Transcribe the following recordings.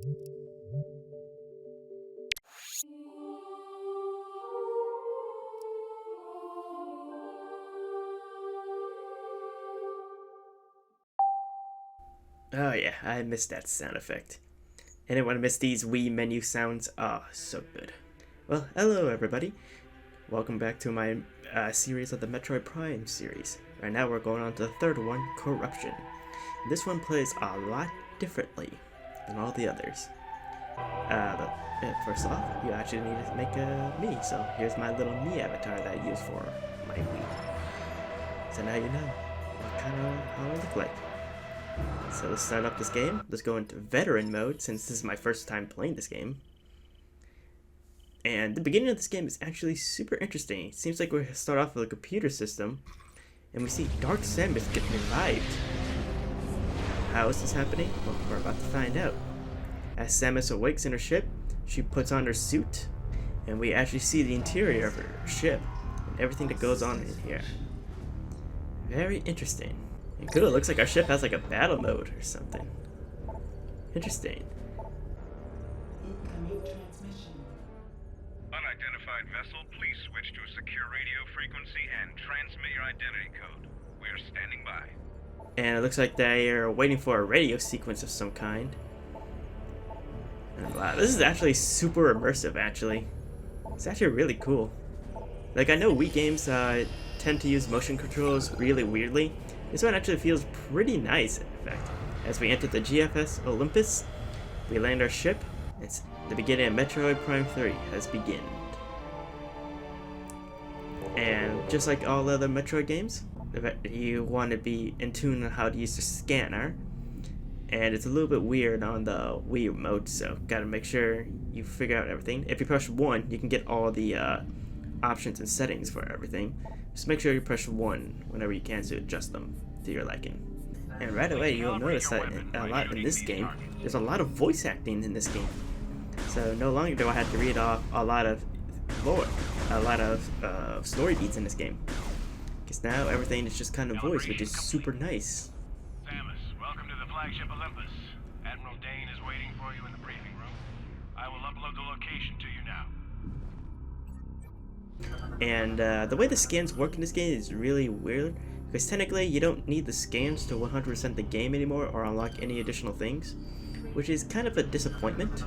Oh yeah, I missed that sound effect. Anyone miss these Wii menu sounds? Oh, so good. Well, hello everybody. Welcome back to my series of the Metroid Prime series. Right now we're going on to the third one, Corruption. This one plays a lot differently than all the others. First off, you actually need to make a me, so here's my little me avatar that I use for my Wii. So now you know what kind of how I look like. So let's start up this game. Let's go into veteran mode since this is my first time playing this game. And the beginning of this game is actually super interesting. It seems like we start off with a computer system and we see Dark Samus get revived. How is this happening? Well, we're about to find out. As Samus awakes in her ship, she puts on her suit and we actually see the interior of her ship and everything that goes on in here. Very interesting. It cool, looks like our ship has like a battle mode or something. Interesting. Incoming transmission. Unidentified vessel, please switch to a secure radio frequency and transmit your identity code. We are standing by. And it looks like they are waiting for a radio sequence of some kind. And wow, this is actually super immersive actually. It's actually really cool. Like I know Wii games tend to use motion controls really weirdly. This one actually feels pretty nice, in fact. As we enter the GFS Olympus, we land our ship. It's the beginning of Metroid Prime 3 has begun. And just like all other Metroid games, you want to be in tune on how to use the scanner. And it's a little bit weird on the Wii remote, so gotta make sure you figure out everything. If you press 1, you can get all the options and settings for everything. Just make sure you press 1 whenever you can to adjust them to your liking. And right away you'll notice that a lot in this game, there's a lot of voice acting in this game. So no longer do I have to read off a lot of lore, a lot of story beats in this game. Because now everything is just kind of voice, which is super nice. Samus, welcome to the flagship Olympus. Admiral Dane is waiting for you in the briefing room. I will upload the location to you now. And the way the scans work in this game is really weird, because technically you don't need the scans to 100% the game anymore or unlock any additional things, which is kind of a disappointment.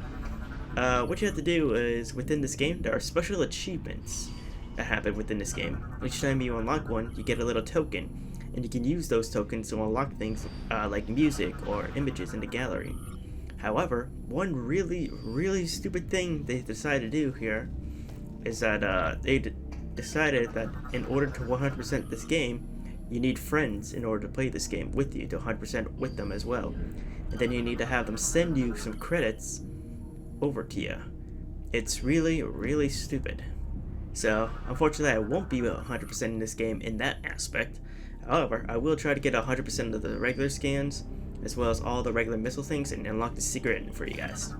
What you have to do is, within this game, there are special achievements that happen within this game. Each time you unlock one, you get a little token, and you can use those tokens to unlock things like music or images in the gallery. However, one really stupid thing they decided to do here is that they decided that in order to 100% this game, you need friends in order to play this game with you, to 100% with them as well. And then you need to have them send you some credits over to you. It's really stupid. So, unfortunately I won't be 100% in this game in that aspect. However, I will try to get 100% of the regular scans, as well as all the regular missile things, and unlock the secret ending for you guys.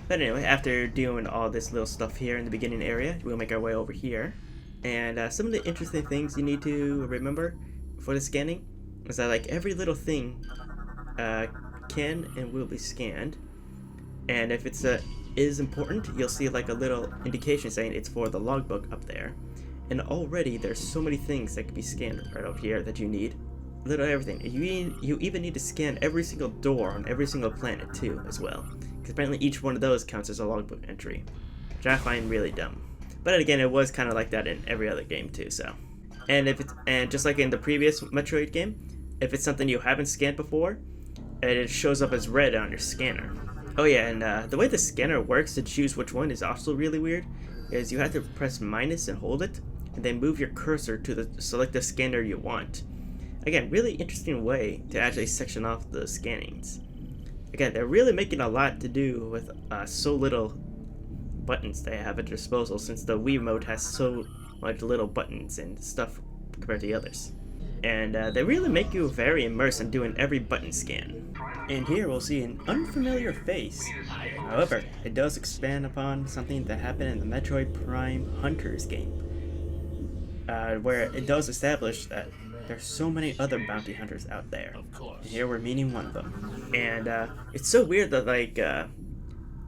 But anyway, after doing all this little stuff here in the beginning area, we'll make our way over here. And some of the interesting things you need to remember for the scanning is that like every little thing can and will be scanned. And if it's is important, you'll see like a little indication saying it's for the logbook up there. And already there's so many things that can be scanned right over here that you need. Literally everything. You even need to scan every single door on every single planet too, as well. Because apparently each one of those counts as a logbook entry, which I find really dumb. But again, it was kind of like that in every other game too. So, and just like in the previous Metroid game, if it's something you haven't scanned before, it shows up as red on your scanner. Oh yeah, and the way the scanner works to choose which one is also really weird. Is you have to press minus and hold it, and then move your cursor to the selective scanner you want. Again, really interesting way to actually section off the scannings. Again, they're really making a lot to do with so little buttons they have at their disposal, since the Wii remote has so much little buttons and stuff compared to the others. And they really make you very immersed in doing every button scan. And here we'll see an unfamiliar face. However, it does expand upon something that happened in the Metroid Prime Hunters game, where it does establish that there's so many other bounty hunters out there. Of course. And here we're meeting one of them. And it's so weird that like a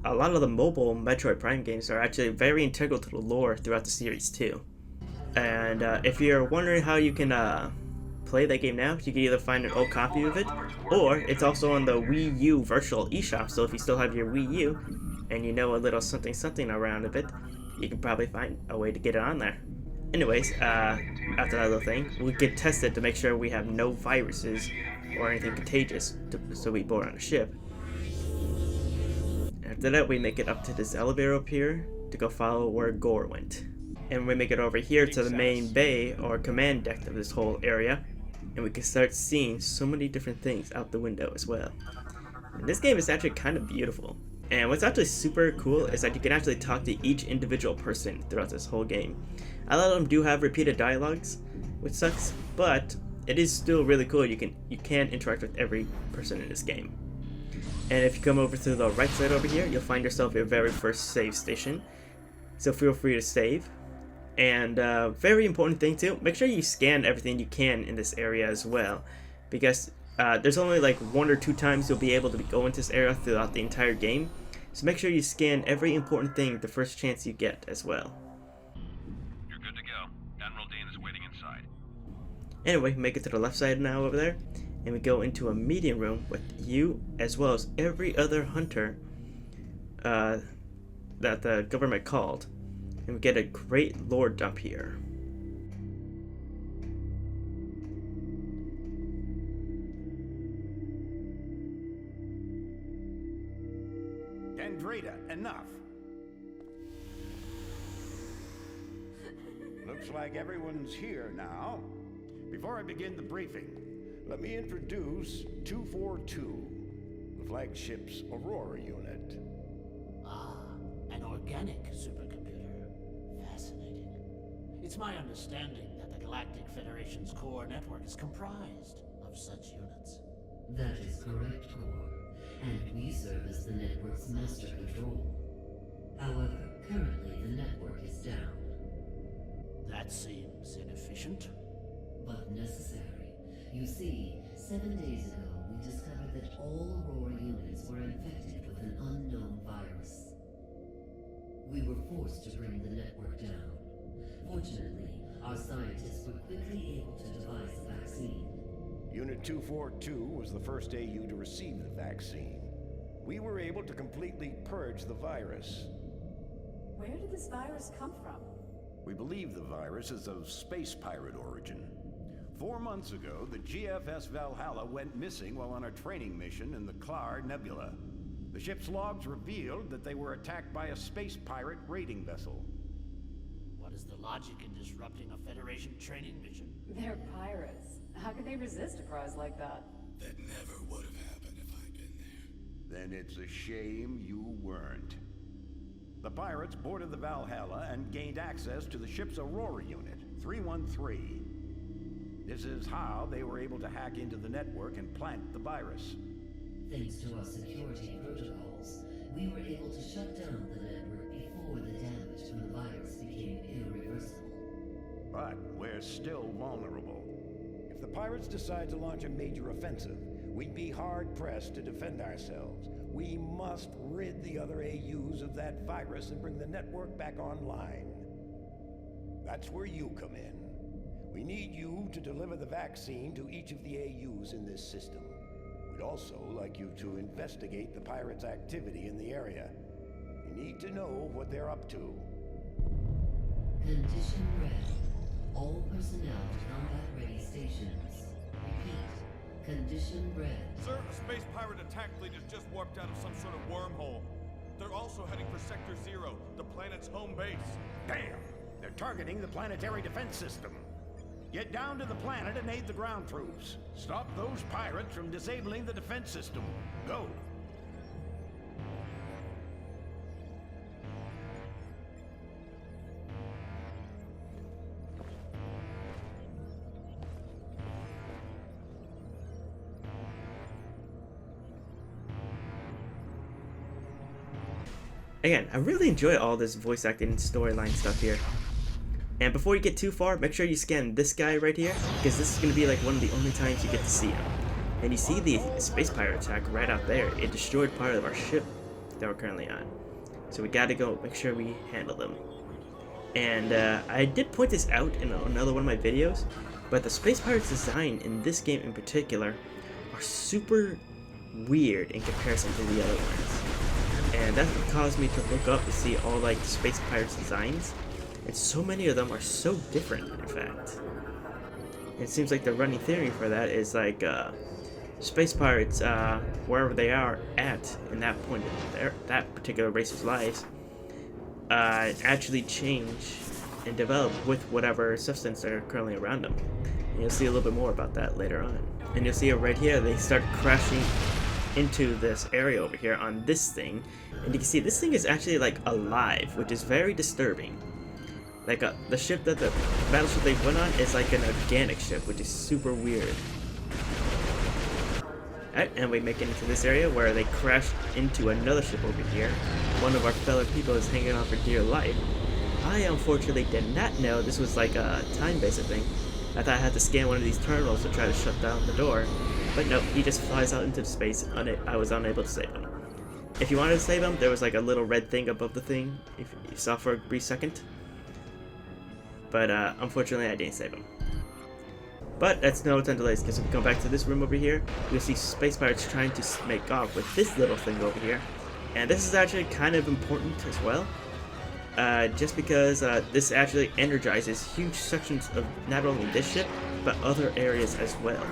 lot of the mobile Metroid Prime games are actually very integral to the lore throughout the series too. And if you're wondering how you can play that game now, you can either find an old copy of it, or it's also on the Wii U Virtual eShop, so if you still have your Wii U, and you know a little something something around a bit, you can probably find a way to get it on there. Anyways, after that little thing, we can test it to make sure we have no viruses or anything contagious, so we board on the ship. After that, we make it up to this elevator up here to go follow where Gore went. And we make it over here to the main bay or command deck of this whole area, and we can start seeing so many different things out the window as well. And this game is actually kind of beautiful. And what's actually super cool is that you can actually talk to each individual person throughout this whole game. A lot of them do have repeated dialogues, which sucks, but it is still really cool. You can interact with every person in this game. And if you come over to the right side over here, you'll find yourself your very first save station. So feel free to save. And very important thing too, make sure you scan everything you can in this area as well, because there's only like 1 or 2 times you'll be able to go into this area throughout the entire game. So make sure you scan every important thing the first chance you get as well. You're good to go. Admiral Dane is waiting inside. Anyway, make it to the left side now over there, and we go into a meeting room with you as well as every other hunter that the government called. And we get a great lore dump here. Andreda, enough. Looks like everyone's here now. Before I begin the briefing, let me introduce 242, the flagship's Aurora unit. Ah, an organic supercomputer. Fascinating. It's my understanding that the Galactic Federation's core network is comprised of such units. That is correct, Core. And we serve as the network's master control. However, currently the network is down. That seems inefficient. But necessary. You see, 7 days ago we discovered that all Aurora units were infected with an unknown virus. We were forced to bring the network down. Fortunately, our scientists were quickly able to devise a vaccine. Unit 242 was the first AU to receive the vaccine. We were able to completely purge the virus. Where did this virus come from? We believe the virus is of space pirate origin. 4 months ago, the GFS Valhalla went missing while on a training mission in the Klar Nebula. The ship's logs revealed that they were attacked by a space pirate raiding vessel. What is the logic in disrupting a Federation training mission? They're pirates. How could they resist a prize like that? That never would have happened if I'd been there. Then it's a shame you weren't. The pirates boarded the Valhalla and gained access to the ship's Aurora unit, 313. This is how they were able to hack into the network and plant the virus. Thanks to our security protocols, we were able to shut down the network before the damage from the virus became irreversible. But we're still vulnerable. If the pirates decide to launch a major offensive, we'd be hard-pressed to defend ourselves. We must rid the other AUs of that virus and bring the network back online. That's where you come in. We need you to deliver the vaccine to each of the AUs in this system. We'd also like you to investigate the pirates' activity in the area. We need to know what they're up to. Condition red. All personnel to combat-ready stations. Repeat. Condition red. Sir, a space pirate attack fleet has just warped out of some sort of wormhole. They're also heading for Sector 0, the planet's home base. Damn! They're targeting the planetary defense system. Get down to the planet and aid the ground troops. Stop those pirates from disabling the defense system. Go! Again, I really enjoy all this voice acting and storyline stuff here. And before you get too far, make sure you scan this guy right here, because this is going to be like one of the only times you get to see him. And you see the space pirate attack right out there. It destroyed part of our ship that we're currently on. So we gotta go make sure we handle them. And I did point this out in another one of my videos, but the space pirates design in this game in particular are super weird in comparison to the other ones. And that's what caused me to look up to see all like the space pirates designs. And so many of them are so different, in fact. It seems like the running theory for that is like space pirates, wherever they are at in that point in that particular race's lives, actually change and develop with whatever substance are currently around them. And you'll see a little bit more about that later on. And you'll see it right here, they start crashing into this area over here on this thing. And you can see this thing is actually like alive, which is very disturbing. Like the ship that the battleship they went on is like an organic ship, which is super weird. Alright, and we make it into this area where they crash into another ship over here. One of our fellow people is hanging on for dear life. I unfortunately did not know this was like a time-based thing. I thought I had to scan one of these terminals to try to shut down the door. But no, he just flies out into space. I was unable to save him. If you wanted to save him, there was like a little red thing above the thing, if you saw for a brief second. But unfortunately I didn't save him. But that's no time delays, because if we come back to this room over here, you'll see space pirates trying to make off with this little thing over here. And this is actually kind of important as well. Just because this actually energizes huge sections of not only this ship, but other areas as well.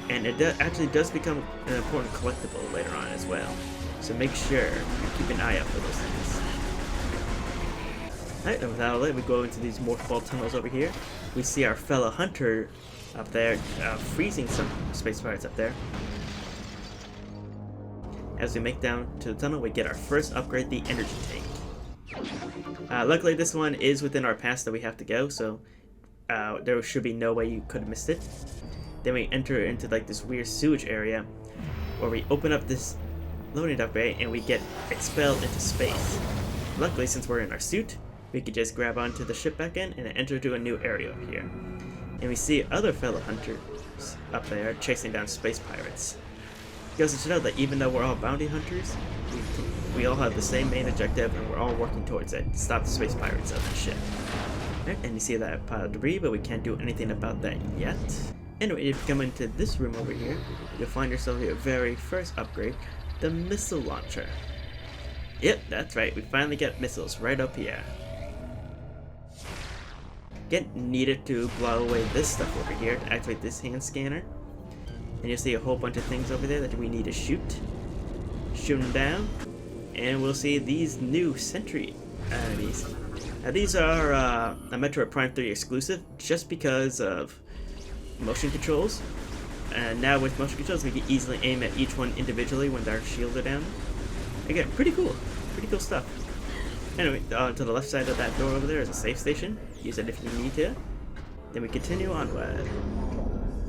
And it actually does become an important collectible later on as well. So make sure you keep an eye out for those things. Alright, and without that, we go into these morphball tunnels over here. We see our fellow hunter up there, freezing some space pirates up there. As we make down to the tunnel, we get our first upgrade, the energy tank. Luckily, this one is within our pass that we have to go, so there should be no way you could have missed it. Then we enter into like this weird sewage area, where we open up this loading dock bay and we get expelled into space. Luckily, since we're in our suit, we could just grab onto the ship back in and enter to a new area over here. And we see other fellow hunters up there chasing down space pirates. It goes to know that even though we're all bounty hunters, we all have the same main objective and we're all working towards it, to stop the space pirates on the ship. Right, and you see that pile of debris, but we can't do anything about that yet. Anyway, if you come into this room over here, you'll find yourself your very first upgrade, the missile launcher. Yep, that's right, we finally get missiles right up here. Again, needed to blow away this stuff over here to activate this hand scanner. And you'll see a whole bunch of things over there that we need to shoot. Shoot them down. And we'll see these new sentry enemies. Now these are a Metroid Prime 3 exclusive just because of motion controls. And now with motion controls we can easily aim at each one individually when their shields are down. Again, pretty cool stuff. Anyway, to the left side of that door over there is a safe station. Use it if you need to. Then we continue onward.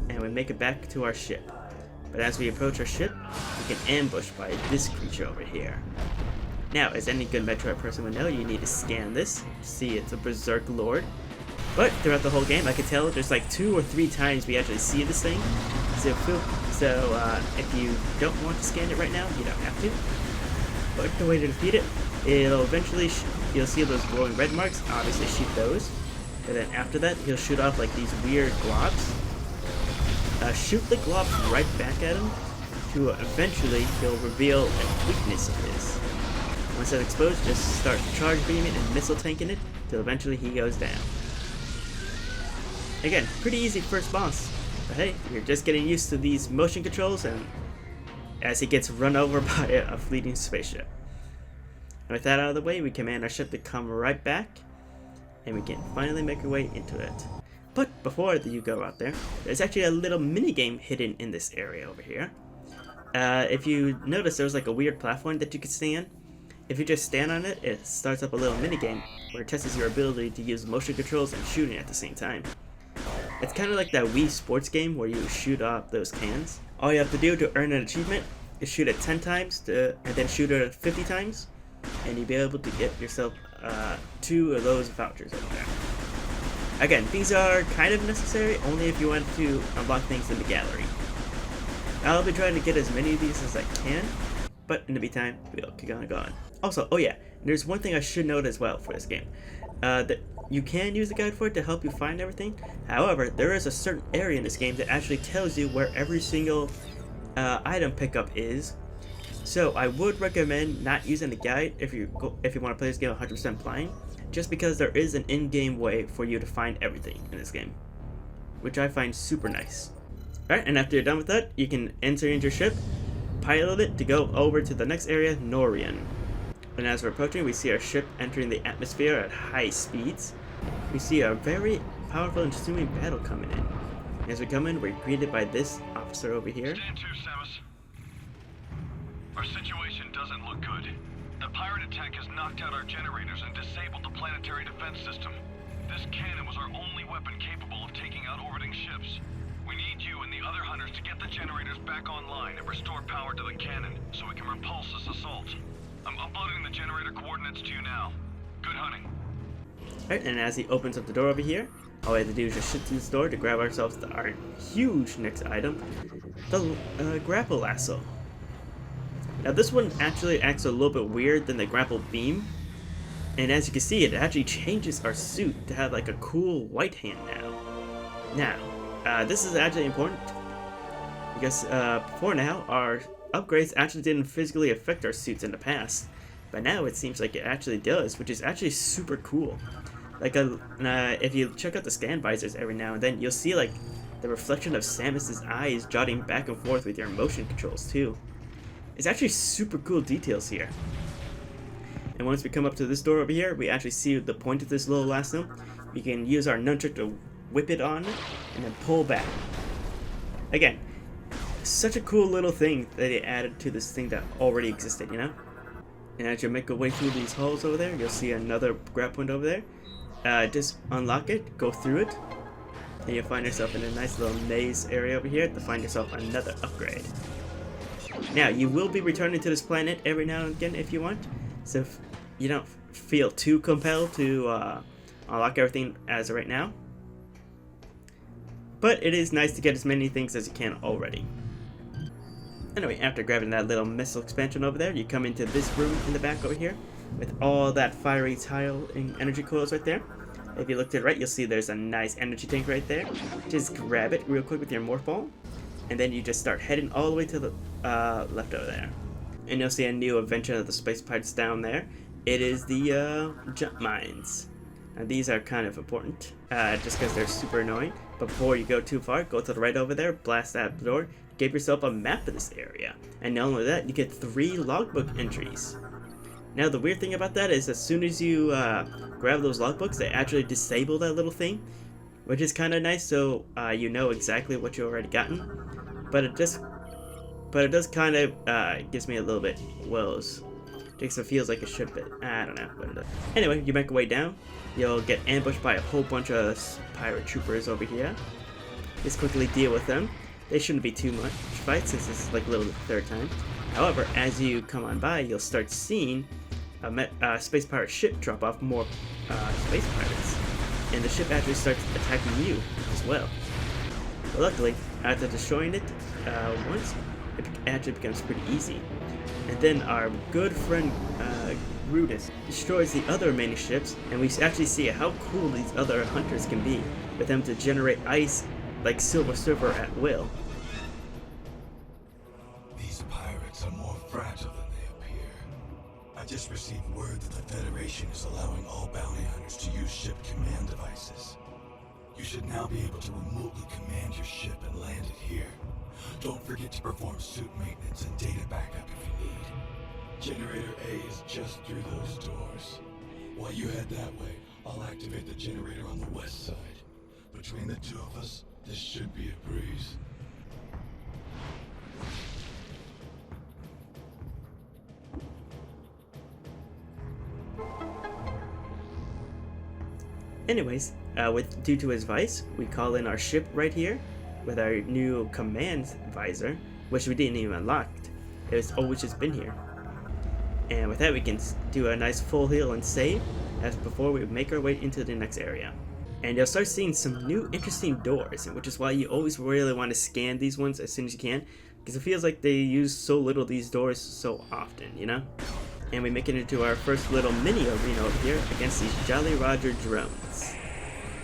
And we make it back to our ship. But as we approach our ship, we get ambushed by this creature over here. Now, as any good Metroid person would know, you need to scan this. See, it's a Berserk Lord. But throughout the whole game, I can tell there's like 2 or 3 times we actually see this thing. So if you don't want to scan it right now, you don't have to. But the way to defeat it, it'll eventually, you'll see those glowing red marks, obviously shoot those. And then after that, he'll shoot off like these weird globs. Shoot the globs right back at him, to eventually he'll reveal a weakness of his. Once that's exposed, just start charge beaming and missile tanking it, till eventually he goes down. Again, pretty easy first boss, but hey, you're just getting used to these motion controls and as he gets run over by a fleeting spaceship. And with that out of the way, we command our ship to come right back, and we can finally make our way into it. But before you go out there, there's actually a little mini game hidden in this area over here. If you notice, there's like a weird platform that you can stand. If you just stand on it, it starts up a little mini game where it tests your ability to use motion controls and shooting at the same time. It's kind of like that Wii sports game where you shoot off those cans. All you have to do to earn an achievement is shoot it 10 times and then shoot it 50 times, and you'll be able to get yourself 2 of those vouchers over there. Again, these are kind of necessary only if you want to unlock things in the gallery. I'll be trying to get as many of these as I can, but in the meantime, we'll keep on going. Also, oh yeah, there's one thing I should note as well for this game. That you can use the guide for it to help you find everything. However, there is a certain area in this game that actually tells you where every single item pickup is. So I would recommend not using the guide if you want to play this game 100% blind, just because there is an in-game way for you to find everything in this game, which I find super nice. Alright, and after you're done with that, you can enter into your ship, pilot it to go over to the next area, Norian. And as we're approaching, we see our ship entering the atmosphere at high speeds. We see a very powerful and consuming battle coming in. And as we come in, we're greeted by this officer over here. Stand to, Samus. Our situation doesn't look good. The pirate attack has knocked out our generators and disabled the planetary defense system. This cannon was our only weapon capable of taking out orbiting ships. We need you and the other hunters to get the generators back online and restore power to the cannon so we can repulse this assault. I'm uploading the generator coordinates to you now. Good hunting. Alright, and as he opens up the door over here, all we have to do is just shoot through this door to grab ourselves our huge next item, the grapple lasso. Now this one actually acts a little bit weird than the grapple beam, and as you can see, it actually changes our suit to have like a cool white hand now. Now, this is actually important because before now, our upgrades actually didn't physically affect our suits in the past, but now it seems like it actually does, which is actually super cool. Like if you check out the scan visors every now and then, you'll see like the reflection of Samus's eyes jotting back and forth with your motion controls too. It's actually super cool details here. And once we come up to this door over here, we actually see the point of this little lasso. We can use our nunchuck to whip it on and then pull back. Again, such a cool little thing that they added to this thing that already existed, you know? And as you make your way through these halls over there, you'll see another grab point over there. Just unlock it, go through it, and you'll find yourself in a nice little maze area over here to find yourself another upgrade. Now, you will be returning to this planet every now and again if you want, so if you don't feel too compelled to unlock everything as of right now. But it is nice to get as many things as you can already. Anyway, after grabbing that little missile expansion over there, you come into this room in the back over here with all that fiery tile and energy coils right there. If you look to the right, you'll see there's a nice energy tank right there. Just grab it real quick with your morph ball, and then you just start heading all the way to the left over there. And you'll see a new invention of the space pirates down there. It is the jump mines. Now these are kind of important, just because they're super annoying. But before you go too far, go to the right over there, blast that door, give yourself a map of this area. And not only that, you get 3 logbook entries. Now the weird thing about that is as soon as you grab those logbooks, they actually disable that little thing, which is kind of nice, so you know exactly what you already gotten. But it does kind of gives me a little bit woes. Just it feels like it should be. I don't know what it does. Anyway, you make your way down. You'll get ambushed by a whole bunch of pirate troopers over here. Just quickly deal with them. They shouldn't be too much fight since this is like literally the 3rd time. However, as you come on by, you'll start seeing a space pirate ship drop off more space pirates. And the ship actually starts attacking you as well. But luckily, after destroying it once, it actually becomes pretty easy. And then our good friend Rudis destroys the other remaining ships, and we actually see how cool these other hunters can be, with them to generate ice like Silver Surfer at will. These pirates are more fragile than they appear. I just received word that the Federation is allowing all bounty hunters to use ship command devices. You should now be able to remotely command your ship and land it here. Don't forget to perform suit maintenance and data backup if you need. Generator A is just through those doors. While you head that way, I'll activate the generator on the west side. Between the 2 of us, this should be a breeze. Anyways, due to his advice, we call in our ship right here with our new command visor, which we didn't even unlock. It's always just been here. And with that, we can do a nice full heal and save as before we make our way into the next area. And you'll start seeing some new interesting doors, which is why you always really want to scan these ones as soon as you can, because it feels like they use so little of these doors so often, you know? And we make it into our first little mini arena over here against these Jolly Roger drones.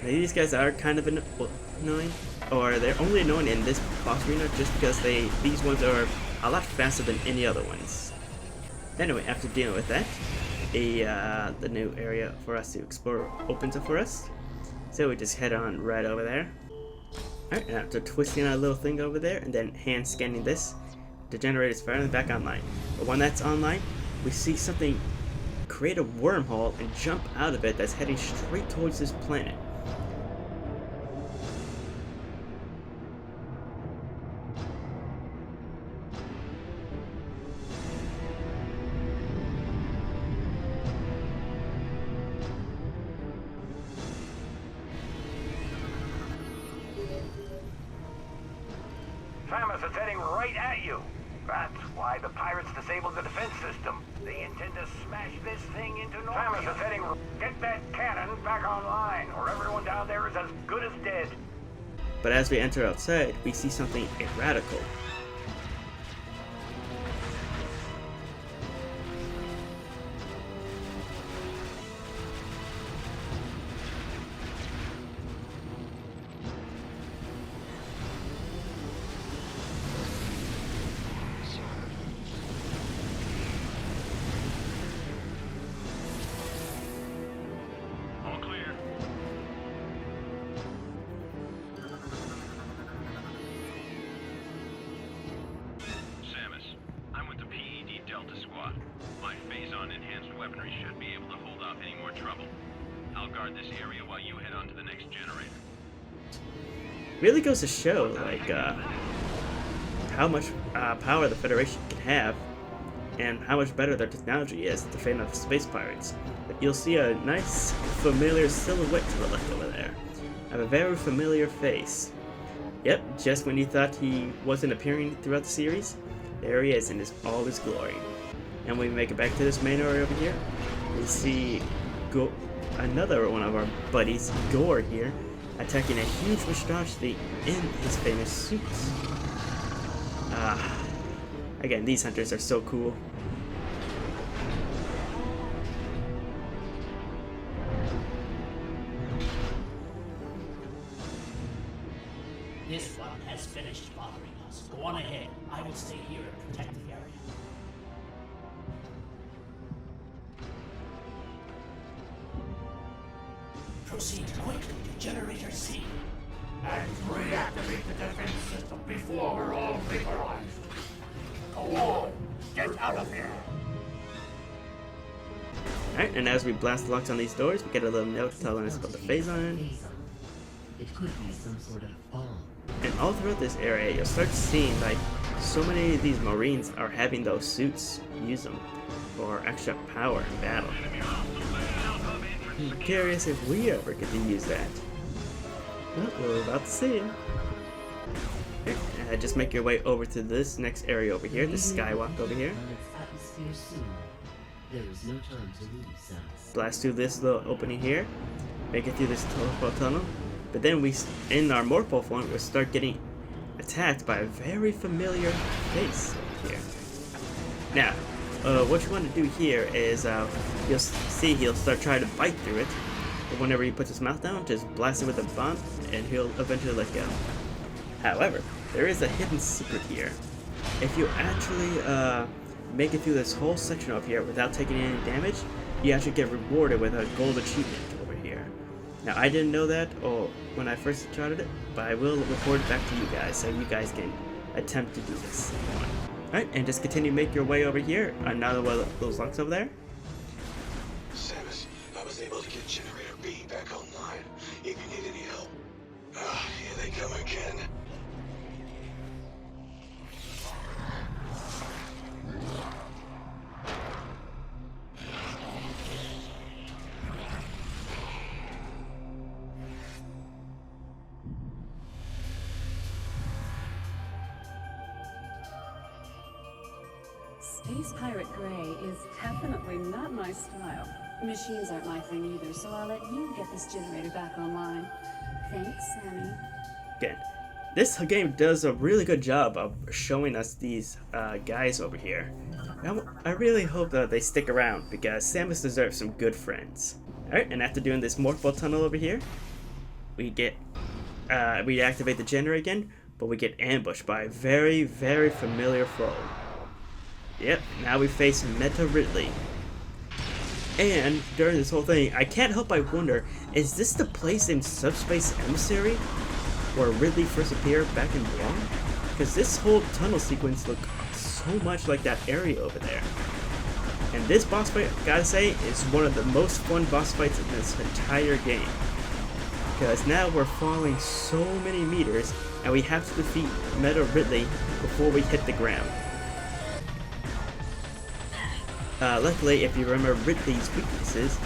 Now these guys are kind of annoying, or they're only annoying in this boss arena just because these ones are a lot faster than any other ones. Anyway, after dealing with that, the new area for us to explore opens up for us. So we just head on right over there. Alright, and after twisting our little thing over there and then hand scanning this, the generator is finally back online. But when that's online, we see something create a wormhole and jump out of it that's heading straight towards this planet. Samus is heading right at you. That's why the pirates disabled the defense system. They intend to smash this thing into Normandy. Samus is heading... Get that cannon back online, or everyone down there is as good as dead. But as we enter outside, we see something radical. All clear. Samus, I'm with the PED Delta Squad. My phase-on enhanced weaponry should be able to hold off any more trouble. I'll guard this area while you head on to the next generator. Really goes to show, like, how much power the Federation can have, and how much better their technology is to fend off the space pirates. But you'll see a nice, familiar silhouette to the left over there, of a very familiar face. Yep, just when you thought he wasn't appearing throughout the series, there he is in all his glory. And when we make it back to this main area over here, we see another one of our buddies, Gore here, attacking a huge monstrosity in his famous suits. Again, these hunters are so cool. This one has finished bothering us. Go on ahead. I will stay here and protect the area. Proceed quickly to Generator C. And reactivate the defense system before we're all vaporized. Go on, get out of here. Alright, and as we blast the locks on these doors, we get a little note telling us about the phase-on. It could be some sort of bomb. And all throughout this area, you'll start seeing, like, so many of these Marines are having those suits use them for extra power in battle. I'm curious if we ever get to use that. Well, we're about to see. Okay, just make your way over to this next area over here, the skywalk over here. There is no time to lose, Samus. Blast through this little opening here, make it through this teleport tunnel, but then we, in our morpho form, we'll start getting attacked by a very familiar face over here. Now, what you want to do here is, you'll see he'll start trying to bite through it, but whenever he puts his mouth down, just blast it with a bomb, and he'll eventually let go. However, there is a hidden secret here. If you actually make it through this whole section over here without taking any damage, you actually get rewarded with a gold achievement over here. Now, I didn't know that when I first started it, but I will report it back to you guys so you guys can attempt to do this. Alright, and just continue to make your way over here. Another one of those locks over there. Samus, I was able to get Generator B back online. If you need any help. Here they come again. Space Pirate Gray is definitely not my style. Machines aren't my thing either, so I'll let you get this generator back online. Thanks, Sammy. Again, this game does a really good job of showing us these guys over here. I really hope that they stick around because Samus deserves some good friends. Alright, and after doing this morphball tunnel over here, we activate the generator again, but we get ambushed by a very, very familiar foe. Yep, now we face Metroid. And during this whole thing, I can't help but wonder, is this the place in Subspace Emissary where Ridley first appeared back in 1? Because this whole tunnel sequence looked so much like that area over there. And this boss fight, gotta say, is one of the most fun boss fights in this entire game. Because now we're falling so many meters, and we have to defeat Metroid before we hit the ground. Luckily, if you remember Ridley's weaknesses,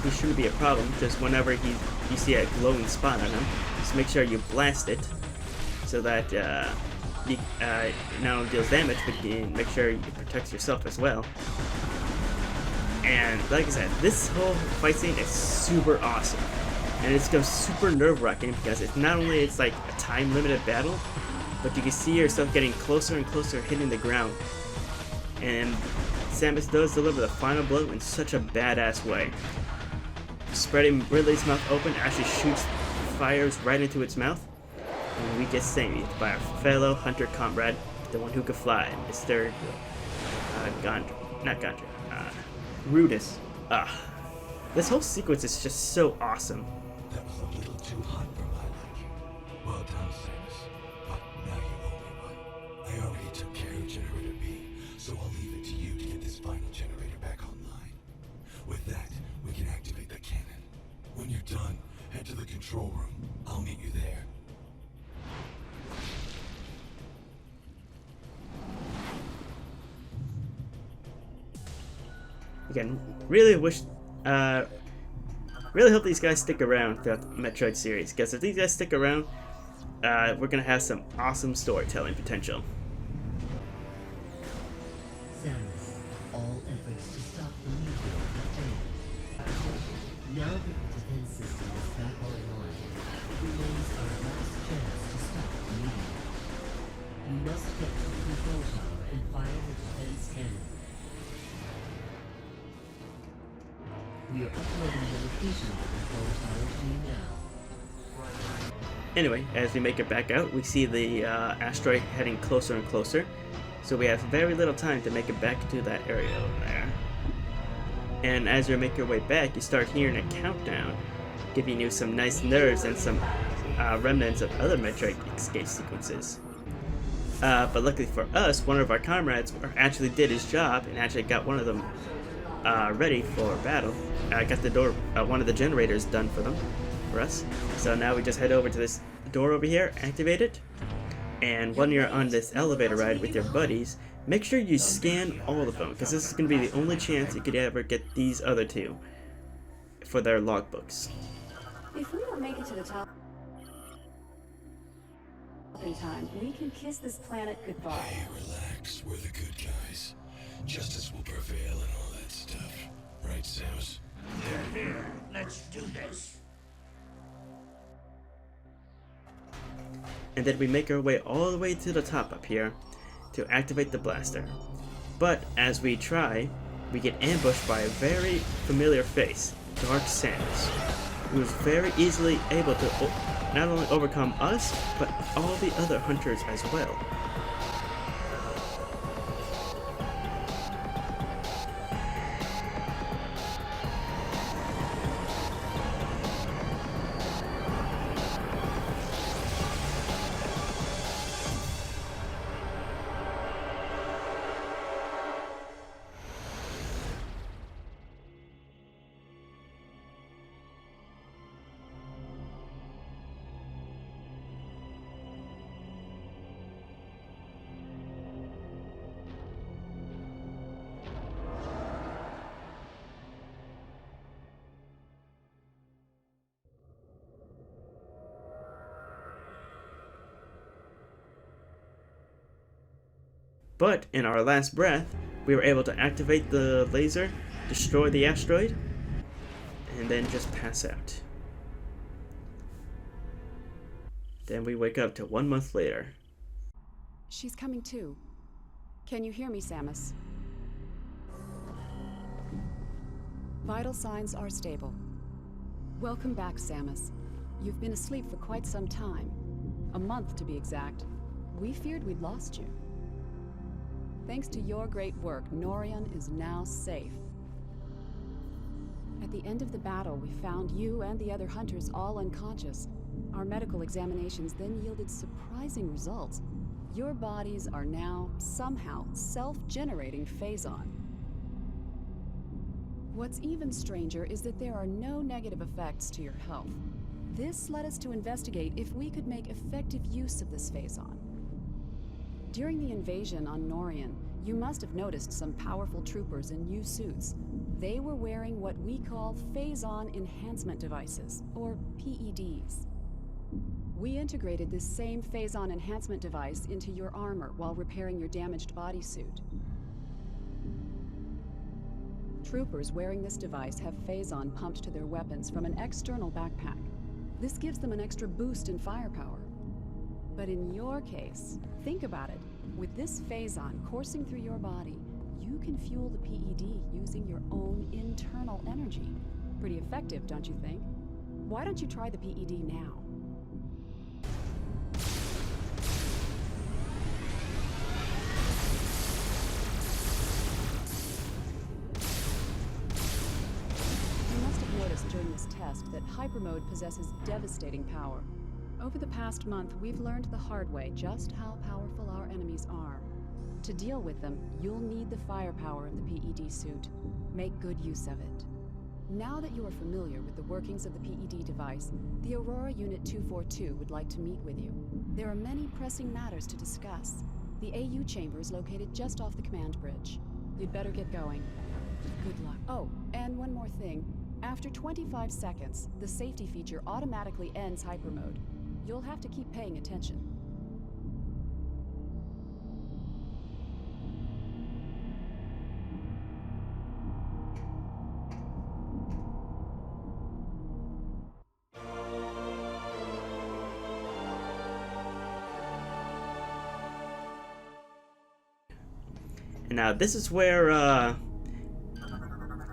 he shouldn't be a problem. Just whenever you see a glowing spot on him, just make sure you blast it, so that he not only deals damage, but you make sure you protect yourself as well. And like I said, this whole fight scene is super awesome, and it's super nerve-wracking because it's not only like a time-limited battle, but you can see yourself getting closer and closer, hitting the ground. And Samus does deliver the final blow in such a badass way. Spreading Ridley's mouth open, actually shoots fires right into its mouth, and we get saved by our fellow hunter comrade, the one who could fly, Mr. Rudis. This whole sequence is just so awesome. That was a little too hot for my liking. Well done, Samus. But now you owe me one. I already took care of Generator B, so I'll leave it to you to get this final generator back online. With that, we can activate the cannon. When you're done, head to the control room. I'll meet you there. Again, really hope these guys stick around throughout the Metroid series, because if these guys stick around, we're gonna have some awesome storytelling potential. Samus, all efforts to stop the meteor have failed. Now that the defense system is back online, it remains our last chance to stop the meteor. You must get to the control tower and fire the defense cannon. We are uploading the location of the control tower to you now. Anyway, as we make it back out, we see the asteroid heading closer and closer, so we have very little time to make it back to that area over there. And as you make your way back, you start hearing a countdown, giving you some nice nerves and some remnants of other Metroid escape sequences. But luckily for us, one of our comrades actually did his job and actually got one of them ready for battle. Got the door, one of the generators done for us. So now we just head over to this door over here, activate it, and when you're on this elevator ride with your buddies, make sure you scan all of them, because this is going to be the only chance you could ever get these other two for their logbooks. If we don't make it to the top in time, we can kiss this planet goodbye. Hey, relax. We're the good guys. Justice will prevail and all that stuff. Right, Samus? Here, let's do this. And then we make our way all the way to the top up here to activate the blaster. But as we try, we get ambushed by a very familiar face, Dark Samus, who is very easily able to not only overcome us, but all the other hunters as well. But in our last breath, we were able to activate the laser, destroy the asteroid, and then just pass out. Then we wake up to 1 month later. She's coming too. Can you hear me, Samus? Vital signs are stable. Welcome back, Samus. You've been asleep for quite some time. A month, to be exact. We feared we'd lost you. Thanks to your great work, Norion is now safe. At the end of the battle, we found you and the other hunters all unconscious. Our medical examinations then yielded surprising results. Your bodies are now, somehow, self-generating Phazon. What's even stranger is that there are no negative effects to your health. This led us to investigate if we could make effective use of this Phazon. During the invasion on Norion, you must have noticed some powerful troopers in new suits. They were wearing what we call Phazon Enhancement Devices, or PEDs. We integrated this same Phazon Enhancement device into your armor while repairing your damaged bodysuit. Troopers wearing this device have Phazon pumped to their weapons from an external backpack. This gives them an extra boost in firepower. But in your case, think about it. With this Phazon coursing through your body, you can fuel the PED using your own internal energy. Pretty effective, don't you think? Why don't you try the PED now? You must have noticed during this test that Hyper Mode possesses devastating power. Over the past month, we've learned the hard way just how powerful our enemies are. To deal with them, you'll need the firepower of the PED suit. Make good use of it. Now that you are familiar with the workings of the PED device, the Aurora Unit 242 would like to meet with you. There are many pressing matters to discuss. The AU chamber is located just off the command bridge. You'd better get going. Good luck. Oh, and one more thing. After 25 seconds, the safety feature automatically ends hyper mode. You'll have to keep paying attention. And now this is where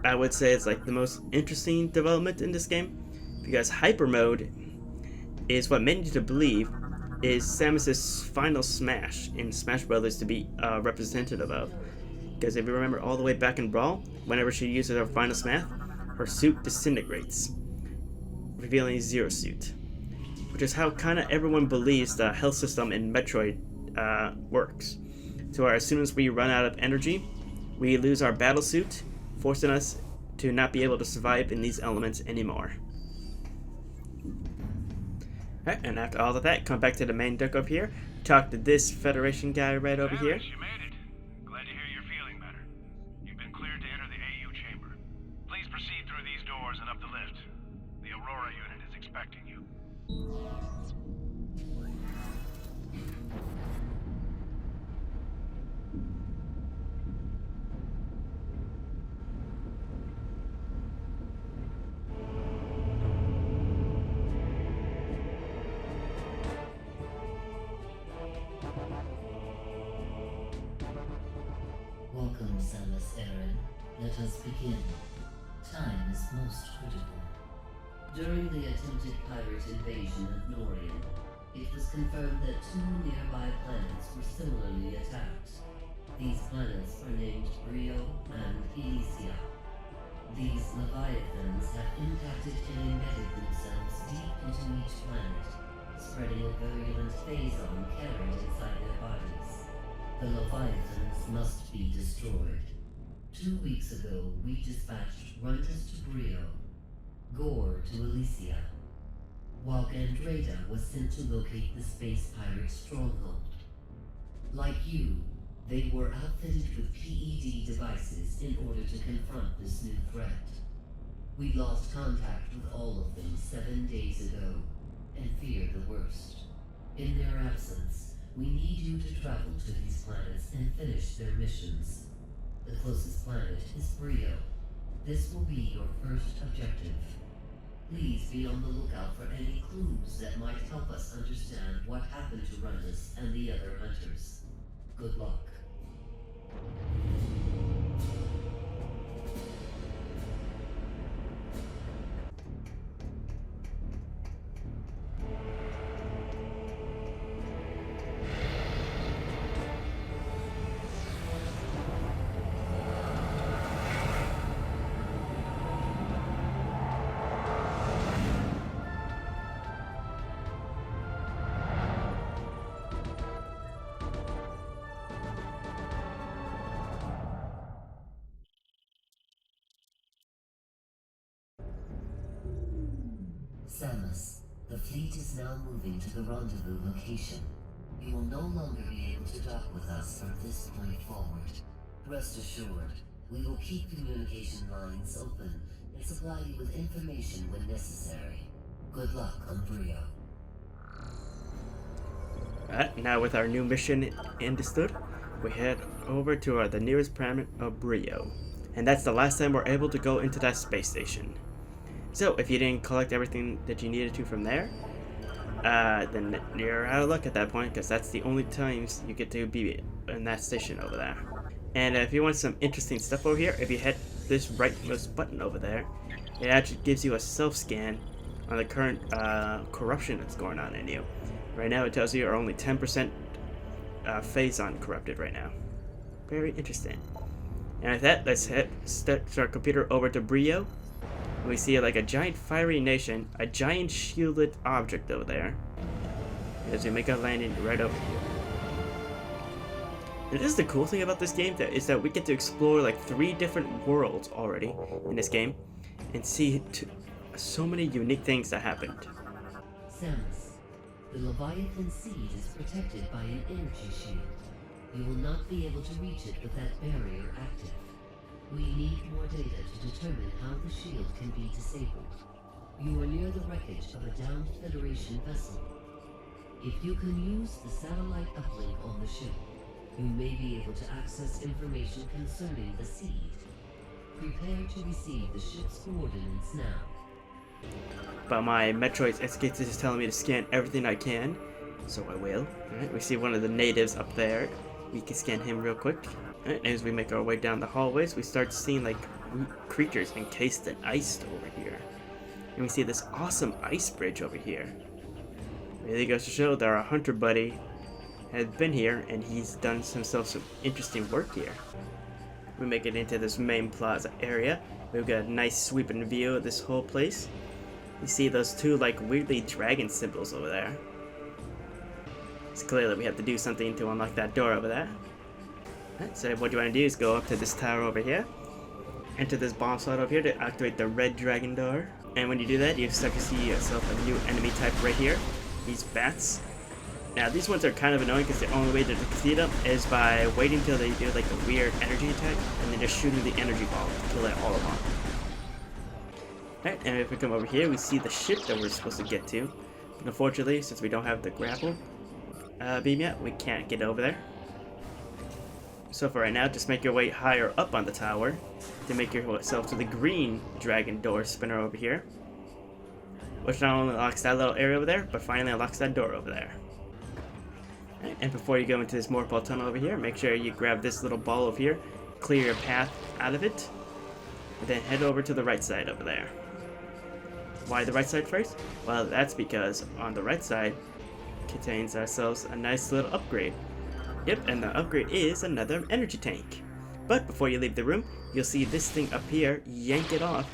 I would say it's like the most interesting development in this game, because hyper mode is what many to believe is Samus's final smash in Smash Brothers to be representative of. Because if you remember all the way back in Brawl, whenever she uses her final smash, her suit disintegrates, revealing Zero Suit. Which is how kind of everyone believes the health system in Metroid works. So as soon as we run out of energy, we lose our battle suit, forcing us to not be able to survive in these elements anymore. Alright, and after all of that, come back to the main deck up here, talk to this Federation guy right over here. You made it. Glad to hear you're feeling better. You've been cleared to enter the AU chamber. Please proceed through these doors and up the lift. The Aurora unit is expecting you. Welcome, Samus Aran. Let us begin. Time is most critical. During the attempted pirate invasion of Norion, it was confirmed that two nearby planets were similarly attacked. These planets are named Brio and Elysia. These Leviathans have impacted and embedded themselves deep into each planet, spreading a virulent phazon carried inside their bodies. The Leviathans must be destroyed. 2 weeks ago, we dispatched Runters to Brio, Gore to Elysia, while Gandreda was sent to locate the space pirate stronghold. Like you, they were outfitted with PED devices in order to confront this new threat. We lost contact with all of them 7 days ago, and fear the worst. In their absence, we need you to travel to these planets and finish their missions. The closest planet is Brio. This will be your first objective. Please be on the lookout for any clues that might help us understand what happened to Friendless and the other hunters. Good luck. Samus, the fleet is now moving to the rendezvous location. You will no longer be able to dock with us from this point forward. Rest assured, we will keep communication lines open and supply you with information when necessary. Good luck on Brio. Now with our new mission understood, we head over to the nearest planet of Brio. And that's the last time we're able to go into that space station. So, if you didn't collect everything that you needed to from there, then you're out of luck at that point, because that's the only times you get to be in that station over there. And if you want some interesting stuff over here, if you hit this rightmost button over there, it actually gives you a self-scan on the current corruption that's going on in you. Right now it tells you you're only 10% phazon corrupted right now. Very interesting. And with that, let's start our computer over to Brio. We see like a giant fiery nation, a giant shielded object over there, as we make a landing right over here. And this is the cool thing about this game, is that we get to explore like 3 different worlds already in this game, and see so many unique things that happened. Samus, the Leviathan seed is protected by an energy shield. You will not be able to reach it with that barrier active. We need more data to determine how the shield can be disabled. You are near the wreckage of a downed Federation vessel. If you can use the satellite uplink on the ship, you may be able to access information concerning the seed. Prepare to receive the ship's coordinates now. But my Metroid escape is telling me to scan everything I can, so I will. Alright, we see one of the natives up there. We can scan him real quick. Alright, as we make our way down the hallways, we start seeing like creatures encased in ice over here. And we see this awesome ice bridge over here. Really goes to show that our hunter buddy has been here and he's done himself some interesting work here. We make it into this main plaza area. We've got a nice sweeping view of this whole place. You see those 2 like weirdly dragon symbols over there. It's clear that we have to do something to unlock that door over there. Right, so what you want to do is go up to this tower over here, enter this bomb slot over here to activate the red dragon door. And when you do that, you start to see yourself a new enemy type right here, these bats. Now these ones are kind of annoying because the only way to defeat them is by waiting till they do like a weird energy attack and then just shooting the energy ball to kill it all at once. Alright, and if we come over here, we see the ship that we're supposed to get to. But unfortunately, since we don't have the grapple beam yet, we can't get over there. So for right now, just make your way higher up on the tower to make yourself to the green dragon door spinner over here, which not only unlocks that little area over there, but finally unlocks that door over there. Right, and before you go into this morphball tunnel over here, make sure you grab this little ball over here, clear your path out of it, and then head over to the right side over there. Why the right side first? Well, that's because on the right side contains ourselves a nice little upgrade. Yep, and the upgrade is another energy tank. But before you leave the room, you'll see this thing up here, yank it off,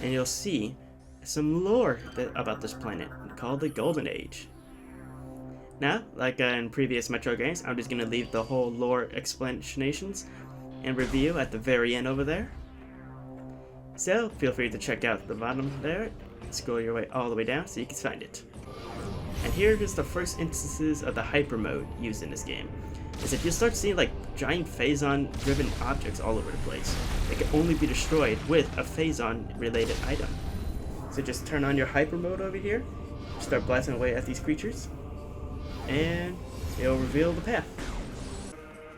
and you'll see some lore about this planet called the Golden Age. Now, like in previous Metroid games, I'm just going to leave the whole lore explanations and review at the very end over there. So, feel free to check out the bottom there, scroll your way all the way down so you can find it. And here are just the first instances of the hyper mode used in this game. Is if you start seeing like giant phazon driven objects all over the place. They can only be destroyed with a phazon related item. So just turn on your hyper mode over here, start blasting away at these creatures, and it'll reveal the path.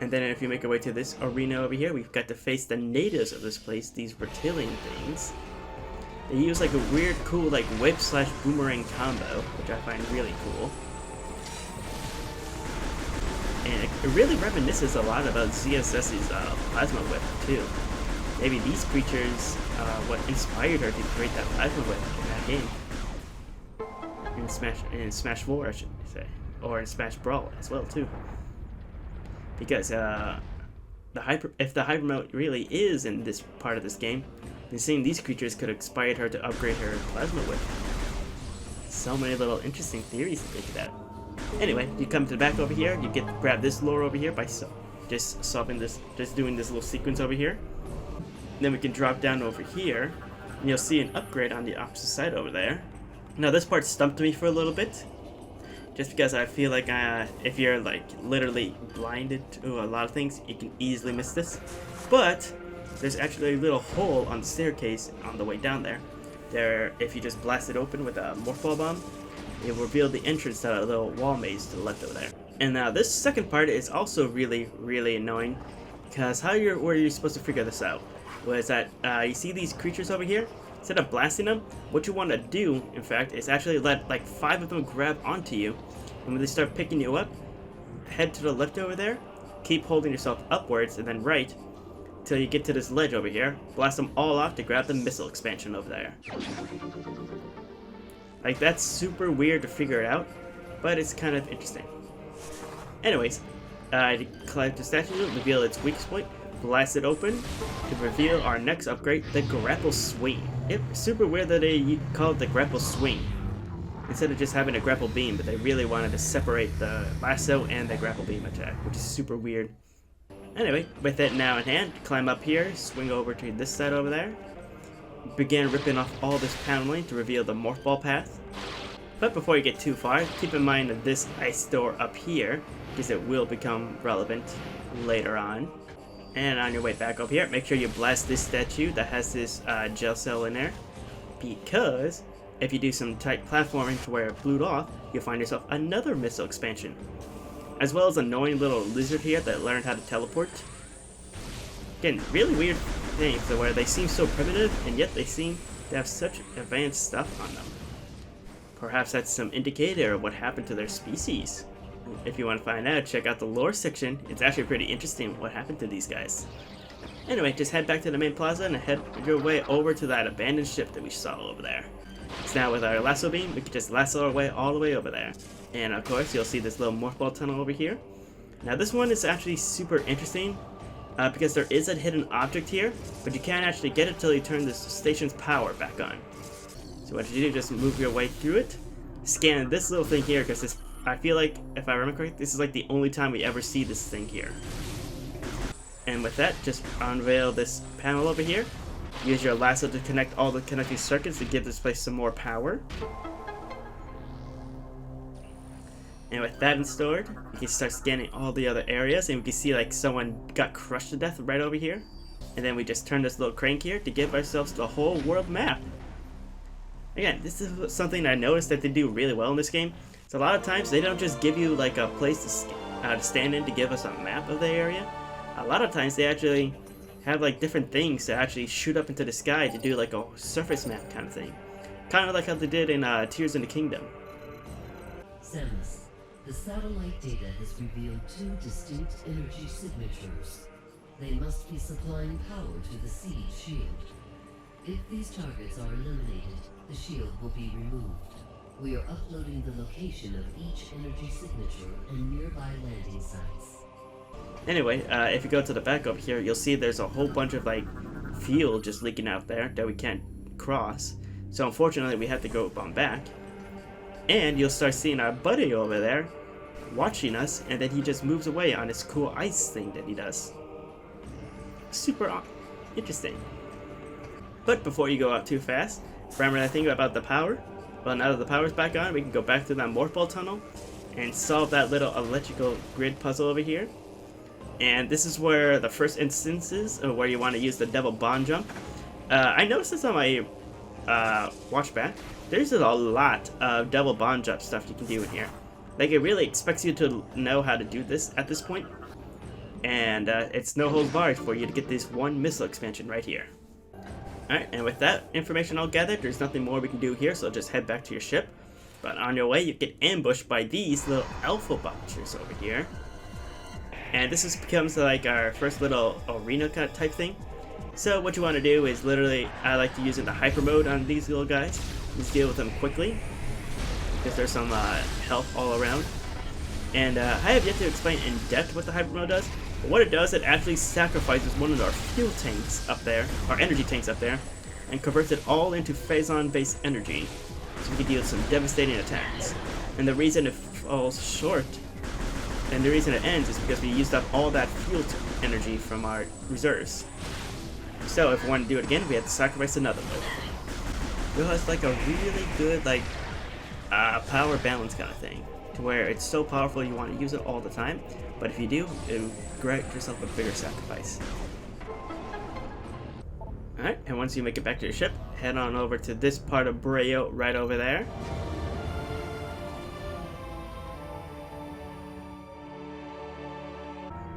And then if you make our way to this arena over here, we've got to face the natives of this place, these reptilian things. They use like a weird, cool, like whip/boomerang combo, which I find really cool. And it really reminisces a lot about ZSS's plasma whip too. Maybe these creatures, what inspired her to create that plasma whip in that game. In Smash 4, I should say, or in Smash Brawl as well too. Because if the hyper mode really is in this part of this game, then seeing these creatures could have inspired her to upgrade her plasma whip. So many little interesting theories to think about. Anyway, you come to the back over here, you grab this lore over here by just doing this little sequence over here. Then we can drop down over here, and you'll see an upgrade on the opposite side over there. Now this part stumped me for a little bit, just because I feel like if you're like literally blinded to a lot of things, you can easily miss this. But there's actually a little hole on the staircase on the way down there. If you just blast it open with a morph ball bomb, it will reveal the entrance to a little wall maze to the left over there. And now this second part is also really, really annoying, because where are you supposed to figure this out? Was that you see these creatures over here? Instead of blasting them, what you want to do, in fact, is actually let like 5 of them grab onto you, and when they start picking you up, head to the left over there, keep holding yourself upwards and then right, till you get to this ledge over here, blast them all off to grab the missile expansion over there. Like, that's super weird to figure it out, but it's kind of interesting. Anyways, collect the statue, reveal its weak point, blast it open to reveal our next upgrade, the grapple swing. It's super weird that they call it the grapple swing instead of just having a grapple beam, but they really wanted to separate the lasso and the grapple beam attack, which is super weird. Anyway, with it now in hand, climb up here, swing over to this side over there, begin ripping off all this paneling to reveal the morph ball path. But before you get too far, keep in mind that this ice door up here, because it will become relevant later on. And on your way back up here, make sure you blast this statue that has this gel cell in there, because if you do some tight platforming to where it blew off, you'll find yourself another missile expansion, as well as an annoying little lizard here that learned how to teleport. Again, really weird things where they seem so primitive, and yet they seem to have such advanced stuff on them. Perhaps that's some indicator of what happened to their species. If you want to find out, check out the lore section. It's actually pretty interesting what happened to these guys. Anyway, just head back to the main plaza and head your way over to that abandoned ship that we saw over there. So now with our lasso beam, we can just lasso our way all the way over there. And of course, you'll see this little morph ball tunnel over here. Now this one is actually super interesting because there is a hidden object here, but you can't actually get it until you turn this station's power back on. So what you do, just move your way through it, scan this little thing here, because I feel like, if I remember correctly, this is like the only time we ever see this thing here. And with that, just unveil this panel over here. Use your lasso to connect all the connecting circuits to give this place some more power. And with that installed, you can start scanning all the other areas, and we can see like someone got crushed to death right over here. And then we just turn this little crank here to give ourselves the whole world map. Again, this is something I noticed that they do really well in this game. So a lot of times they don't just give you like a place to stand in to give us a map of the area. A lot of times they actually have like different things to actually shoot up into the sky to do like a surface map kind of thing. Kind of like how they did in Tears in the Kingdom. Samus, the satellite data has revealed 2 distinct energy signatures. They must be supplying power to the siege shield. If these targets are eliminated, the shield will be removed. We are uploading the location of each energy signature and nearby landing sites. Anyway, if you go to the back over here, you'll see there's a whole bunch of like fuel just leaking out there that we can't cross. So unfortunately, we have to go on back. And you'll start seeing our buddy over there watching us, and then he just moves away on this cool ice thing that he does. Super interesting. But before you go out too fast, remember that thing about the power? Well, now that the power's back on, we can go back to that morph ball tunnel and solve that little electrical grid puzzle over here. And this is where the first instance is where you want to use the double bond jump. I noticed this on my watch back. There's a lot of double bond jump stuff you can do in here. Like, it really expects you to know how to do this at this point. and it's no holds barred for you to get this one missile expansion right here. Alright, and with that information all gathered, there's nothing more we can do here, so just head back to your ship. But on your way, you get ambushed by these little alpha botchers over here. And this becomes like our first little arena type thing. So what you want to do is literally, I like to use in the hyper mode on these little guys. Just deal with them quickly, because there's some health all around. And I have yet to explain in depth what the hyper mode does. But what it does, it actually sacrifices one of our fuel tanks up there, our energy tanks up there, and converts it all into phazon-based energy, so we can deal some devastating attacks. And the reason it falls short, and the reason it ends, is because we used up all that fuel energy from our reserves. So if we want to do it again, we have to sacrifice another mode. Well, it's like a really good power balance kind of thing, to where it's so powerful you want to use it all the time, but if you do, it'll grant yourself a bigger sacrifice. Alright, and once you make it back to your ship, head on over to this part of Brio right over there.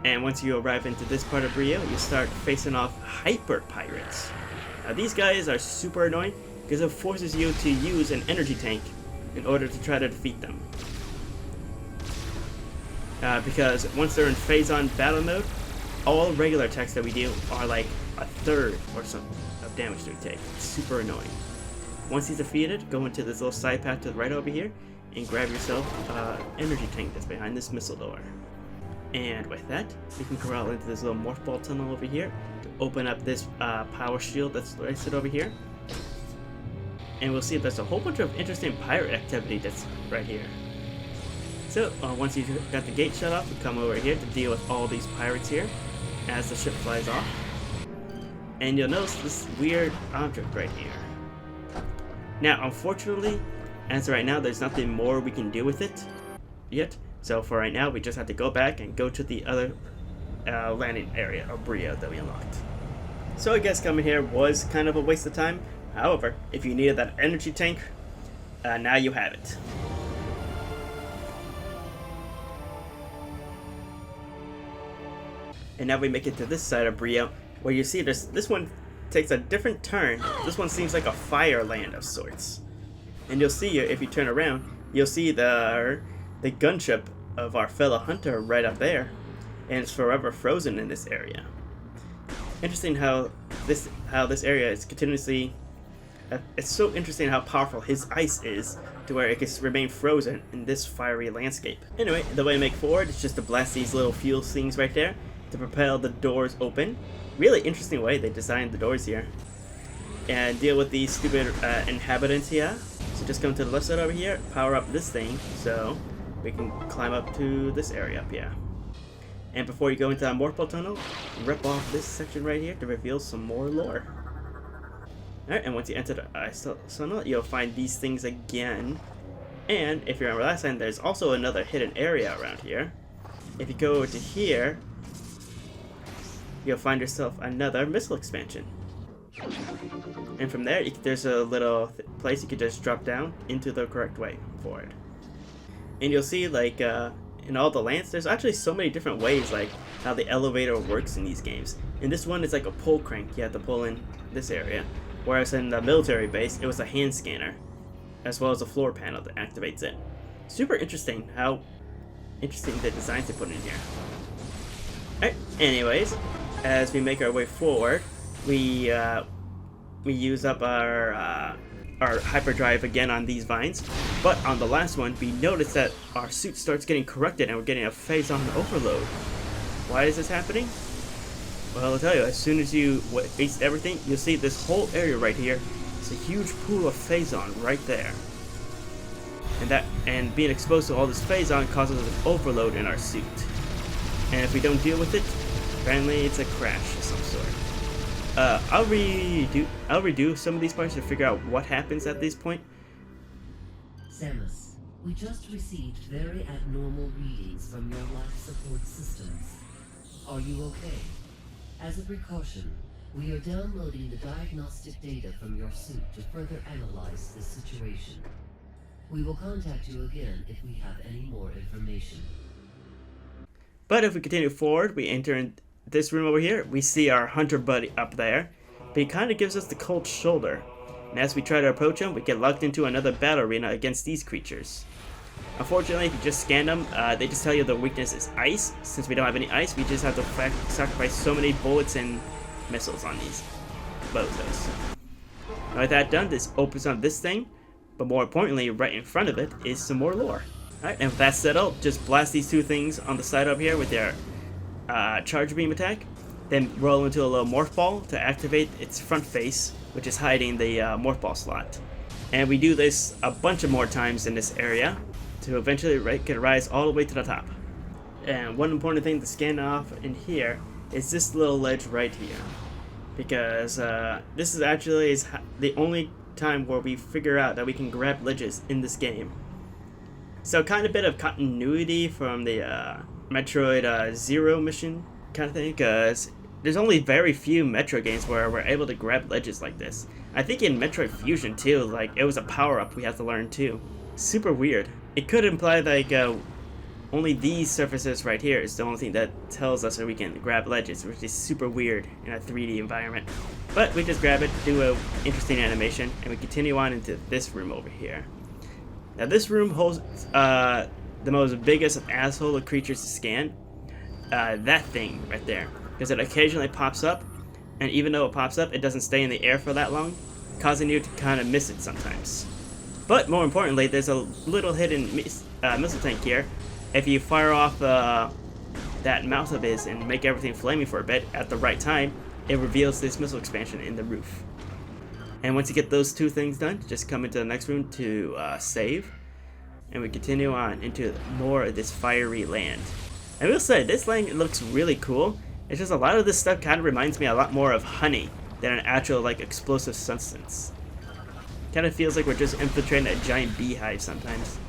And once you arrive into this part of Brio, you start facing off hyper pirates. Now these guys are super annoying because it forces you to use an energy tank in order to try to defeat them. Because once they're in phazon battle mode, all regular attacks that we do are like a third or so of damage that we take. It's super annoying. Once he's defeated, go into this little side path to the right over here and grab yourself an energy tank that's behind this missile door. And with that, we can corral into this little morph ball tunnel over here to open up this power shield that's listed over here. And we'll see if there's a whole bunch of interesting pirate activity that's right here. So, once you've got the gate shut off, we come over here to deal with all these pirates here as the ship flies off. And you'll notice this weird object right here. Now, unfortunately, as of right now, there's nothing more we can do with it yet. So for right now, we just have to go back and go to the other landing area of Brio that we unlocked. So I guess coming here was kind of a waste of time. However, if you needed that energy tank, now you have it. And now we make it to this side of Brio, where you see this one takes a different turn. This one seems like a fire land of sorts. And you'll see, if you turn around, you'll see the gunship of our fellow hunter right up there, and it's forever frozen in this area. Interesting how this area is continuously. It's so interesting how powerful his ice is, to where it can remain frozen in this fiery landscape. Anyway, the way to make forward is just to blast these little fuel things right there to propel the doors open. Really interesting way they designed the doors here. And deal with these stupid inhabitants here. So just come to the left side over here, power up this thing, so we can climb up to this area up here. And before you go into that morph ball tunnel, rip off this section right here to reveal some more lore. Alright, and once you enter the ice tunnel, you'll find these things again. And if you remember last time, there's also another hidden area around here. If you go over to here, you'll find yourself another missile expansion. And from there, there's a little place you can just drop down into the correct way forward. And you'll see, like, in all the lands, there's actually so many different ways, like, how the elevator works in these games. In this one, it's like a pull crank you have to pull in this area. Whereas in the military base, it was a hand scanner, as well as a floor panel that activates it. Super interesting how interesting the designs they put in here. Alright, anyways, as we make our way forward, we use up our hyperdrive again on these vines, but on the last one, we notice that our suit starts getting corrupted and we're getting a phazon overload. Why is this happening? Well, I'll tell you, as soon as you waste everything, you'll see this whole area right here. It's a huge pool of phazon right there. And being exposed to all this phazon causes an overload in our suit. And if we don't deal with it, apparently it's a crash of some sort. I'll redo some of these parts to figure out what happens at this point. Samus, we just received very abnormal readings from your life support systems. Are you okay? As a precaution, we are downloading the diagnostic data from your suit to further analyze this situation. We will contact you again if we have any more information. But if we continue forward, we enter in this room over here. We see our hunter buddy up there, but he kind of gives us the cold shoulder. And as we try to approach him, we get locked into another battle arena against these creatures. Unfortunately, if you just scan them, they just tell you their weakness is ice. Since we don't have any ice, we just have to sacrifice so many bullets and missiles on these bozos. Now with that done, this opens up this thing, but more importantly, right in front of it is some more lore. Alright, and with that settled, just blast these two things on the side up here with their charge beam attack, then roll into a little morph ball to activate its front face, which is hiding the morph ball slot. And we do this a bunch of more times in this area to eventually get a rise all the way to the top. And one important thing to scan off in here is this little ledge right here, because this is actually the only time where we figure out that we can grab ledges in this game. So kind of bit of continuity from the Metroid Zero mission kind of thing, because there's only very few Metroid games where we're able to grab ledges like this. I think in Metroid Fusion too, like it was a power-up we have to learn too. Super weird. It could imply like only these surfaces right here is the only thing that tells us that we can grab ledges, which is super weird in a 3D environment. But we just grab it, do a interesting animation, and we continue on into this room over here. Now this room holds the most biggest of asshole of creatures to scan. That thing right there. Because it occasionally pops up, and even though it pops up, it doesn't stay in the air for that long, causing you to kind of miss it sometimes. But more importantly, there's a little hidden missile tank here. If you fire off that mouth of his and make everything flaming for a bit at the right time, it reveals this missile expansion in the roof. And once you get those two things done, just come into the next room to save, and we continue on into more of this fiery land. I will say, this land looks really cool. It's just a lot of this stuff kind of reminds me a lot more of honey than an actual like explosive substance. Kind of feels like we're just infiltrating a giant beehive sometimes.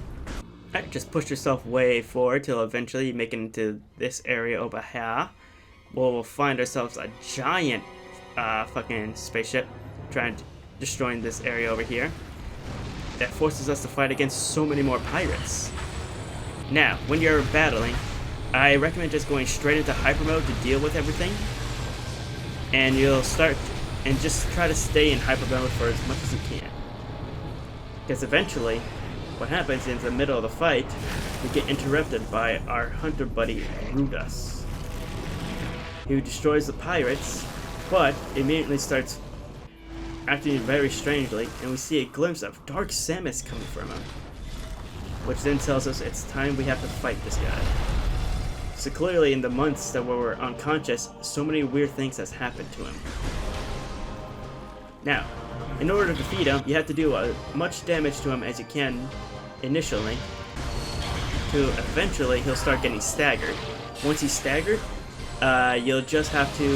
Alright, just push yourself way forward till eventually you make it into this area over here, where we'll find ourselves a giant fucking spaceship trying to destroy this area over here. That forces us to fight against so many more pirates. Now, when you're battling, I recommend just going straight into hyper mode to deal with everything, and you'll start and just try to stay in hyper mode for as much as you can, because eventually what happens in the middle of the fight, we get interrupted by our hunter buddy Rudus, who destroys the pirates, but immediately starts acting very strangely, and we see a glimpse of Dark Samus coming from him, which then tells us it's time we have to fight this guy. So clearly in the months that we were unconscious, so many weird things has happened to him. Now, in order to defeat him, you have to do as much damage to him as you can initially, to eventually he'll start getting staggered. Once he's staggered, you'll just have to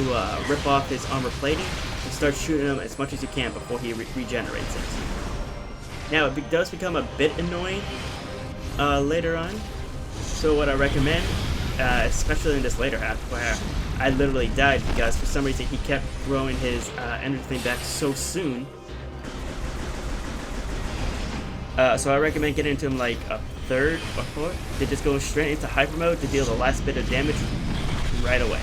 rip off his armor plating and start shooting him as much as you can before he regenerates it. Now, it does become a bit annoying later on, so what I recommend, especially in this later half where I literally died because for some reason he kept throwing his energy thing back so soon. So I recommend getting into him like a third or fourth. They just go straight into hyper mode to deal the last bit of damage right away.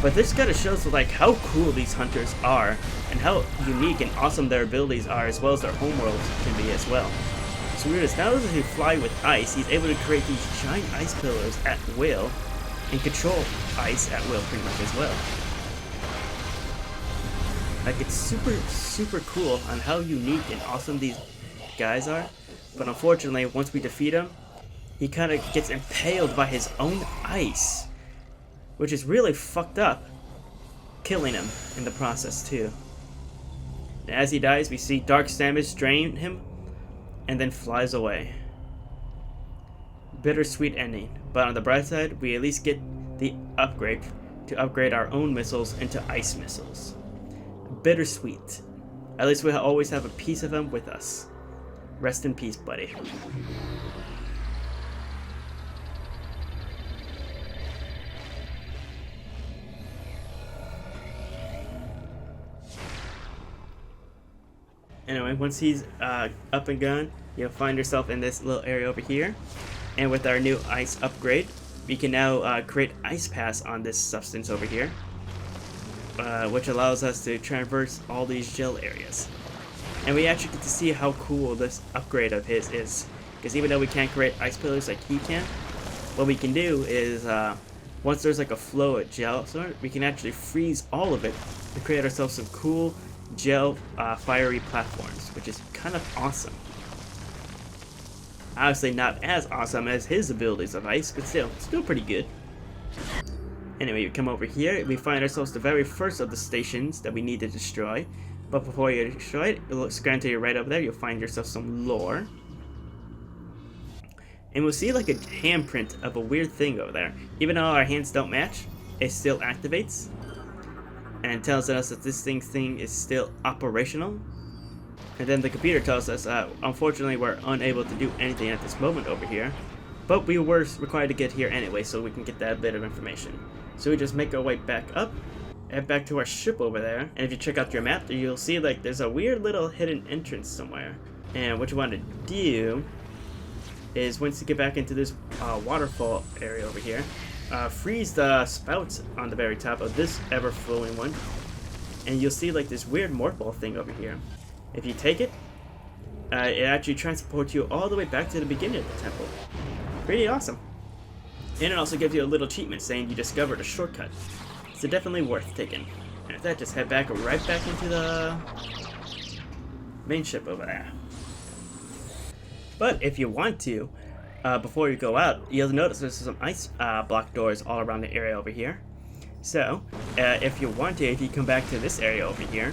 But this kind of shows like how cool these hunters are and how unique and awesome their abilities are, as well as their homeworlds can be as well. So Rudus, now that he fly with ice, he's able to create these giant ice pillars at will and control ice at will pretty much as well. Like, it's super cool on how unique and awesome these guys are, but unfortunately once we defeat him, he kind of gets impaled by his own ice, which is really fucked up, killing him in the process too. And as he dies, we see Dark Samus drain him and then flies away. Bittersweet ending, but on the bright side, we at least get the upgrade to upgrade our own missiles into ice missiles. Bittersweet. At least we'll always have a piece of him with us. Rest in peace, buddy. Anyway, once he's up and gone, you'll find yourself in this little area over here. And with our new ice upgrade, we can now create ice pass on this substance over here, which allows us to traverse all these gel areas. And we actually get to see how cool this upgrade of his is, because even though we can't create ice pillars like he can, what we can do is once there's like a flow of gel, so we can actually freeze all of it to create ourselves some cool gel fiery platforms, which is kind of awesome. Obviously not as awesome as his abilities of ice, but still pretty good. Anyway, we come over here, we find ourselves the very first of the stations that we need to destroy. But before you destroy it, you'll scan to your right over there, you'll find yourself some lore. And we'll see like a handprint of a weird thing over there. Even though our hands don't match, it still activates. And it tells us that this thing is still operational. And then the computer tells us, unfortunately we're unable to do anything at this moment over here. But we were required to get here anyway, so we can get that bit of information. So we just make our way back up, and back to our ship over there. And if you check out your map, you'll see like there's a weird little hidden entrance somewhere. And what you want to do is once you get back into this waterfall area over here, freeze the spouts on the very top of this ever-flowing one, and you'll see like this weird morph ball thing over here. If you take it, it actually transports you all the way back to the beginning of the temple. Pretty awesome. And it also gives you a little achievement saying you discovered a shortcut. So definitely worth taking. And with that, just head right back into the main ship over there. But if you want to, before you go out, you'll notice there's some ice block doors all around the area over here. So, if you want to, if you come back to this area over here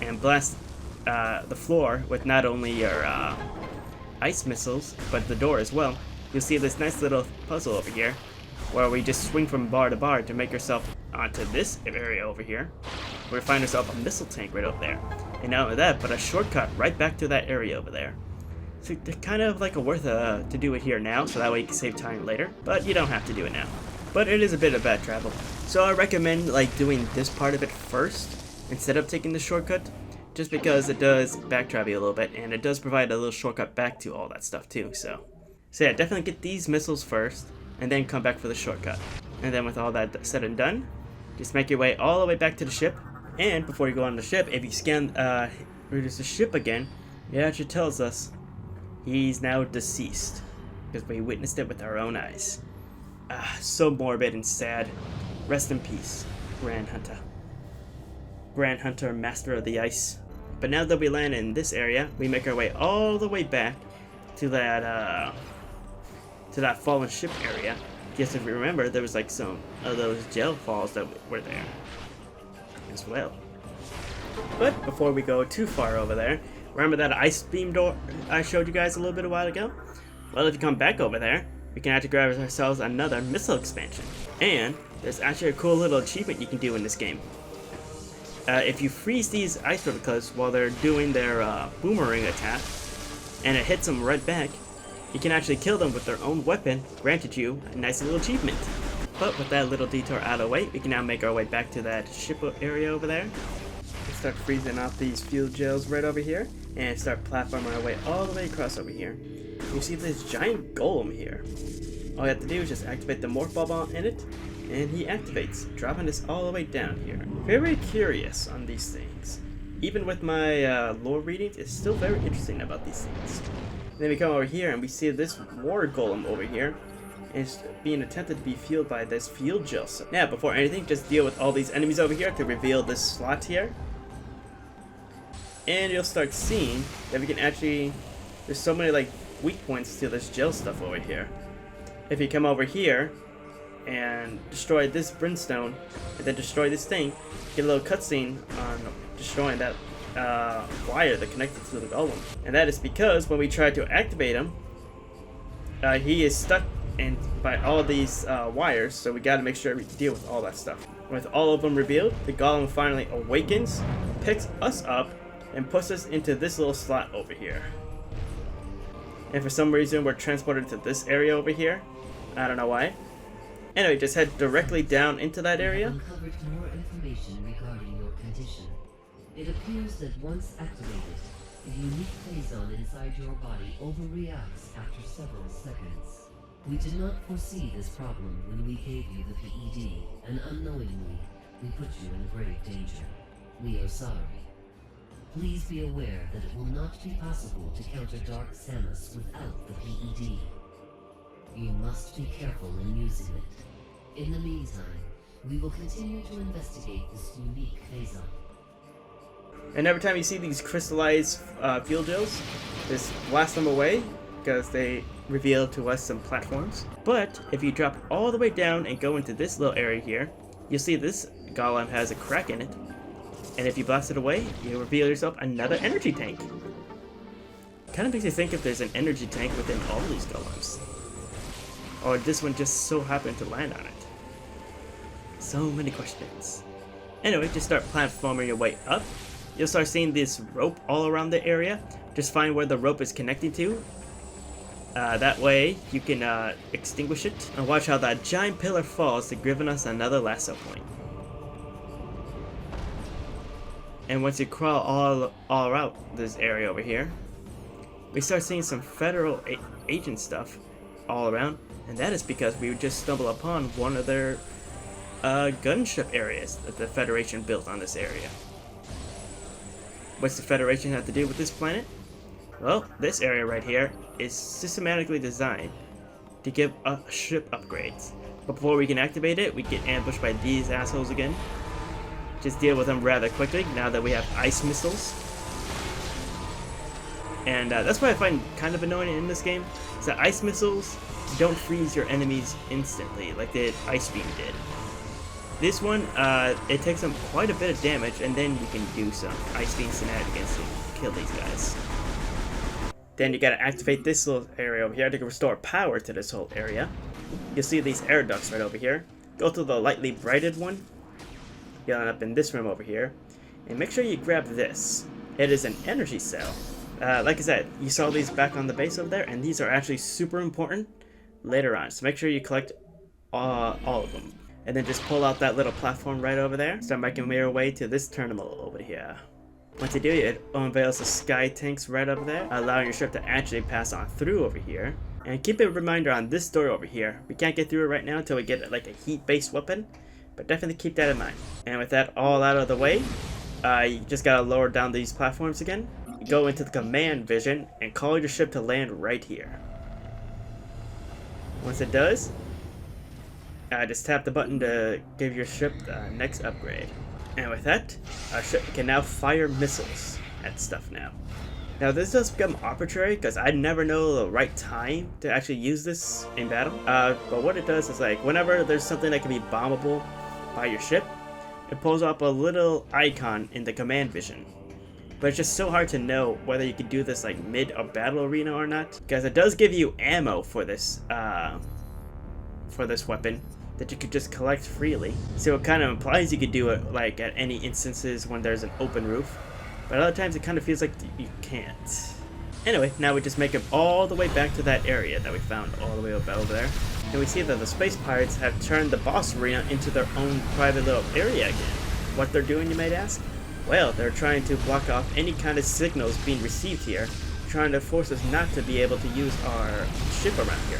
and blast the floor with not only your ice missiles, but the door as well, you'll see this nice little puzzle over here where we just swing from bar to bar to make yourself onto this area over here, where we find ourselves a missile tank right over there. And not only that, but a shortcut right back to that area over there. So it's kind of like a worth to do it here now, so that way you can save time later, but you don't have to do it now. But it is a bit of bad travel. So I recommend like doing this part of it first, instead of taking the shortcut, just because it does backtrack you a little bit, and it does provide a little shortcut back to all that stuff too, so yeah, definitely get these missiles first, and then come back for the shortcut. And then with all that said and done, just make your way all the way back to the ship, and before you go on the ship, if you scan reduce the ship again, it actually tells us he's now deceased, because we witnessed it with our own eyes. So morbid and sad. Rest in peace, Grand Hunter. Grand Hunter, Master of the Ice. But now that we land in this area, we make our way all the way back to that fallen ship area. Yes, if you remember, there was like some of those gel falls that were there as well. But before we go too far over there, remember that ice beam door I showed you guys a little bit a while ago? Well, if you come back over there, we can actually grab ourselves another missile expansion. And there's actually a cool little achievement you can do in this game. If you freeze these ice replicas while they're doing their boomerang attack, and it hits them right back, you can actually kill them with their own weapon, granted you a nice little achievement. But with that little detour out of the way, we can now make our way back to that ship area over there. Let's start freezing off these fuel gels right over here, and start platforming our way all the way across over here. You see this giant golem here. All you have to do is just activate the morph ball in it, and he activates, dropping us all the way down here. Very curious on these things. Even with my lore readings, it's still very interesting about these things. And then we come over here and we see this war golem over here. And it's being attempted to be fueled by this fuel gel. So now, before anything, just deal with all these enemies over here to reveal this slot here. And you'll start seeing that we can actually... There's so many like weak points to this gel stuff over here. If you come over here and destroy this brimstone, and then destroy this thing, get a little cutscene on destroying that wire that connected to the golem. And that is because when we try to activate him, he is stuck by all these wires, so we gotta make sure we deal with all that stuff. With all of them revealed, the golem finally awakens, picks us up, and puts us into this little slot over here. And for some reason we're transported to this area over here. I don't know why. Anyway, just head directly down into that area. We have uncovered more information regarding your condition. It appears that once activated, the unique phazon inside your body overreacts after several seconds. We did not foresee this problem when we gave you the PED, and unknowingly, we put you in grave danger. We are sorry. Please be aware that it will not be possible to counter Dark Samus without the PED. You must be careful in using it. In the meantime, we will continue to investigate this unique phase-up. And every time you see these crystallized fuel gels, just blast them away, because they reveal to us some platforms. But if you drop all the way down and go into this little area here, you'll see this golem has a crack in it. And if you blast it away, you reveal yourself another energy tank. Kind of makes you think if there's an energy tank within all these golems. Or this one just so happened to land on it. So many questions. Anyway, just start platforming your way up. You'll start seeing this rope all around the area. Just find where the rope is connecting to. That way you can extinguish it. And watch how that giant pillar falls to give us another lasso point. And once you crawl all around this area over here, we start seeing some federal agent stuff all around. And that is because we just stumbled upon one of their gunship areas that the Federation built on this area. What's the Federation have to do with this planet? Well, this area right here is systematically designed to give us ship upgrades. But before we can activate it, we get ambushed by these assholes again. Just deal with them rather quickly now that we have ice missiles. And that's what I find kind of annoying in this game, is that ice missiles don't freeze your enemies instantly like the ice beam did. This one, it takes them quite a bit of damage, and then you can do some ice beam shenanigans to kill these guys. Then you gotta activate this little area over here to restore power to this whole area. You'll see these air ducts right over here. Go to the lightly brighted one. You'll end up in this room over here. And make sure you grab this. It is an energy cell. Like I said, you saw these back on the base over there, and these are actually super important later on. So make sure you collect all of them. And then just pull out that little platform right over there. Start making your way to this terminal over here. Once you do, it unveils the sky tanks right over there, allowing your ship to actually pass on through over here. And keep a reminder on this door over here. We can't get through it right now until we get like a heat-based weapon, but definitely keep that in mind. And with that all out of the way, you just gotta lower down these platforms again. Go into the command vision and call your ship to land right here. Once it does, just tap the button to give your ship the next upgrade. And with that, our ship can now fire missiles at stuff now. Now this does become arbitrary because I never know the right time to actually use this in battle. But what it does is like whenever there's something that can be bombable by your ship, it pulls up a little icon in the command vision. But it's just so hard to know whether you can do this like mid or battle arena or not, because it does give you ammo for this weapon that you could just collect freely. So it kind of implies you could do it like at any instances when there's an open roof, but other times it kind of feels like you can't. Anyway, now we just make it all the way back to that area that we found all the way up over there, and we see that the space pirates have turned the boss arena into their own private little area again. What they're doing, you might ask? Well, they're trying to block off any kind of signals being received here, trying to force us not to be able to use our ship around here.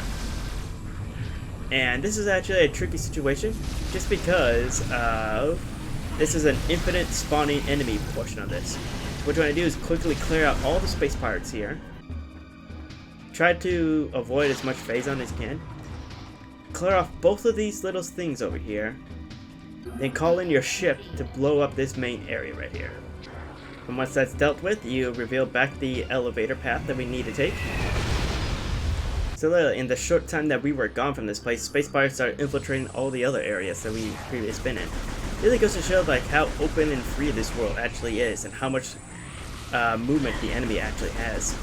And this is actually a tricky situation, just because this is an infinite spawning enemy portion of this. What you want to do is quickly clear out all the space pirates here. Try to avoid as much phazon as you can. Clear off both of these little things over here. Then call in your ship to blow up this main area right here. And once that's dealt with, you reveal back the elevator path that we need to take. So literally, in the short time that we were gone from this place, space pirates started infiltrating all the other areas that we've previously been in. It really goes to show like how open and free this world actually is, and how much movement the enemy actually has.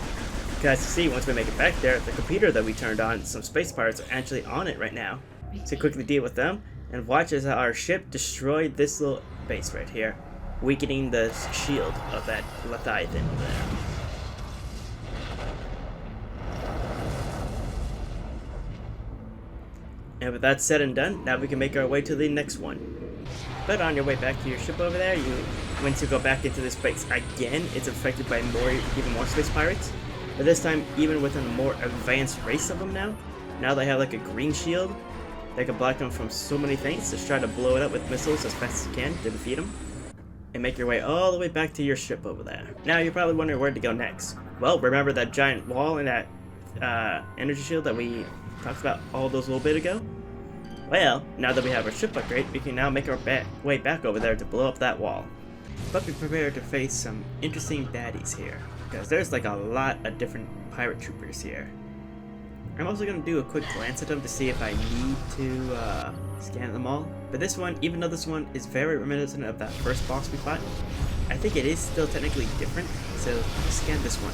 Because you see, once we make it back there, the computer that we turned on, some space pirates are actually on it right now. So quickly deal with them, and watch as our ship destroyed this little base right here, weakening the shield of that Leviathan over there. And with that said and done, now we can make our way to the next one. But on your way back to your ship over there, once you go back into this base again, it's affected by even more space pirates. But this time, even with a more advanced race of them now, Now they have like a green shield that can block them from so many things. Just try to blow it up with missiles as fast as you can to defeat them. And make your way all the way back to your ship over there. Now you're probably wondering where to go next. Well, remember that giant wall and that energy shield that we talked about all those a little bit ago? Well, now that we have our ship upgrade, we can now make our way back over there to blow up that wall. But be prepared to face some interesting baddies here, because there's like a lot of different pirate troopers here. I'm also going to do a quick glance at them to see if I need to scan them all. But this one, even though this one is very reminiscent of that first boss we fought, I think it is still technically different, so scan this one.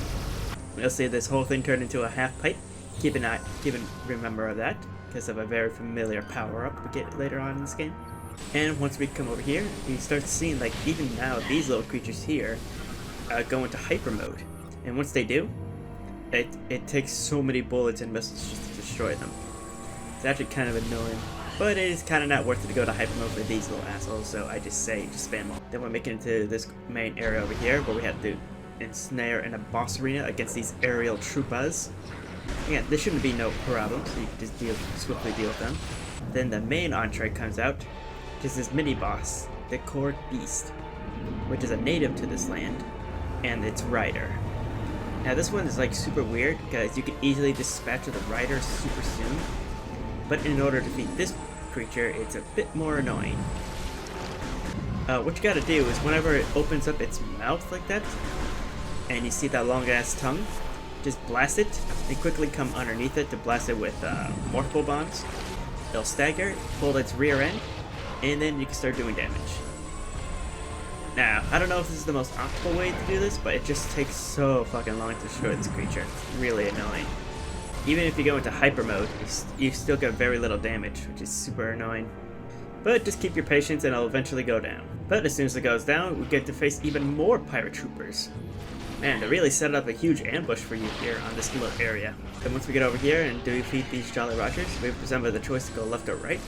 You'll see this whole thing turned into a half pipe. Keep remember of that, because of a very familiar power-up we get later on in this game. And once we come over here, we start seeing, like, even now, these little creatures here go into hyper mode. And once they do, it takes so many bullets and missiles just to destroy them. It's actually kind of annoying, but it is kind of not worth it to go to hyper mode for these little assholes, so I just say just spam them. Then we're making it to this main area over here, where we have to ensnare in a boss arena against these aerial troopers. Again, there shouldn't be no problem, so you can just swiftly deal with them. Then the main entree comes out, which is this mini boss, the Cord Beast, which is a native to this land, and its rider. Now this one is like super weird, because you can easily dispatch of the rider super soon, but in order to defeat this creature, it's a bit more annoying. What you gotta do is whenever it opens up its mouth like that, and you see that long ass tongue, just blast it, and quickly come underneath it to blast it with multiple bombs. It'll stagger, pull its rear end, and then you can start doing damage. Now, I don't know if this is the most optimal way to do this, but it just takes so fucking long to destroy this creature. It's really annoying. Even if you go into hyper mode, you still get very little damage, which is super annoying. But just keep your patience and it'll eventually go down. But as soon as it goes down, we get to face even more pirate troopers. Man, they really set up a huge ambush for you here on this little area. Then once we get over here and defeat these Jolly Rogers, we have presented the choice to go left or right.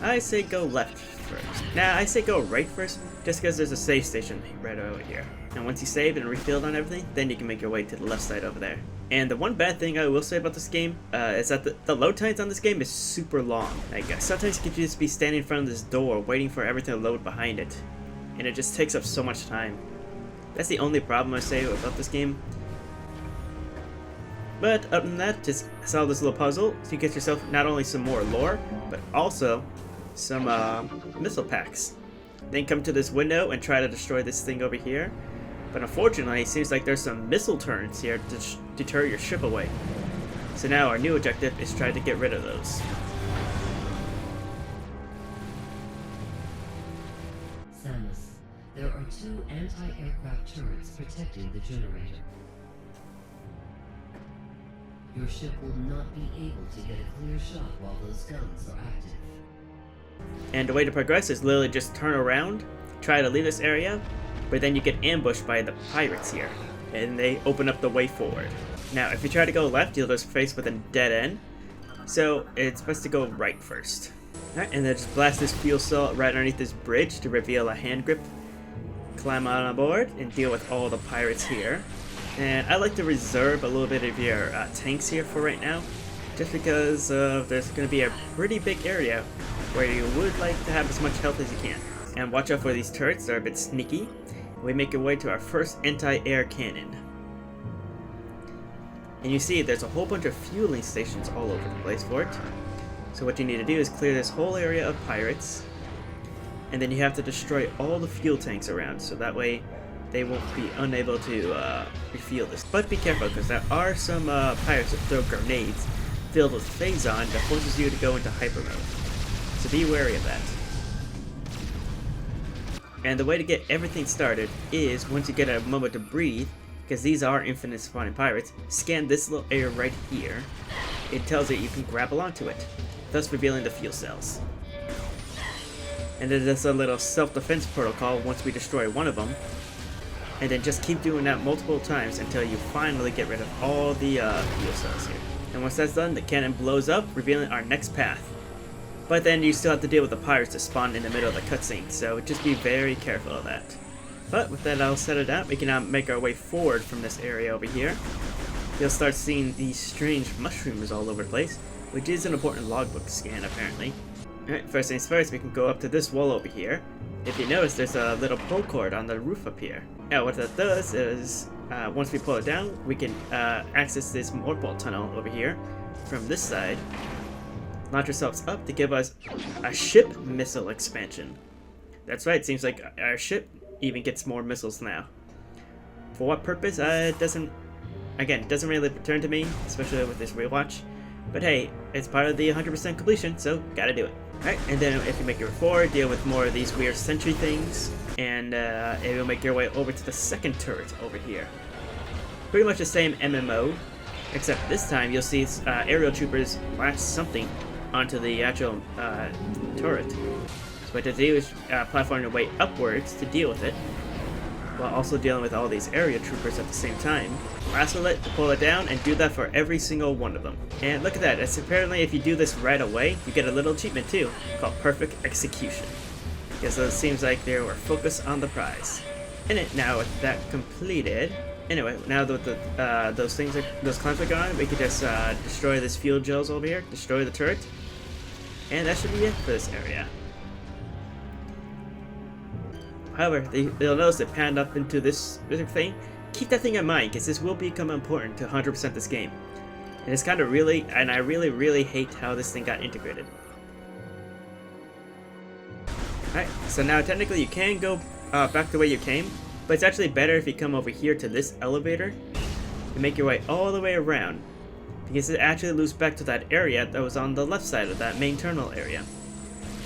I say go left first. Nah, I say go right first, just because there's a save station right over here. And once you saved and refilled on everything, then you can make your way to the left side over there. And the one bad thing I will say about this game is that the load times on this game is super long. Like, sometimes you could just be standing in front of this door waiting for everything to load behind it. And it just takes up so much time. That's the only problem I say about this game. But other than that, just solve this little puzzle so you get yourself not only some more lore, but also some missile packs. Then come to this window and try to destroy this thing over here. But unfortunately, it seems like there's some missile turrets here to deter your ship away. So now our new objective is try to get rid of those. Samus, there are 2 anti-aircraft turrets protecting the generator. Your ship will not be able to get a clear shot while those guns are active. And the way to progress is literally just turn around, try to leave this area, but then you get ambushed by the pirates here, and they open up the way forward. Now, if you try to go left, you'll just face with a dead end, so it's best to go right first. Alright, and then just blast this fuel cell right underneath this bridge to reveal a hand grip. Climb on board and deal with all the pirates here. And I like to reserve a little bit of your tanks here for right now, just because there's going to be a pretty big area where you would like to have as much health as you can. And watch out for these turrets, they're a bit sneaky. We make our way to our first anti-air cannon. And you see there's a whole bunch of fueling stations all over the place for it. So what you need to do is clear this whole area of pirates, and then you have to destroy all the fuel tanks around, so that way they won't be unable to refuel this. But be careful, because there are some pirates that throw grenades filled with phazon that forces you to go into hyper mode. So be wary of that. And the way to get everything started is, once you get a moment to breathe, because these are infinite spawning pirates, scan this little area right here. It tells you can grapple onto it, thus revealing the fuel cells. And then there's a little self-defense protocol once we destroy one of them. And then just keep doing that multiple times until you finally get rid of all the fuel cells here. And once that's done, the cannon blows up, revealing our next path. But then you still have to deal with the pirates that spawn in the middle of the cutscene, so just be very careful of that. But with that all settled out, we can now make our way forward from this area over here. You'll start seeing these strange mushrooms all over the place, which is an important logbook scan apparently. Alright, first things first, we can go up to this wall over here. If you notice, there's a little pull cord on the roof up here. Now what that does is, once we pull it down, we can access this morphball tunnel over here from this side. Launch ourselves up to give us a ship missile expansion. That's right, seems like our ship even gets more missiles now. For what purpose? It doesn't really return to me, especially with this rewatch. But hey, it's part of the 100% completion, so gotta do it. Alright, and then if you make your way forward, deal with more of these weird sentry things, and you'll make your way over to the second turret over here. Pretty much the same MMO, except this time you'll see aerial troopers latch something onto the actual turret. So what to do is platform your way upwards to deal with it, while also dealing with all these area troopers at the same time. Wrestle it to pull it down, and do that for every single one of them. And look at that, it's apparently if you do this right away, you get a little achievement too, called Perfect Execution. Yeah, so it seems like they were focused on the prize. Now with that completed, anyway, now that those clamps are gone, we can just destroy this fuel gels over here, destroy the turret, and that should be it for this area. However, you'll notice it panned up into this thing. Keep that thing in mind, because this will become important to 100% this game. And it's kind of I really hate how this thing got integrated. Alright, so now technically you can go back the way you came, but it's actually better if you come over here to this elevator and make your way all the way around, because it actually loops back to that area that was on the left side of that main terminal area,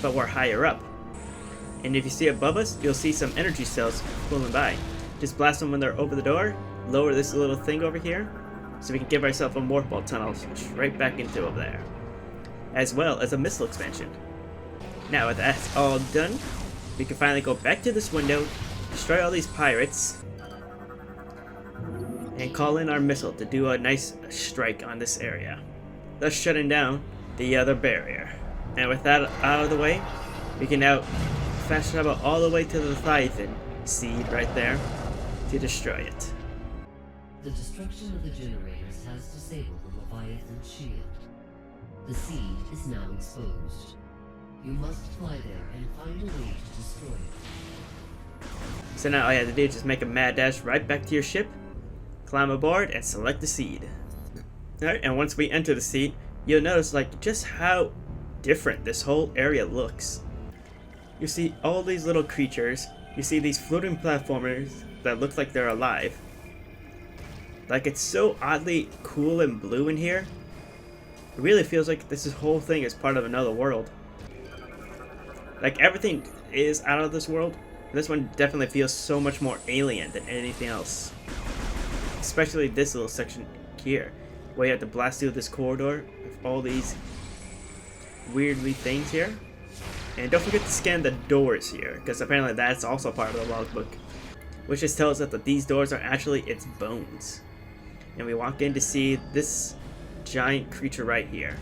but we're higher up. And if you see above us, you'll see some energy cells pulling by. Just blast them when they're over the door, lower this little thing over here, so we can give ourselves a morphball tunnel straight back into over there, as well as a missile expansion. Now with that all done, we can finally go back to this window, destroy all these pirates, and call in our missile to do a nice strike on this area, thus shutting down the other barrier. And with that out of the way, we can now fast travel all the way to the Leviathan seed right there to destroy it. The destruction of the generators has disabled the Leviathan shield. The seed is now exposed. You must fly there and find a way to destroy it. So now all you have to do is just make a mad dash right back to your ship, climb aboard, and select the seed. Alright, and once we enter the seed, you'll notice just how different this whole area looks. You see all these little creatures, you see these floating platformers that look like they're alive. It's so oddly cool and blue in here. It really feels like this whole thing is part of another world. Everything is out of this world. This one definitely feels so much more alien than anything else. Especially this little section here, where you have to blast through this corridor with all these weirdly things here. And don't forget to scan the doors here, because apparently that's also part of the logbook, which just tells us that these doors are actually its bones. And we walk in to see this giant creature right here,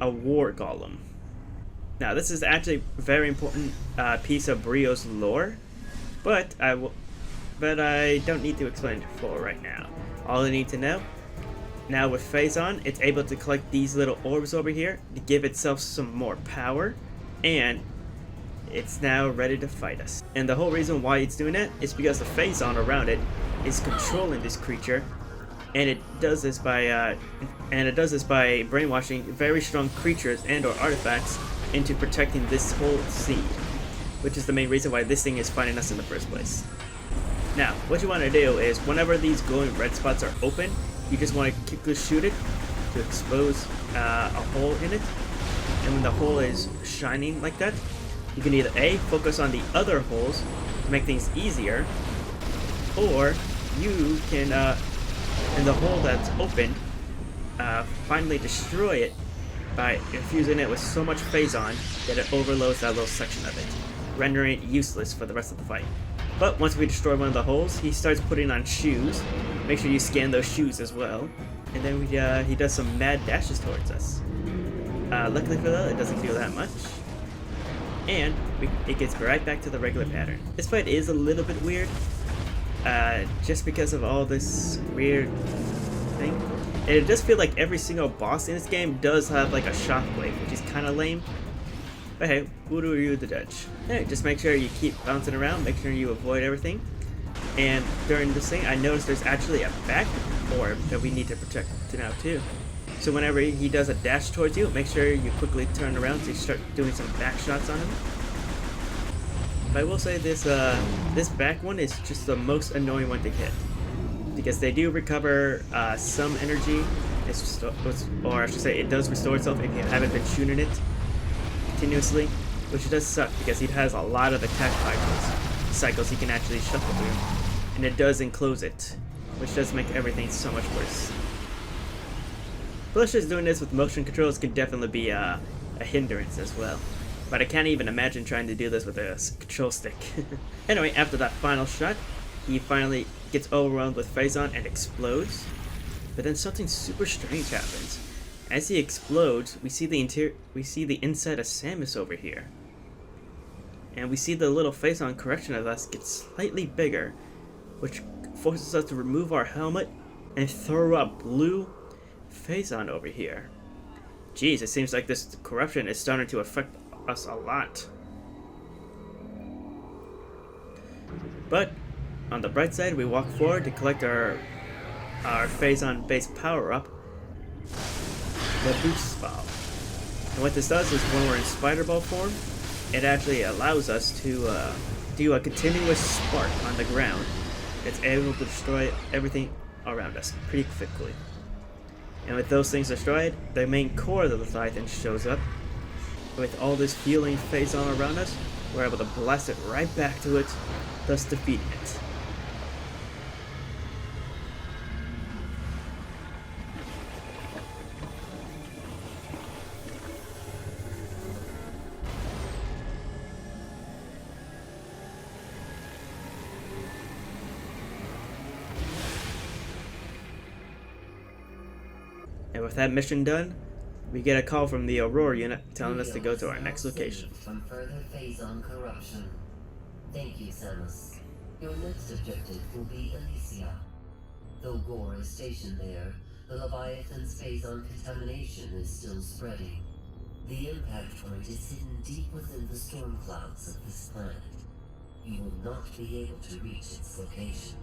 a war golem. Now this is actually a very important piece of Brio's lore, but I don't need to explain it for right now. All I need to know, now with Phazon, it's able to collect these little orbs over here to give itself some more power, and it's now ready to fight us. And the whole reason why it's doing that is because the Phazon around it is controlling this creature, and it does this by brainwashing very strong creatures and or artifacts into protecting this whole seed, which is the main reason why this thing is fighting us in the first place. Now, what you want to do is whenever these glowing red spots are open, you just want to quickly shoot it to expose a hole in it. And when the hole is shining like that, you can either A, focus on the other holes to make things easier, or you can, in the hole that's opened, finally destroy it by infusing it with so much Phazon that it overloads that little section of it, rendering it useless for the rest of the fight. But once we destroy one of the holes, he starts putting on shoes. Make sure you scan those shoes as well. And then he does some mad dashes towards us. Luckily for that, it doesn't feel that much. And it gets right back to the regular pattern. This fight is a little bit weird, just because of all this weird thing. And it does feel like every single boss in this game does have like a shockwave, which is kind of lame. But hey, voodoo you the judge. Hey, just make sure you keep bouncing around, make sure you avoid everything. And during this thing, I noticed there's actually a back orb that we need to protect now too. So whenever he does a dash towards you, make sure you quickly turn around so you start doing some back shots on him. But I will say this this back one is just the most annoying one to hit, because they do recover some energy, or I should say it does restore itself if you haven't been shooting it continuously, which does suck because it has a lot of attack cycles he can actually shuffle through, and it does enclose it, which does make everything so much worse. Plus, just doing this with motion controls can definitely be a hindrance as well. But I can't even imagine trying to do this with a control stick. Anyway, after that final shot, he finally gets overwhelmed with Phazon and explodes. But then something super strange happens. As he explodes, we see the inside of Samus over here. And we see the little Phazon correction of us get slightly bigger, which forces us to remove our helmet and throw up blue Phazon over here. Jeez, it seems like this corruption is starting to affect us a lot. But on the bright side, we walk forward to collect our Phazon based power up, the Boost Ball. And what this does is when we're in Spider Ball form, it actually allows us to do a continuous spark on the ground. It's able to destroy everything around us pretty quickly. And with those things destroyed, the main core of the Leviathan shows up. With all this healing Phazon around us, we're able to blast it right back to it, thus defeating it. And with that mission done, we get a call from the Aurora unit telling us to go to our next location. From further Phazon corruption. Thank you, Samus. Your next objective will be Elysia. Though Gore is stationed there, the Leviathan's Phazon contamination is still spreading. The impact point is hidden deep within the storm clouds of this planet. You will not be able to reach its location.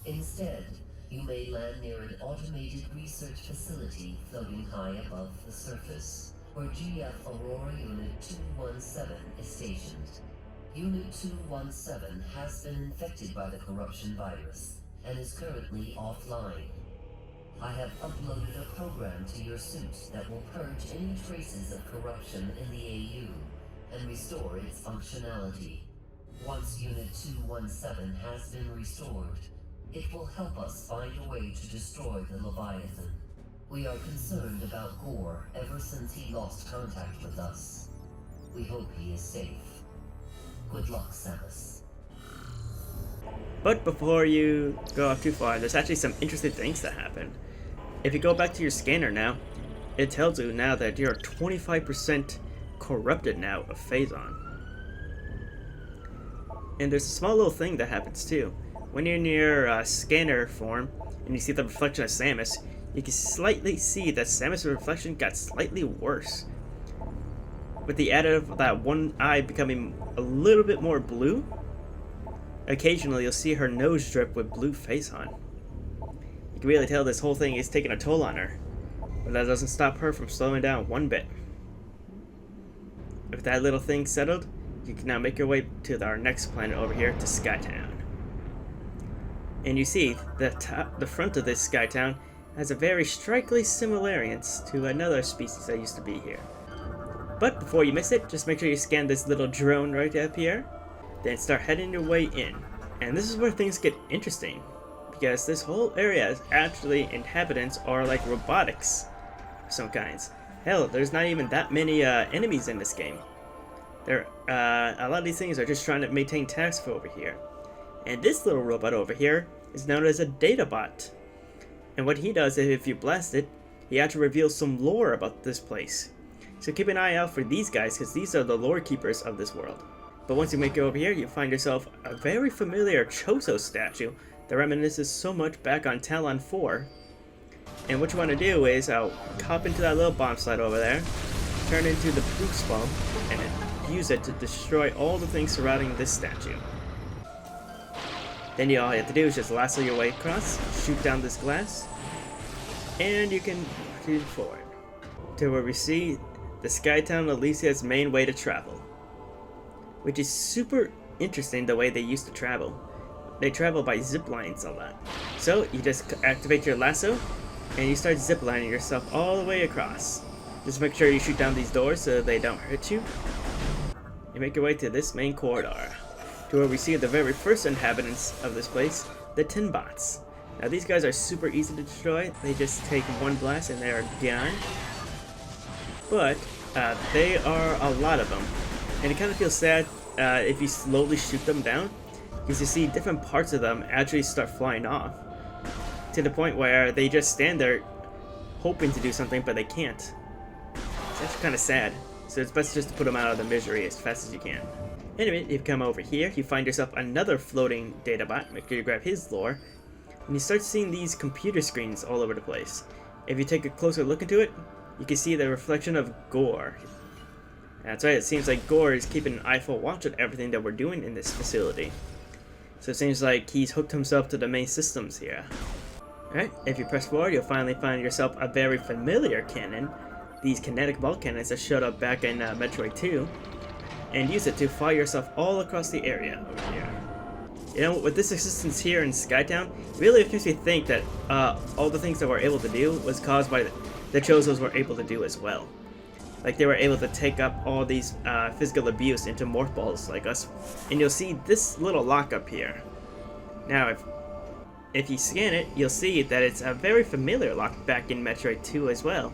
Instead, you may land near an automated research facility floating high above the surface, where GF Aurora Unit 217 is stationed. Unit 217 has been infected by the corruption virus and is currently offline. I have uploaded a program to your suit that will purge any traces of corruption in the AU and restore its functionality. Once Unit 217 has been restored, it will help us find a way to destroy the Leviathan. We are concerned about Gore ever since he lost contact with us. We hope he is safe. Good luck, Samus. But before you go off too far, there's actually some interesting things that happen. If you go back to your scanner now, it tells you now that you're 25% corrupted now of Phazon. And there's a small little thing that happens too. When you're in your scanner form and you see the reflection of Samus, you can slightly see that Samus' reflection got slightly worse. With the added of that one eye becoming a little bit more blue, occasionally you'll see her nose drip with blue Phazon. You can really tell this whole thing is taking a toll on her, but that doesn't stop her from slowing down one bit. With that little thing settled, you can now make your way to our next planet over here, to Skytown. And you see that the front of this Skytown has a very strikingly similarities to another species that used to be here. But before you miss it, just make sure you scan this little drone right up here, then start heading your way in. And this is where things get interesting, because this whole area is actually inhabitants are like robotics of some kinds. Hell, there's not even that many enemies in this game. A lot of these things are just trying to maintain tasks over here. And this little robot over here is known as a data bot. And what he does is, if you blast it, he actually reveals some lore about this place. So keep an eye out for these guys, because these are the lore keepers of this world. But once you make it over here, you find yourself a very familiar Choso statue that reminisces so much back on Talon 4. And what you want to do is hop into that little bomb slide over there, turn into the Boost Bomb, and then use it to destroy all the things surrounding this statue. Then all you have to do is just lasso your way across, shoot down this glass, and you can continue forward to where we see the Skytown Alicia's main way to travel, which is super interesting the way they used to travel. They travel by zip lines a lot. So you just activate your lasso and you start ziplining yourself all the way across. Just make sure you shoot down these doors so they don't hurt you. You make your way to this main corridor, to where we see the very first inhabitants of this place, the Tin Bots. Now these guys are super easy to destroy. They just take one blast and they are gone. But they are a lot of them, and it kind of feels sad if you slowly shoot them down, because you see different parts of them actually start flying off, to the point where they just stand there hoping to do something, but they can't. It's actually kind of sad, so it's best just to put them out of the misery as fast as you can. Anyway, you come over here, you find yourself another floating data bot, make sure you grab his lore, and you start seeing these computer screens all over the place. If you take a closer look into it, you can see the reflection of Gore. That's right, it seems like Gore is keeping an eyeful watch on everything that we're doing in this facility. So it seems like he's hooked himself to the main systems here. Alright, if you press forward, you'll finally find yourself a very familiar cannon, these kinetic ball cannons that showed up back in Metroid 2, and use it to fire yourself all across the area over here. You know, with this existence here in Skytown, it really makes me think that all the things that we're able to do was caused by the Chozos were able to do as well. Like, they were able to take up all these physical abuse into morph balls like us. And you'll see this little lock up here. Now, if you scan it, you'll see that it's a very familiar lock back in Metroid 2 as well.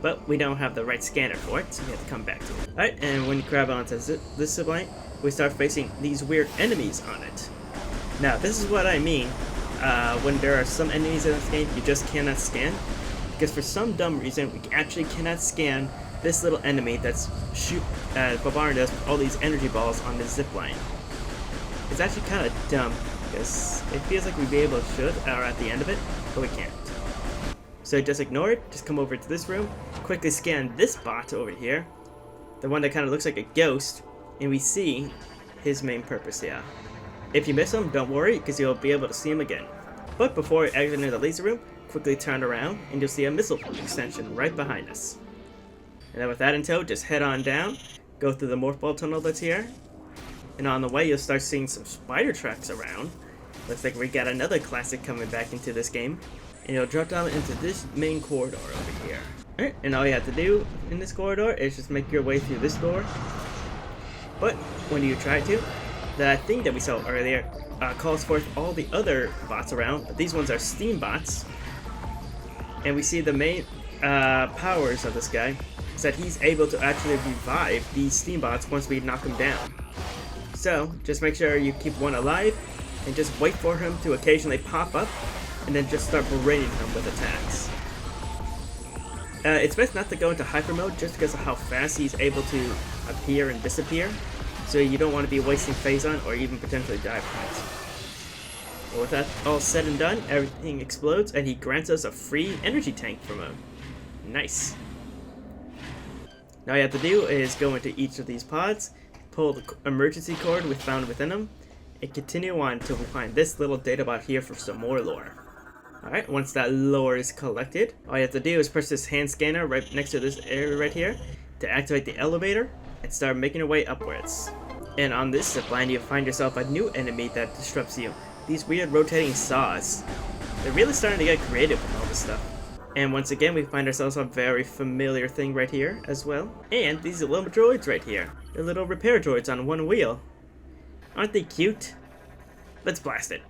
But we don't have the right scanner for it, so we have to come back to it. Alright, and when you grab onto this zipline, we start facing these weird enemies on it. Now, this is what I mean when there are some enemies in this game you just cannot scan. Because for some dumb reason, we actually cannot scan this little enemy that's bombarding us with all these energy balls on this zipline. It's actually kind of dumb, because it feels like we'd be able to should, or at the end of it, but we can't. So just ignore it, just come over to this room, quickly scan this bot over here, the one that kind of looks like a ghost, and we see his main purpose here. If you miss him, don't worry, because you'll be able to see him again. But before exiting the laser room, quickly turn around, and you'll see a missile extension right behind us. And then with that in tow, just head on down, go through the morph ball tunnel that's here, and on the way you'll start seeing some spider tracks around. Looks like we got another classic coming back into this game, and you'll drop down into this main corridor over here. Alright, and all you have to do in this corridor is just make your way through this door. But when you try to, that thing that we saw earlier calls forth all the other bots around, but these ones are steam bots. And we see the main powers of this guy is that he's able to actually revive these steam bots once we knock him down. So just make sure you keep one alive and just wait for him to occasionally pop up and then just start berating him with attacks. It's best not to go into hyper mode just because of how fast he's able to appear and disappear, so you don't want to be wasting phazon or even potentially dive points. But with that all said and done, everything explodes and he grants us a free energy tank from him. Nice. Now all you have to do is go into each of these pods, pull the emergency cord we found within them, and continue on until we find this little data bot here for some more lore. Alright, once that lore is collected, all you have to do is press this hand scanner right next to this area right here to activate the elevator and start making your way upwards. And on this zipline, you find yourself a new enemy that disrupts you. These weird rotating saws. They're really starting to get creative with all this stuff. And once again, we find ourselves a very familiar thing right here as well. And these little droids right here. They're little repair droids on one wheel. Aren't they cute? Let's blast it.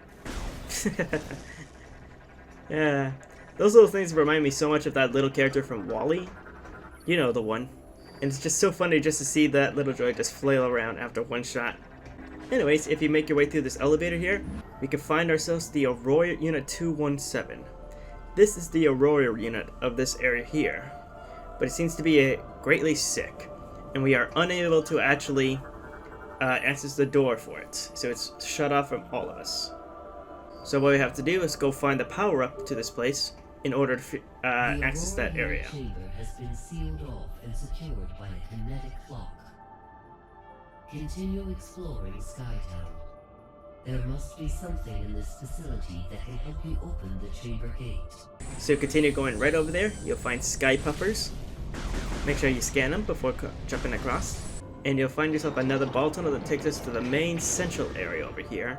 Yeah, those little things remind me so much of that little character from WALL-E. You know the one. And it's just so funny just to see that little droid just flail around after one shot. Anyways, if you make your way through this elevator here, we can find ourselves the Aurora Unit 217. This is the Aurora unit of this area here, but it seems to be greatly sick, and we are unable to actually access the door for it, so it's shut off from all of us. So what we have to do is go find the power up to this place, in order to access that area. The chamber has been sealed off and secured by a kinetic lock. Continue exploring Skytown. There must be something in this facility that can help you open the chamber gate. So continue going right over there. You'll find sky puffers. Make sure you scan them before jumping across. And you'll find yourself another ball tunnel that takes us to the main central area over here,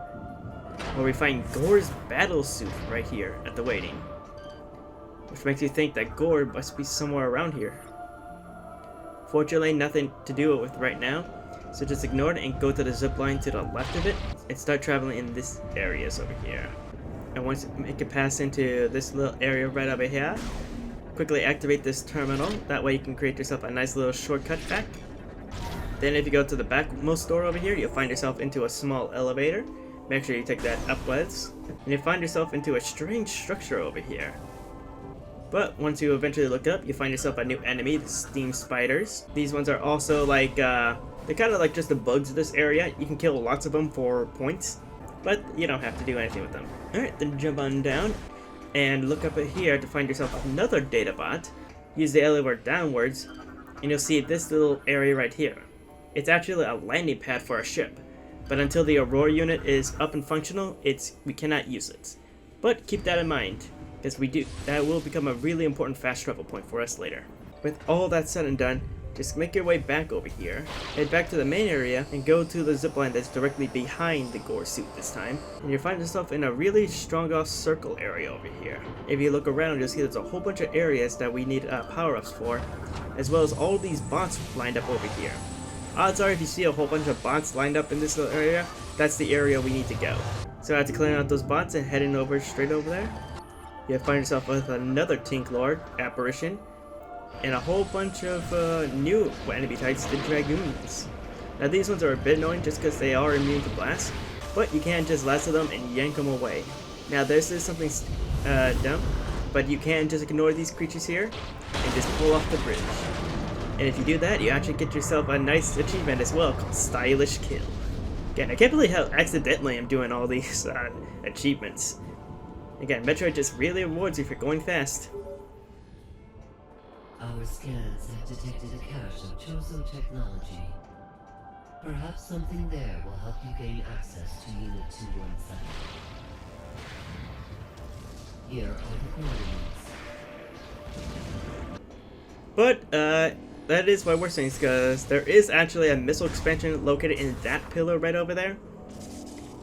where we find Gore's battle suit right here at the waiting. Which makes you think that Gore must be somewhere around here. Fortunately, nothing to do with right now, so just ignore it and go to the zip line to the left of it and start traveling in this areas over here. And once you make it pass into this little area right over here, quickly activate this terminal. That way you can create yourself a nice little shortcut back. Then if you go to the backmost door over here, you'll find yourself into a small elevator. Make sure you take that upwards. And you'll find yourself into a strange structure over here. But once you eventually look up, you find yourself a new enemy, the steam spiders. These ones are also like, they're kind of like just the bugs of this area. You can kill lots of them for points, but you don't have to do anything with them. Alright, then jump on down and look up here to find yourself another data bot. Use the elevator downwards, and you'll see this little area right here. It's actually a landing pad for a ship, but until the Aurora unit is up and functional, we cannot use it. But keep that in mind, because that will become a really important fast travel point for us later. With all that said and done, just make your way back over here, head back to the main area, and go to the zipline that's directly behind the Gore suit this time. And you'll find yourself in a really strong off circle area over here. If you look around, you'll see there's a whole bunch of areas that we need power-ups for, as well as all these bots lined up over here. Odds are if you see a whole bunch of bots lined up in this little area, that's the area we need to go. So after clearing out those bots and heading over straight over there, you'll find yourself with another Tink Lord apparition, and a whole bunch of new enemy types, the Dragoons. Now these ones are a bit annoying just because they are immune to blast, but you can just lasso them and yank them away. Now this is something dumb, but you can just ignore these creatures here and just pull off the bridge. And if you do that, you actually get yourself a nice achievement as well called Stylish Kill. Again, I can't believe how accidentally I'm doing all these achievements. Again, Metroid just really rewards you for going fast. Our scans have detected a cache of Chozo technology. Perhaps something there will help you gain access to Unit 217. Here are the coordinates. But, that is why we're saying, because there is actually a missile expansion located in that pillar right over there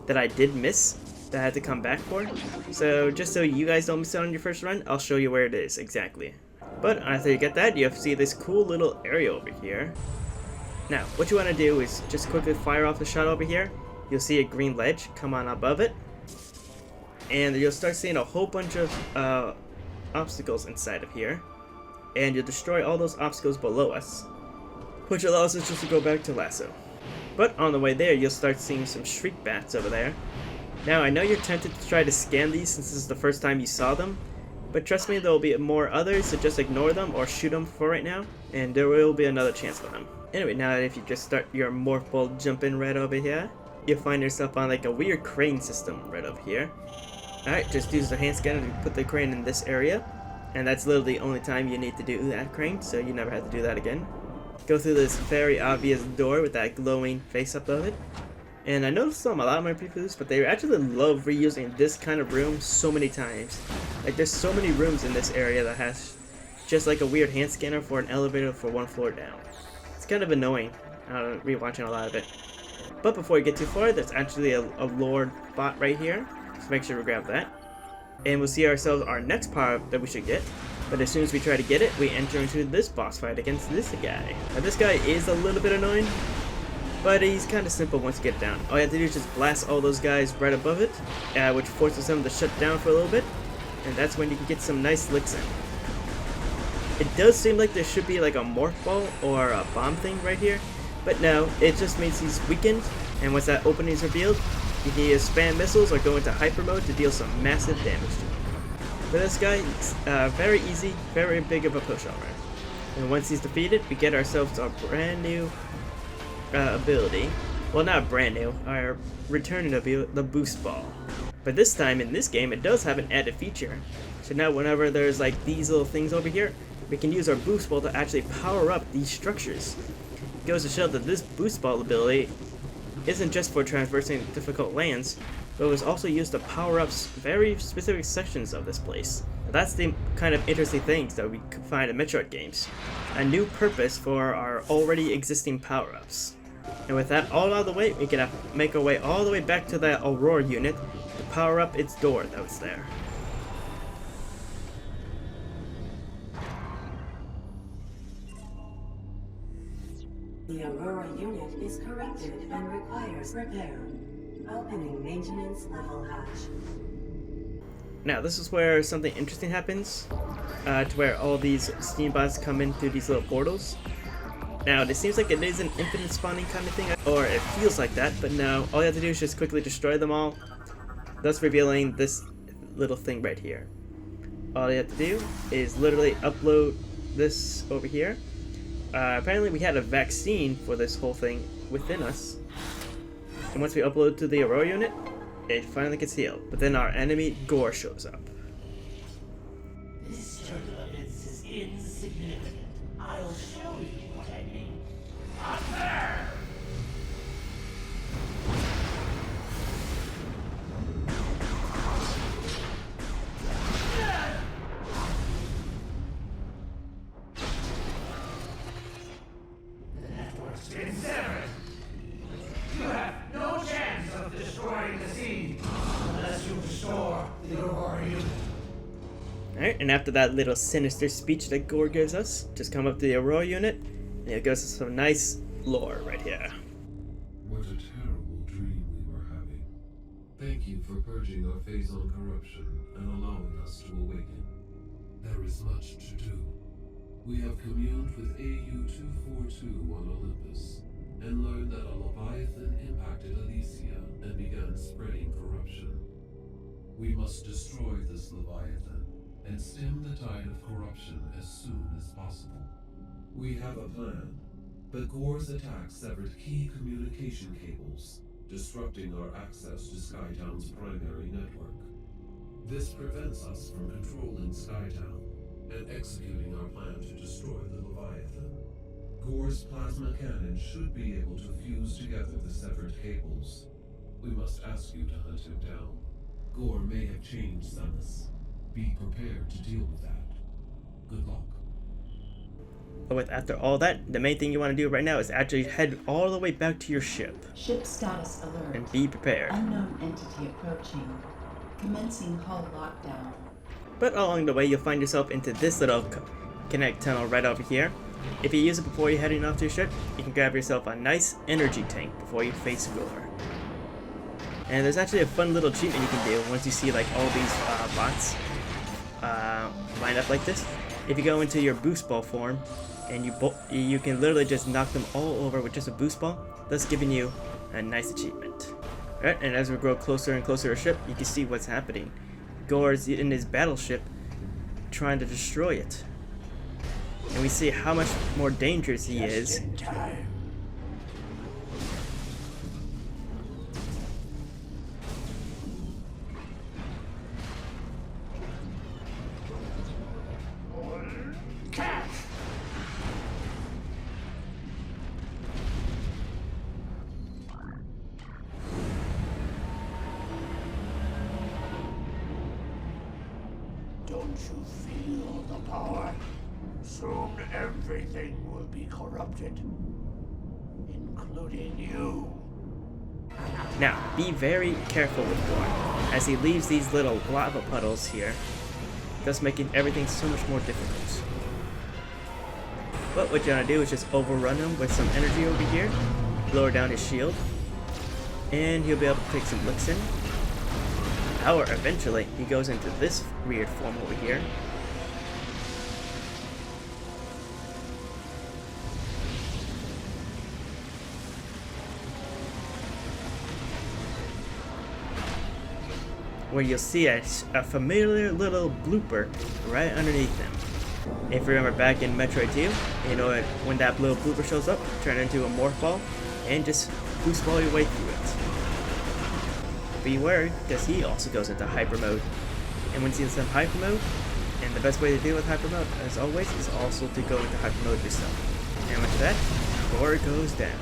that I did miss, that I had to come back for. So just so you guys don't miss out on your first run, I'll show you where it is exactly. But after you get that, you see this cool little area over here. Now, what you want to do is just quickly fire off the shot over here. You'll see a green ledge come on above it, and you'll start seeing a whole bunch of obstacles inside of here. And you'll destroy all those obstacles below us, which allows us just to go back to Lasso. But on the way there, you'll start seeing some Shriek Bats over there. Now, I know you're tempted to try to scan these since this is the first time you saw them, but trust me, there will be more others, so just ignore them or shoot them for right now, and there will be another chance for them. Anyway, now if you just start your morph ball jumping right over here, you'll find yourself on like a weird crane system right over here. Alright, just use the hand scanner to put the crane in this area. And that's literally the only time you need to do that crane, so you never have to do that again. Go through this very obvious door with that glowing face up of it. And I noticed a lot of my previews, but they actually love reusing this kind of room so many times. Like there's so many rooms in this area that has just like a weird hand scanner for an elevator for one floor down. It's kind of annoying, rewatching a lot of it. But before you get too far, there's actually a Lord bot right here, so make sure to grab that. And we'll see ourselves our next power that we should get. But as soon as we try to get it, we enter into this boss fight against this guy. Now this guy is a little bit annoying, but he's kind of simple once you get down. All you have to do is just blast all those guys right above it, which forces them to shut down for a little bit. And that's when you can get some nice licks in. It does seem like there should be like a morph ball or a bomb thing right here, but no, it just means he's weakened, and once that opening is revealed, you can either spam missiles or go into hyper mode to deal some massive damage to him. For this guy, it's very easy, very big of a pushover. And once he's defeated, we get ourselves our brand new ability. Well, not brand new, our returning ability, the Boost Ball. But this time in this game, it does have an added feature. So now whenever there's like these little things over here, we can use our boost ball to actually power up these structures. It goes to show that this boost ball ability isn't just for traversing difficult lands, but was also used to power up very specific sections of this place. That's the kind of interesting things that we could find in Metroid games. A new purpose for our already existing power-ups. And with that all out of the way, we can make our way all the way back to that Aurora unit to power up its door that was there. The Aurora unit is corrupted and requires repair. Opening maintenance level hatch. Now this is where something interesting happens, to where all these steam bots come in through these little portals. Now it seems like it is an infinite spawning kind of thing, or it feels like that, but no, all you have to do is just quickly destroy them all, thus revealing this little thing right here. All you have to do is literally upload this over here. Apparently we had a vaccine for this whole thing within us, and once we upload to the Aurora unit, it finally gets healed. But then our enemy Gore shows up. This turbulence is insignificant. I'll show you what I mean. Up there! The network's been severed. You have no chance of destroying the seed unless you restore the Aurora unit. Alright, and after that little sinister speech that Gore gives us, just come up to the Aurora unit, and it gives us some nice lore right here. What a terrible dream we were having. Thank you for purging our phase on corruption and allowing us to awaken. There is much to do. We have communed with AU-242 on Olympus, and learned that a Leviathan impacted Elysia and began spreading corruption. We must destroy this Leviathan and stem the tide of corruption as soon as possible. We have a plan, but Gore's attack severed key communication cables, disrupting our access to Skytown's primary network. This prevents us from controlling Skytown and executing our plan to destroy the Leviathan. Gore's plasma cannon should be able to fuse together the severed cables. We must ask you to hunt him down. Gore may have changed, Samus. Be prepared to deal with that. Good luck. But after all that, the main thing you want to do right now is actually head all the way back to your ship. Ship status alert. And be prepared. Unknown entity approaching. Commencing hull lockdown. But along the way, you'll find yourself into this little connect tunnel right over here. If you use it before you're heading off to your ship, you can grab yourself a nice energy tank before you face Gore. And there's actually a fun little achievement you can do once you see like all these bots lined up like this. If you go into your boost ball form, and you can literally just knock them all over with just a boost ball, thus giving you a nice achievement. Alright, and as we grow closer and closer to our ship, you can see what's happening. Gore's in his battleship trying to destroy it. And we see how much more dangerous he is. Don't you feel the power? Soon everything will be corrupted, including you. Now, be very careful with Gore, as he leaves these little lava puddles here, thus making everything so much more difficult. But what you want to do is just overrun him with some energy over here, lower down his shield, and he'll be able to take some licks in. Or eventually, he goes into this weird form over here. Where you'll see a familiar little blooper right underneath him. If you remember back in Metroid 2, you know when that little blooper shows up, turn it into a morph ball, and just boost ball your way through it. be wary, because he also goes into hyper mode. And once he's in hyper mode, and the best way to deal with hyper mode, as always, is also to go into hyper mode yourself. And with that, Gore goes down.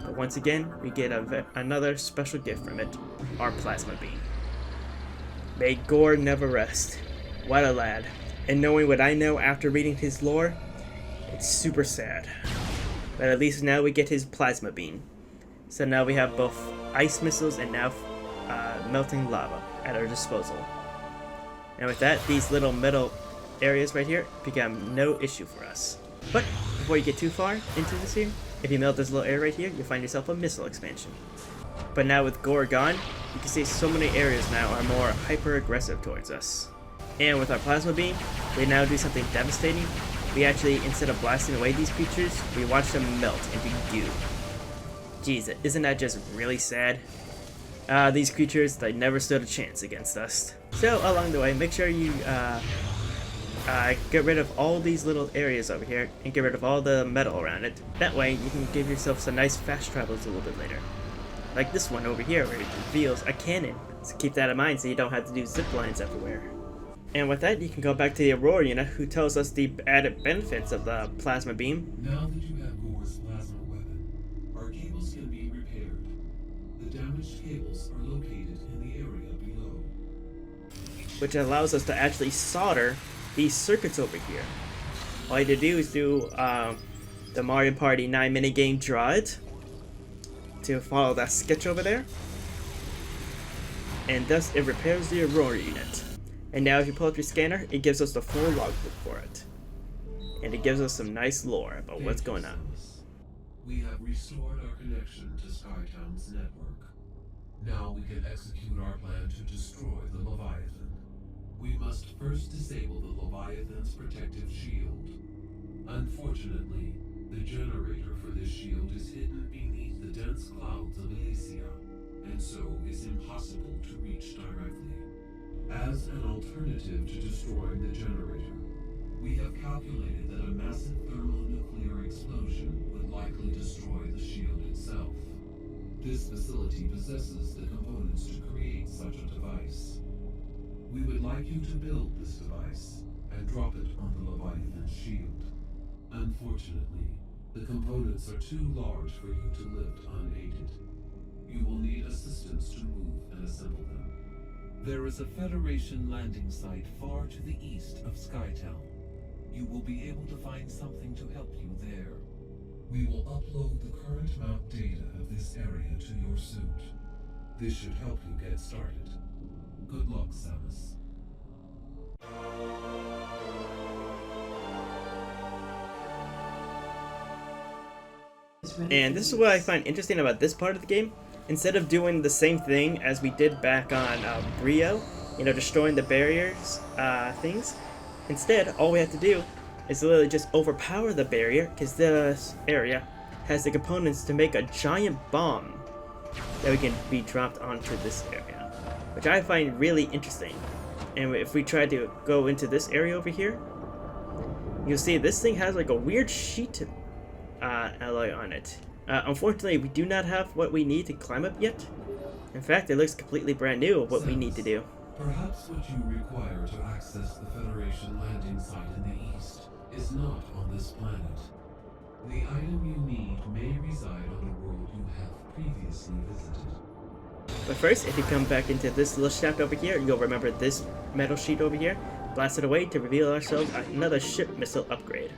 But once again, we get another special gift from it, our plasma beam. May Gore never rest. What a lad. And knowing what I know after reading his lore, it's super sad. But at least now we get his plasma beam. So now we have both ice missiles and now melting lava at our disposal. And with that, these little metal areas right here become no issue for us. But before you get too far into this here, if you melt this little area right here, you'll find yourself a missile expansion. But now with Gore gone, you can see so many areas now are more hyper-aggressive towards us. And with our plasma beam, we now do something devastating. We actually, instead of blasting away these creatures, we watch them melt into goo. Jeez, isn't that just really sad? These creatures, they never stood a chance against us. So along the way, make sure you get rid of all these little areas over here and get rid of all the metal around it. That way you can give yourself some nice fast travels a little bit later. Like this one over here where it reveals a cannon. So keep that in mind so you don't have to do zip lines everywhere. And with that, you can go back to the Aurora unit who tells us the added benefits of the plasma beam. Now that you have Gore's plasma weapon, our cables can be repaired. The damaged cables are located in the area below, which allows us to actually solder these circuits over here. All you have to do is do the Mario Party 9 minigame Draw It to follow that sketch over there, and thus it repairs the Aurora unit. And now if you pull up your scanner, it gives us the full logbook for it, and it gives us some nice lore about what's going on. We have restored our connection to Skytown's network. Now we can execute our plan to destroy the Leviathan. We must first disable the Leviathan's protective shield. Unfortunately, the generator for this shield is hidden beneath the dense clouds of Elysia, and so is impossible to reach directly. As an alternative to destroying the generator, we have calculated that a massive thermonuclear explosion would likely destroy the shield itself. This facility possesses the components to create such a device. We would like you to build this device and drop it on the Leviathan's shield. Unfortunately, the components are too large for you to lift unaided. You will need assistance to move and assemble them. There is a Federation landing site far to the east of Skytown. You will be able to find something to help you there. We will upload the current map data of this area to your suit. This should help you get started. Good luck, Samus. And this is what I find interesting about this part of the game. Instead of doing the same thing as we did back on Brio, you know, destroying the barriers things, instead all we have to do is literally just overpower the barrier, because this area has the components to make a giant bomb that we can be dropped onto this area, which I find really interesting. And if we try to go into this area over here, you'll see this thing has like a weird sheet alloy on it. Unfortunately, we do not have what we need to climb up yet. In fact, it looks completely brand new of what we need to do. Perhaps what you require to access the Federation landing site in the east is not on this planet. The item you need may reside on a world you have previously visited. But first, if you come back into this little shaft over here, you'll remember this metal sheet over here. Blast it away to reveal ourselves another ship missile upgrade.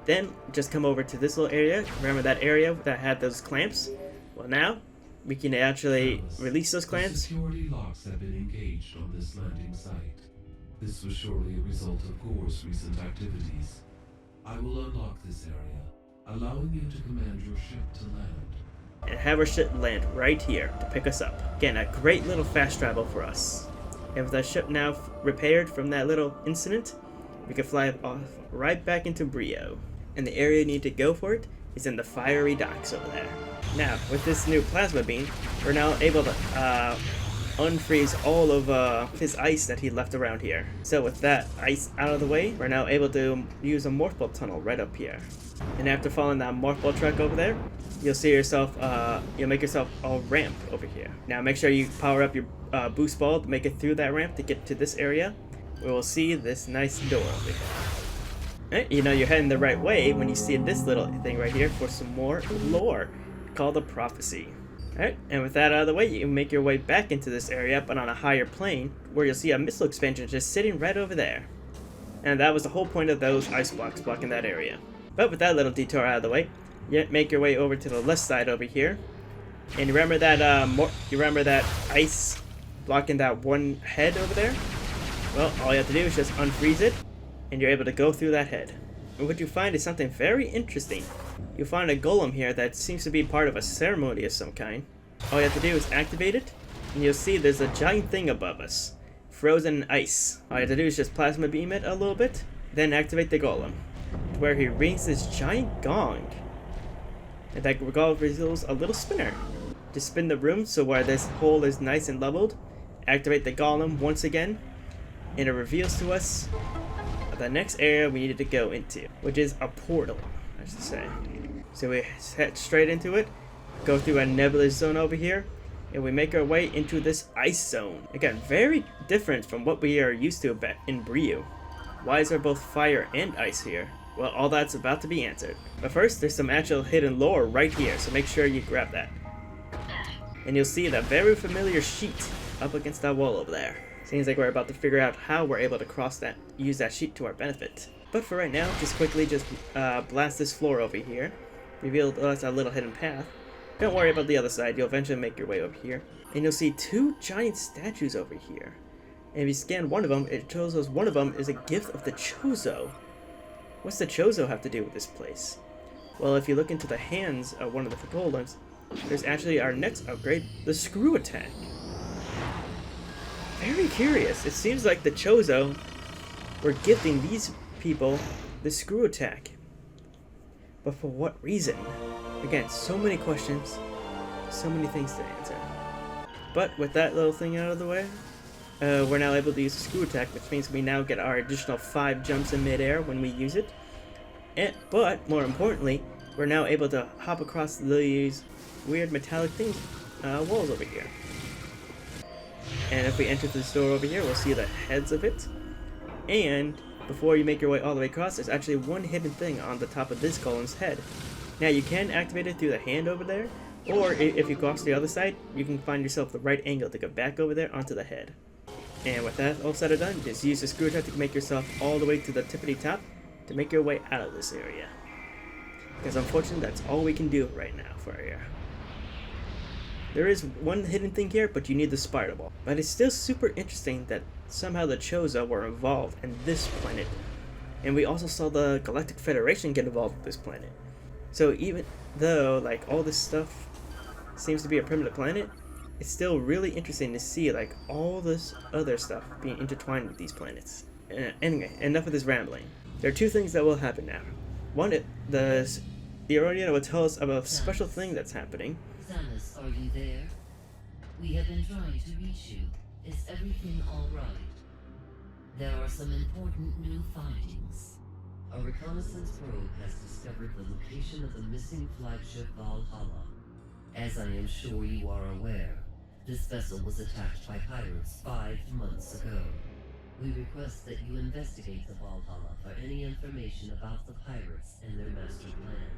Then, just come over to this little area. Remember that area that had those clamps? Well, now, we can actually release those clamps. Security locks have been engaged on this landing site. This was surely a result of Gore's recent activities. I will unlock this area, allowing you to command your ship to land. And and have our ship land right here to pick us up. Again, a great little fast travel for us. And with our ship now repaired from that little incident, we can fly off right back into Brio. And the area you need to go for it is in the fiery docks over there. Now, with this new plasma beam, we're now able to unfreeze all of his ice that he left around here. So with that ice out of the way, we're now able to use a morph ball tunnel right up here. And after following that morph ball track over there, you'll see yourself, you'll make yourself a ramp over here. Now make sure you power up your boost ball to make it through that ramp to get to this area. We will see this nice door over here. Right, you know you're heading the right way when you see this little thing right here for some more lore called the Prophecy. Alright, and with that out of the way, you can make your way back into this area, but on a higher plane, where you'll see a missile expansion just sitting right over there. And that was the whole point of those ice blocks blocking that area. But with that little detour out of the way, you make your way over to the left side over here. And you remember that ice blocking that one head over there? Well, all you have to do is just unfreeze it, and you're able to go through that head. And what you find is something very interesting. You'll find a golem here that seems to be part of a ceremony of some kind. All you have to do is activate it, and you'll see there's a giant thing above us, frozen in ice. All you have to do is just plasma beam it a little bit, then activate the golem, where he rings this giant gong. And that gong reveals a little spinner. To spin the room so where this hole is nice and leveled, activate the golem once again, and it reveals to us the next area we needed to go into, which is a portal, I should say. So we head straight into it, go through a nebulous zone over here, and we make our way into this ice zone. Again, very different from what we are used to in Brio. Why is there both fire and ice here? Well, all that's about to be answered. But first, there's some actual hidden lore right here, so make sure you grab that. And you'll see that very familiar sheet up against that wall over there. Seems like we're about to figure out how we're able to use that sheet to our benefit. But for right now, just quickly blast this floor over here. Reveal to us a little hidden path. Don't worry about the other side, you'll eventually make your way over here. And you'll see two giant statues over here. And if you scan one of them, it shows us one of them is a gift of the Chozo. What's the Chozo have to do with this place? Well, if you look into the hands of one of the golems, there's actually our next upgrade, the screw attack. Very curious. It seems like the Chozo were gifting these people the screw attack. But for what reason? Again, so many questions, so many things to answer. But with that little thing out of the way, we're now able to use the screw attack, which means we now get our additional 5 jumps in midair when we use it. But more importantly, we're now able to hop across these weird metallic things, walls over here. And if we enter this door over here, we'll see the heads of it. And before you make your way all the way across, there's actually one hidden thing on the top of this golem's head. Now you can activate it through the hand over there, or if you cross the other side, you can find yourself the right angle to go back over there onto the head. And with that all said and done, just use the screw attack to make yourself all the way to the tippity top to make your way out of this area. Because unfortunately, that's all we can do right now for here. There is one hidden thing here, but you need the spider ball. But it's still super interesting that somehow the Chozo were involved in this planet. And we also saw the Galactic Federation get involved with this planet. So even though like all this stuff seems to be a primitive planet, it's still really interesting to see like all this other stuff being intertwined with these planets. Anyway, enough of this rambling. There are two things that will happen now. One, the Aronian will tell us about a special thing that's happening. Samus, are you there? We have been trying to reach you. Is everything alright? There are some important new findings. A reconnaissance probe has discovered the location of the missing flagship Valhalla. As I am sure you are aware, this vessel was attacked by pirates 5 months ago. We request that you investigate the Valhalla for any information about the pirates and their master plan.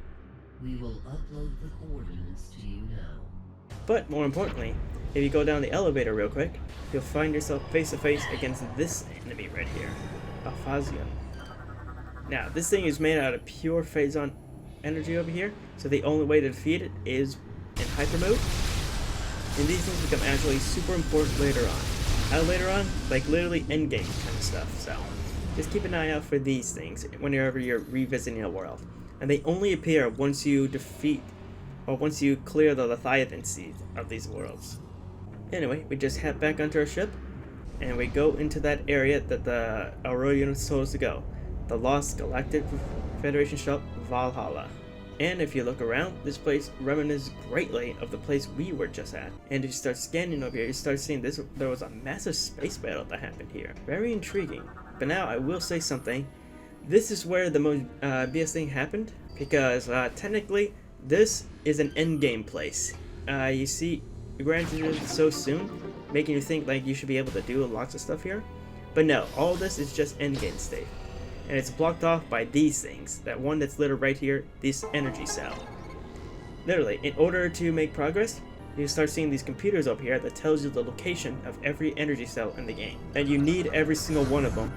We will upload the coordinates to you now. But more importantly, if you go down the elevator real quick, you'll find yourself face to face against this enemy right here, Alphazion. Now, this thing is made out of pure Phazon energy over here, so the only way to defeat it is in hyper mode. And these things become actually super important later on. How later on? Like literally endgame kind of stuff, so just keep an eye out for these things whenever you're revisiting a world. And they only appear once you defeat or once you clear the Leviathan seed of these worlds. Anyway, we just head back onto our ship, and we go into that area that the Aurora unit told us to go, the Lost Galactic Federation ship Valhalla. And if you look around, this place reminisces greatly of the place we were just at. And if you start scanning over here, you start seeing this. There was a massive space battle that happened here. Very intriguing. But now I will say something. This is where the most BS thing happened, because technically this is an endgame place. You see, granted it so soon, making you think like you should be able to do lots of stuff here. But no, all this is just endgame state. And it's blocked off by these things. That one that's littered right here, this energy cell. Literally, in order to make progress, you start seeing these computers up here that tells you the location of every energy cell in the game. And you need every single one of them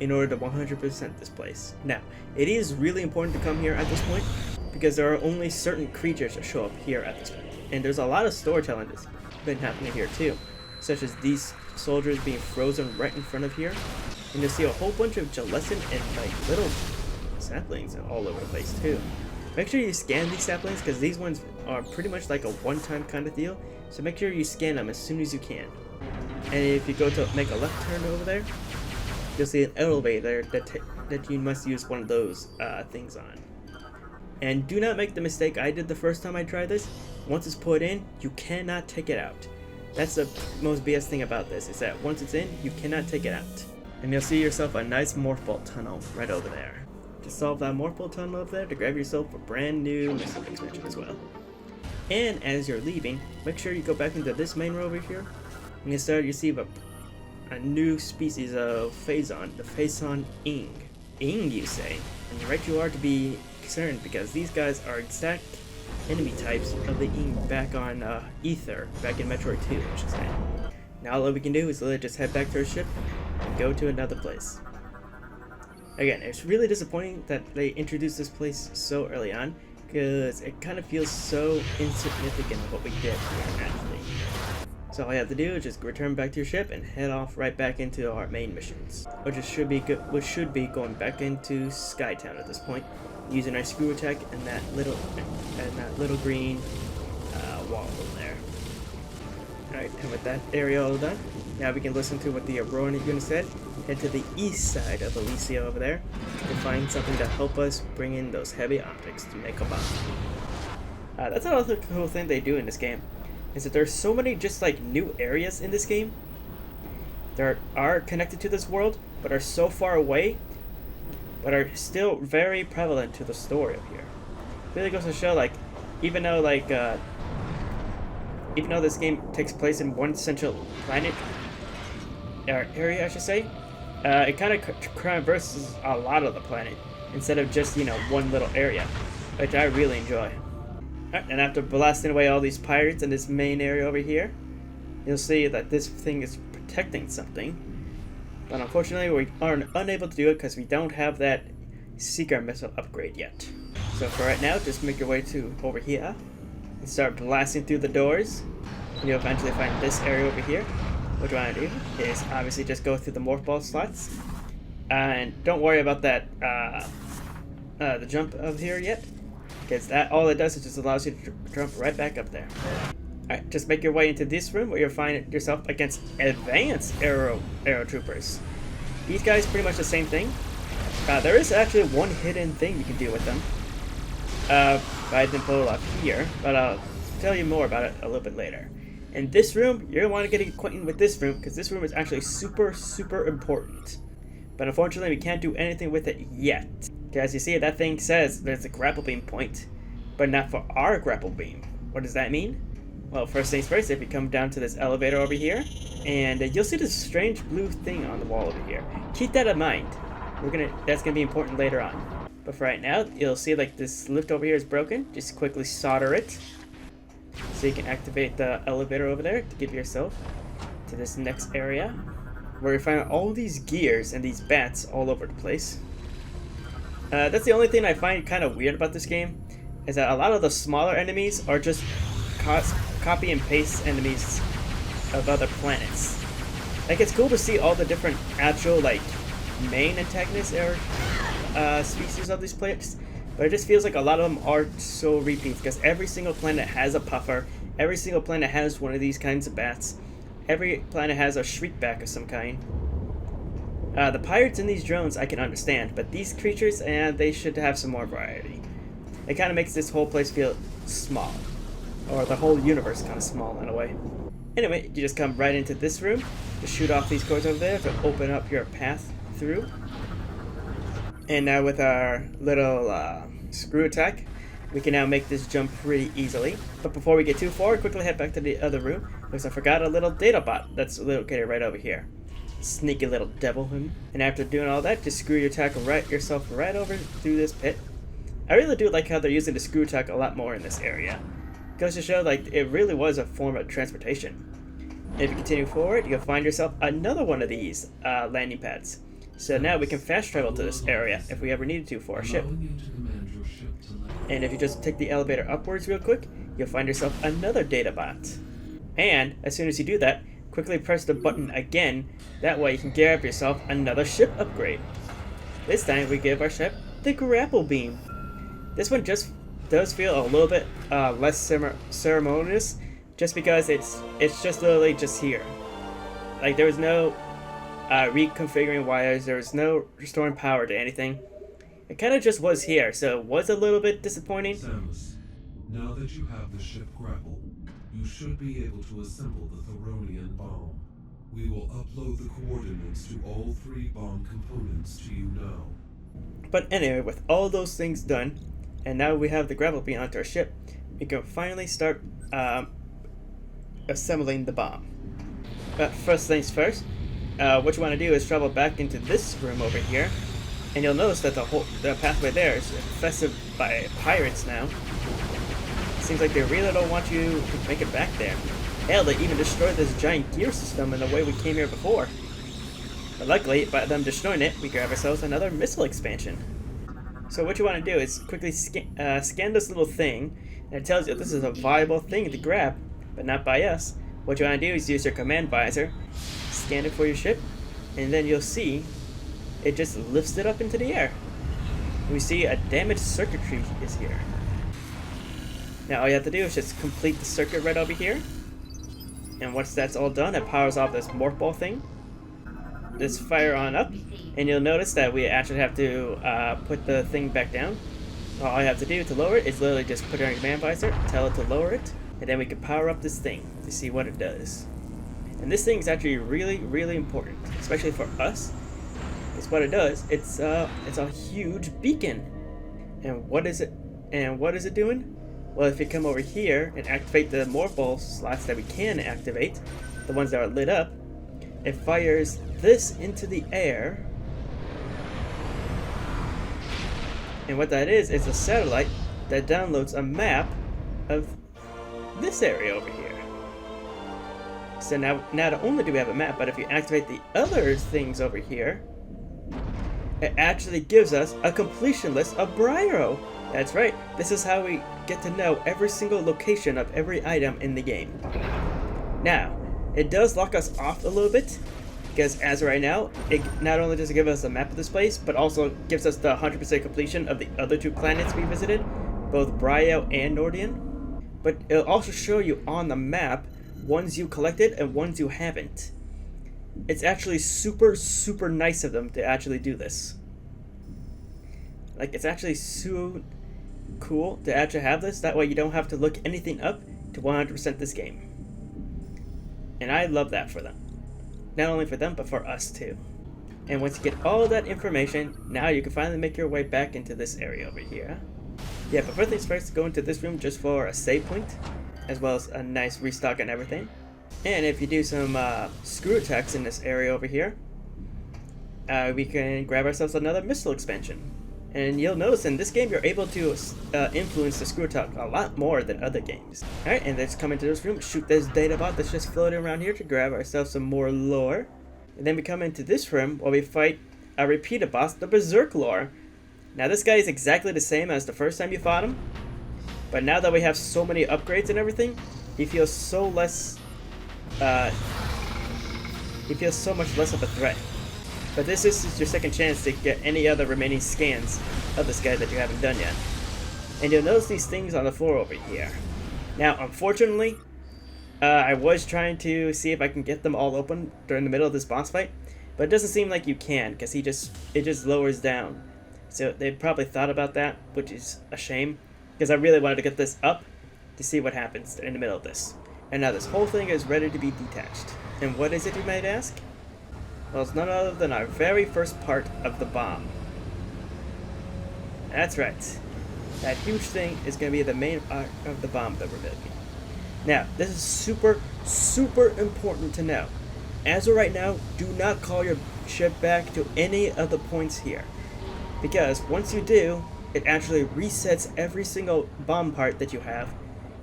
in order to 100% this place. Now, it is really important to come here at this point, because there are only certain creatures that show up here at this point. And there's a lot of storytelling that's been happening here too, such as these soldiers being frozen right in front of here. And you'll see a whole bunch of gelatin and like little saplings all over the place too. Make sure you scan these saplings, because these ones are pretty much like a one-time kind of deal. So make sure you scan them as soon as you can. And if you go to make a left turn over there, you'll see an elevator that you must use one of those things on. And do not make the mistake I did the first time I tried this. Once it's put in, you cannot take it out. That's the most BS thing about this, is that once it's in, you cannot take it out. And you'll see yourself a nice morph bolt tunnel right over there. Just solve that morph bolt tunnel over there to grab yourself a brand new missile expansion as well. And as you're leaving, make sure you go back into this main row over here, and you start to receive a new species of Phazon, the Phazon Ing. Ing, you say? And right you are to be concerned, because these guys are exact enemy types of the Ing back on Ether, back in Metroid 2, I should say. Now all we can do is literally just head back to our ship and go to another place. Again, it's really disappointing that they introduced this place so early on, because it kind of feels so insignificant of what we did here naturally. So all you have to do is just return back to your ship and head off right back into our main missions, which should be going back into Skytown at this point, using our screw attack and that little green wall over there. Alright, and with that area all done, now we can listen to what the Aurora unit said. Head to the east side of Elysia over there to find something to help us bring in those heavy objects to make a bomb. That's another cool thing they do in this game, is that there's so many just like new areas in this game that are connected to this world, but are so far away, but are still very prevalent to the story of here. It really goes to show, like, even though this game takes place in one central planet, or area I should say, it kind of traverses a lot of the planet instead of just, one little area, which I really enjoy. Alright, and after blasting away all these pirates in this main area over here, you'll see that this thing is protecting something. But unfortunately, we are unable to do it because we don't have that Seeker missile upgrade yet. So for right now, just make your way to over here and start blasting through the doors. And you'll eventually find this area over here. What you want to do is obviously just go through the morph ball slots. And don't worry about that, the jump over here yet, because that all it does is just allows you to jump right back up there. Alright, just make your way into this room where you'll find yourself against advanced aero troopers. These guys pretty much the same thing. There is actually one hidden thing you can do with them. I didn't pull it up here, but I'll tell you more about it a little bit later. In this room, you're going to want to get acquainted with this room, because this room is actually super, super important. But unfortunately, we can't do anything with it yet. As you see, that thing says there's a grapple beam point, but not for our grapple beam. What does that mean? Well, first things first, if you come down to this elevator over here, and you'll see this strange blue thing on the wall over here. Keep that in mind. That's gonna be important later on. But for right now, you'll see like this lift over here is broken. Just quickly solder it, so you can activate the elevator over there to get yourself to this next area, where you find all these gears and these bats all over the place. That's the only thing I find kind of weird about this game, is that a lot of the smaller enemies are just copy and paste enemies of other planets. Like, it's cool to see all the different actual, like, main antagonists or species of these planets, but it just feels like a lot of them are so repeats because every single planet has a puffer, every single planet has one of these kinds of bats, every planet has a shriekback of some kind. The pirates in these drones I can understand, but these creatures, they should have some more variety. It kind of makes this whole place feel small, or the whole universe kind of small in a way. Anyway, you just come right into this room, just shoot off these cords over there to open up your path through. And now with our little screw attack, we can now make this jump pretty easily. But before we get too far, quickly head back to the other room, because I forgot a little data bot that's located right over here. Sneaky little devil him. And after doing all that, just screw your attack yourself right over through this pit. I really do like how they're using the screw attack a lot more in this area. Goes to show like it really was a form of transportation. And if you continue forward, you'll find yourself another one of these landing pads. So now we can fast travel to this area if we ever needed to for our ship. And if you just take the elevator upwards real quick, you'll find yourself another data bot. And as soon as you do that, quickly press the button again. That way you can grab yourself another ship upgrade. This time we give our ship the grapple beam. This one just does feel a little bit less ceremonious, just because it's just literally just here. Like there was no reconfiguring wires, there was no restoring power to anything. It kind of just was here, so it was a little bit disappointing. Samus, now that you have the ship grapple, you should be able to assemble the Theronian bomb. We will upload the coordinates to all 3 bomb components to you now. But anyway, with all those things done, and now we have the grapple beam onto our ship, we can finally start assembling the bomb. But first things first, what you want to do is travel back into this room over here, and you'll notice that the pathway there is infested by pirates now. Seems like they really don't want you to make it back there. Hell, they even destroyed this giant gear system in the way we came here before. But luckily, by them destroying it, we grab ourselves another missile expansion. So what you want to do is quickly scan this little thing, and it tells you this is a viable thing to grab, but not by us. What you want to do is use your command visor, scan it for your ship, and then you'll see it just lifts it up into the air. We see a damaged circuitry is here. Now all you have to do is just complete the circuit right over here. And once that's all done, it powers off this morph ball thing. Just fire on up, and you'll notice that we actually have to put the thing back down. All you have to do to lower it is literally just put it on your command visor, tell it to lower it, and then we can power up this thing to see what it does. And this thing is actually really, really important, especially for us. It's what it does. It's a huge beacon. And what is it? And what is it doing? Well, if you come over here and activate the morph ball slots that we can activate, the ones that are lit up, it fires this into the air. And what that is a satellite that downloads a map of this area over here. So now not only do we have a map, but if you activate the other things over here, it actually gives us a completion list of Bryro. That's right, this is how we get to know every single location of every item in the game. Now, it does lock us off a little bit, because as of right now, it not only does it give us a map of this place, but also gives us the 100% completion of the other 2 planets we visited, both Brio and Nordion. But it'll also show you on the map ones you collected and ones you haven't. It's actually super, super nice of them to actually do this. Like, it's actually so cool to actually have this. That way you don't have to look anything up to 100% this game. And I love that for them. Not only for them, but for us too. And once you get all of that information, now you can finally make your way back into this area over here. Yeah, but first things first, go into this room just for a save point, as well as a nice restock and everything. And if you do some screw attacks in this area over here, we can grab ourselves another missile expansion. And you'll notice in this game you're able to influence the screw attack a lot more than other games. Alright, and let's come into this room, shoot this data bot that's just floating around here to grab ourselves some more lore. And then we come into this room where we fight a repeated boss, the Berserk Lore. Now this guy is exactly the same as the first time you fought him, but now that we have so many upgrades and everything, he feels so less, he feels so much less of a threat. But this is your second chance to get any other remaining scans of this guy that you haven't done yet. And you'll notice these things on the floor over here. Now, unfortunately, I was trying to see if I can get them all open during the middle of this boss fight, but it doesn't seem like you can, because it just lowers down. So they probably thought about that, which is a shame, because I really wanted to get this up to see what happens in the middle of this. And now this whole thing is ready to be detached. And what is it, you might ask? Well, it's none other than our very first part of the bomb. That's right. That huge thing is going to be the main part of the bomb that we're building. Now, this is super, super important to know. As of right now, do not call your ship back to any of the points here. Because once you do, it actually resets every single bomb part that you have,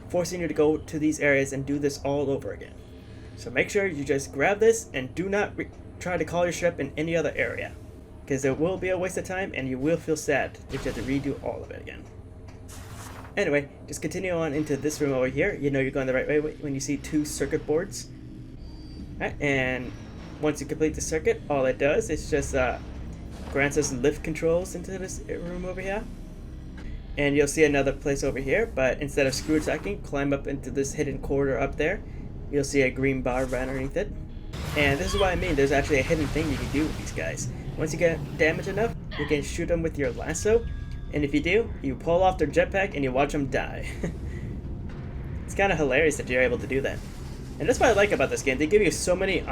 forcing you to go to these areas and do this all over again. So make sure you just grab this and do not try to call your ship in any other area. Because it will be a waste of time and you will feel sad if you have to redo all of it again. Anyway, just continue on into this room over here. You know you're going the right way when you see 2 circuit boards. Right, and once you complete the circuit, all it does is just grants us lift controls into this room over here. And you'll see another place over here, but instead of screw attacking, climb up into this hidden corridor up there. You'll see a green bar right underneath it. And this is what I mean, there's actually a hidden thing you can do with these guys. Once you get damage enough, you can shoot them with your lasso. And if you do, you pull off their jetpack and you watch them die. It's kind of hilarious that you're able to do that. And that's what I like about this game. They give you so many...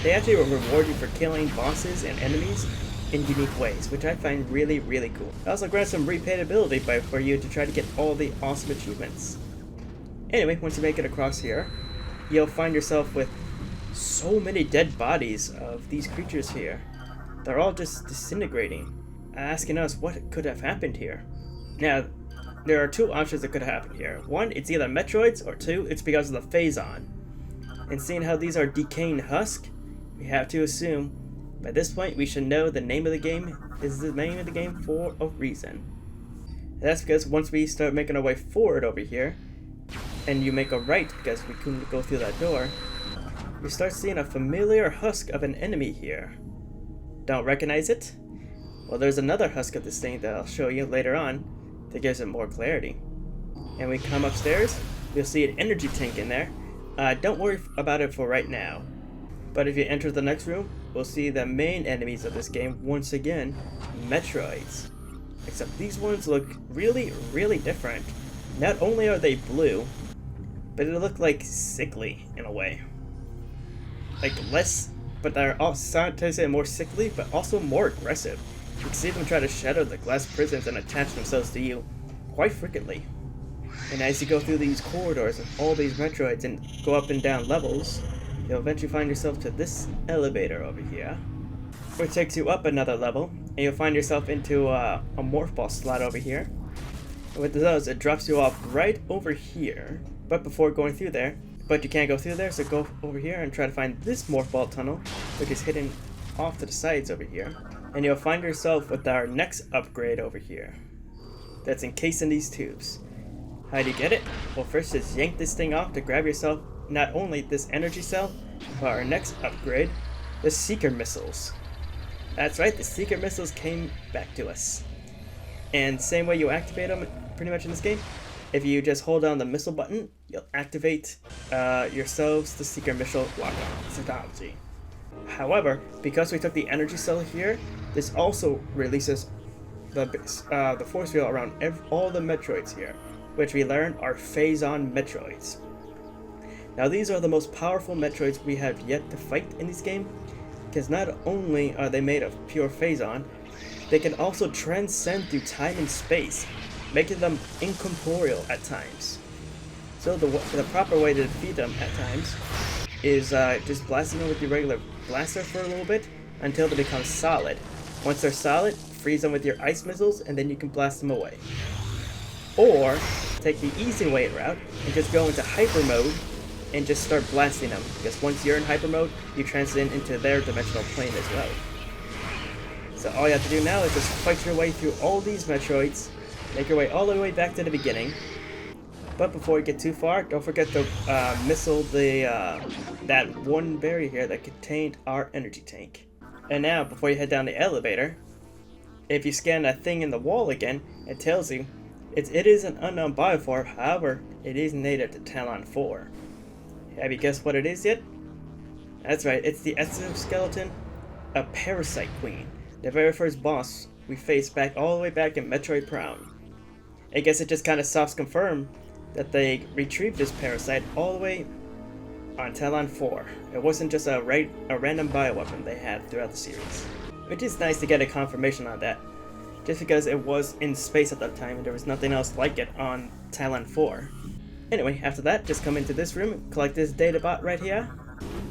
they actually reward you for killing bosses and enemies in unique ways, which I find really, really cool. It also grants some replayability for you to try to get all the awesome achievements. Anyway, once you make it across here, you'll find yourself with so many dead bodies of these creatures here. They're all just disintegrating, asking us what could have happened here. Now, there are 2 options that could have happened here. 1, it's either Metroids, or 2, it's because of the Phazon. And seeing how these are decaying husk, we have to assume by this point we should know the name of the game is the name of the game for a reason. And that's because once we start making our way forward over here, and you make a right because we couldn't go through that door, you start seeing a familiar husk of an enemy here. Don't recognize it? Well, there's another husk of this thing that I'll show you later on that gives it more clarity. And we come upstairs, you'll see an energy tank in there. Don't worry about it for right now. But if you enter the next room, we'll see the main enemies of this game once again, Metroids. Except these ones look really, really different. Not only are they blue, but they look like sickly in a way. Like less, but they're also more sickly, but also more aggressive. You can see them try to shatter the glass prisons and attach themselves to you quite frequently. And as you go through these corridors of all these Metroids and go up and down levels, you'll eventually find yourself to this elevator over here, which takes you up another level, and you'll find yourself into a morph ball slot over here. And what it does, it drops you off right over here, but before going through there, but you can't go through there, so go over here and try to find this morph ball tunnel, which is hidden off to the sides over here, and you'll find yourself with our next upgrade over here that's encased in these tubes. How do you get it? Well, first just yank this thing off to grab yourself not only this energy cell, but our next upgrade, the Seeker Missiles. That's right, the Seeker Missiles came back to us. And same way you activate them pretty much in this game, if you just hold down the missile button, you'll activate yourselves the Seeker Missile lock-on technology. However, because we took the energy cell here, this also releases the force field around all the Metroids here, which we learn are Phazon Metroids. Now these are the most powerful Metroids we have yet to fight in this game, because not only are they made of pure Phazon, they can also transcend through time and space, making them incorporeal at times. So the proper way to defeat them at times is just blasting them with your regular blaster for a little bit until they become solid. Once they're solid, freeze them with your ice missiles and then you can blast them away. Or take the easy way route and just go into hyper mode and just start blasting them, because once you're in hyper mode, you transcend into their dimensional plane as well. So all you have to do now is just fight your way through all these Metroids, make your way all the way back to the beginning. But before you get too far, don't forget to missile that one barrier here that contained our energy tank. And now, before you head down the elevator, if you scan that thing in the wall again, it tells you it is an unknown bioform, however, it is native to Talon 4. Have you guessed what it is yet? That's right, it's the exoskeleton, a parasite queen, the very first boss we faced back all the way back in Metroid Prime. I guess it just kind of soft confirmed that they retrieved this parasite all the way on Talon 4. It wasn't just a random bioweapon they had throughout the series. Which is nice to get a confirmation on that, just because it was in space at that time and there was nothing else like it on Talon 4. Anyway, after that, just come into this room, collect this data bot right here,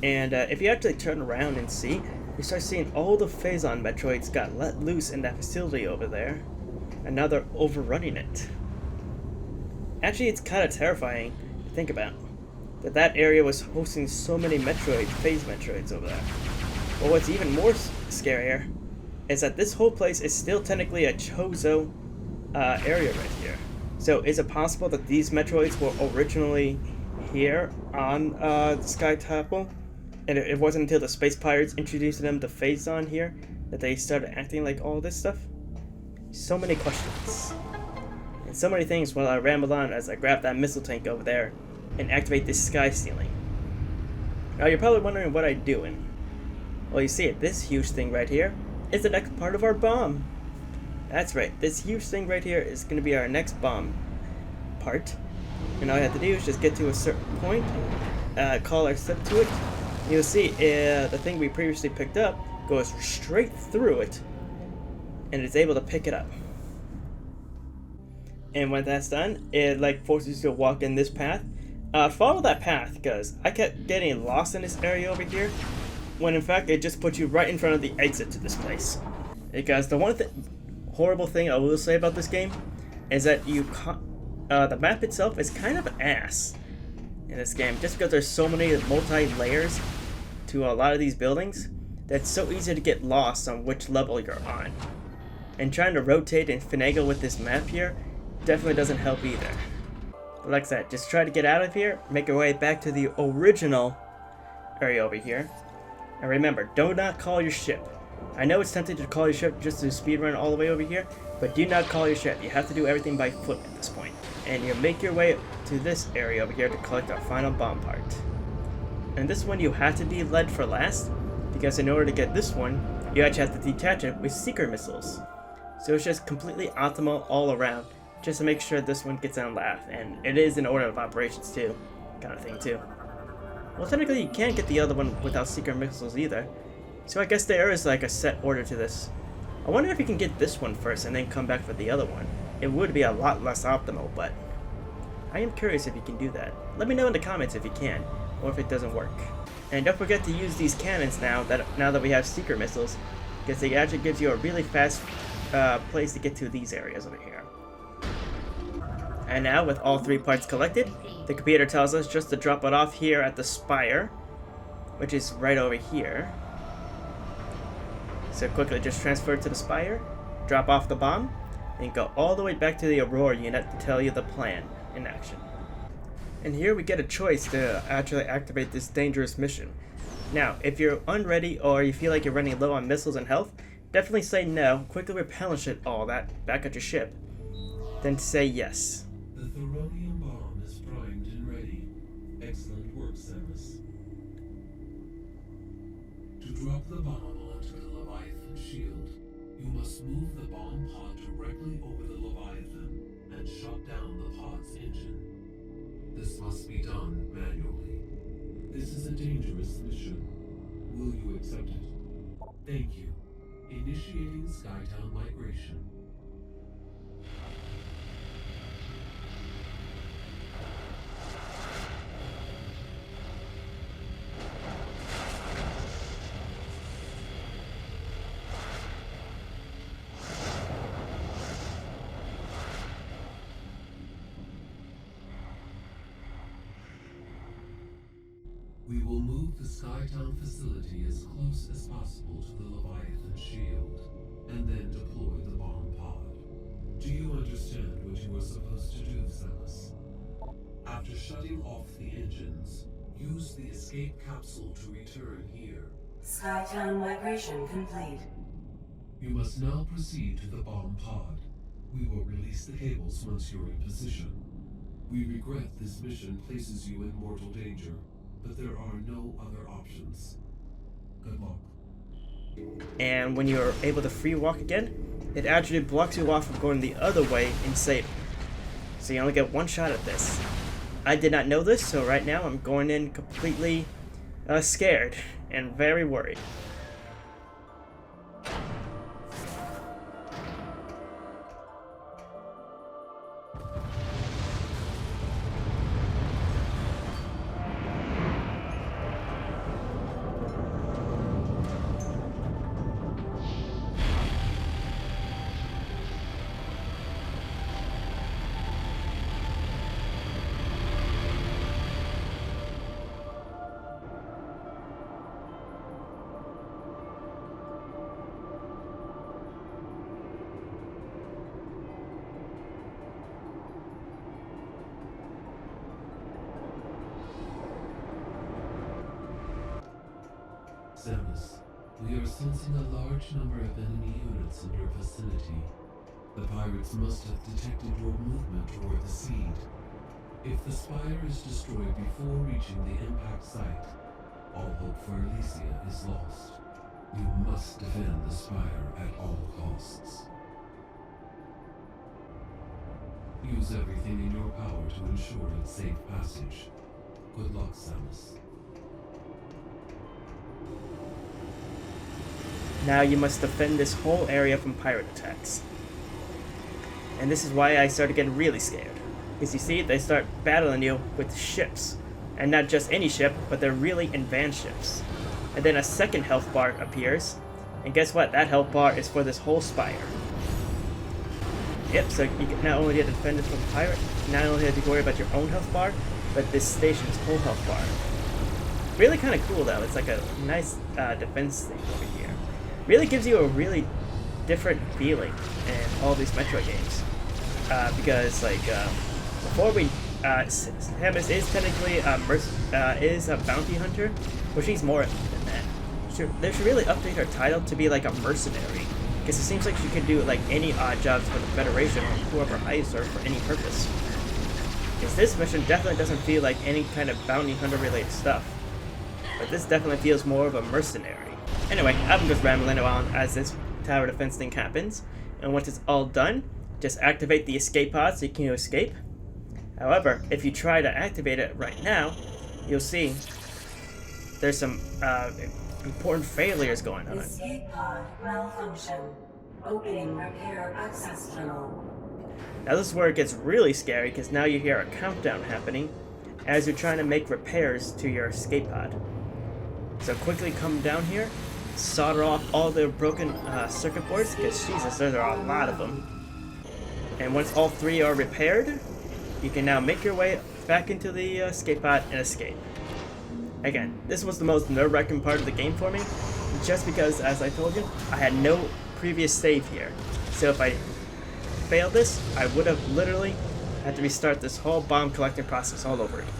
and if you actually turn around and see, you start seeing all the Phazon Metroids got let loose in that facility over there, and now they're overrunning it. Actually, it's kind of terrifying to think about, that area was hosting so many phase Metroids over there. But what's even more scarier is that this whole place is still technically a Chozo area right here. So is it possible that these Metroids were originally here on the Sky Temple? And it wasn't until the Space Pirates introduced them to Phazon here that they started acting like all this stuff? So many questions. And so many things while I ramble on as I grab that missile tank over there and activate this sky ceiling. Now you're probably wondering what I'm doing. Well, you see it, this huge thing right here is the next part of our bomb. That's right, this huge thing right here is going to be our next bomb part. And all you have to do is just get to a certain point, call our step to it. You'll see the thing we previously picked up goes straight through it, and it's able to pick it up. And when that's done, it forces you to walk in this path. Follow that path, because I kept getting lost in this area over here, when in fact it just puts you right in front of the exit to this place. Because the one horrible thing I will say about this game is that the map itself is kind of ass in this game, just because there's so many multi-layers to a lot of these buildings that it's so easy to get lost on which level you're on. And trying to rotate and finagle with this map here definitely doesn't help either. But like I said, just try to get out of here, make your way back to the original area over here. And remember, do not call your ship. I know it's tempting to call your ship just to speedrun all the way over here, but do not call your ship. You have to do everything by foot at this point. And you make your way to this area over here to collect our final bomb part. And this one you have to be led for last, because in order to get this one, you actually have to detach it with seeker missiles. So it's just completely optimal all around, just to make sure this one gets on last. And it is in order of operations too, kind of thing too. Well, technically you can't get the other one without seeker missiles either. So I guess there is like a set order to this. I wonder if you can get this one first and then come back for the other one. It would be a lot less optimal, but I am curious if you can do that. Let me know in the comments if you can, or if it doesn't work. And don't forget to use these cannons now that we have seeker missiles, because it actually gives you a really fast place to get to these areas over here. And now, with all 3 parts collected, the computer tells us just to drop it off here at the spire, which is right over here. So quickly just transfer to the spire, drop off the bomb, and go all the way back to the Aurora unit to tell you the plan in action. And here we get a choice to actually activate this dangerous mission. Now, if you're unready or you feel like you're running low on missiles and health, definitely say no, quickly replenish it all that back at your ship. Then say yes. The Thoronium bomb is primed and ready. Excellent work, Samus. To drop the bomb onto the Leviathan shield, you must move the bomb pod directly over the Leviathan and shut down the pod's engine. This must be done manually. This is a dangerous mission. Will you accept it? Thank you. Initiating Skytown migration. We will move the Skytown facility as close as possible to the Leviathan shield, and then deploy the bomb pod. Do you understand what you are supposed to do, Samus? After shutting off the engines, use the escape capsule to return here. Skytown migration complete. You must now proceed to the bomb pod. We will release the cables once you're in position. We regret this mission places you in mortal danger, but there are no other options. Good luck. And when you're able to free walk again, it actually blocks you off from going the other way in safe. So you only get one shot at this. I did not know this, so right now I'm going in completely scared and very worried. Samus, we are sensing a large number of enemy units in your vicinity. The pirates must have detected your movement toward the seed. If the spire is destroyed before reaching the impact site, all hope for Elysia is lost. You must defend the spire at all costs. Use everything in your power to ensure its safe passage. Good luck, Samus. Now you must defend this whole area from pirate attacks. And this is why I started getting really scared. Because you see, they start battling you with ships. And not just any ship, but they're really advanced ships. And then a second health bar appears. And guess what? That health bar is for this whole spire. Yep, so you not only get to defend it from pirate, not only have to worry about your own health bar, but this station's whole health bar. Really kind of cool though. It's like a nice defense thing over here. Really gives you a really different feeling in all these Metroid games. Because like before Samus is technically is a bounty hunter, but she's more than that. They should really update her title to be like a mercenary, because it seems like she could do like any odd jobs for the Federation or whoever hires her for any purpose. Because this mission definitely doesn't feel like any kind of bounty hunter related stuff, but this definitely feels more of a mercenary. Anyway, I'm just rambling on as this tower defense thing happens, and once it's all done, just activate the escape pod so you can escape. However, if you try to activate it right now, you'll see there's some important failures going on. Escape pod malfunction. Opening repair access tunnel. Now this is where it gets really scary, because now you hear a countdown happening as you're trying to make repairs to your escape pod. So quickly come down here, solder off all the broken circuit boards, because Jesus, there are a lot of them. And once all three are repaired, you can now make your way back into the escape pod and escape. Again, this was the most nerve-wracking part of the game for me, just because, as I told you, I had no previous save here. So if I failed this, I would have literally had to restart this whole bomb collecting process all over again.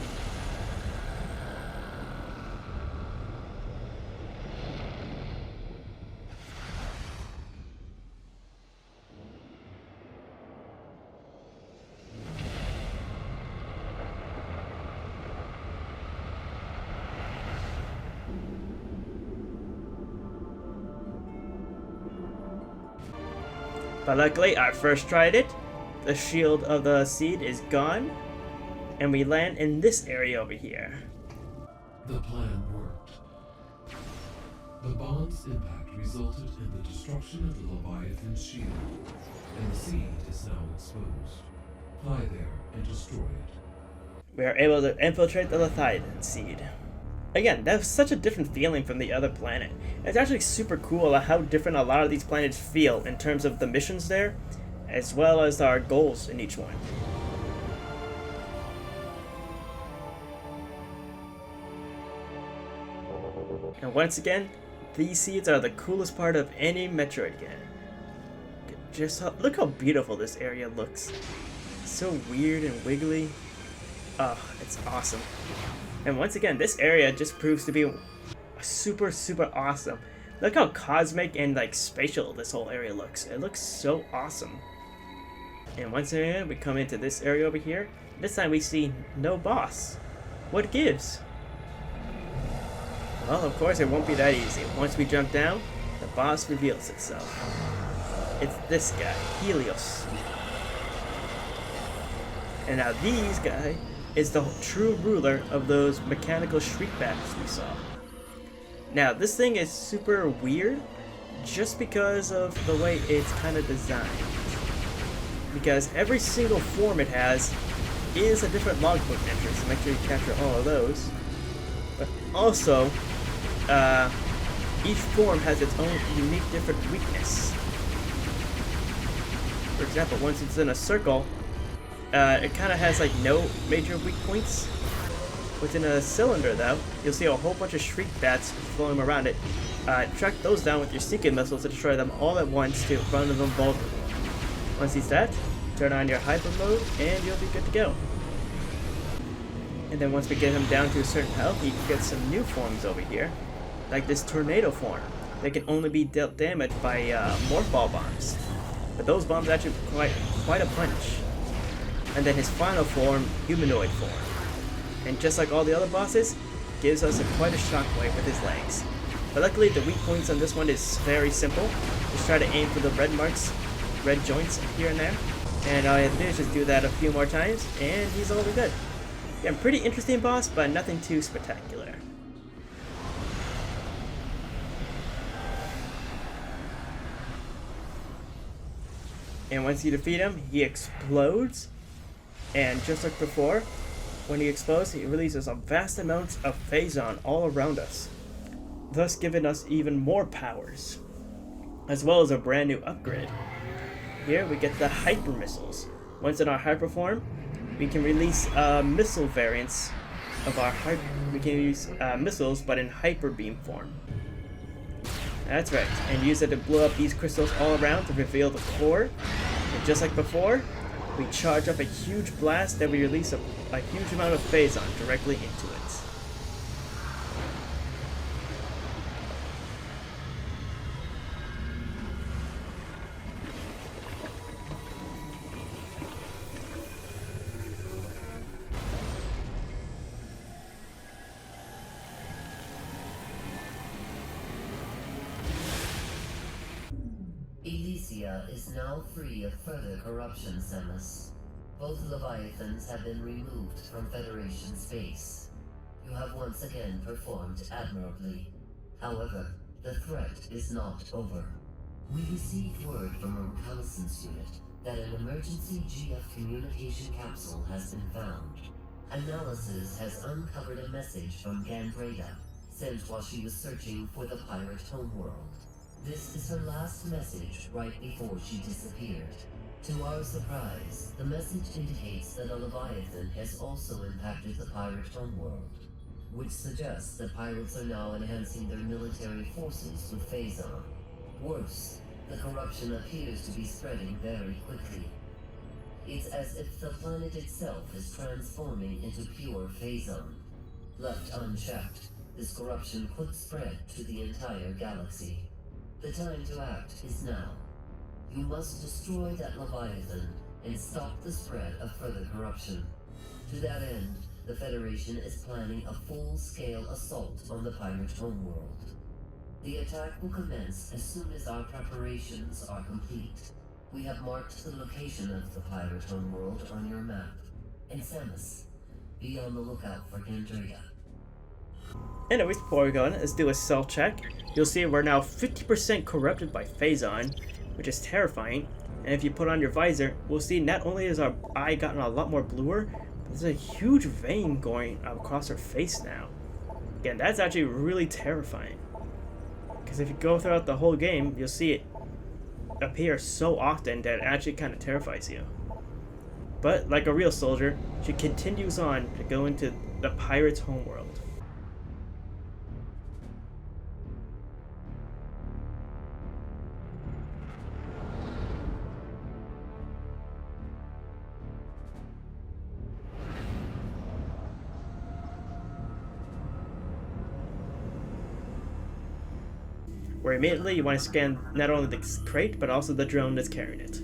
But luckily, I first tried it, the shield of the seed is gone, and we land in this area over here. The plan worked. The bomb's impact resulted in the destruction of the Leviathan's shield, and the seed is now exposed. Fly there and destroy it. We are able to infiltrate the Leviathan seed. Again, that was such a different feeling from the other planet. It's actually super cool how different a lot of these planets feel in terms of the missions there, as well as our goals in each one. And once again, these seeds are the coolest part of any Metroid game. Just look how beautiful this area looks. It's so weird and wiggly. Oh, it's awesome. And once again, this area just proves to be super awesome. Look how cosmic and like spatial this whole area looks. It looks so awesome. And once again, we come into this area over here. This time we see no boss. What gives? Well, of course, it won't be that easy. Once we jump down, the boss reveals itself. It's this guy, Helios. And now these guy is the true ruler of those mechanical shriekbacks we saw. Now, this thing is super weird just because of the way it's kind of designed. Because every single form it has is a different logbook entry, so make sure you capture all of those. But also, each form has its own unique different weakness. For example, once it's in a circle, it kind of has like no major weak points. Within a cylinder though, you'll see a whole bunch of shriek bats floating around it. Track those down with your seeking missiles to destroy them all at once to render them vulnerable. Once he's dead, turn on your hyper mode and you'll be good to go. And then once we get him down to a certain health, you can get some new forms over here. Like this tornado form. They can only be dealt damage by morph ball bombs. But those bombs actually quite a punch. And then his final form, humanoid form. And just like all the other bosses, gives us quite a shockwave with his legs. But luckily the weak points on this one is very simple. Just try to aim for the red marks, red joints here and there. And all you have to do is just do that a few more times, and he's all good. Yeah, pretty interesting boss, but nothing too spectacular. And once you defeat him, he explodes. And just like before, when he explodes, he releases a vast amount of phazon all around us, thus giving us even more powers, as well as a brand new upgrade. Here we get the hyper missiles. Once in our hyper form, we can release missile variants of our we can use missiles, but in hyper beam form. That's right, and use it to blow up these crystals all around to reveal the core. And just like before, we charge up a huge blast that we release a huge amount of phazon directly into it. Elysia is now free of further corruption, Samus. Both Leviathans have been removed from Federation space. You have once again performed admirably. However, the threat is not over. We received word from a reconnaissance unit that an emergency GF communication capsule has been found. Analysis has uncovered a message from Gandreda, sent while she was searching for the pirate homeworld. This is her last message right before she disappeared. To our surprise, the message indicates that a Leviathan has also impacted the pirate homeworld, which suggests that pirates are now enhancing their military forces with phazon. Worse, the corruption appears to be spreading very quickly. It's as if the planet itself is transforming into pure phazon. Left unchecked, this corruption could spread to the entire galaxy. The time to act is now. You must destroy that Leviathan and stop the spread of further corruption. To that end, the Federation is planning a full-scale assault on the pirate homeworld. The attack will commence as soon as our preparations are complete. We have marked the location of the pirate homeworld on your map. And Samus, be on the lookout for Gandreda. Anyways, before we go on, let's do a self check. You'll see we're now 50% corrupted by phazon, which is terrifying. And if you put on your visor, we'll see not only is our eye gotten a lot more bluer, but there's a huge vein going across our face now. Again, that's actually really terrifying. Because if you go throughout the whole game, you'll see it appear so often that it actually kind of terrifies you. But like a real soldier, she continues on to go into the pirate's homeworld. where immediately you want to scan not only the crate, but also the drone that's carrying it.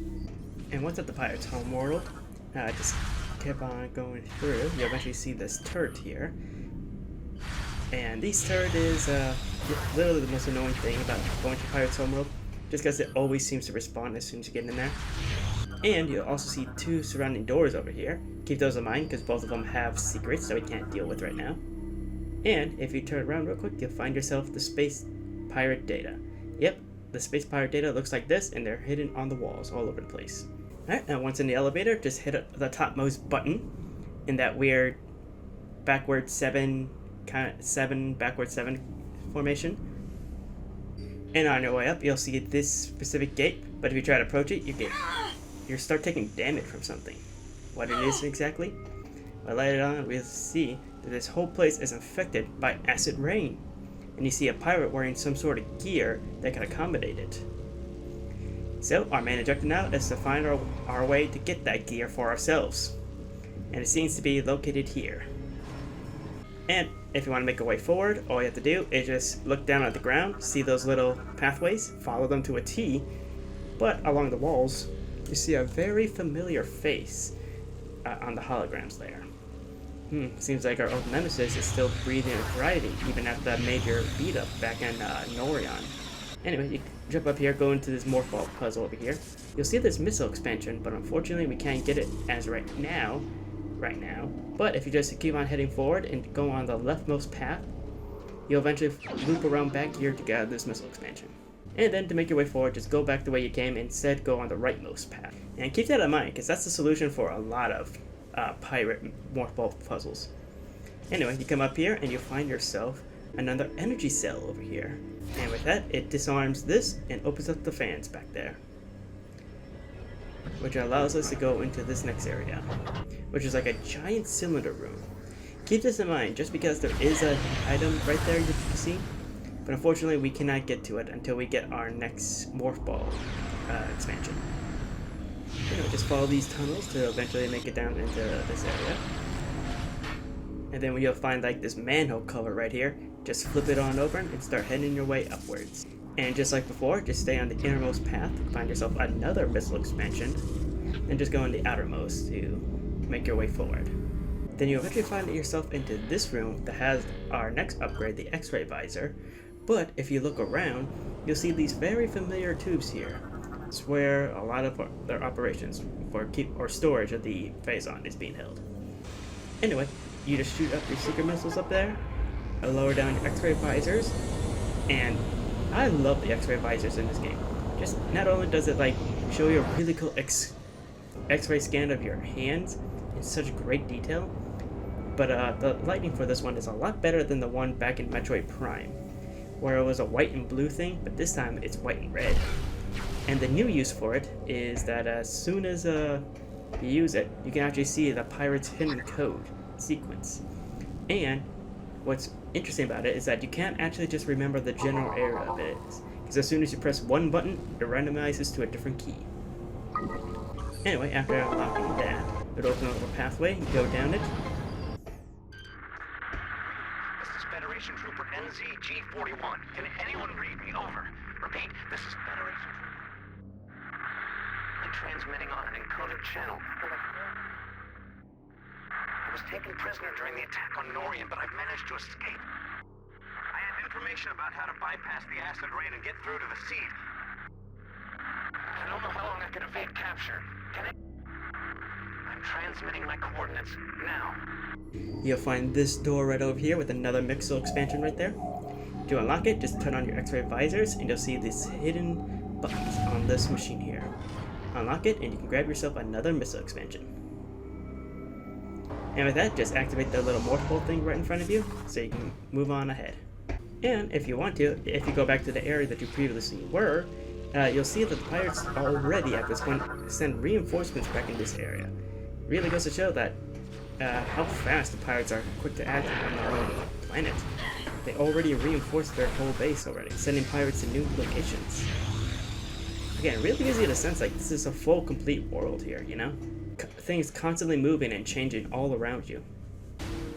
And once at the pirate's homeworld, just keep on going through, you'll eventually see this turret here. And this turret is literally the most annoying thing about going to Pirate's Homeworld, just because it always seems to respawn as soon as you get in there. And you'll also see 2 surrounding doors over here. Keep those in mind, because both of them have secrets that we can't deal with right now. And if you turn around real quick, you'll find yourself the space pirate data. Yep, the space pirate data looks like this, and they're hidden on the walls all over the place. Alright, now once in the elevator, just hit the topmost button in that weird backward 7 formation. And on your way up, you'll see this specific gate, but if you try to approach it, you start taking damage from something. What it is exactly? Well, later on, we'll see that this whole place is infected by acid rain, and you see a pirate wearing some sort of gear that can accommodate it. So our main objective now is to find our way to get that gear for ourselves, and it seems to be located here. And if you want to make a way forward, all you have to do is just look down at the ground, see those little pathways, follow them to a T, but along the walls, you see a very familiar face on the holograms there. Seems like our old nemesis is still breathing and thriving, even after that major beat-up back in Norion. Anyway, you jump up here, go into this morph ball puzzle over here. You'll see this missile expansion, but unfortunately we can't get it as right now. But if you just keep on heading forward and go on the leftmost path, you'll eventually loop around back here to get this missile expansion. And then to make your way forward, just go back the way you came, instead go on the rightmost path. And keep that in mind, because that's the solution for a lot of pirate morph ball puzzles. Anyway, you come up here and you find yourself another energy cell over here. And with that, it disarms this and opens up the fans back there, which allows us to go into this next area, which is like a giant cylinder room. Keep this in mind, just because there is an item right there that you can see, but unfortunately we cannot get to it until we get our next morph ball expansion. Just follow these tunnels to eventually make it down into this area. And then you'll find like this manhole cover right here. Just flip it on over and start heading your way upwards. And just like before, just stay on the innermost path, find yourself another missile expansion, and just go on the outermost to make your way forward. Then you eventually find yourself into this room that has our next upgrade, the X-ray visor. But if you look around, you'll see these very familiar tubes here. It's where a lot of their operations for storage of the Phazon is being held. Anyway, you just shoot up your secret missiles up there, lower down your X-ray visors, and I love the X-ray visors in this game. Just not only does it like show you a really cool X-ray scan of your hands in such great detail, but the lighting for this one is a lot better than the one back in Metroid Prime, where it was a white and blue thing, but this time it's white and red. And the new use for it is that as soon as you use it, you can actually see the pirate's hidden code sequence. And what's interesting about it is that you can't actually just remember the general area of it, because as soon as you press one button, it randomizes to a different key. Anyway, after unlocking that, it'll open up a pathway, you go down it. This is Federation Trooper NZG-41. Can anyone read me? Over. Repeat, this is Federation. I'm transmitting on an encoded channel. I was taken prisoner during the attack on Norion, but I've managed to escape. I have information about how to bypass the acid rain and get through to the seed. I don't know how long I can evade capture. Can I? I'm transmitting my coordinates now. You'll find this door right over here with another missile expansion right there. To unlock it, just turn on your X-ray visors and you'll see these hidden buttons on this machine here. Unlock it and you can grab yourself another missile expansion. And with that, just activate the little morph ball thing right in front of you so you can move on ahead. And if you want to, if you go back to the area that you previously were, you'll see that the pirates already at this point send reinforcements back in this area. Really goes to show that how fast the pirates are quick to act on their own planet. They already reinforced their whole base already, sending pirates to new locations. Again, it really gives you the sense like this is a full, complete world here, you know? Things constantly moving and changing all around you.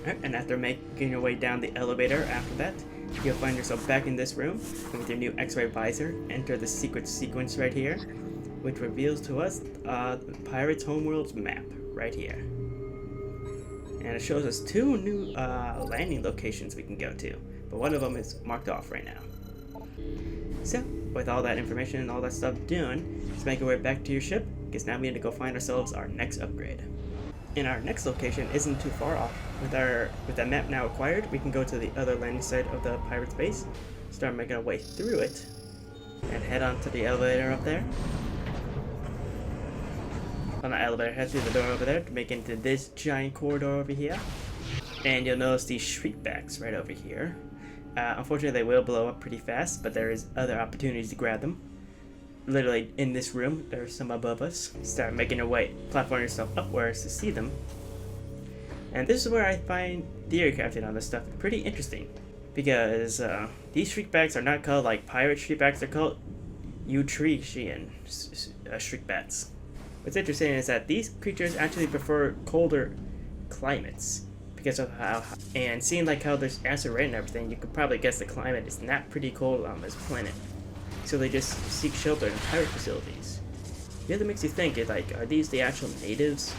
Alright, and after making your way down the elevator after that, you'll find yourself back in this room, and with your new X-ray visor, enter the secret sequence right here, which reveals to us the Pirate's Homeworld's map right here. And it shows us 2 new landing locations we can go to, but one of them is marked off right now. So, with all that information and all that stuff done, let's make our way back to your ship, because now we need to go find ourselves our next upgrade. And our next location isn't too far off. With that map now acquired, we can go to the other landing site of the pirate's base, start making our way through it, and head on to the elevator up there. On the elevator, head through the door over there to make into this giant corridor over here. And you'll notice these shriekbacks right over here. Unfortunately, they will blow up pretty fast, but there is other opportunities to grab them. Literally in this room, there's some above us. Start making your way, platform yourself upwards to see them. And this is where I find theory crafting on this stuff pretty interesting, because these shriekbacks are not called like pirate shriekbacks; they're called Eutrichian shriekbacks. What's interesting is that these creatures actually prefer colder climates because of how, and seeing like how there's acid rain and everything, you could probably guess the climate is not pretty cold on this planet. So they just seek shelter in pirate facilities. The other makes you think, like, are these the actual natives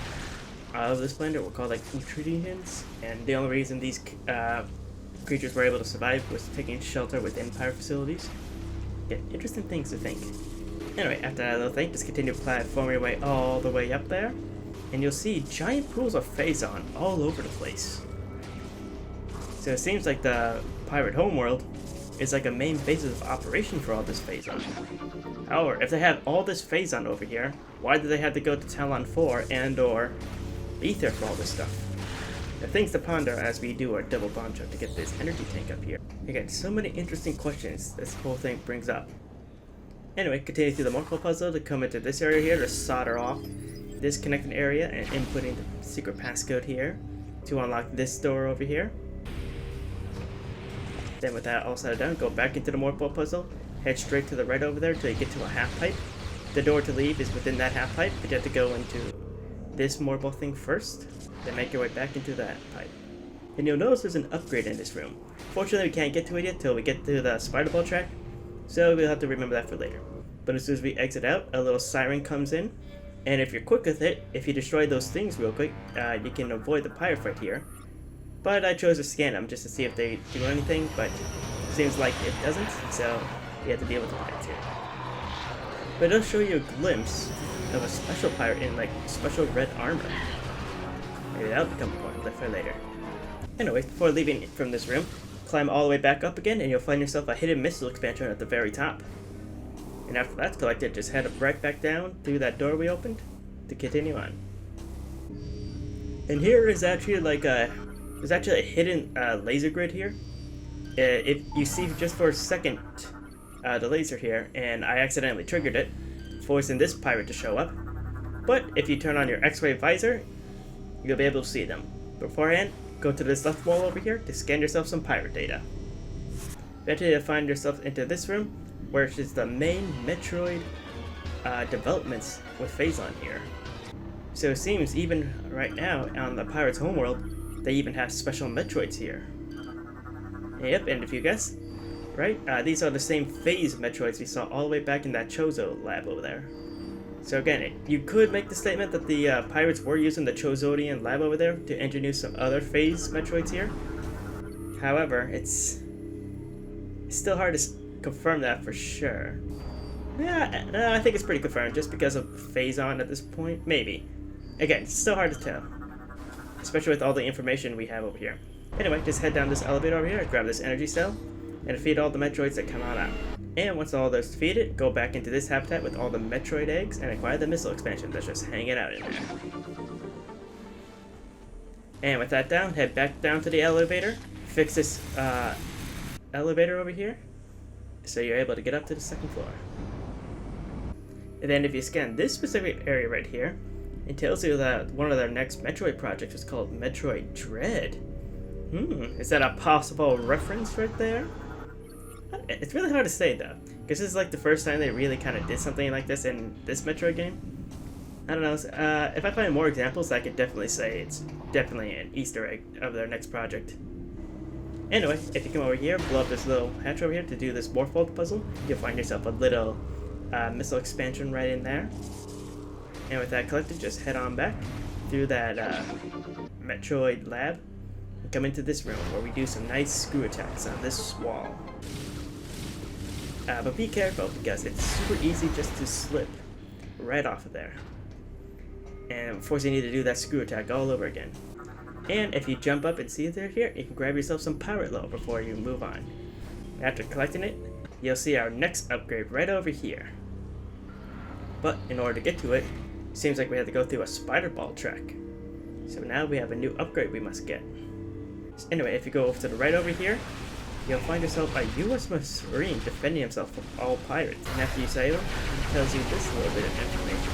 of this planet? We're called like Eutrichians, and the only reason these creatures were able to survive was taking shelter within pirate facilities. Yeah, interesting things to think. Anyway, after that little thing, just continue platforming your way all the way up there, and you'll see giant pools of Phazon all over the place. So it seems like the pirate homeworld is like a main basis of operation for all this Phazon. However, if they have all this Phazon over here, why do they have to go to Talon 4 and or Ether for all this stuff? The things to ponder as we do our double bomb jump to get this energy tank up here. Again, so many interesting questions this whole thing brings up. Anyway, continue through the Morphle puzzle to come into this area here to solder off this connecting area and inputting the secret passcode here to unlock this door over here. Then with that all set done, go back into the Morphle puzzle, head straight to the right over there until you get to a half pipe. The door to leave is within that half pipe, but you have to go into this Morphle thing first, then make your way back into that pipe. And you'll notice there's an upgrade in this room. Fortunately, we can't get to it yet till we get to the spider ball track, so we'll have to remember that for later. But as soon as we exit out, a little siren comes in, and if you're quick with it, if you destroy those things real quick, you can avoid the pirate fight here. But I chose to scan them just to see if they do anything, but it seems like it doesn't, so you have to deal with that too. But it'll show you a glimpse of a special pirate in like special red armor. Maybe that'll become important for later. Anyway, before leaving from this room, climb all the way back up again and you'll find yourself a hidden missile expansion at the very top. And after that's collected, just head right back down through that door we opened to continue on. And here is actually like there's actually a hidden laser grid here. If you see just for a second the laser here, and I accidentally triggered it, forcing this pirate to show up. But if you turn on your X-ray visor, you'll be able to see them. Beforehand, go to this left wall over here to scan yourself some pirate data. Eventually you'll find yourself into this room, where is the main Metroid developments with Phazon here. So it seems even right now on the pirate's homeworld, they even have special Metroids here. Yep, and if you guess, right, these are the same phase Metroids we saw all the way back in that Chozo lab over there. So again, you could make the statement that the pirates were using the Chozodian lab over there to engineer some other phase Metroids here. However, it's still hard to confirm that for sure. Yeah, I think it's pretty confirmed just because of Phazon at this point. Maybe. Again, it's still hard to tell, especially with all the information we have over here. Anyway, just head down this elevator over here, grab this energy cell, and defeat all the Metroids that come on out. And once all those defeated, go back into this habitat with all the Metroid eggs and acquire the missile expansion that's just hanging out in there. And with that down, head back down to the elevator, fix this elevator over here, so you're able to get up to the second floor. And then if you scan this specific area right here, it tells you that one of their next Metroid projects is called Metroid Dread. Is that a possible reference right there? It's really hard to say though, because this is like the first time they really kind of did something like this in this Metroid game. I don't know, if I find more examples, I could definitely say it's definitely an Easter egg of their next project. Anyway, if you come over here, blow up this little hatch over here to do this Morphold puzzle, you'll find yourself a little missile expansion right in there. And with that collected, just head on back through that Metroid lab and come into this room where we do some nice screw attacks on this wall. But be careful because it's super easy just to slip right off of there. And forcing you to do that screw attack all over again. And if you jump up and see it here, you can grab yourself some pirate low before you move on. After collecting it, you'll see our next upgrade right over here. But in order to get to it, seems like we have to go through a spider ball track. So now we have a new upgrade we must get. So anyway, if you go over to the right over here, you'll find yourself a US Marine defending himself from all pirates. And after you save him, it tells you this little bit of information.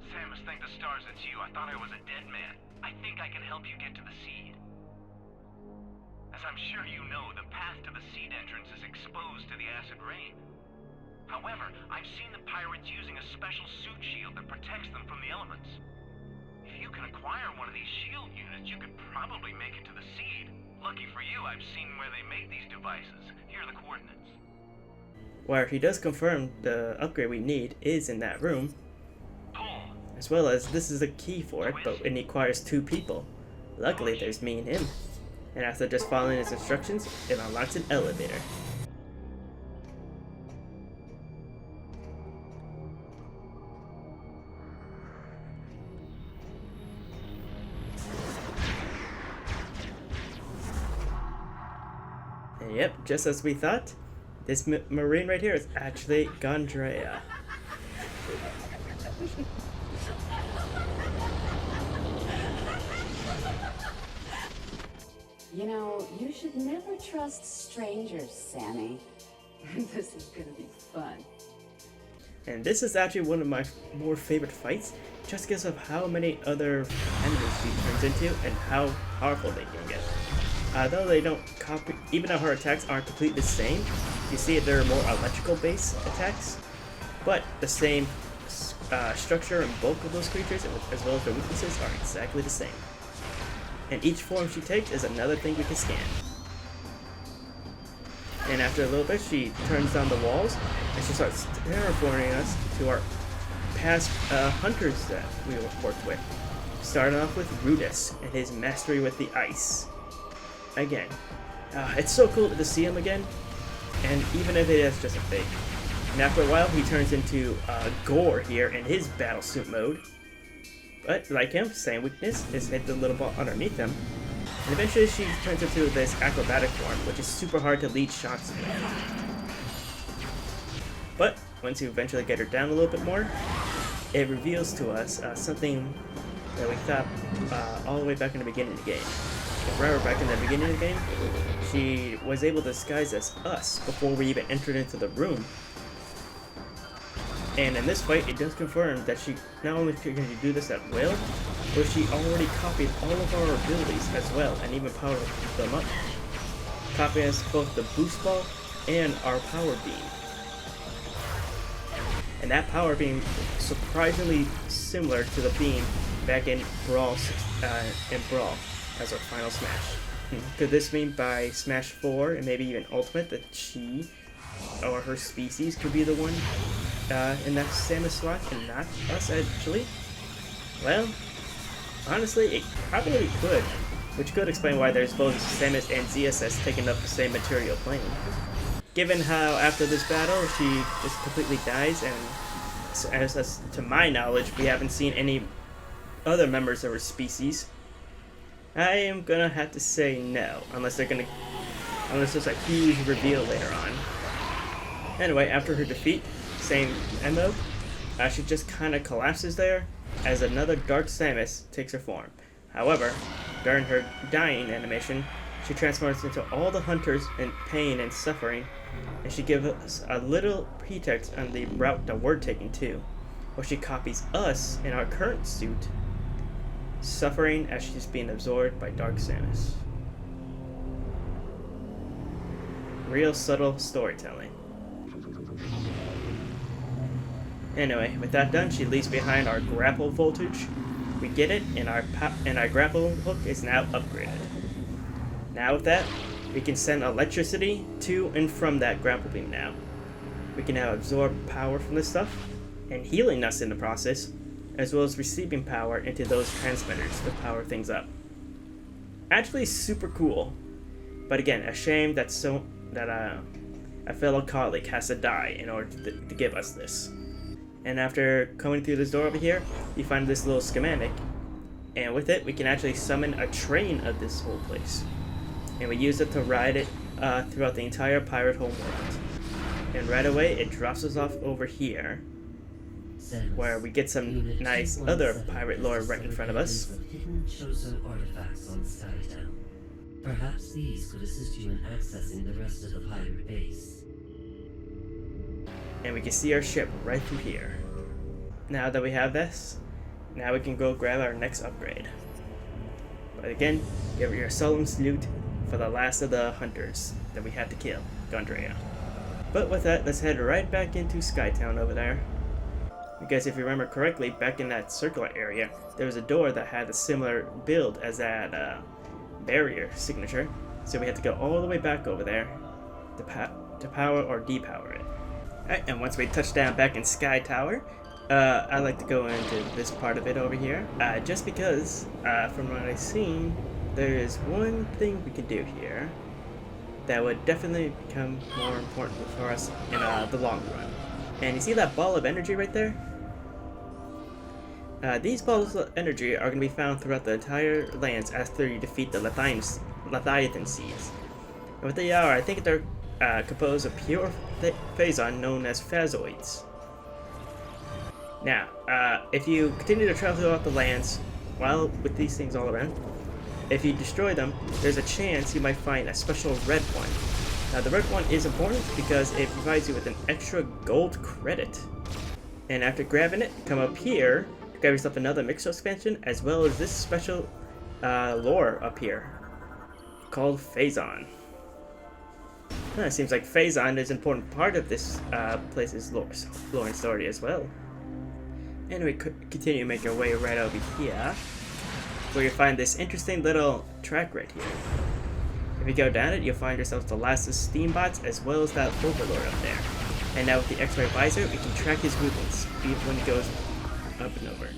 Samus, thank the stars it's you. I thought I was a dead man. I think I can help you get to the seed. As I'm sure you know, the path to the seed entrance is exposed to the acid rain. However, I've seen the pirates using a special suit shield that protects them from the elements. If you can acquire one of these shield units, you could probably make it to the seed. Lucky for you, I've seen where they make these devices. Here are the coordinates. Where he does confirm the upgrade we need is in that room. As well as this is a key for it, but it requires 2 people. Luckily, there's me and him. And after just following his instructions, it unlocks an elevator. And yep, just as we thought, this Marine right here is actually Gondrea. You know, you should never trust strangers, Sammy. This is gonna be fun. And this is actually one of my more favorite fights, just because of how many other enemies she turns into and how powerful they can get. Though they don't copy, even though her attacks aren't completely the same, you see they're more electrical based attacks, but the same structure and bulk of those creatures, as well as their weaknesses, are exactly the same. And each form she takes is another thing we can scan. And after a little bit, she turns down the walls, and she starts terraforming us to our past hunters that we worked with. Starting off with Rudis and his mastery with the ice. Again, it's so cool to see him again, and even if it is just a fake. And after a while, he turns into Gore here in his battle suit mode. But like him, same weakness, is hit the little ball underneath him. And eventually she turns into this acrobatic form, which is super hard to lead shots with. But once you eventually get her down a little bit more, it reveals to us something that we thought all the way back in the beginning of the game. Remember, back in the beginning of the game, she was able to disguise as us before we even entered into the room. And in this fight, it does confirm that she not only can she do this at will, but she already copied all of our abilities as well, and even powered them up. Copying us both the boost ball and our power beam. And that power beam is surprisingly similar to the beam back in Brawl as our final smash. Could this mean by Smash 4 and maybe even Ultimate that she or her species could be the one in that Samus slot and not us actually? Well, honestly, it probably could, which could explain why there's both Samus and ZSS taking up the same material plane. Given how after this battle she just completely dies, and as to my knowledge we haven't seen any other members of her species, I am gonna have to say no, unless there's a huge reveal later on. Anyway, after her defeat, same MO, she just kind of collapses there as another Dark Samus takes her form. However, during her dying animation, she transforms into all the hunters in pain and suffering, and she gives us a little pretext on the route that we're taking too, where she copies us in our current suit, suffering as she's being absorbed by Dark Samus. Real subtle storytelling. Anyway, with that done, she leaves behind our grapple voltage. We get it, and our grapple hook is now upgraded. Now with that, we can send electricity to and from that grapple beam now. We can now absorb power from this stuff, and healing us in the process, as well as receiving power into those transmitters to power things up. Actually super cool, but again, a shame that a fellow colleague has to die in order to give us this. And after coming through this door over here, you find this little schematic, and with it we can actually summon a train of this whole place. And we use it to ride it throughout the entire pirate home world. And right away it drops us off over here, where we get some nice other pirate lore right in front of us. Hidden Chozo artifacts on Skytown. Perhaps these could assist you in accessing the rest of the pirate base. And we can see our ship right through here. Now that we have this, now we can go grab our next upgrade. But again, give your solemn salute for the last of the hunters that we had to kill, Gondrea. But with that, let's head right back into Skytown over there. Because if you remember correctly, back in that circular area, there was a door that had a similar build as that barrier signature. So we had to go all the way back over there to power or depower it. Alright, and once we touch down back in Sky Tower, I like to go into this part of it over here. Just because, from what I've seen, there is one thing we can do here that would definitely become more important for us in the long run. And you see that ball of energy right there? These balls of energy are going to be found throughout the entire lands after you defeat the Leviathan seeds. And what they are, I think they're composed of pure phazon known as phazoids. Now, if you continue to travel throughout the lands, while with these things all around, if you destroy them, there's a chance you might find a special red one. Now the red one is important because it provides you with an extra gold credit. And after grabbing it, come up here, grab yourself another Mixo expansion, as well as this special lore up here, called Phazon. It seems like Phazon is an important part of this place's lore and story as well. And we continue to make our way right over here, where you find this interesting little track right here. If you go down it, you'll find yourself the last of Steambots as well as that Overlord up there. And now with the X-ray visor, we can track his movements when he goes up and over.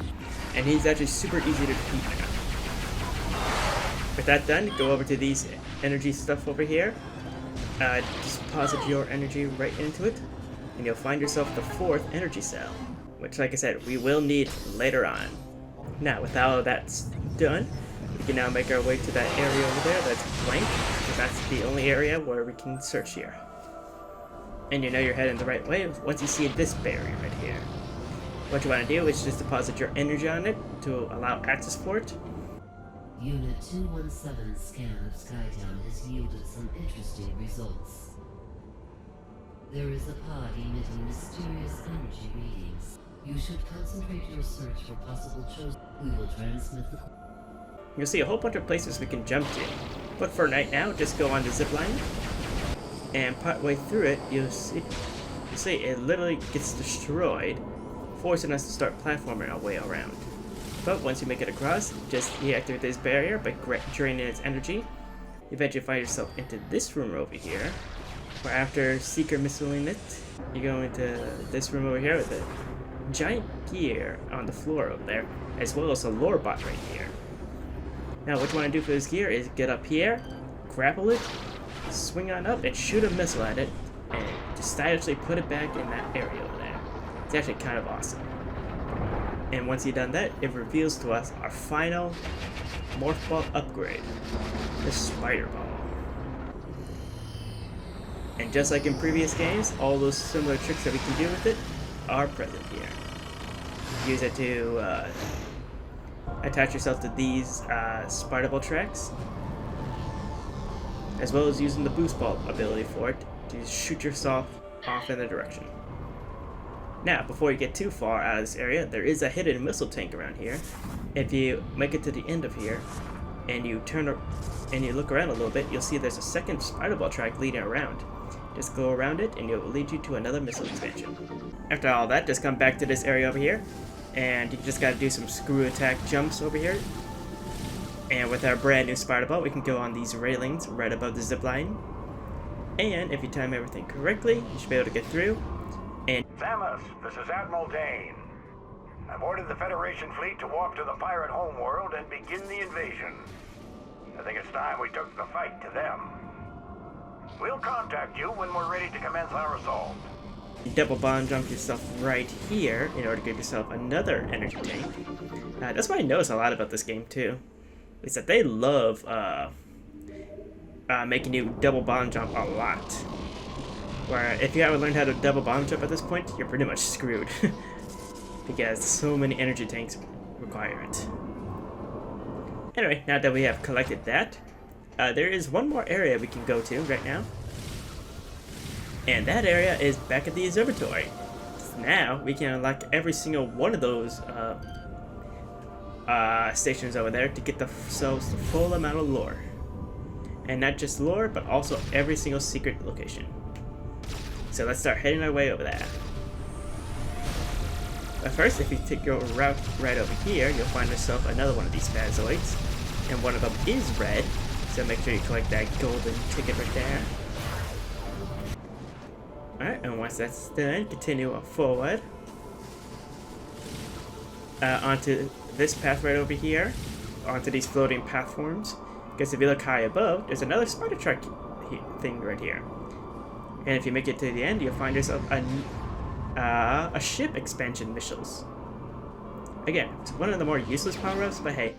And he's actually super easy to defeat now. With that done, go over to these energy stuff over here. Just deposit your energy right into it, and you'll find yourself the 4th energy cell, which, like I said, we will need later on. Now, with all of that done, we can now make our way to that area over there that's blank, because that's the only area where we can search here. And you know you're heading the right way once you see this barrier right here. What you want to do is just deposit your energy on it to allow access for it. Unit 217's scan of Skytown has yielded some interesting results. There is a pod emitting mysterious energy readings. You should concentrate your search for possible choices. We will transmit the... You'll see a whole bunch of places we can jump to. But for right now, just go on the zipline. And partway through it, you'll see it literally gets destroyed, forcing us to start platforming our way around. But once you make it across, just deactivate this barrier by draining its energy. You eventually find yourself into this room over here, where after Seeker missiling it, you go into this room over here with a giant gear on the floor over there, as well as a lore bot right here. Now what you want to do for this gear is get up here, grapple it, swing on up, and shoot a missile at it, and just stylishly put it back in that area over there. It's actually kind of awesome. And once you've done that, it reveals to us our final Morph Ball upgrade, the Spider Ball. And just like in previous games, all those similar tricks that we can do with it are present here. Use it to attach yourself to these Spider Ball tracks, as well as using the Boost Ball ability for it to shoot yourself off in the direction. Now, before you get too far out of this area, there is a hidden missile tank around here. If you make it to the end of here, and you look around a little bit, you'll see there's a second Spider Ball track leading around. Just go around it, and it will lead you to another missile expansion. After all that, just come back to this area over here, and you just gotta do some screw attack jumps over here. And with our brand new spider ball, we can go on these railings right above the zip line. And if you time everything correctly, you should be able to get through. And Samus, this is Admiral Dane. I've ordered the Federation fleet to walk to the pirate homeworld and begin the invasion. I think it's time we took the fight to them. We'll contact you when we're ready to commence our assault. double bond jump yourself right here in order to give yourself another energy tank. That's what I notice a lot about this game too, is that they love making you double bond jump a lot. Where if you haven't learned how to double bond jump at this point, you're pretty much screwed. Because so many energy tanks require it. Anyway, now that we have collected that, there is one more area we can go to right now. And that area is back at the observatory. Now we can unlock every single one of those stations over there to get ourselves the full amount of lore. And not just lore, but also every single secret location. So let's start heading our way over there. But first, if you take your route right over here, you'll find yourself another one of these phazoids. And one of them is red, so make sure you collect that golden ticket right there. Alright, and once that's done, continue forward. Onto this path right over here. Onto these floating platforms. Because if you look high above, there's another spider truck thing right here. And if you make it to the end, you'll find yourself a ship expansion missiles. Again, it's one of the more useless power-ups, but hey.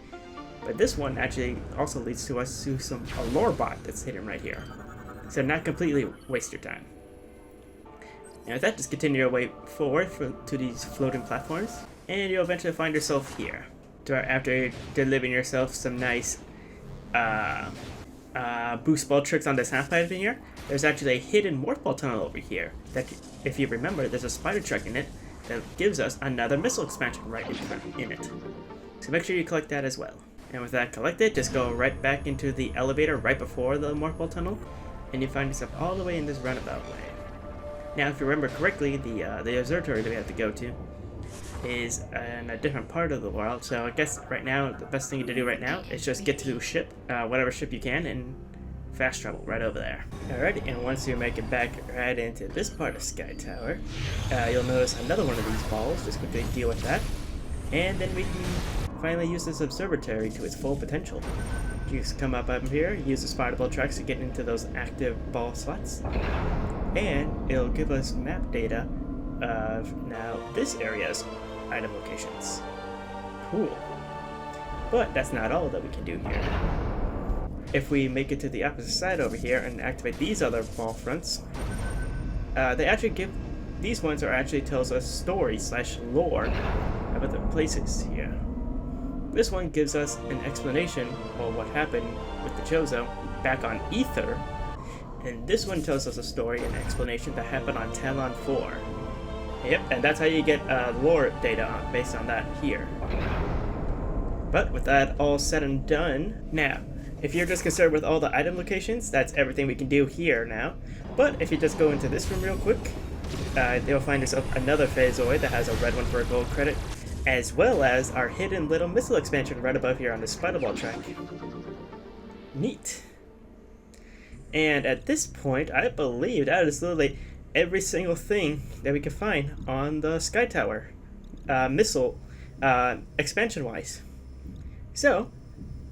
But this one actually also leads to us to a lore bot that's hidden right here. So not completely waste your time. And with that, just continue your way forward to these floating platforms, and you'll eventually find yourself here. After delivering yourself some nice boost ball tricks on this half pipe in here, there's actually a hidden morph ball tunnel over here that, if you remember, there's a spider truck in it that gives us another missile expansion right in it. So make sure you collect that as well. And with that collected, just go right back into the elevator right before the morph ball tunnel, and you find yourself all the way in this roundabout way. Now, if you remember correctly, the observatory that we have to go to is in a different part of the world, so I guess right now, the best thing to do right now is just get to the ship, whatever ship you can, and fast travel right over there. Alright, and once you make it back right into this part of Sky Tower, you'll notice another one of these balls. Just quickly deal with that, and then we can finally use this observatory to its full potential. You just come up here, use the spider ball tracks to get into those active ball slots, and it'll give us map data of now this area's item locations. Cool. But that's not all that we can do here. If we make it to the opposite side over here and activate these other ball fronts, they actually give, these ones are actually tells us stories / lore about the places here. This one gives us an explanation of what happened with the Chozo back on Ether, and this one tells us a story and explanation that happened on Talon 4. Yep, and that's how you get lore data based on that here. But with that all said and done, now, if you're just concerned with all the item locations, that's everything we can do here now. But if you just go into this room real quick, you'll find yourself another phazoid that has a red one for a gold credit, as well as our hidden little missile expansion right above here on the spider ball track. Neat. And at this point, I believe that is literally every single thing that we can find on the Sky Tower, missile expansion-wise. So,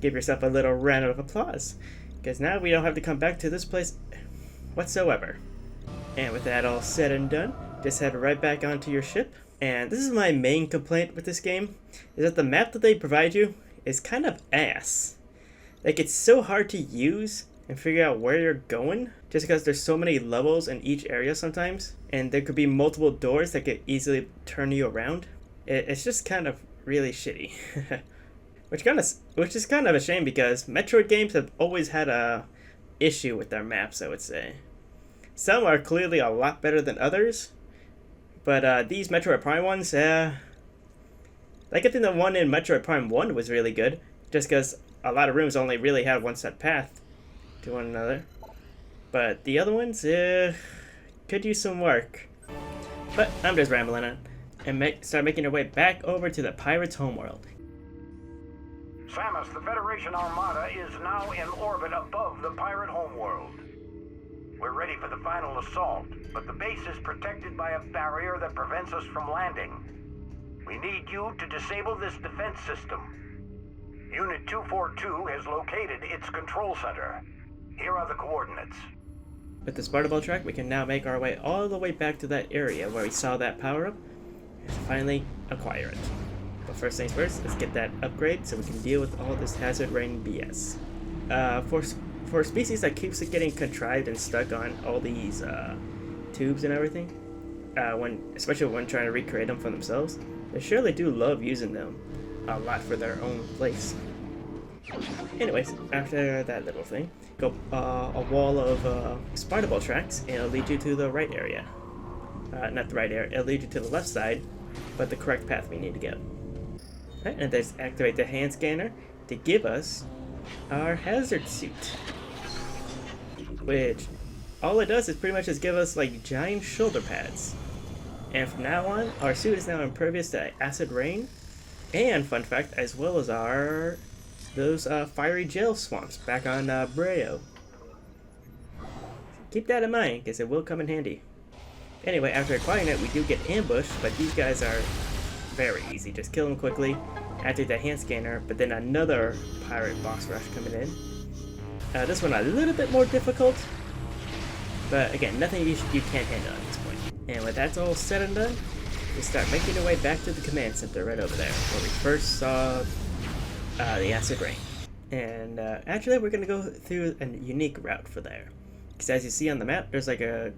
give yourself a little round of applause, because now we don't have to come back to this place whatsoever. And with that all said and done, just head right back onto your ship. And this is my main complaint with this game, is that the map that they provide you is kind of ass. Like, it's so hard to use and figure out where you're going, just because there's so many levels in each area sometimes, and there could be multiple doors that could easily turn you around. It's just kind of really shitty. Which is kind of a shame, because Metroid games have always had a issue with their maps, I would say. Some are clearly a lot better than others, but these Metroid Prime ones, like I think the one in Metroid Prime 1 was really good, just because a lot of rooms only really had one set path to one another. But the other ones, could use some work. But I'm just rambling on, and start making our way back over to the pirate's homeworld. Samus, the Federation Armada is now in orbit above the pirate homeworld. We're ready for the final assault, but the base is protected by a barrier that prevents us from landing. We need you to disable this defense system. Unit 242 has located its control center. Here are the coordinates. With the Sparta Ball track, we can now make our way all the way back to that area where we saw that power-up and finally acquire it. But first things first, let's get that upgrade so we can deal with all this hazard rain BS. For a species that keeps getting contrived and stuck on all these tubes and everything, especially when trying to recreate them for themselves, they surely do love using them a lot for their own place. Anyways, after that little thing, go a wall of Sparta Ball tracks and it'll lead you to the right area. Not the right area, it'll lead you to the left side, but the correct path we need to go. Right, and then activate the hand scanner to give us our hazard suit. Which, all it does is pretty much just give us like giant shoulder pads. And from now on, our suit is now impervious to acid rain, and fun fact, as well as those fiery gel swamps back on Breo. Keep that in mind, because it will come in handy. Anyway, after acquiring it, we do get ambushed, but these guys are very easy. Just kill them quickly, activate the hand scanner, but then another pirate boss rush coming in. This one a little bit more difficult, but again, nothing you can't handle at this point. And when that's all said and done, we start making our way back to the command center right over there, where we first saw the acid rain. And actually, we're going to go through a unique route for there. Because as you see on the map, there's like a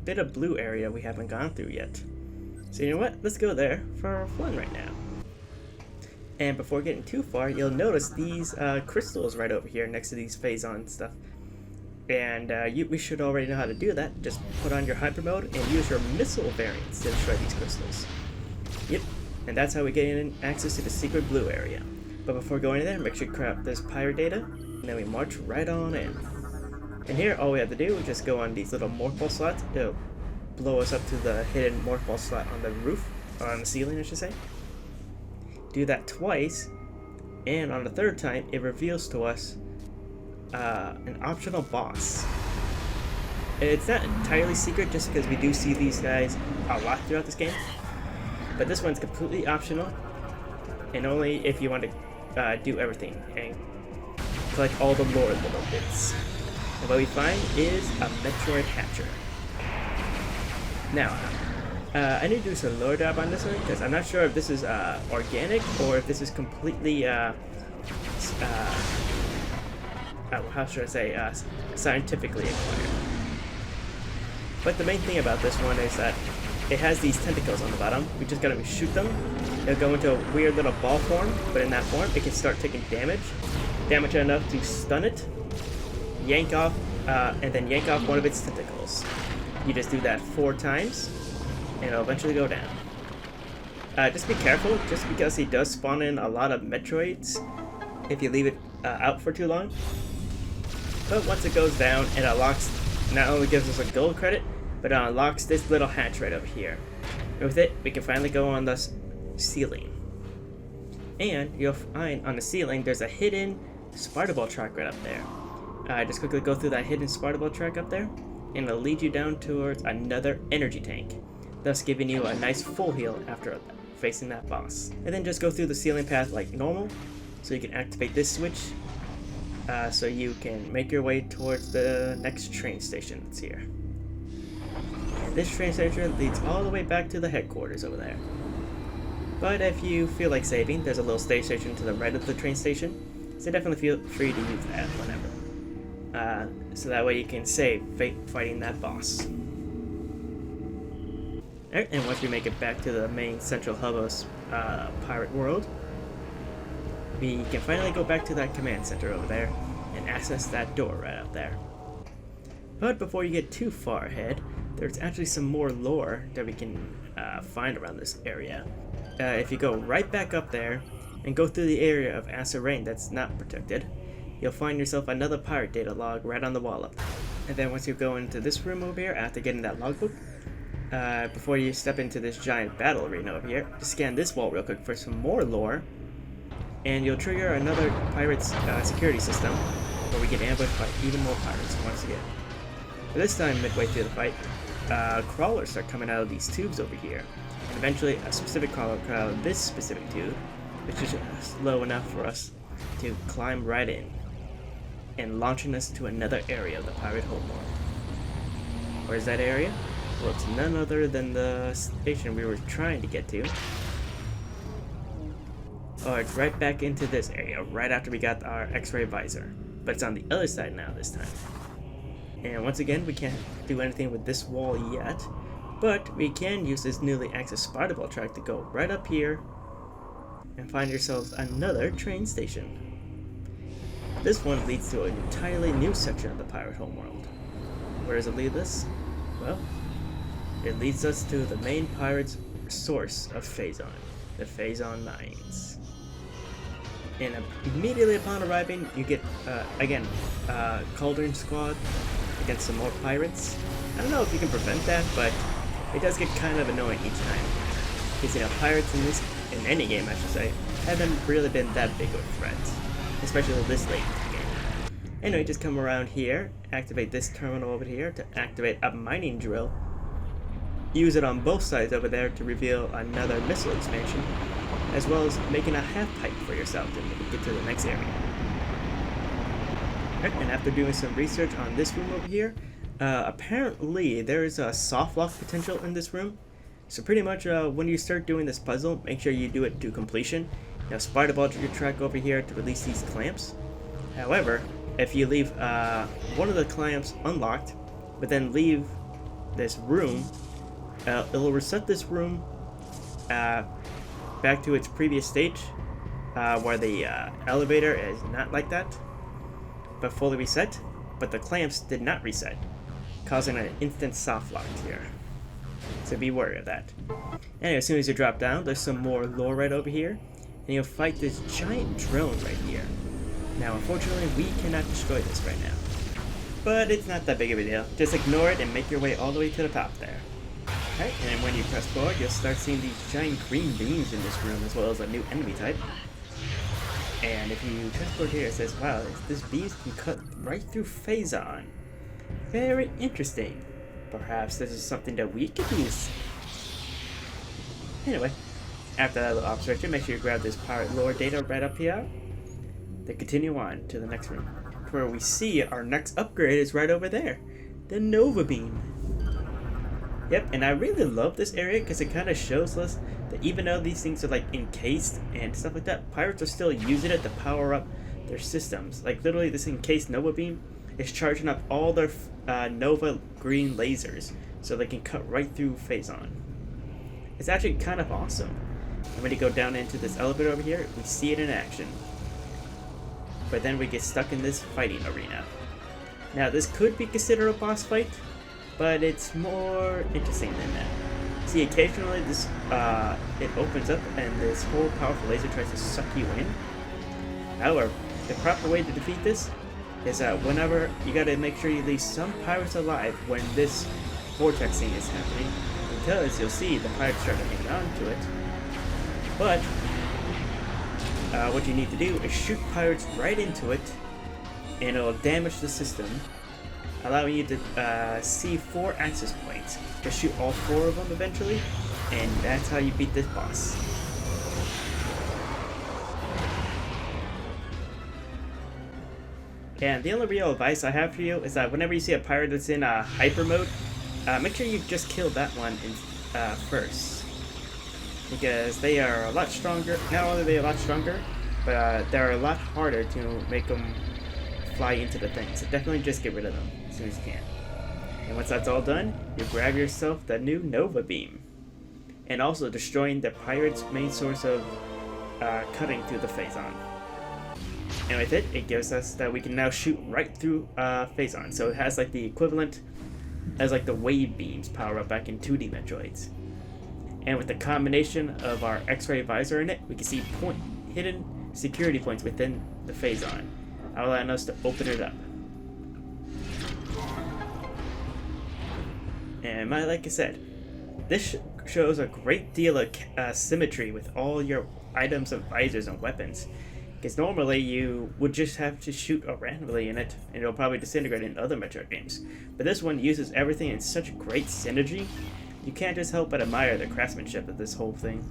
bit of blue area we haven't gone through yet. So you know what? Let's go there for fun right now. And before getting too far, you'll notice these crystals right over here next to these phazon stuff. And we should already know how to do that. Just put on your hyper mode and use your missile variants to destroy these crystals. Yep, and that's how we get in access to the secret blue area. But before going in there, make sure you grab this pirate data, and then we march right on in. And here, all we have to do is just go on these little morph ball slots. It'll blow us up to the hidden morph ball slot on the roof, or on the ceiling, I should say. Do that twice, and on the third time, it reveals to us an optional boss. It's not entirely secret, just because we do see these guys a lot throughout this game. But this one's completely optional, and only if you want to do everything and collect all the lore little bits. And what we find is a Metroid hatcher. Now, I need to do some lore drop on this one, because I'm not sure if this is organic or if this is completely, how should I say, scientifically acquired. But the main thing about this one is that it has these tentacles on the bottom. We just gotta shoot them. They'll go into a weird little ball form, but in that form, it can start taking damage enough to stun it, yank off, and then yank off one of its tentacles. You just do that 4 times, and it'll eventually go down. Just be careful, just because he does spawn in a lot of Metroids if you leave it out for too long. But once it goes down, it unlocks, not only gives us a gold credit, but it unlocks this little hatch right over here. And with it, we can finally go on the ceiling. And you'll find on the ceiling, there's a hidden Sparta Ball track right up there. Just quickly go through that hidden Sparta Ball track up there, and it'll lead you down towards another energy tank, thus giving you a nice full heal after facing that boss. And then just go through the ceiling path like normal, so you can activate this switch, so you can make your way towards the next train station that's here. And this train station leads all the way back to the headquarters over there. But if you feel like saving, there's a little stage station to the right of the train station, so definitely feel free to use that whenever. So that way you can save fighting that boss. Alright, and once we make it back to the main central hub of Pirate World, we can finally go back to that command center over there and access that door right out there. But before you get too far ahead, there's actually some more lore that we can find around this area. If you go right back up there and go through the area of acid rain that's not protected, you'll find yourself another pirate data log right on the wall up there. And then once you go into this room over here after getting that logbook, before you step into this giant battle arena over here, just scan this wall real quick for some more lore. and you'll trigger another pirate's security system, where we get ambushed by even more pirates once again. But this time, midway through the fight, crawlers start coming out of these tubes over here, and eventually a specific crawler will come out of this specific tube, which is just low enough for us to climb right in, and launching us to another area of the pirate homeworld. Where's that area? Well, it's none other than the station we were trying to get to. Oh, it's right back into this area, right after we got our X-ray visor. But it's on the other side now this time. And once again, we can't do anything with this wall yet, but we can use this newly accessed spider ball track to go right up here and find yourselves another train station. This one leads to an entirely new section of the pirate homeworld. Where does it lead us? Well, it leads us to the main pirate's source of Phazon, the Phazon Mines. And immediately upon arriving, you get, again, Cauldron Squad against some more pirates. I don't know if you can prevent that, but it does get kind of annoying each time. Because, you know, pirates in any game, I should say, haven't really been that big of a threat. Especially this late in the game. Anyway, just come around here, activate this terminal over here to activate a mining drill. Use it on both sides over there to reveal another missile expansion, as well as making a half pipe for yourself to get to the next area. Right, and after doing some research on this room over here, apparently there is a soft lock potential in this room. So pretty much when you start doing this puzzle, make sure you do it to completion. Now spider ball your track over here to release these clamps. However, if you leave one of the clamps unlocked, but then leave this room, it'll reset this room back to its previous state, where the elevator is not like that, but fully reset, but the clamps did not reset, causing an instant soft lock here. So be wary of that. Anyway, as soon as you drop down, there's some more lore right over here, and you'll fight this giant drone right here. Now, unfortunately, we cannot destroy this right now, but it's not that big of a deal. Just ignore it and make your way all the way to the top there. Alright, and when you press forward, you'll start seeing these giant green beams in this room, as well as a new enemy type. And if you press forward here, it says, wow, this beams can cut right through Phazon. Very interesting. Perhaps this is something that we could use. Anyway, after that little observation, make sure you grab this pirate lore data right up here. Then continue on to the next room, where we see our next upgrade is right over there. The Nova Beam. Yep, and I really love this area because it kind of shows us that even though these things are like encased and stuff like that, pirates are still using it to power up their systems. Like literally this encased Nova Beam is charging up all their Nova green lasers so they can cut right through Phazon. It's actually kind of awesome. And when you go down into this elevator over here, we see it in action. But then we get stuck in this fighting arena. Now this could be considered a boss fight, but it's more interesting than that. See, occasionally this it opens up and this whole powerful laser tries to suck you in. However, the proper way to defeat this is that whenever you gotta make sure you leave some pirates alive when this vortex thing is happening, because you'll see the pirates start to hang on to it. But what you need to do is shoot pirates right into it, and it'll damage the system, allowing you to see 4 access points. Just shoot all 4 of them eventually, and that's how you beat this boss. And the only real advice I have for you is that whenever you see a pirate that's in hyper mode, make sure you just kill that one first. Because they are a lot stronger. Not only are they a lot stronger, but they're a lot harder to make them fly into the thing. So definitely just get rid of them as soon as you can. And once that's all done, you grab yourself the new Nova Beam. And also destroying the pirate's main source of cutting through the Phazon. And with it, it gives us that we can now shoot right through Phazon. So it has like the equivalent as like the wave beams power up back in 2D Metroids. And with the combination of our X-ray visor in it, we can see hidden security points within the Phazon, allowing us to open it up. And like I said, this shows a great deal of symmetry with all your items and visors and weapons. Because normally you would just have to shoot randomly in it, and it'll probably disintegrate in other Metroid games. But this one uses everything in such great synergy, you can't just help but admire the craftsmanship of this whole thing.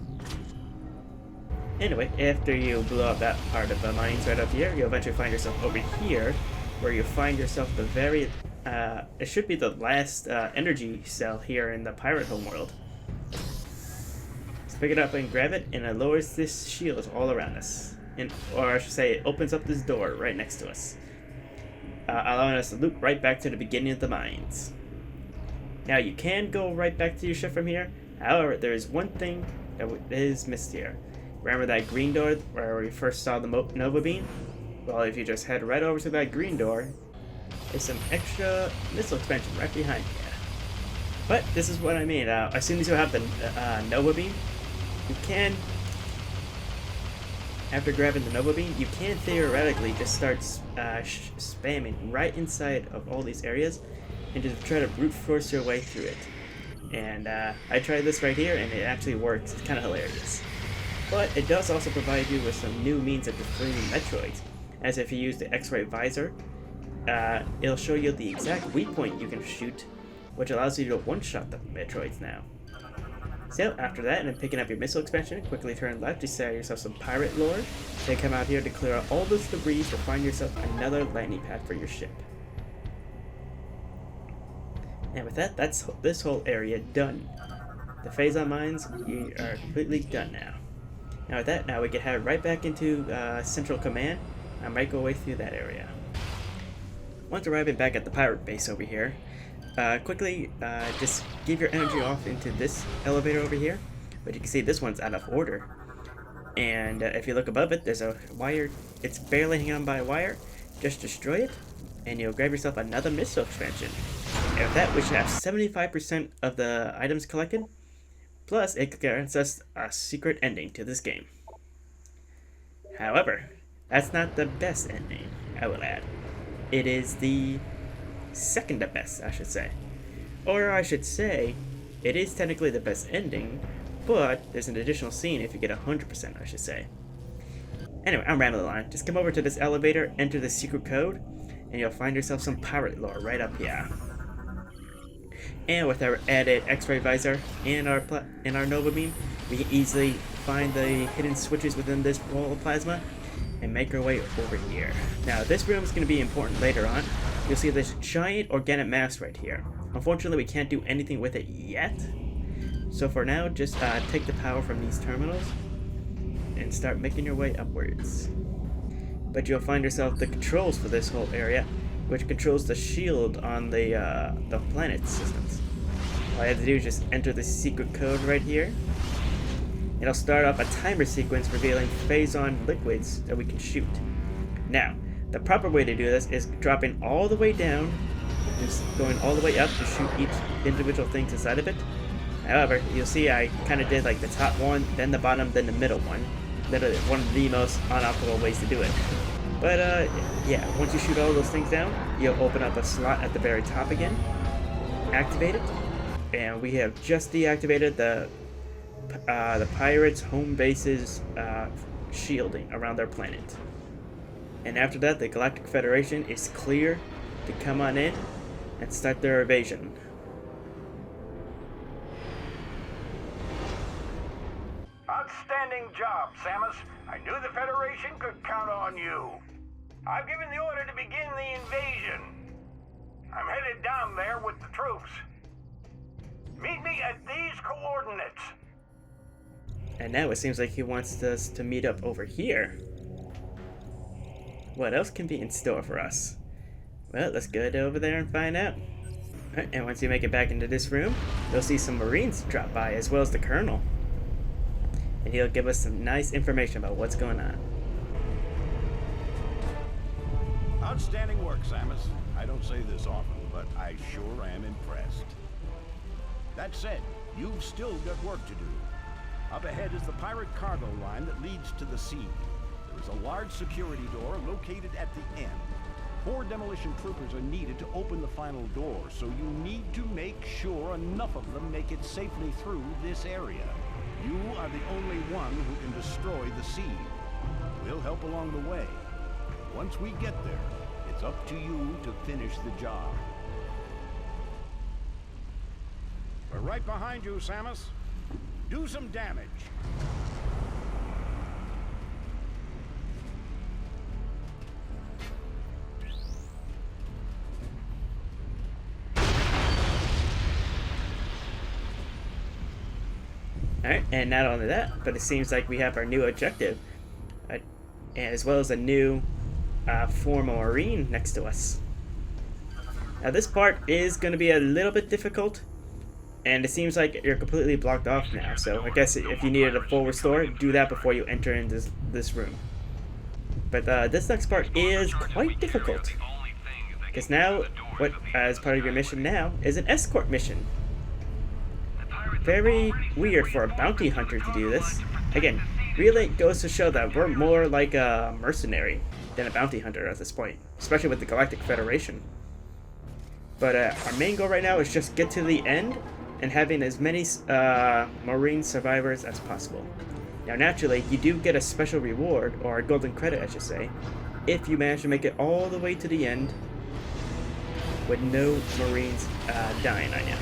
Anyway, after you blow up that part of the mines right up here, you'll eventually find yourself over here, where you find yourself the very, it should be the last energy cell here in the pirate homeworld. Just pick it up and grab it, and it lowers this shield all around us. Or I should say, it opens up this door right next to us, allowing us to loop right back to the beginning of the mines. Now you can go right back to your ship from here, however, there is one thing that is missed here. Remember that green door where we first saw the Nova Beam? Well, if you just head right over to that green door, there's some extra missile expansion right behind you. But this is what I mean, as soon as you have the Nova Beam, you can, after grabbing the Nova Beam, you can theoretically just start spamming right inside of all these areas and just try to brute force your way through it. And I tried this right here and it actually works. It's kind of hilarious. But it does also provide you with some new means of defeating Metroids, as if you use the X-ray visor, it'll show you the exact weak point you can shoot, which allows you to one-shot the Metroids now. So after that, and picking up your missile expansion, quickly turn left to set yourself some pirate lore, then come out here to clear out all this debris to find yourself another landing pad for your ship. And with that, that's this whole area done. The phase-on mines, you are completely done now. Now with that, now we can head right back into Central Command and make our way through that area. Once arriving back at the pirate base over here, quickly just give your energy off into this elevator over here. But you can see this one's out of order. And if you look above it, there's a wire. It's barely hanging on by a wire. Just destroy it, and you'll grab yourself another missile expansion. And with that, we should have 75% of the items collected. Plus, it grants us a secret ending to this game. However, that's not the best ending, I will add. It is the second to best, I should say. Or I should say, it is technically the best ending, but there's an additional scene if you get 100%, I should say. Anyway, I'm rambling on. Just come over to this elevator, enter the secret code, and you'll find yourself some pirate lore right up here. And with our added X-ray visor and our Nova Beam, we can easily find the hidden switches within this wall of plasma and make our way over here. Now, this room is going to be important later on. You'll see this giant organic mass right here. Unfortunately, we can't do anything with it yet. So for now, just take the power from these terminals and start making your way upwards. But you'll find yourself the controls for this whole area, which controls the shield on the planet systems. All you have to do is just enter the secret code right here. It'll start off a timer sequence revealing phase-on liquids that we can shoot. Now, the proper way to do this is dropping all the way down and going all the way up to shoot each individual thing inside of it. However, you'll see I kind of did like the top one, then the bottom, then the middle one. Literally one of the most unoptimal ways to do it. But yeah, once you shoot all those things down, you'll open up a slot at the very top again, activate it, and we have just deactivated the pirates' home base's shielding around their planet. And after that, the Galactic Federation is clear to come on in and start their invasion. Outstanding job, Samus. I knew the Federation could count on you. I've given the order to begin the invasion. I'm headed down there with the troops. Meet me at these coordinates. And now it seems like he wants us to meet up over here. What else can be in store for us? Well, let's go over there and find out. Alright, and once you make it back into this room, you'll see some Marines drop by, as well as the Colonel. And he'll give us some nice information about what's going on. Outstanding work, Samus. I don't say this often, but I sure am impressed. That said, you've still got work to do. Up ahead is the pirate cargo line that leads to the sea. There is a large security door located at the end. 4 demolition troopers are needed to open the final door, so you need to make sure enough of them make it safely through this area. You are the only one who can destroy the seed. We'll help along the way. Once we get there, it's up to you to finish the job. We're right behind you, Samus. Do some damage. Alright, and not only that, but it seems like we have our new objective, as well as a new former Marine next to us. Now this part is going to be a little bit difficult, and it seems like you're completely blocked off now, so I guess if you needed a full restore, do that before you enter in this room. But this next part is quite difficult, because now, what as part of your mission now, is an escort mission. Very weird for a bounty hunter to do this. Again, really goes to show that we're more like a mercenary than a bounty hunter at this point, especially with the Galactic Federation. But our main goal right now is just get to the end and having as many Marine survivors as possible. Now naturally, you do get a special reward, or a golden credit I should say, if you manage to make it all the way to the end with no Marines dying on you.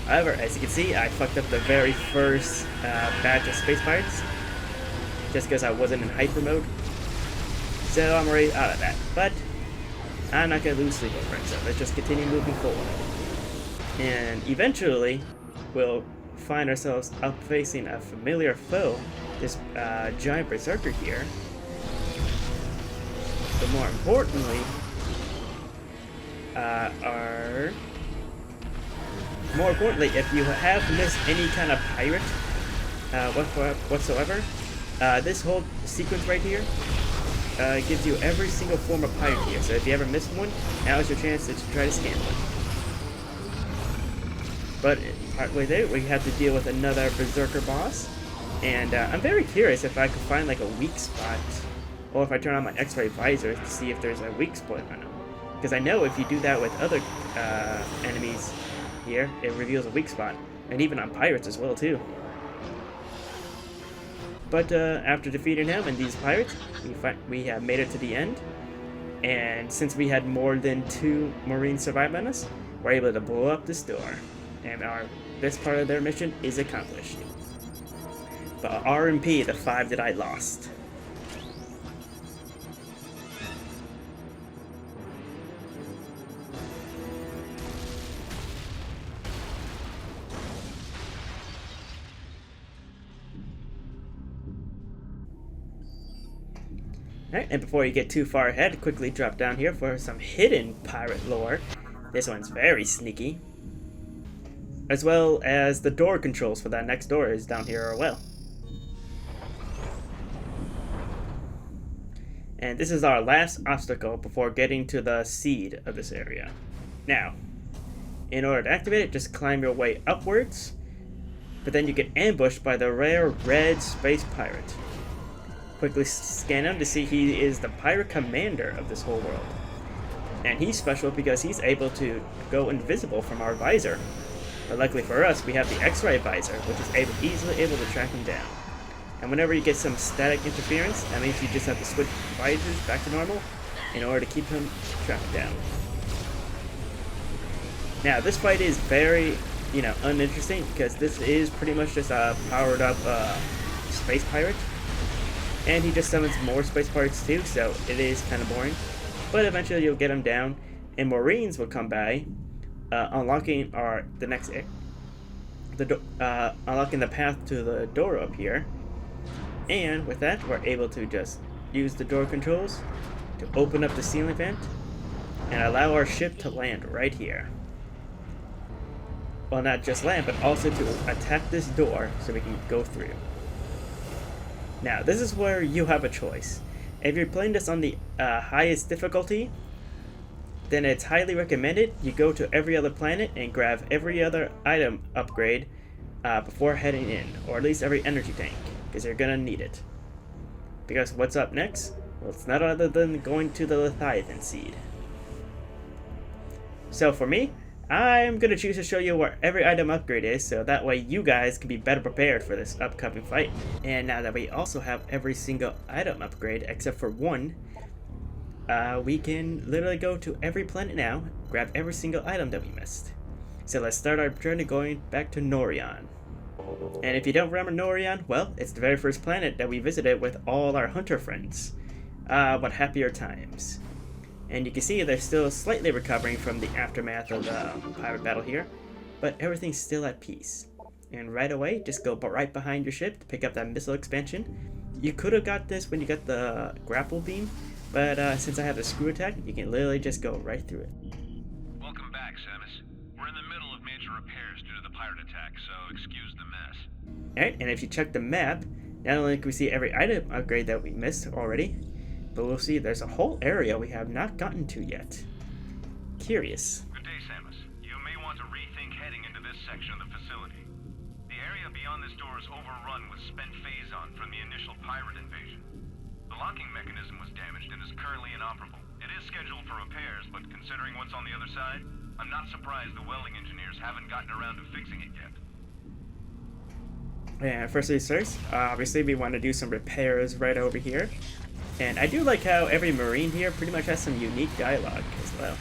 However, as you can see, I fucked up the very first batch of space pirates just because I wasn't in hyper mode. So I'm already out of that. But I'm not going to lose sleep over it, so let's just continue moving forward. And eventually, we'll find ourselves up facing a familiar foe, this giant berserker here. But more importantly, if you have missed any kind of pirate whatsoever, this whole sequence right here gives you every single form of pirate here. So if you ever missed one, now is your chance to try to scan one. But partway there, we have to deal with another berserker boss, and I'm very curious if I could find like a weak spot, or if I turn on my X-ray visor to see if there's a weak spot on them. Because I know if you do that with other enemies here, it reveals a weak spot, and even on pirates as well too. But after defeating him and these pirates, we have made it to the end, and since we had more than 2 Marines survive on us, we're able to blow up this door, and this part of their mission is accomplished. But RMP the 5 that I lost. Alright, and before you get too far ahead, quickly drop down here for some hidden pirate lore. This one's very sneaky. As well as the door controls for that next door is down here as well. And this is our last obstacle before getting to the seed of this area. Now, in order to activate it, just climb your way upwards, but then you get ambushed by the rare red space pirate. Quickly scan him to see he is the pirate commander of this whole world. And he's special because he's able to go invisible from our visor. But luckily for us, we have the X-ray visor, which is easily able to track him down. And whenever you get some static interference, that means you just have to switch visors back to normal in order to keep him tracked down. Now, this fight is very, uninteresting because this is pretty much just a powered up space pirate. And he just summons more space pirates too, so it is kind of boring. But eventually you'll get him down, and Marines will come by, unlocking unlocking the path to the door up here. And with that, we're able to just use the door controls to open up the ceiling vent and allow our ship to land right here. Well, not just land, but also to attack this door so we can go through. Now, this is where you have a choice. If you're playing this on the highest difficulty, then it's highly recommended you go to every other planet and grab every other item upgrade before heading in, or at least every energy tank, because you're gonna need it. Because what's up next? Well, it's not other than going to the Leviathan seed. So for me, I'm gonna choose to show you where every item upgrade is, so that way you guys can be better prepared for this upcoming fight. And now that we also have every single item upgrade except for one, we can literally go to every planet now, grab every single item that we missed. So let's start our journey going back to Norion. And if you don't remember Norion, well, it's the very first planet that we visited with all our hunter friends. What happier times. And you can see they're still slightly recovering from the aftermath of the pirate battle here, but everything's still at peace. And right away, just go right behind your ship to pick up that missile expansion. You could have got this when you got the grapple beam, but since I have the screw attack, you can literally just go right through it. Welcome back, Samus. We're in the middle of major repairs due to the pirate attack, so excuse the mess. Alright, and if you check the map, not only can we see every item upgrade that we missed already, but we'll see there's a whole area we have not gotten to yet. Curious. Good day, Samus. You may want to rethink heading into this section of the facility. The area beyond this door is overrun with spent phazon from the initial pirate invasion. The locking mechanism was damaged and is currently inoperable. It is scheduled for repairs, but considering what's on the other side, I'm not surprised the welding engineers haven't gotten around to fixing it yet. And first things first, obviously we want to do some repairs right over here. And I do like how every Marine here pretty much has some unique dialogue as well.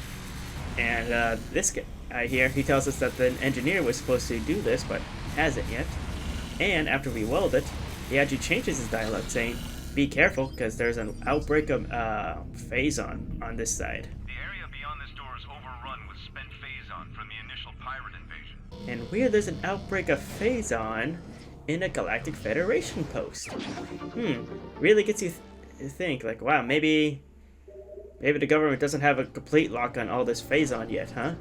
And this guy here, he tells us that the engineer was supposed to do this, but hasn't yet. And after we weld it, he actually changes his dialogue, saying, "Be careful, because there's an outbreak of phazon on this side." The area beyond this door is overrun with spent phazon from the initial pirate invasion. And where there's an outbreak of phazon in a Galactic Federation post. Really gets you think, like, wow, maybe the government doesn't have a complete lock on all this phazon yet, huh?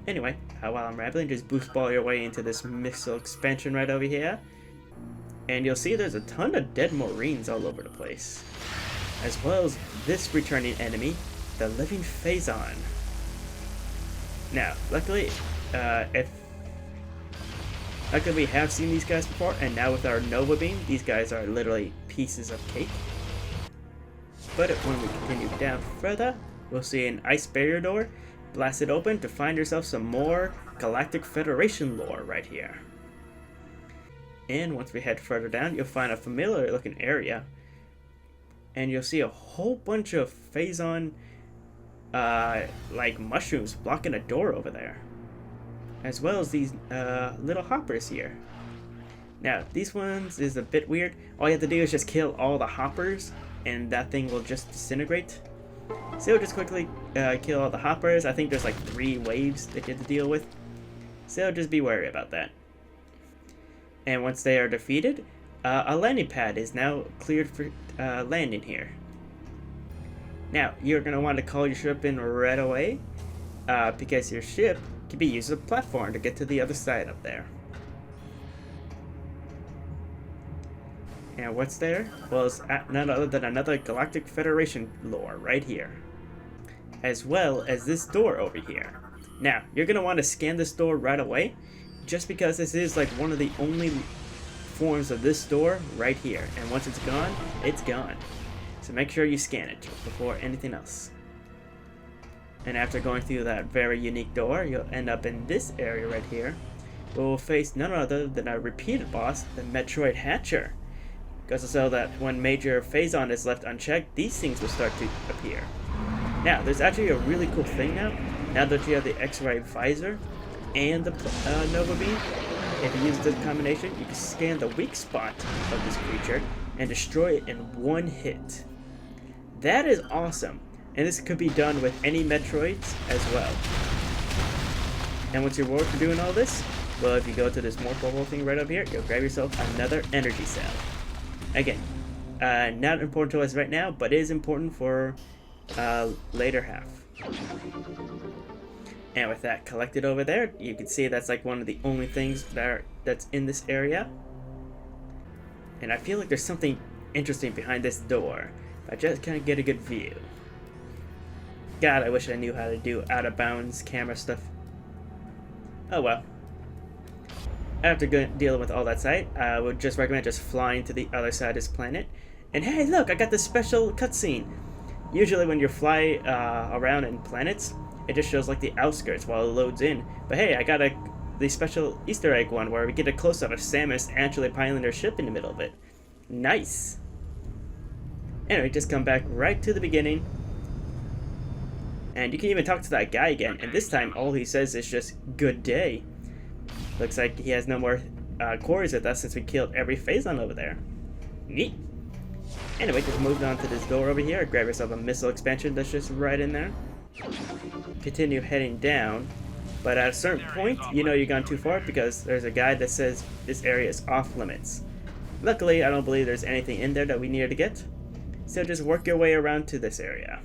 Anyway, while I'm rambling, just boost ball your way into this missile expansion right over here. And you'll see there's a ton of dead Marines all over the place. As well as this returning enemy, the living phazon. Now, luckily we have seen these guys before, and now with our Nova Beam, these guys are literally pieces of cake. But when we continue down further, we'll see an ice barrier door. Blast it open to find yourself some more Galactic Federation lore right here. And once we head further down, you'll find a familiar looking area. And you'll see a whole bunch of phazon like mushrooms blocking a door over there. As well as these little hoppers here. Now, these ones is a bit weird. All you have to do is just kill all the hoppers, and that thing will just disintegrate. So just quickly kill all the hoppers. I think there's like 3 waves that you have to deal with. So just be wary about that. And once they are defeated, a landing pad is now cleared for landing here. Now, you're going to want to call your ship in right away, because your ship can be used as a platform to get to the other side up there. And what's there? Well, it's none other than another Galactic Federation lore right here. As well as this door over here. Now, you're going to want to scan this door right away, just because this is like one of the only forms of this door right here. And once it's gone, it's gone. So make sure you scan it before anything else. And after going through that very unique door, you'll end up in this area right here. We'll face none other than a repeated boss, the Metroid Hatcher. Goes to so that when major phazon is left unchecked, these things will start to appear. Now, there's actually a really cool thing now. Now that you have the X-ray visor and the Nova Beam, if you use this combination, you can scan the weak spot of this creature and destroy it in one hit. That is awesome, and this could be done with any Metroids as well. And what's your reward for doing all this? Well, if you go to this more purple thing right up here, you'll grab yourself another energy cell. Again, not important to us right now, but it is important for later half. And with that collected over there, you can see that's like one of the only things that's in this area. And I feel like there's something interesting behind this door. I just can't get a good view. God, I wish I knew how to do out-of-bounds camera stuff. Oh well. After dealing with all that side, I would just recommend just flying to the other side of this planet. And hey, look, I got this special cutscene. Usually when you fly around in planets, it just shows like the outskirts while it loads in. But hey, I got the special Easter egg one where we get a close-up of Samus actually piloting her ship in the middle of it. Nice! Anyway, just come back right to the beginning. And you can even talk to that guy again, and this time all he says is just, "Good day." Looks like he has no more quarries with us since we killed every Phazon over there. Neat! Anyway, just moved on to this door over here. Grab yourself a missile expansion that's just right in there. Continue heading down, but at a certain point, you know you've gone too far because there's a guide that says this area is off limits. Luckily, I don't believe there's anything in there that we needed to get, so just work your way around to this area.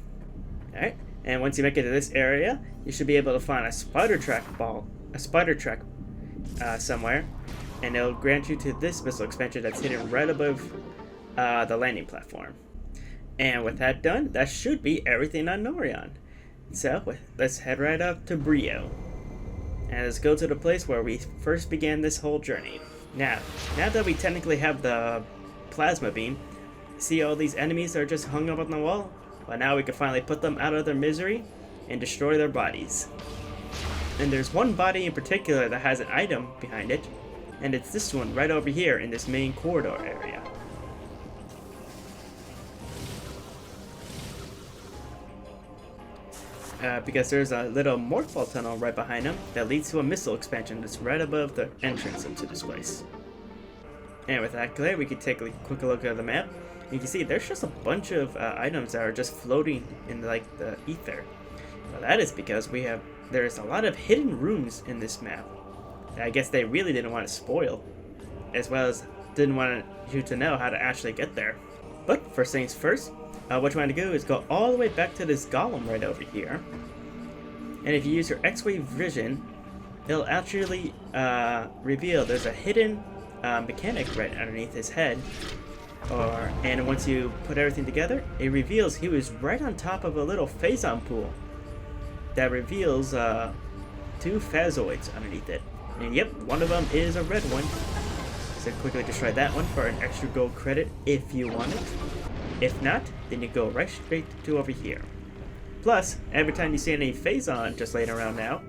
Alright, and once you make it to this area, you should be able to find a spider track somewhere, and it'll grant you to this missile expansion that's hidden right above the landing platform. And with that done, that should be everything on Norion. So let's head right up to Brio, and let's go to the place where we first began this whole journey. Now that we technically have the plasma beam, see all these enemies that are just hung up on the wall? Well, now we can finally put them out of their misery and destroy their bodies. And there's one body in particular that has an item behind it, and it's this one right over here in this main corridor area. Because there's a little morphball tunnel right behind him that leads to a missile expansion that's right above the entrance into this place. And with that clear, we can take a quick look at the map. You can see there's just a bunch of items that are just floating in like the ether. Well, that is because there's a lot of hidden rooms in this map. I guess they really didn't want to spoil, as well as didn't want you to know how to actually get there. But first things first, what you want to do is go all the way back to this golem right over here. And if you use your X-ray vision, it'll actually reveal there's a hidden mechanic right underneath his head. And once you put everything together, it reveals he was right on top of a little Phazon pool that reveals 2 Phazoids underneath it. And yep, one of them is a red one. So quickly destroy that one for an extra gold credit if you want it. If not, then you go right straight to over here. Plus, every time you see any Phazon just laying around now,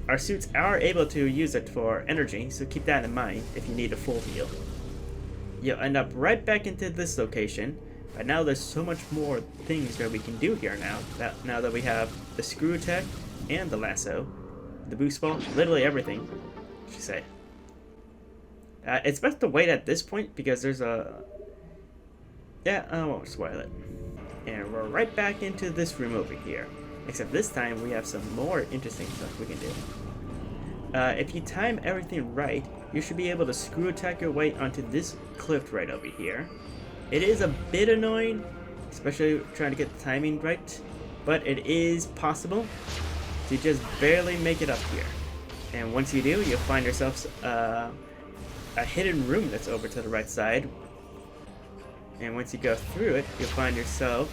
our suits are able to use it for energy, so keep that in mind if you need a full heal. You'll end up right back into this location, but now there's so much more things that we can do here now that we have the screw attack and the lasso, the boost ball, literally everything, I should say. It's best to wait at this point because there's I won't spoil it. And we're right back into this room over here, except this time we have some more interesting stuff we can do. If you time everything right, you should be able to screw attack your way onto this cliff right over here. It is a bit annoying, especially trying to get the timing right, but it is possible to just barely make it up here. And once you do, you'll find yourself a hidden room that's over to the right side. And once you go through it, you'll find yourself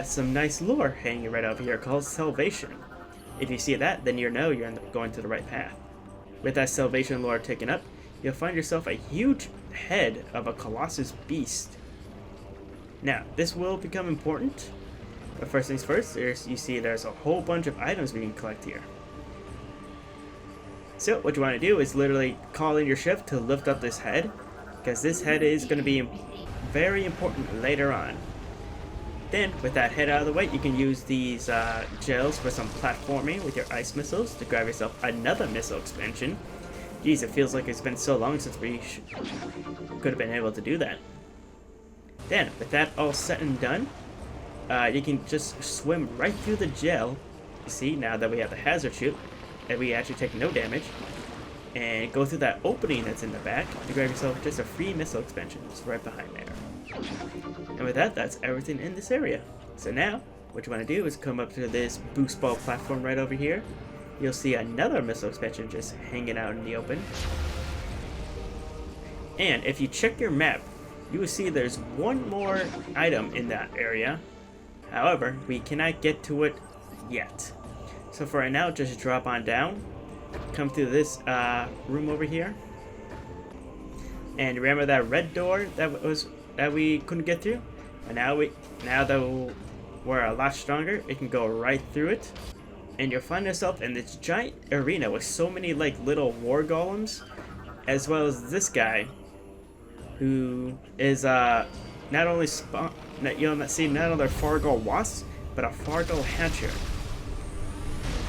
some nice lore hanging right over here called Salvation. If you see that, then you know you're going to the right path. With that Salvation lore taken up, you'll find yourself a huge head of a Colossus beast. Now, this will become important, but first things first, you see there's a whole bunch of items we can collect here. So what you want to do is literally call in your ship to lift up this head, because this head is going to be very important later on. Then, with that head out of the way, you can use these gels for some platforming with your ice missiles to grab yourself another missile expansion. Geez, it feels like it's been so long since we could have been able to do that. Then, with that all set and done, you can just swim right through the gel. You see, now that we have the hazard chute, and we actually take no damage, and go through that opening that's in the back to grab yourself just a free missile expansion. It's right behind there. And with that, that's everything in this area. So now, what you want to do is come up to this boost ball platform right over here. You'll see another missile expansion just hanging out in the open. And if you check your map, you will see there's one more item in that area. However, we cannot get to it yet. So for right now, just drop on down. Come through this room over here. And remember that red door that we couldn't get through? And now were a lot stronger, it can go right through it. And you'll find yourself in this giant arena with so many like little war golems, as well as this guy, who is not only you'll not see not only Fargo wasps, but a Fargo hatcher.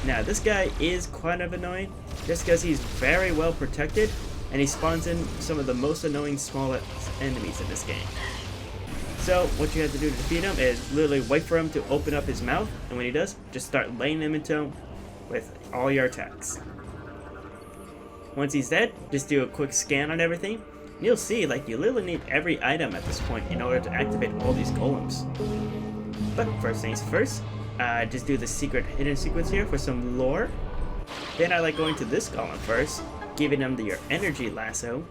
Now this guy is kind of annoying, just because he's very well protected, and he spawns in some of the most annoying smallest enemies in this game. So what you have to do to defeat him is literally wait for him to open up his mouth, and when he does, just start laying him into him with all your attacks. Once he's dead, just do a quick scan on everything, and you'll see like you literally need every item at this point in order to activate all these golems. But first things first, just do the secret hidden sequence here for some lore. Then I like going to this golem first, giving him your energy lasso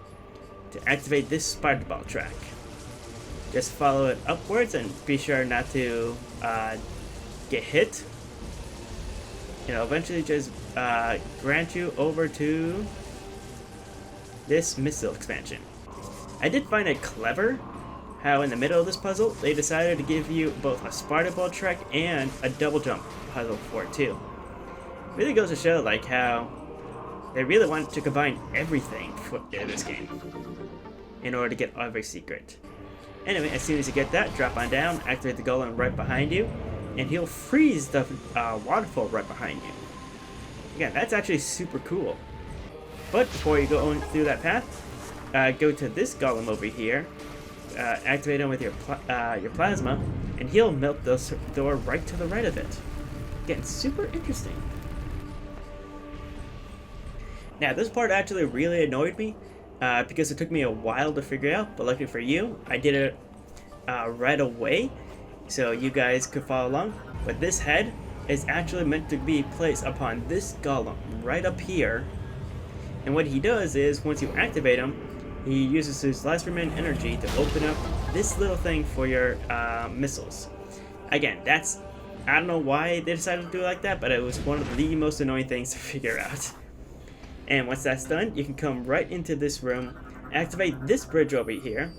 to activate this spider ball track. Just follow it upwards and be sure not to get hit. It'll eventually just grant you over to this missile expansion. I did find it clever how in the middle of this puzzle they decided to give you both a spider ball track and a double jump puzzle for it too. Really goes to show like how they really wanted to combine everything in this game in order to get every secret. Anyway, as soon as you get that, drop on down, activate the golem right behind you, and he'll freeze the waterfall right behind you. Again, that's actually super cool. But before you go through that path, go to this golem over here, activate him with your plasma, and he'll melt the door right to the right of it. Again, super interesting. Now, this part actually really annoyed me, because it took me a while to figure out, but luckily for you, I did it right away, so you guys could follow along. But this head is actually meant to be placed upon this golem right up here, and what he does is, once you activate him, he uses his last remaining energy to open up this little thing for your missiles. Again, I don't know why they decided to do it like that, but it was one of the most annoying things to figure out. And once that's done, you can come right into this room, activate this bridge over here,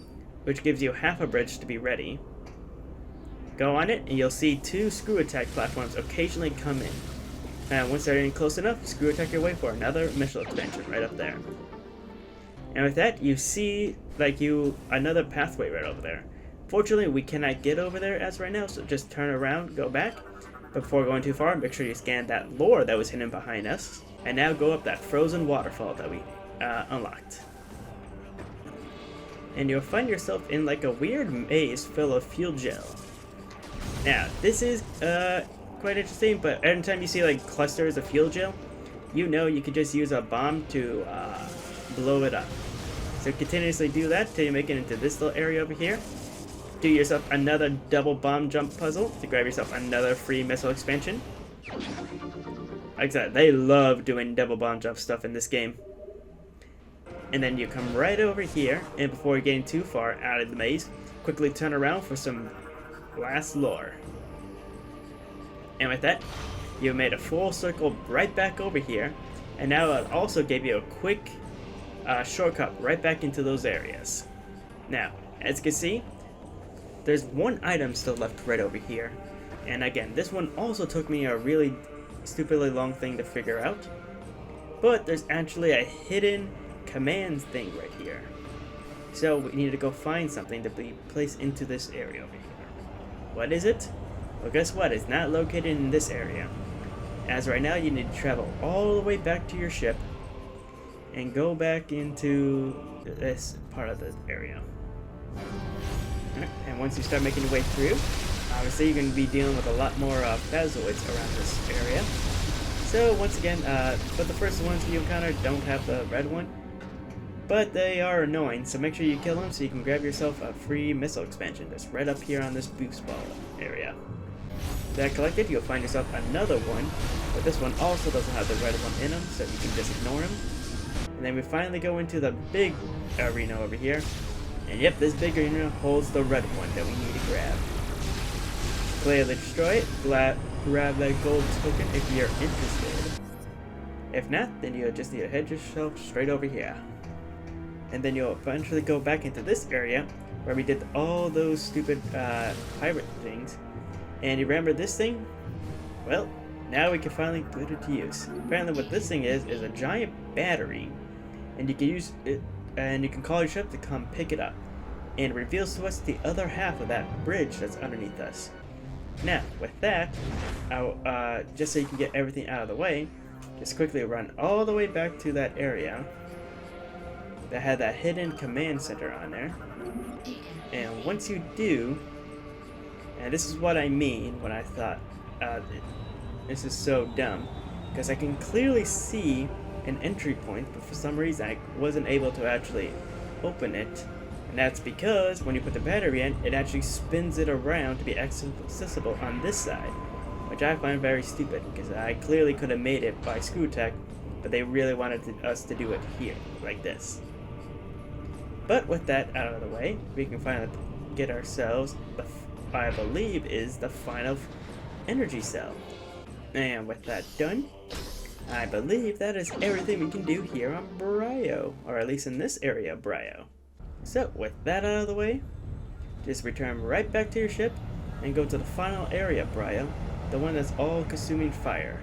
which gives you half a bridge to be ready. Go on it, and you'll see 2 screw attack platforms occasionally come in. And once they're in close enough, screw attack your way for another missile expansion right up there. And with that, you see another pathway right over there. Fortunately, we cannot get over there as right now, so just turn around, go back. But before going too far, make sure you scan that lore that was hidden behind us. And now go up that frozen waterfall that we unlocked. And you'll find yourself in like a weird maze full of fuel gel. Now, this is quite interesting, but every time you see like clusters of fuel gel, you know you could just use a bomb to blow it up. So continuously do that till you make it into this little area over here. Do yourself another double bomb jump puzzle to grab yourself another free missile expansion. Like I said, they love doing double bomb jump stuff in this game. And then you come right over here, and before getting too far out of the maze, quickly turn around for some last lore. And with that, you've made a full circle right back over here, and now it also gave you a quick shortcut right back into those areas. Now, as you can see, there's one item still left right over here. And again, this one also took me a really stupidly long thing to figure out, but there's actually a hidden commands thing right here. So we need to go find something to be placed into this area over here. What is it? Well, guess what? It's not located in this area. As right now, you need to travel all the way back to your ship and go back into this part of the area. And once you start making your way through, obviously you're going to be dealing with a lot more phazoids around this area. So once again, but the first ones you encounter don't have the red one, but they are annoying, so make sure you kill them so you can grab yourself a free missile expansion that's right up here on this boost ball area. That collected, you'll find yourself another one, but this one also doesn't have the red one in them, so you can just ignore them. And then we finally go into the big arena over here, and yep, this big arena holds the red one that we need to grab. Clearly destroy it, grab that gold token if you're interested. If not, then you'll just need to head yourself straight over here. And then you'll eventually go back into this area where we did all those stupid pirate things. And you remember this thing? Well, now we can finally put it to use. Apparently what this thing is a giant battery, and you can use it, and you can call your ship to come pick it up. And it reveals to us the other half of that bridge that's underneath us. Now, with that, just so you can get everything out of the way, just quickly run all the way back to that area that had that hidden command center on there. And once you do, and this is what I mean when I thought, this is so dumb, because I can clearly see an entry point, but for some reason I wasn't able to actually open it. And that's because when you put the battery in, it actually spins it around to be accessible on this side, which I find very stupid, because I clearly could have made it by Screw Tech, but they really wanted us to do it here, like this. But with that out of the way, we can finally get ourselves, I believe, is the final energy cell. And with that done, I believe that is everything we can do here on Brio, or at least in this area of Brio. So, with that out of the way, just return right back to your ship and go to the final area of Brio, the one that's all consuming fire.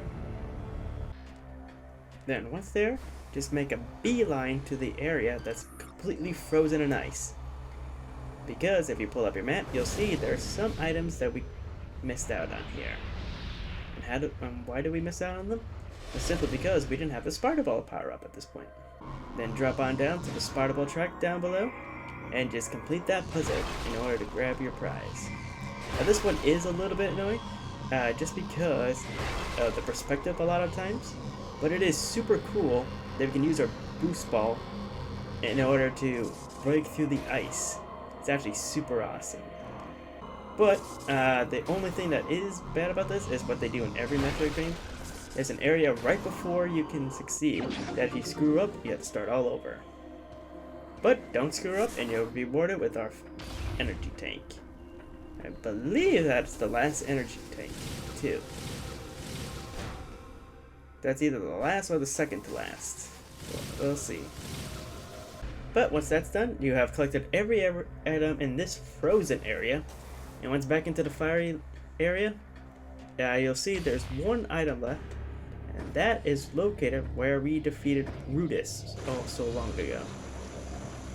Then, once there, just make a beeline to the area that's completely frozen in ice. Because if you pull up your map, you'll see there's some items that we missed out on here. And why did we miss out on them? Well, simply because we didn't have the Sparta Ball power up at this point. Then drop on down to the Sparta Ball track down below, and just complete that puzzle in order to grab your prize. Now this one is a little bit annoying, just because of the perspective a lot of times, but it is super cool that we can use our boost ball in order to break through the ice. It's actually super awesome. But the only thing that is bad about this is what they do in every Metroid game. There's an area right before you can succeed that if you screw up, you have to start all over. But don't screw up and you'll be rewarded with our energy tank. I believe that's the last energy tank, too. That's either the last or the second to last. We'll see. But once that's done, you have collected every item in this frozen area. And once back into the fiery area, you'll see there's one item left. And that is located where we defeated Rudis so long ago.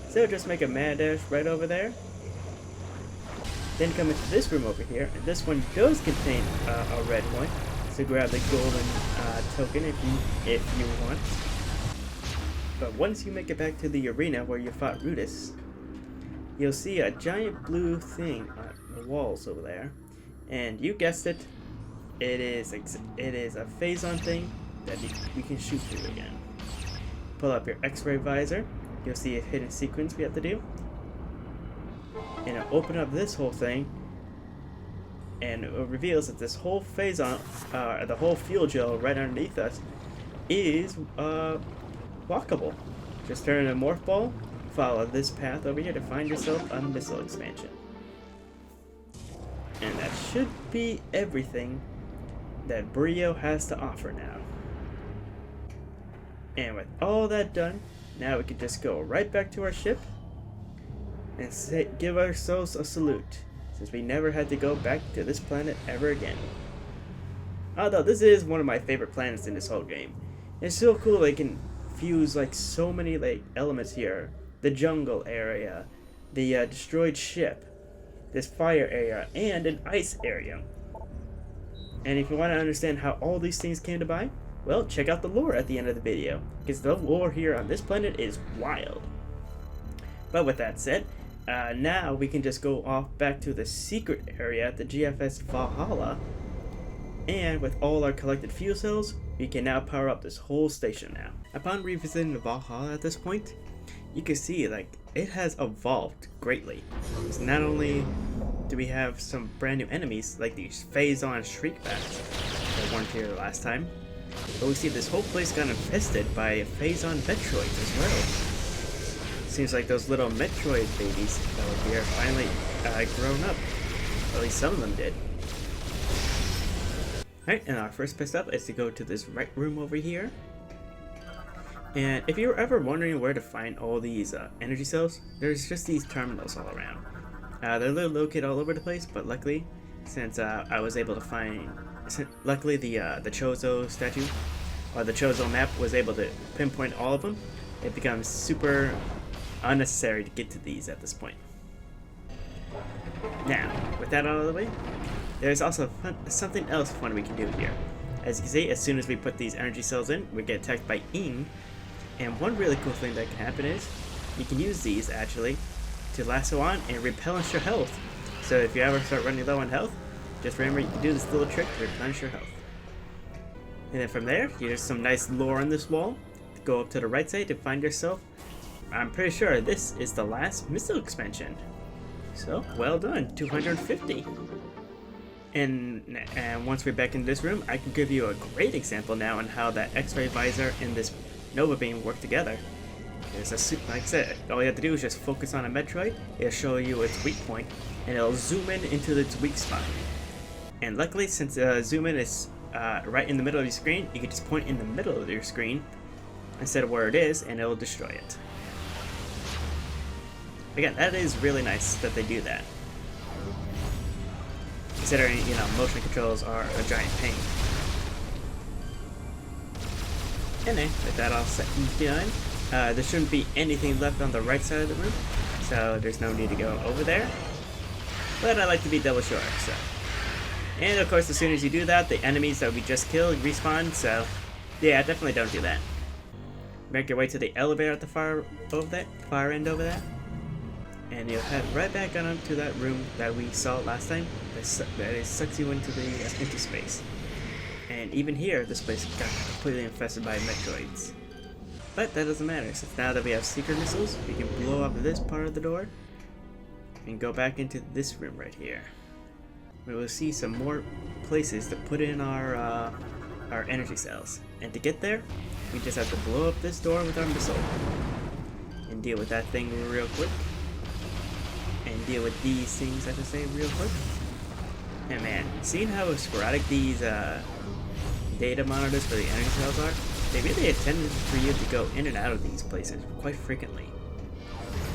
So just make a mad dash right over there. Then come into this room over here, and this one does contain a red one. So grab the golden token if you want. But once you make it back to the arena where you fought Rudis, you'll see a giant blue thing on the walls over there. And you guessed it, it is a phazon thing that you can shoot through again. Pull up your X-ray visor. You'll see a hidden sequence we have to do. And it'll open up this whole thing, and it reveals that this whole phazon, the whole fuel gel right underneath us, is walkable. Just turn a morph ball, follow this path over here to find yourself a missile expansion. And that should be everything that Brio has to offer now. And with all that done, now we can just go right back to our ship and give ourselves a salute, since we never had to go back to this planet ever again. Although this is one of my favorite planets in this whole game. It's so cool they can fuse like so many elements here. The jungle area, the destroyed ship, this fire area, and an ice area. And if you want to understand how all these things came to be, well, check out the lore at the end of the video, because the lore here on this planet is wild. But with that said, now we can just go off back to the secret area at the GFS Valhalla, and with all our collected fuel cells, we can now power up this whole station now. Upon revisiting the Valhalla at this point, you can see it has evolved greatly. Because not only do we have some brand new enemies like these phazon shriekbats that weren't here last time, but we see this whole place got infested by phazon Metroids as well. Seems like those little Metroid babies that were here finally grown up. Or at least some of them did. Alright, and our first place up is to go to this right room over here. And if you're ever wondering where to find all these energy cells, there's just these terminals all around. They're located all over the place, but luckily since I was able to find. Luckily, the Chozo statue or the Chozo map was able to pinpoint all of them. It becomes super unnecessary to get to these at this point. Now, with that out of the way, there's also something else fun we can do here. As you can see, as soon as we put these energy cells in, we get attacked by Ing. And one really cool thing that can happen is you can use these actually to lasso on and replenish your health. So if you ever start running low on health, just remember you can do this little trick to replenish your health. And then from there, there's some nice lore on this wall. Go up to the right side to find yourself. I'm pretty sure this is the last missile expansion. So, well done, 250. And once we're back in this room, I can give you a great example now on how that X-ray visor and this Nova beam work together. Like I said, all you have to do is just focus on a Metroid, it'll show you its weak point, and it'll zoom in into its weak spot. And luckily, since zoom in is right in the middle of your screen, you can just point in the middle of your screen instead of where it is, and it'll destroy it. Again, that is really nice that they do that. Considering, you know, motion controls are a giant pain. Anyway, with that all set and done, there shouldn't be anything left on the right side of the room, so there's no need to go over there. But I like to be double sure, so. And of course, as soon as you do that, the enemies that we just killed respawn, so yeah, definitely don't do that. Make your way to the elevator at the far end over there. And you'll head right back on up to that room that we saw last time. That it sucks you into space. And even here, this place got completely infested by Metroids. But that doesn't matter, since now that we have secret missiles, we can blow up this part of the door and go back into this room right here. We will see some more places to put in our energy cells. And to get there, we just have to blow up this door with our missile and deal with that thing real quick. And deal with these things, I should say, real quick. And man, seeing how sporadic these data monitors for the energy cells are, they really intended for you to go in and out of these places quite frequently.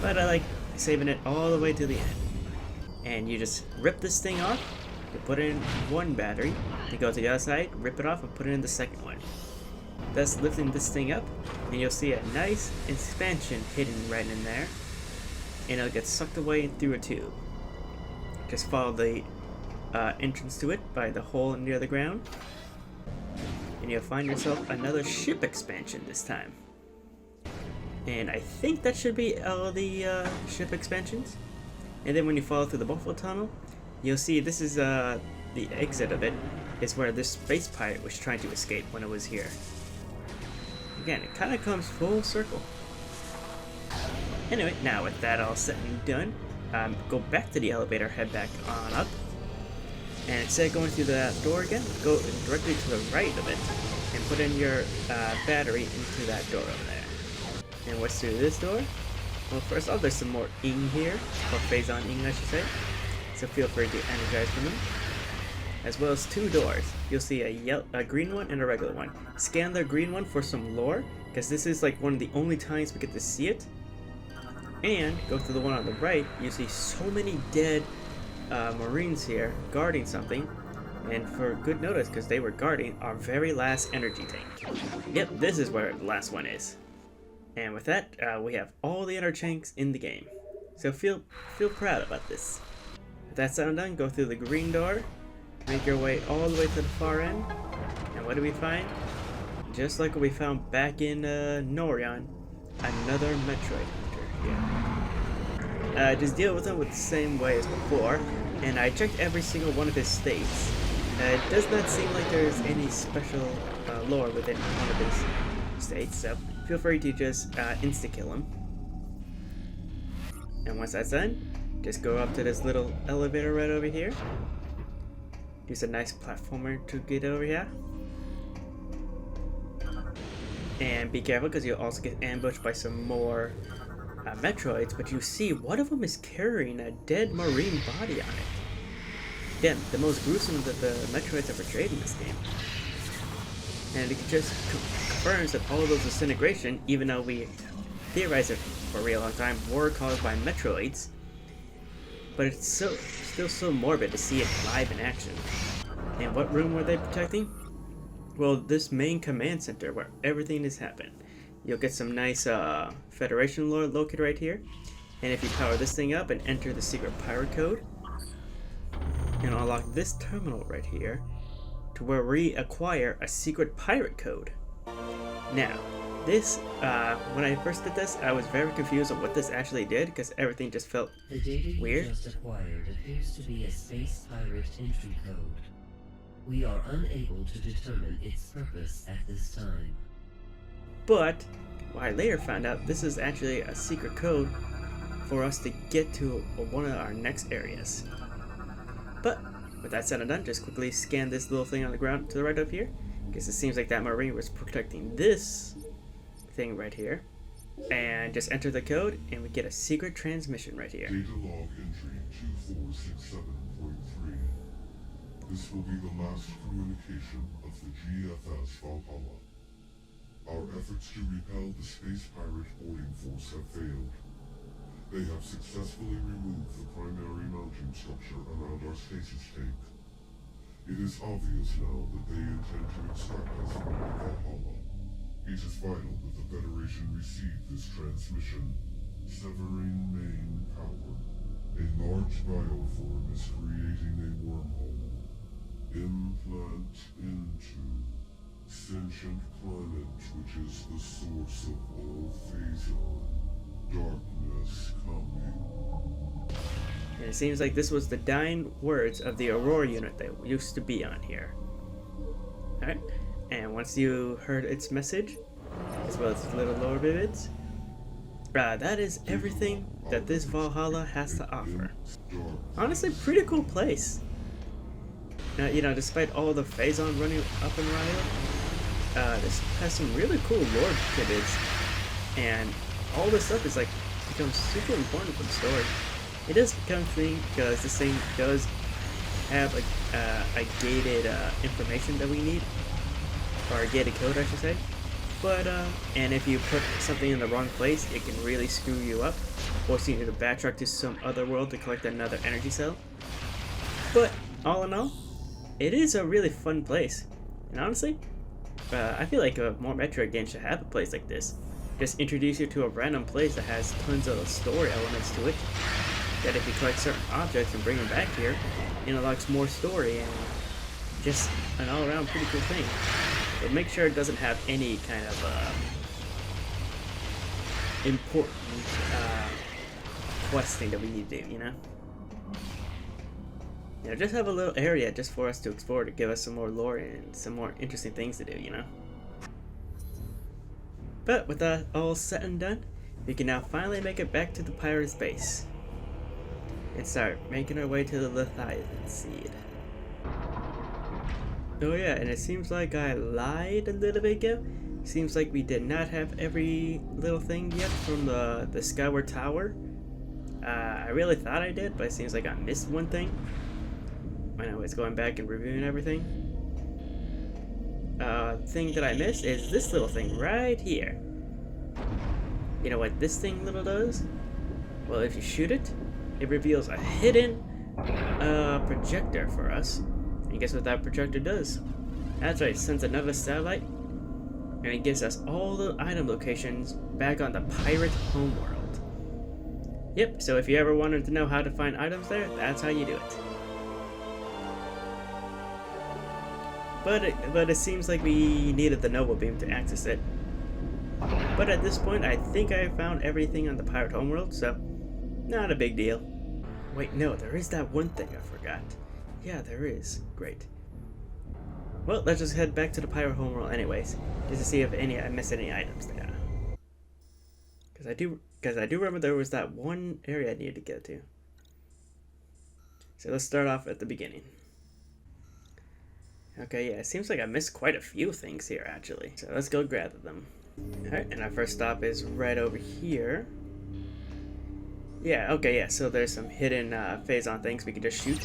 But I like saving it all the way to the end. And you just rip this thing off, you put in one battery, you go to the other side, rip it off, and put it in the second one. Thus lifting this thing up, and you'll see a nice expansion hidden right in there. And it'll get sucked away through a tube. Just follow the entrance to it by the hole near the ground, and you'll find yourself another ship expansion this time. And I think that should be all the ship expansions. And then when you follow through the Buffalo Tunnel, you'll see this is the exit of it, is where this space pirate was trying to escape when it was here. Again, it kind of comes full circle. Anyway, now with that all set and done, go back to the elevator, head back on up, and instead of going through that door again, go directly to the right of it, and put in your battery into that door over there. And what's through this door? Well, first off, there's some more Ing here, or Phazon Ing I should say, so feel free to energize from them. As well as two doors. You'll see a green one and a regular one. Scan the green one for some lore, because this is like one of the only times we get to see it. And go to the one on the right, you see so many dead Marines here guarding something, and for good notice because they were guarding our very last energy tank. Yep, this is where the last one is. And with that, we have all the energy tanks in the game. So feel proud about this. With that sound done, go through the green door, make your way all the way to the far end, and what do we find? Just like what we found back in Norion, another Metroid. Yeah. Just deal with them with the same way as before, and I checked every single one of his states. It does not seem like there's any special lore within one of his states, so feel free to just insta-kill him. And once that's done, just go up to this little elevator right over here. Use a nice platformer to get over here. And be careful because you'll also get ambushed by some more Metroids, but you see one of them is carrying a dead Marine body on it. Again, the most gruesome that the Metroids are portrayed in this game. And it just confirms that all of those disintegration, even though we theorized it for a real long time, were caused by Metroids. but it's still so morbid to see it live in action. And what room were they protecting? Well, this main command center where everything is happening. You'll get some nice Federation lore located right here. And if you power this thing up and enter the secret pirate code, and unlock this terminal right here, to where we acquire a secret pirate code. Now, this, when I first did this, I was very confused on what this actually did, because everything just felt The data you weird. just acquired appears to be a space pirate entry code. We are unable to determine its purpose at this time. But, what I later found out, this is actually a secret code for us to get to one of our next areas. But, with that said and done, just quickly scan this little thing on the ground to the right up here, because it seems like that Marine was protecting this thing right here. And just enter the code, and we get a secret transmission right here. Data log entry 2467.3. This will be the last communication of the GFS Valhalla. Our efforts to repel the space pirate boarding force have failed. They have successfully removed the primary mounting structure around our stasis tank. It is obvious now that they intend to extract us from the Valhalla. It is vital that the Federation receive this transmission. Severing main power. A large bioform is creating a wormhole. Implant into sentient planet which is the source of all Phazon. Darkness coming. And it seems like this was the dying words of the Aurora unit that used to be on here. Alright, and once you heard its message, as well as its little lower vivids, that is everything that this Valhalla has to offer. Honestly, pretty cool place. You know, despite all the Phazon running up and riot, this has some really cool lore tidbits, and all this stuff is like becomes super important for the story. It does become a thing because this thing does have a gated information that we need, or a gated code, I should say. But and if you put something in the wrong place, it can really screw you up, forcing you to backtrack to some other world to collect another energy cell. But all in all, it is a really fun place, and honestly, I feel like more Metroid games should have a place like this. Just introduce you to a random place that has tons of story elements to it, that if you collect certain objects and bring them back here, it unlocks more story and just an all-around pretty cool thing. But make sure it doesn't have any kind of important quest thing that we need to do, you know? You know, just have a little area just for us to explore to give us some more lore and some more interesting things to do, you know? But with that all said and done, we can now finally make it back to the pirate's base and start making our way to the Leviathan seed. Oh yeah, and it seems like I lied a little bit ago. Seems like we did not have every little thing yet from the Skyward Tower. I really thought I did, but it seems like I missed one thing when I was going back and reviewing everything. Thing that I missed is this little thing right here. You know what this thing little does? Well, if you shoot it, it reveals a hidden projector for us. And guess what that projector does? That's right, it sends another satellite, and it gives us all the item locations back on the pirate homeworld. Yep, so if you ever wanted to know how to find items there, that's how you do it. But it seems like we needed the Nova Beam to access it. But at this point, I think I found everything on the pirate homeworld, so not a big deal. Wait, no, there is that one thing I forgot. Yeah, there is. Great. Well, let's just head back to the pirate homeworld anyways, just to see if I missed any items there. Because I do remember there was that one area I needed to get to. So let's start off at the beginning. Okay, yeah, it seems like I missed quite a few things here, actually. So let's go gather them. Alright, and our first stop is right over here. Yeah, okay, yeah, so there's some hidden Phazon things we can just shoot,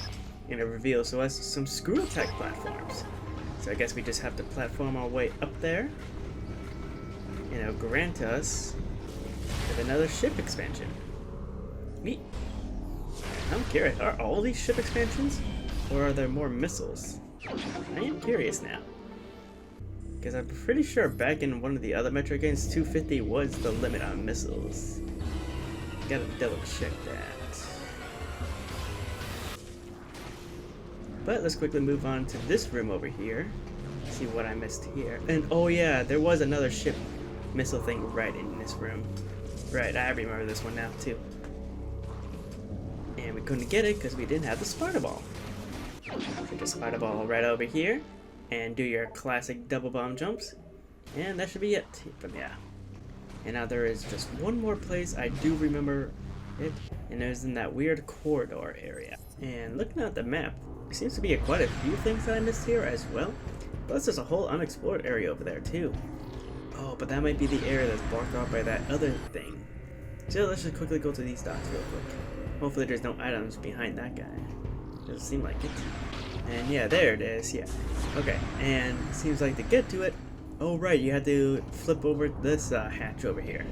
and it reveals to us some screw attack platforms. So I guess we just have to platform our way up there, and it'll grant us with another ship expansion. Neat. I'm curious, are all these ship expansions? Or are there more missiles? I am curious now. Because I'm pretty sure back in one of the other Metroid games, 250 was the limit on missiles. Gotta double check that. But let's quickly move on to this room over here. See what I missed here. And oh yeah, there was another ship missile thing right in this room. Right, I remember this one now too. And we couldn't get it because we didn't have the Sparta Ball. Put the Sparta Ball right over here. And do your classic double bomb jumps. And that should be it. But yeah. And now there is just one more place I do remember it. And it was in that weird corridor area. And looking at the map, there seems to be quite a few things that I missed here as well. Plus there's a whole unexplored area over there too. Oh, but that might be the area that's blocked off by that other thing. So let's just quickly go to these dots real quick. Hopefully there's no items behind that guy. Doesn't seem like it. And yeah, there it is, yeah. Okay, and it seems like to get to it, oh right, you had to flip over this hatch over here.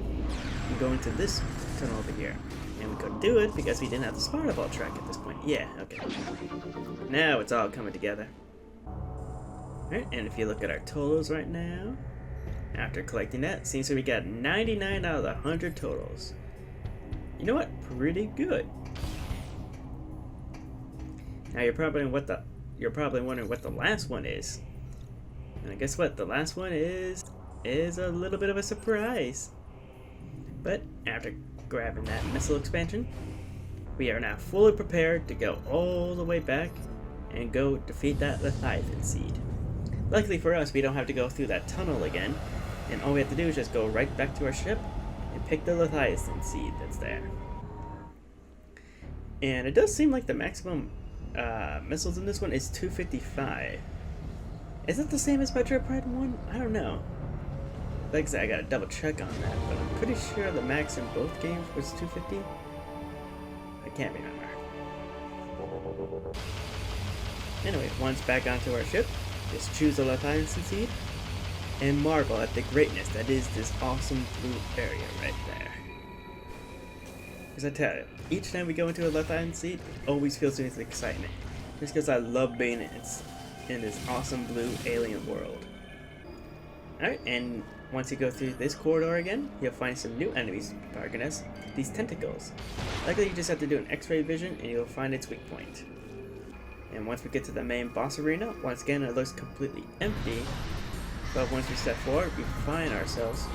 And go into this tunnel over here. And we couldn't do it because we didn't have the Sparta Ball track at this point. Yeah, okay. Now it's all coming together. Alright, and if you look at our totals right now, after collecting that, seems like we got 99 out of the 100 totals. You know what? Pretty good. Now you're probably wondering what the last one is. And guess what? The last one is a little bit of a surprise. But after grabbing that missile expansion, we are now fully prepared to go all the way back and go defeat that Leviathan seed. Luckily for us, we don't have to go through that tunnel again, and all we have to do is just go right back to our ship and pick the Leviathan seed that's there. And it does seem like the maximum missiles in this one is 255. Is it the same as Metroid Prime 1? I don't know. Like I said, I gotta double check on that, but I'm pretty sure the max in both games was 250. I can't remember. Anyway, once back onto our ship, just choose a Leviathan seed and marvel at the greatness that is this awesome blue area right there. Because I tell you, each time we go into a Leviathan seed, it always feels this excitement. Just because I love being in this awesome blue alien world. Alright, and once you go through this corridor again, you'll find some new enemies targeting us, these tentacles. Likely you just have to do an X-ray vision and you'll find its weak point. And once we get to the main boss arena, once again it looks completely empty, but once we step forward, we find ourselves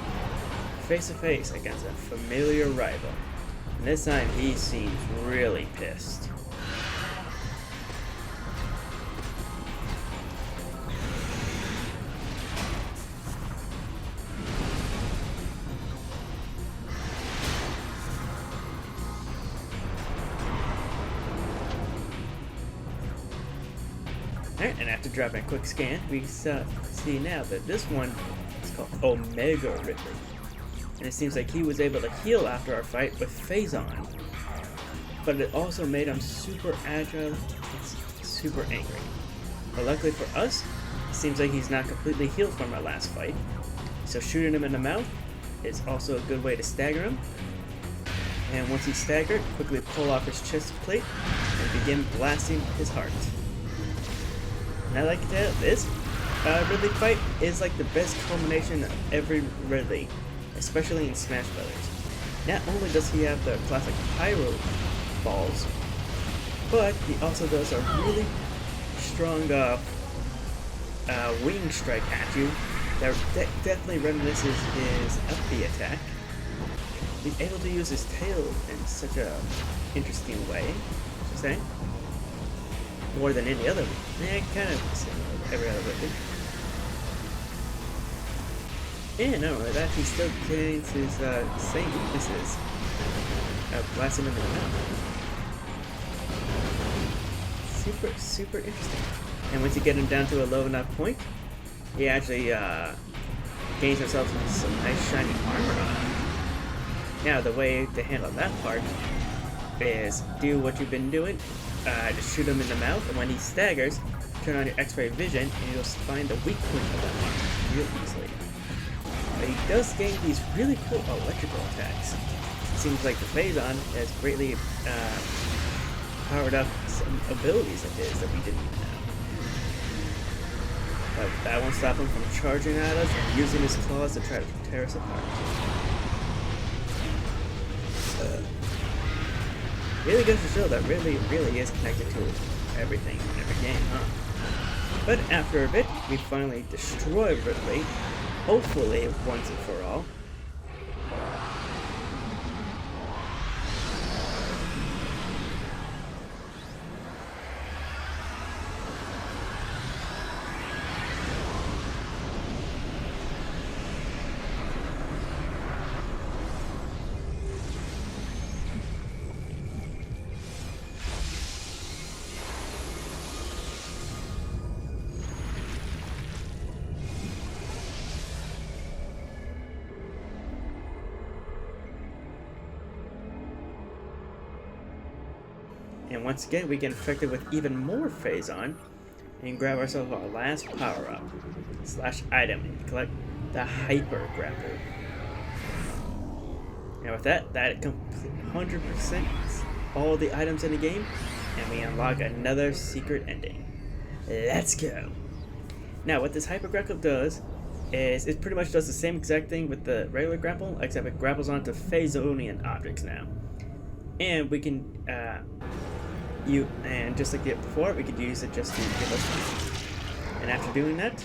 face to face against a familiar rival. And this time he seems really pissed. Alright, and after dropping a quick scan, we see now that this one is called Omega Ridley. And it seems like he was able to heal after our fight with Phazon. But it also made him super agile and super angry. But luckily for us, it seems like he's not completely healed from our last fight. So shooting him in the mouth is also a good way to stagger him. And once he's staggered, quickly pull off his chest plate and begin blasting his heart. And I like to tell you, this Ridley fight is like the best culmination of every Ridley, especially in Smash Brothers. Not only does he have the classic pyro balls, but he also does a really strong wing strike at you that definitely reminisces his up B attack. He's able to use his tail in such a interesting way, I should say. More than any other. Yeah, kind of similar to every other Ridley. And not only that, he still gains his same weaknesses. Blasting him in the mouth. Super interesting. And once you get him down to a low enough point, he actually gains himself some nice shiny armor on him. Now, the way to handle that part is do what you've been doing. Just shoot him in the mouth, and when he staggers, turn on your X-ray vision, and you'll find the weak point of that armor real easily. But he does gain these really cool electrical attacks. It seems like the Phazon has greatly powered up some abilities of his that we didn't know. But that won't stop him from charging at us and using his claws to try to tear us apart. Really goes to show that really is connected to everything in every game, huh? But after a bit, we finally destroy Ridley, hopefully once and for all. And once again, we get infected with even more Phazon and grab ourselves our last power-up / item and collect the Hyper Grapple. And with that, that complete 100% all the items in the game, and we unlock another secret ending. Let's go! Now, what this Hyper Grapple does is it pretty much does the same exact thing with the regular grapple, except it grapples onto Phazonian objects now. And we can and just like the before, we could use it just to give us money. And after doing that,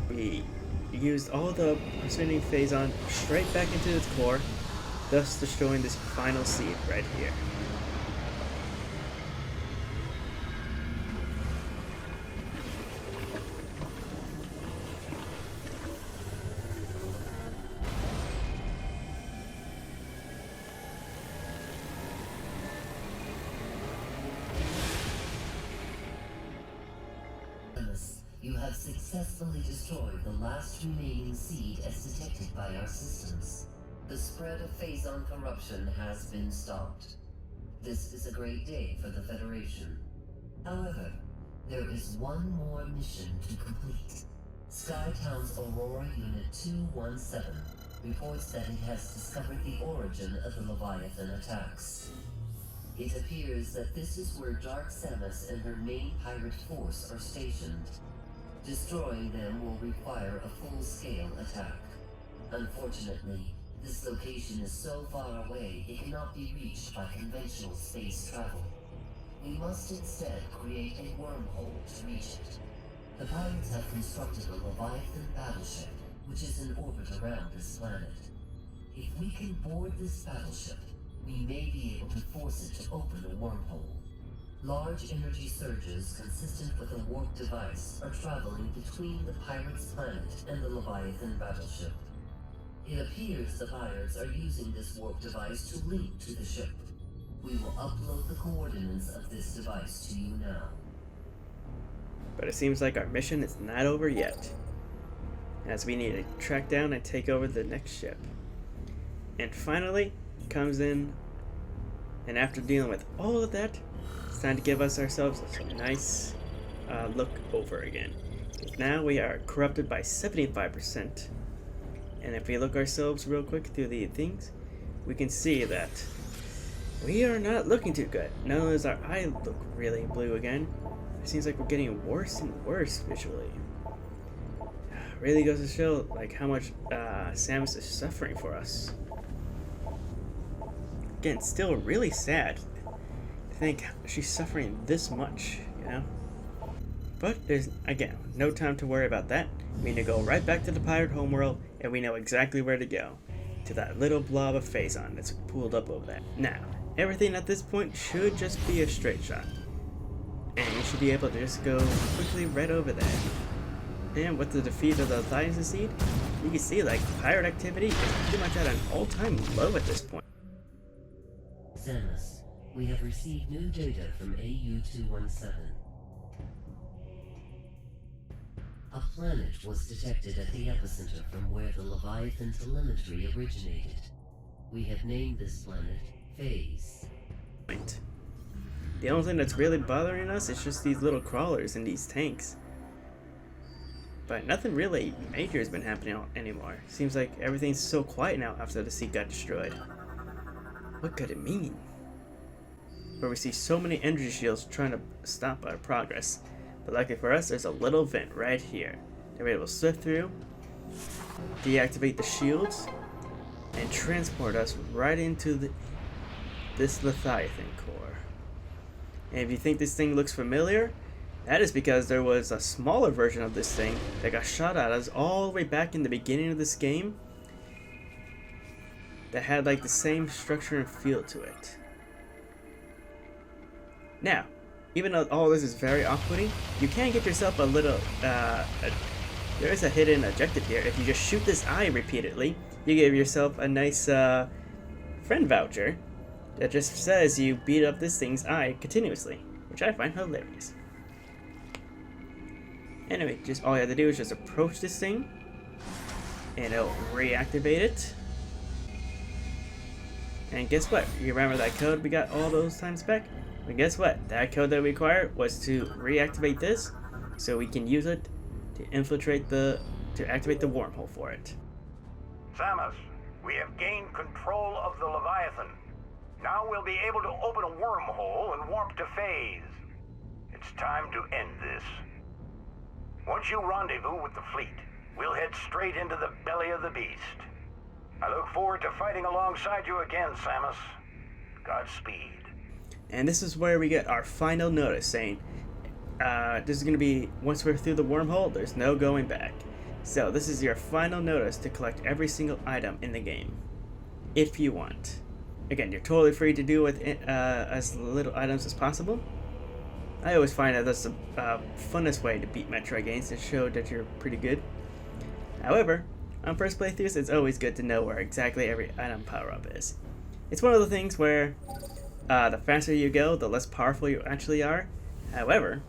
we used all the spinning Phazon straight back into its core, thus destroying this final seed right here. You have successfully destroyed the last remaining seed as detected by our systems. The spread of Phazon corruption has been stopped. This is a great day for the Federation. However, there is one more mission to complete. Skytown's Aurora Unit 217 reports that it has discovered the origin of the Leviathan attacks. It appears that this is where Dark Samus and her main pirate force are stationed. Destroying them will require a full-scale attack. Unfortunately, this location is so far away it cannot be reached by conventional space travel. We must instead create a wormhole to reach it. The pirates have constructed a Leviathan battleship, which is in orbit around this planet. If we can board this battleship, we may be able to force it to open a wormhole. Large energy surges consistent with a warp device are traveling between the pirates' planet and the Leviathan battleship. It appears the pirates are using this warp device to link to the ship. We will upload the coordinates of this device to you now. But it seems like our mission is not over yet, as we need to track down and take over the next ship. And finally, comes in, and after dealing with all of that, it's time to give ourselves a nice look over again. Now we are corrupted by 75%, and if we look ourselves real quick through the things, we can see that we are not looking too good. Not only does our eye look really blue again, it seems like we're getting worse and worse visually. Really goes to show like how much Samus is suffering for us. Again, still really sad to think she's suffering this much, you know? But there's, again, no time to worry about that. We need to go right back to the pirate homeworld, and we know exactly where to go. To that little blob of Phazon that's pooled up over there. Now, everything at this point should just be a straight shot. And you should be able to just go quickly right over there. And with the defeat of the Leviathan Seed, you can see like pirate activity is pretty much at an all-time low at this point. Samus, we have received new data from AU-217. A planet was detected at the epicenter from where the Leviathan telemetry originated. We have named this planet Phase. The only thing that's really bothering us is just these little crawlers and these tanks. But nothing really major has been happening anymore. Seems like everything's so quiet now after the seed got destroyed. What could it mean? where we see so many energy shields trying to stop our progress. But luckily for us, there's a little vent right here that we're able to slip through, deactivate the shields, and transport us right into this Leviathan core. And if you think this thing looks familiar, that is because there was a smaller version of this thing that got shot at us all the way back in the beginning of this game that had like the same structure and feel to it. Now, even though all this is very off-putting, you can get yourself a little, there is a hidden objective here. If you just shoot this eye repeatedly, you give yourself a nice friend voucher that just says you beat up this thing's eye continuously, which I find hilarious. Anyway, just all you have to do is just approach this thing, and it'll reactivate it. And guess what? You remember that code we got all those times back? Well, guess what? That code that we required was to reactivate this, so we can use it to activate the wormhole for it. Samus, we have gained control of the Leviathan. Now we'll be able to open a wormhole and warp to phase. It's time to end this. Once you rendezvous with the fleet, we'll head straight into the belly of the beast. I look forward to fighting alongside you again, Samus. Godspeed. And this is where we get our final notice saying, this is going to be, once we're through the wormhole, there's no going back. So this is your final notice to collect every single item in the game, if you want. Again, you're totally free to do with as little items as possible. I always find that that's the funnest way to beat Metroid games, to show that you're pretty good. However, on first playthroughs, it's always good to know where exactly every item power-up is. It's one of the things where the faster you go, the less powerful you actually are. However,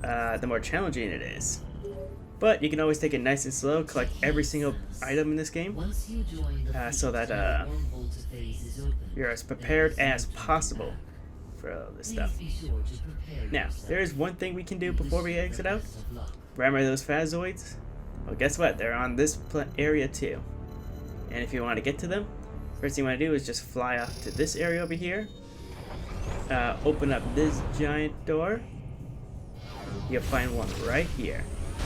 the more challenging it is. But you can always take it nice and slow, collect every single item in this game, so that you're as prepared as possible for all this stuff. Now, there is one thing we can do before we exit out. Remember those phazoids? Well, guess what? They're on this area too. And if you want to get to them, first thing you want to do is just fly off to this area over here. Open up this giant door. You'll find one right here.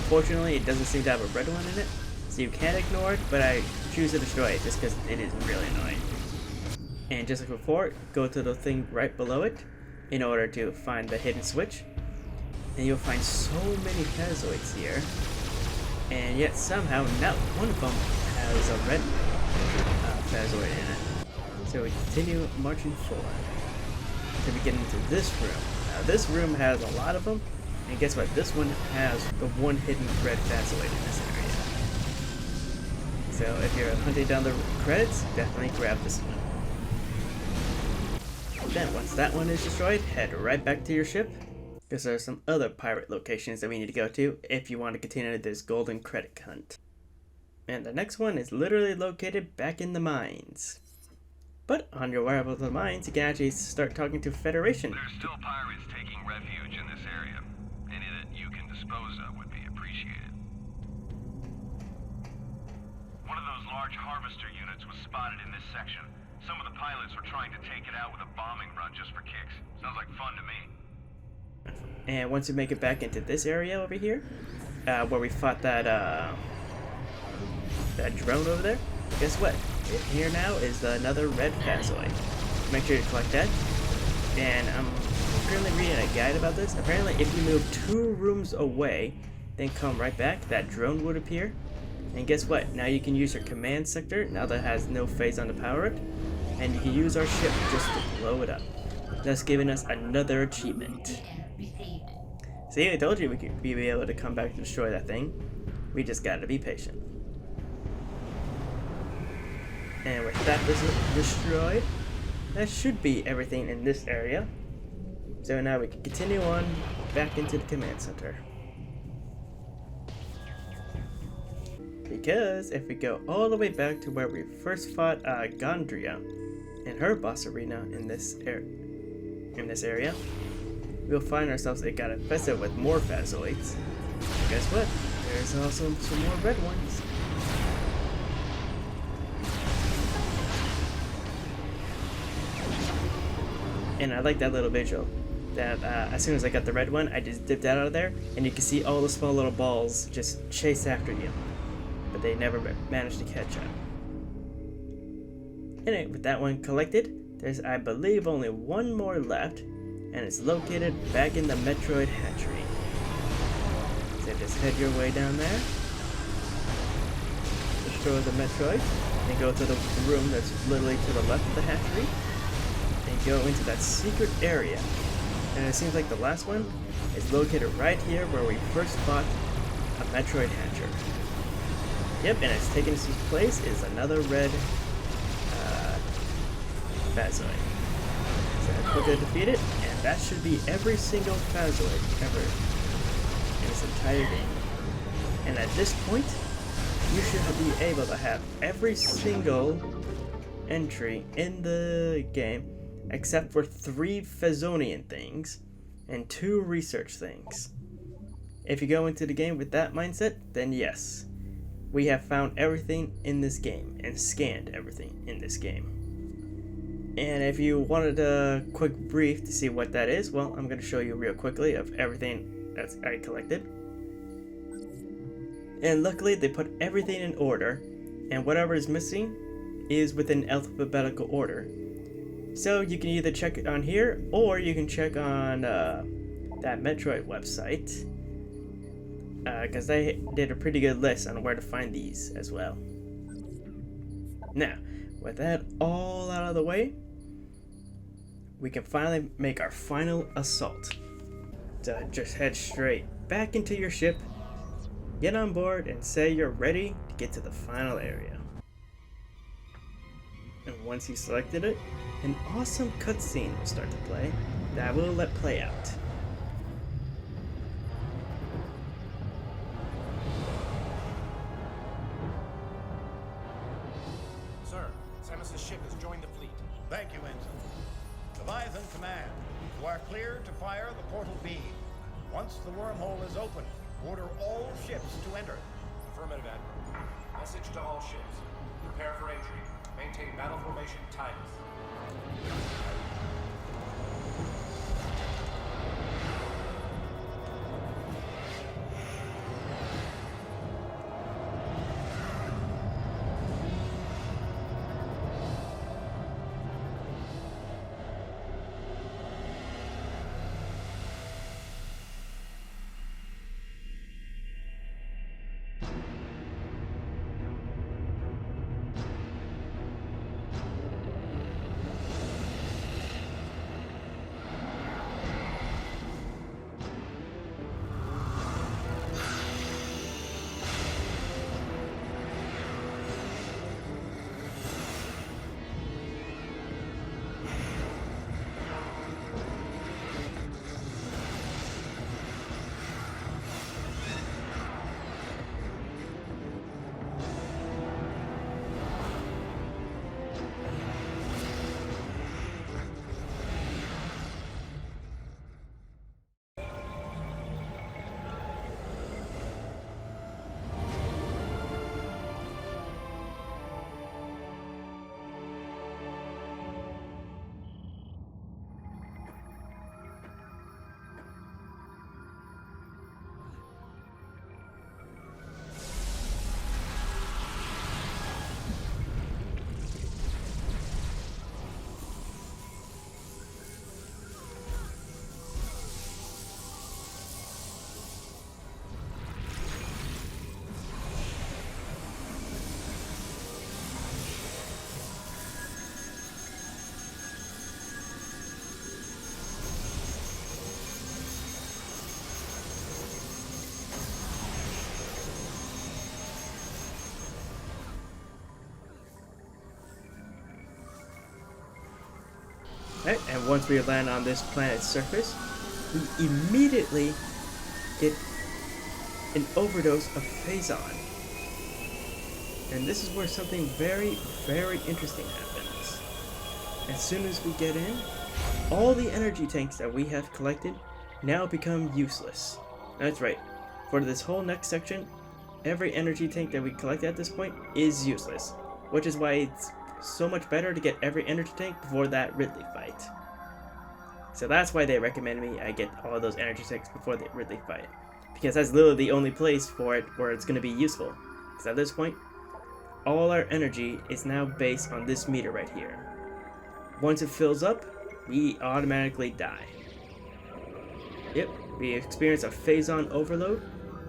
Fortunately, it doesn't seem to have a red one in it, so you can't ignore it, but I choose to destroy it just because it is really annoying. And just like before, go to the thing right below it in order to find the hidden switch. And you'll find so many phazoids here, and yet somehow not one of them has a red phazoid in it. So we continue marching forward until we get into this room. Now this room has a lot of them, and guess what? This one has the one hidden red phazoid in this area. So if you're hunting down the credits, definitely grab this one. Then once that one is destroyed, head right back to your ship, because there are some other pirate locations that we need to go to if you want to continue this golden credit hunt. And the next one is literally located back in the mines. But on your way up to the mines, you can actually start talking to Federation. There's still pirates taking refuge in this area. Any that you can dispose of would be appreciated. One of those large harvester units was spotted in this section. Some of the pilots were trying to take it out with a bombing run just for kicks. Sounds like fun to me. And once you make it back into this area over here, where we fought that drone over there, guess what? Here now is another red phazoid. Make sure you collect that. And I'm currently reading a guide about this. Apparently, if you move 2 rooms away, then come right back, that drone would appear. And guess what? Now you can use your command sector, now that it has no phase on to power it. And you can use our ship just to blow it up, thus giving us another achievement. See, I told you we could be able to come back and destroy that thing. We just gotta be patient. And with that destroyed, that should be everything in this area. So now we can continue on back into the command center. Because if we go all the way back to where we first fought Gondria in her boss arena in this area, we'll find ourselves it got infested with more phazoids. And guess what? There's also some more red ones. And I like that little visual. That as soon as I got the red one, I just dipped out of there, and you can see all the small little balls just chase after you. But they never managed to catch up. Anyway, with that one collected, there's, I believe, only one more left, and it's located back in the Metroid hatchery. So just head your way down there, destroy the Metroid, and go to the room that's literally to the left of the hatchery, and go into that secret area. And it seems like the last one is located right here where we first fought a Metroid hatcher. Yep, and it's taking its place is another red Phazoid. So I quickly defeat it, and that should be every single Phazoid ever in this entire game. And at this point, you should be able to have every single entry in the game except for 3 Phazonian things and 2 research things. If you go into the game with that mindset, then yes, we have found everything in this game and scanned everything in this game. And if you wanted a quick brief to see what that is, well, I'm going to show you real quickly of everything that I collected. And luckily they put everything in order, and whatever is missing is within alphabetical order. So you can either check it on here, or you can check on that Metroid website, because they did a pretty good list on where to find these as well. Now, with that all out of the way, we can finally make our final assault. So just head straight back into your ship, get on board, and say you're ready to get to the final area. And once you selected it, an awesome cutscene will start to play that we'll let play out. Sir, Samus's ship has joined the fleet. Thank you, Ensign. Leviathan Command, you are clear to fire the portal beam. Once the wormhole is open, order all ships to enter. Affirmative, Admiral. Message to all ships. Prepare for entry. Maintain battle formation Titus. Right, and once we land on this planet's surface, we immediately get an overdose of Phazon. And this is where something very, very interesting happens. As soon as we get in, all the energy tanks that we have collected now become useless. That's right, for this whole next section, every energy tank that we collect at this point is useless, which is why it's so much better to get every energy tank before that Ridley fight. So that's why they recommend me I get all those energy sticks before they really fight. Because that's literally the only place for it where it's going to be useful. Because at this point, all our energy is now based on this meter right here. Once it fills up, we automatically die. Yep, we experience a phazon overload,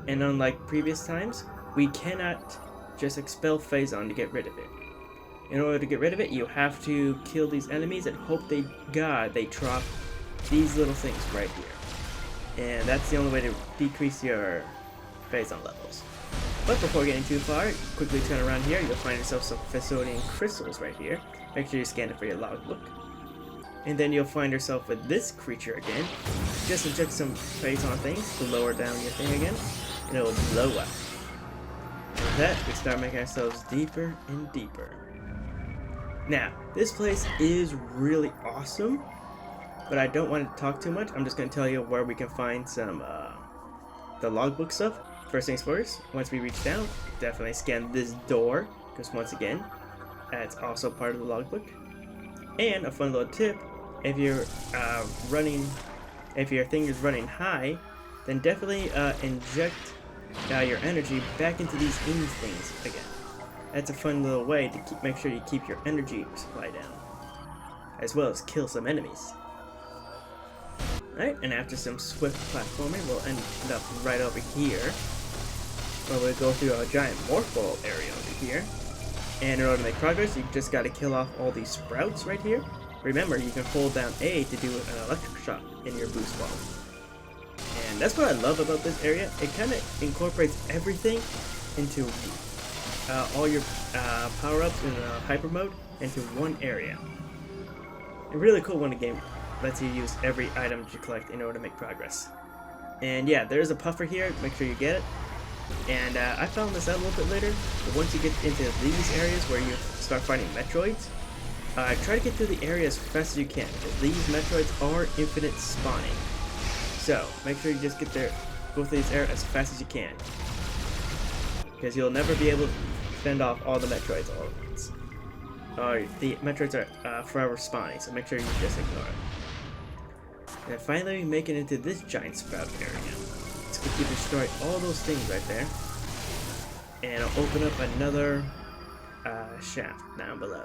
and unlike previous times, we cannot just expel phazon to get rid of it. In order to get rid of it, you have to kill these enemies and hope they drop these little things right here. And that's the only way to decrease your phazon levels. But before getting too far, quickly turn around here, you'll find yourself some Thessalian crystals right here. Make sure you scan it for your logbook. And then you'll find yourself with this creature again. Just inject some phazon things to lower down your thing again, and it'll blow up. And with that, we start making ourselves deeper and deeper. Now, this place is really awesome, but I don't want to talk too much. I'm just going to tell you where we can find some the logbook stuff. First things first, once we reach down, definitely scan this door, because once again, that's also part of the logbook. And a fun little tip, if you're if your thing is running high, then definitely inject your energy back into these things again. That's a fun little way to make sure you keep your energy supply down, as well as kill some enemies. Alright, and after some swift platforming, we'll end up right over here, where we'll go through a giant morph ball area over here. And in order to make progress, you just gotta kill off all these sprouts right here. Remember, you can hold down A to do an electric shot in your boost ball. And that's what I love about this area. It kind of incorporates everything into all your power-ups in hyper mode into one area. And really cool when the game lets you use every item that you collect in order to make progress. And yeah, there's a puffer here, make sure you get it. And I found this out a little bit later, but once you get into these areas where you start fighting Metroids, try to get through the area as fast as you can, because these Metroids are infinite spawning. So, make sure you just go through these areas as fast as you can, because you'll never be able to fend off all the Metroids all at once. The Metroids are forever spawning, so make sure you just ignore it. And finally, we make it into this giant sprout area. Let's quickly destroy all those things right there, and I'll open up another shaft down below,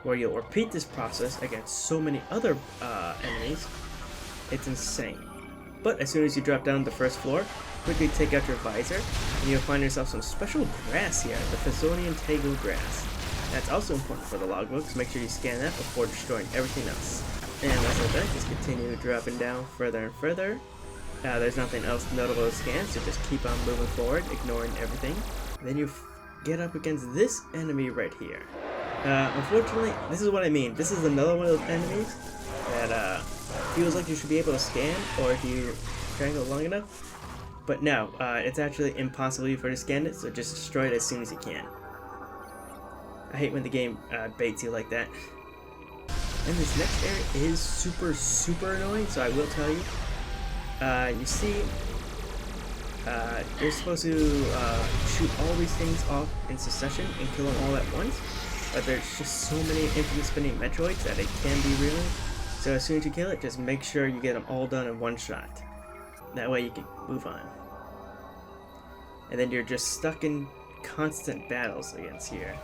where you'll repeat this process against so many other enemies. It's insane. But as soon as you drop down the first floor, quickly take out your visor, and you'll find yourself some special grass here, the Thessalian Tego grass. That's also important for the logbook, so make sure you scan that before destroying everything else. And once I'm done, just continue dropping down further and further. There's nothing else notable to scan, so just keep on moving forward, ignoring everything. Then you get up against this enemy right here. Unfortunately, this is what I mean. This is another one of those enemies that feels like you should be able to scan, or if you triangle long enough. But no, it's actually impossible for you to scan it, so just destroy it as soon as you can. I hate when the game baits you like that. And this next area is super annoying, so I will tell you. You see, you're supposed to shoot all these things off in succession and kill them all at once, but there's just so many infinite spinning Metroids that it can be really. So as soon as you kill it, just make sure you get them all done in one shot. That way you can move on. And then you're just stuck in constant battles against here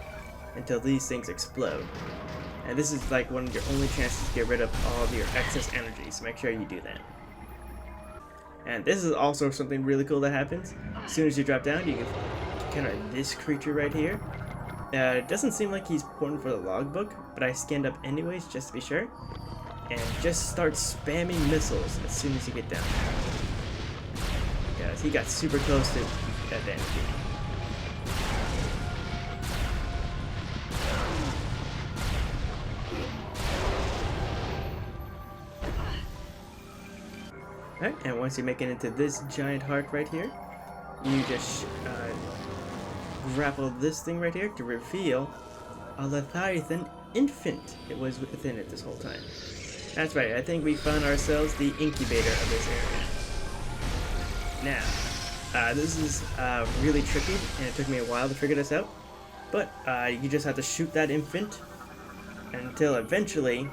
until these things explode. And this is like one of your only chances to get rid of all of your excess energy, so make sure you do that. And this is also something really cool that happens. As soon as you drop down, you can encounter this creature right here. It doesn't seem like he's important for the logbook, but I scanned up anyways just to be sure. And just start spamming missiles as soon as you get down there. Guys, he got super close to that damage. Alright, and once you make it into this giant heart right here, you just grapple this thing right here to reveal a Leviathan infant. It was within it this whole time. That's right, I think we found ourselves the incubator of this area. Now, this is really tricky, and it took me a while to figure this out, but you just have to shoot that infant until eventually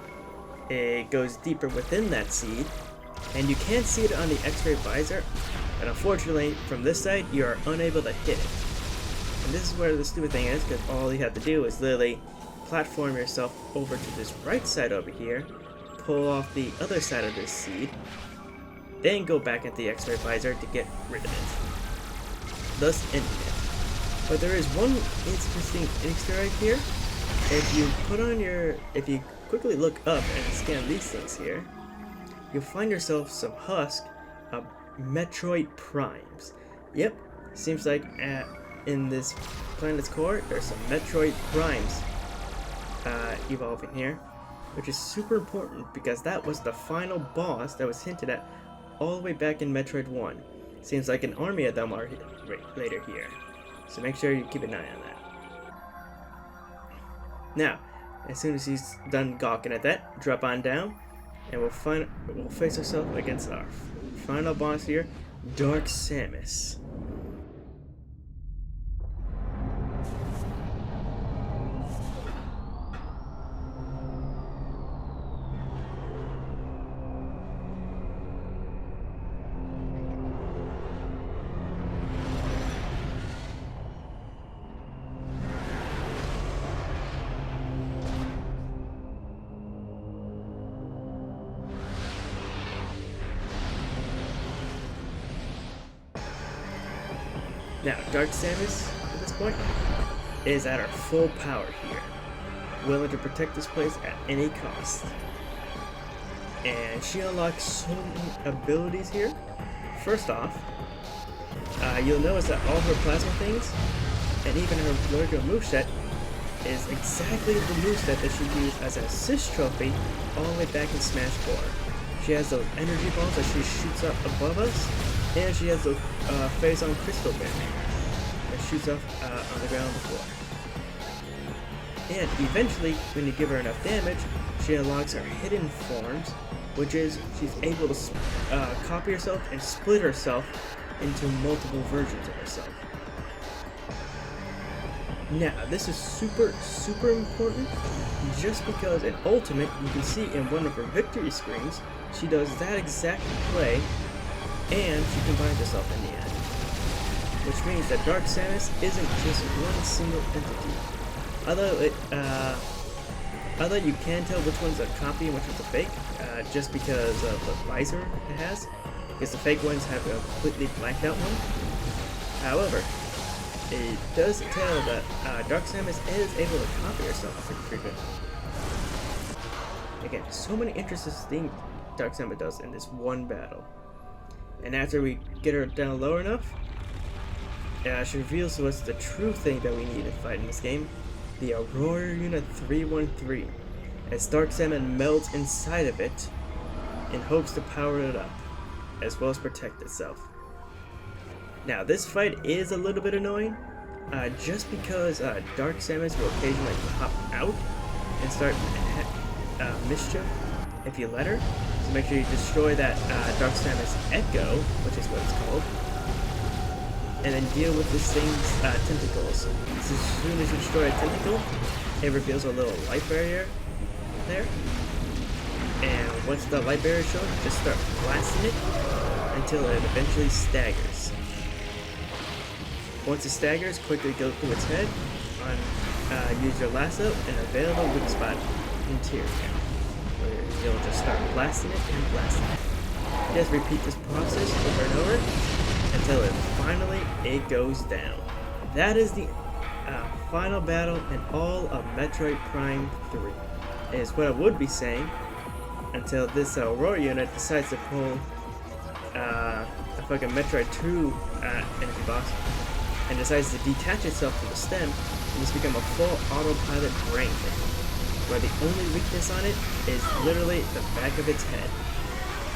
it goes deeper within that seed, and you can see it on the X-ray visor, but unfortunately, from this side, you are unable to hit it. And this is where the stupid thing is, because all you have to do is literally platform yourself over to this right side over here, pull off the other side of this seed, then go back at the X-ray visor to get rid of it, thus ending it. But there is one interesting Easter egg here. If you quickly look up and scan these things here, you'll find yourself some husk of Metroid primes. Yep, seems like in this planet's core, there's some Metroid primes evolving here, which is super important because that was the final boss that was hinted at all the way back in Metroid 1. Seems like an army of them are later here, so make sure you keep an eye on that. Now, as soon as he's done gawking at that, drop on down, and we'll face ourselves against our final boss here, Dark Samus. Now, Dark Samus, at this point, is at her full power here, willing to protect this place at any cost. And she unlocks so many abilities here. First off, you'll notice that all her plasma things, and even her regular moveset, is exactly the moveset that she used as an assist trophy all the way back in Smash 4. She has those energy balls that she shoots up above us, and she has those phase-on crystal beam that shoots up on the ground before. And eventually, when you give her enough damage, she unlocks her hidden forms, which is she's able to copy herself and split herself into multiple versions of herself. Now, this is super important, just because in Ultimate, you can see in one of her victory screens, she does that exact play, and she combines herself in the end. Which means that Dark Samus isn't just one single entity. Although you can tell which one's a copy and which one's a fake, just because of the visor it has, because the fake ones have a completely blacked out one. However, it does tell that Dark Samus is able to copy herself pretty frequently. Again, so many interesting things Dark Samus does in this one battle. And after we get her down low enough, she reveals to us the true thing that we need to fight in this game, the Aurora Unit 313, as Dark Samus melts inside of it in hopes to power it up, as well as protect itself. Now, this fight is a little bit annoying, just because Dark Samus will occasionally pop out and start mischief if you let her. So make sure you destroy that Dark Samus Echo, which is what it's called, and then deal with this thing's tentacles. So as soon as you destroy a tentacle, it reveals a little light barrier there. And once the light barrier is shown, just start blasting it until it eventually staggers. Once it staggers, quickly go through its head, use your lasso, and avail the weak spot interior, where you'll just start blasting it and blasting it. Just repeat this process over and over until it goes down. That is the final battle in all of Metroid Prime 3, is what I would be saying, until this Aurora unit decides to pull a fucking Metroid 2 energy box and decides to detach itself from the stem and just become a full autopilot brain thing, where the only weakness on it is literally the back of its head.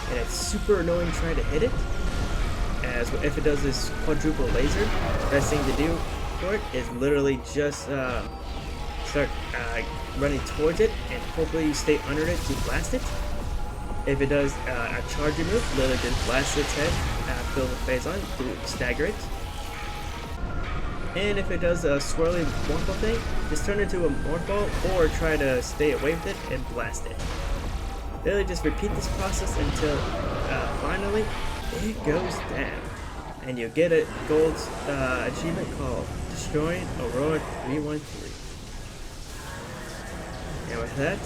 And it's super annoying trying to hit it, as if it does this quadruple laser, the best thing to do for it is literally just start running towards it and hopefully you stay under it to blast it. If it does a charger move, literally just blast its head, fill the phase on, stagger it. And if it does a swirly morph ball thing, just turn it into a morph ball or try to stay away with it and blast it. They'll just repeat this process until finally it goes down. And you get a gold achievement called Destroying Aurora 313. And with that,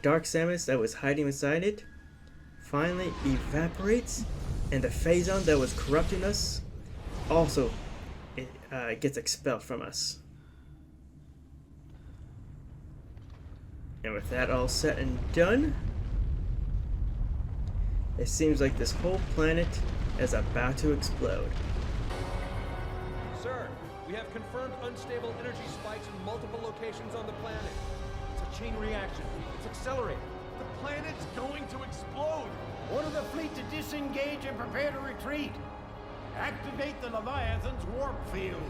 Dark Samus that was hiding inside it finally evaporates, and the Phazon that was corrupting us also gets expelled from us. And with that all set and done, it seems like this whole planet is about to explode. Sir, we have confirmed unstable energy spikes in multiple locations on the planet. It's a chain reaction. It's accelerating. The planet's going to explode! Order the fleet to disengage and prepare to retreat. Activate the Leviathan's warp field.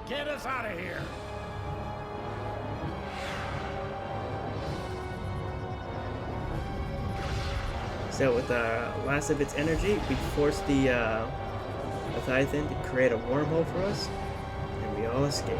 Get us out of here. So with the last of its energy, we force the Leviathan to create a wormhole for us, and we all escape.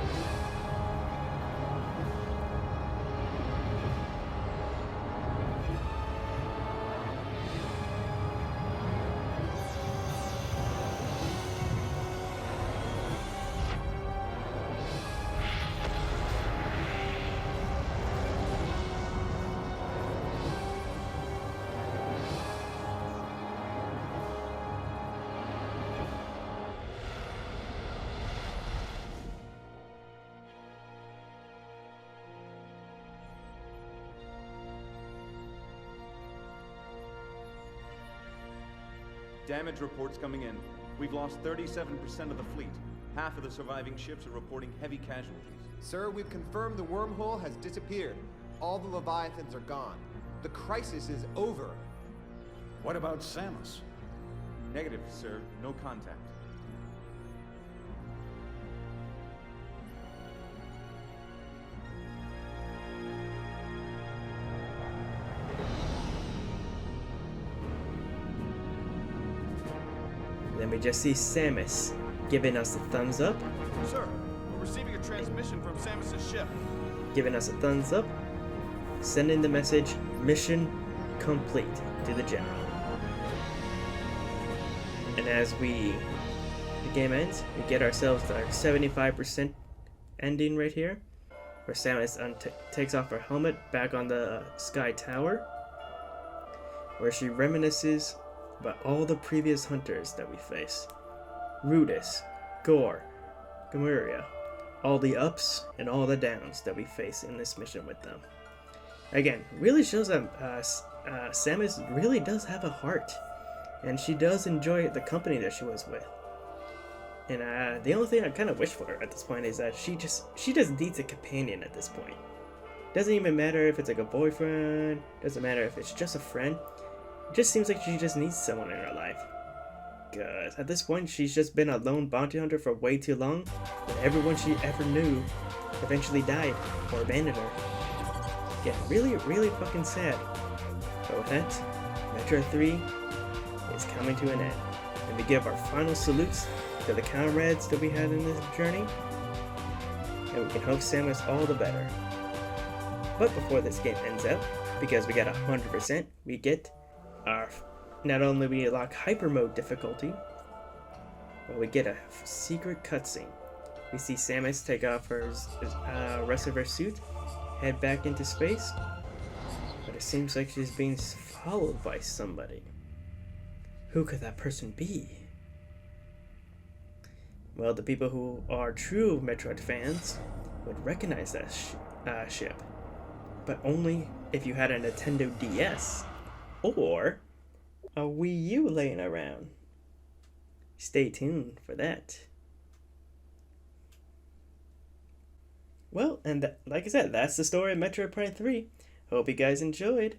Damage reports coming in. We've lost 37% of the fleet. Half of the surviving ships are reporting heavy casualties. Sir, we've confirmed the wormhole has disappeared. All the Leviathans are gone. The crisis is over. What about Samus? Negative, sir. No contact. Then we just see Samus giving us a thumbs up. Sir, we're receiving a transmission from Samus's ship. Giving us a thumbs up. Sending the message, mission complete, to the general. And as the game ends, we get ourselves our 75% ending right here, where Samus takes off her helmet back on the Sky Tower, where she reminisces about all the previous hunters that we face. Rudis, Gore, Gamuria, all the ups and all the downs that we face in this mission with them. Again, really shows that Samus really does have a heart, and she does enjoy the company that she was with. And the only thing I kind of wish for her at this point is that she just needs a companion at this point. Doesn't even matter if it's like a boyfriend, doesn't matter if it's just a friend. It just seems like she just needs someone in her life. Because at this point, she's just been a lone bounty hunter for way too long, and everyone she ever knew eventually died or abandoned her. Yeah, really, really fucking sad. But with that, Metroid 3 is coming to an end. And we give our final salutes to the comrades that we had in this journey. And we can hope Samus all the better. But before this game ends out, because we got 100%, we get our... Not only we unlock hyper mode difficulty, but we get a secret cutscene. We see Samus take off her rest of her suit, head back into space, but it seems like she's being followed by somebody. Who could that person be? Well, the people who are true Metroid fans would recognize that ship, but only if you had a Nintendo DS or a Wii U laying around. Stay tuned for that. Well, and like I said, that's the story of Metroid Prime 3. Hope you guys enjoyed.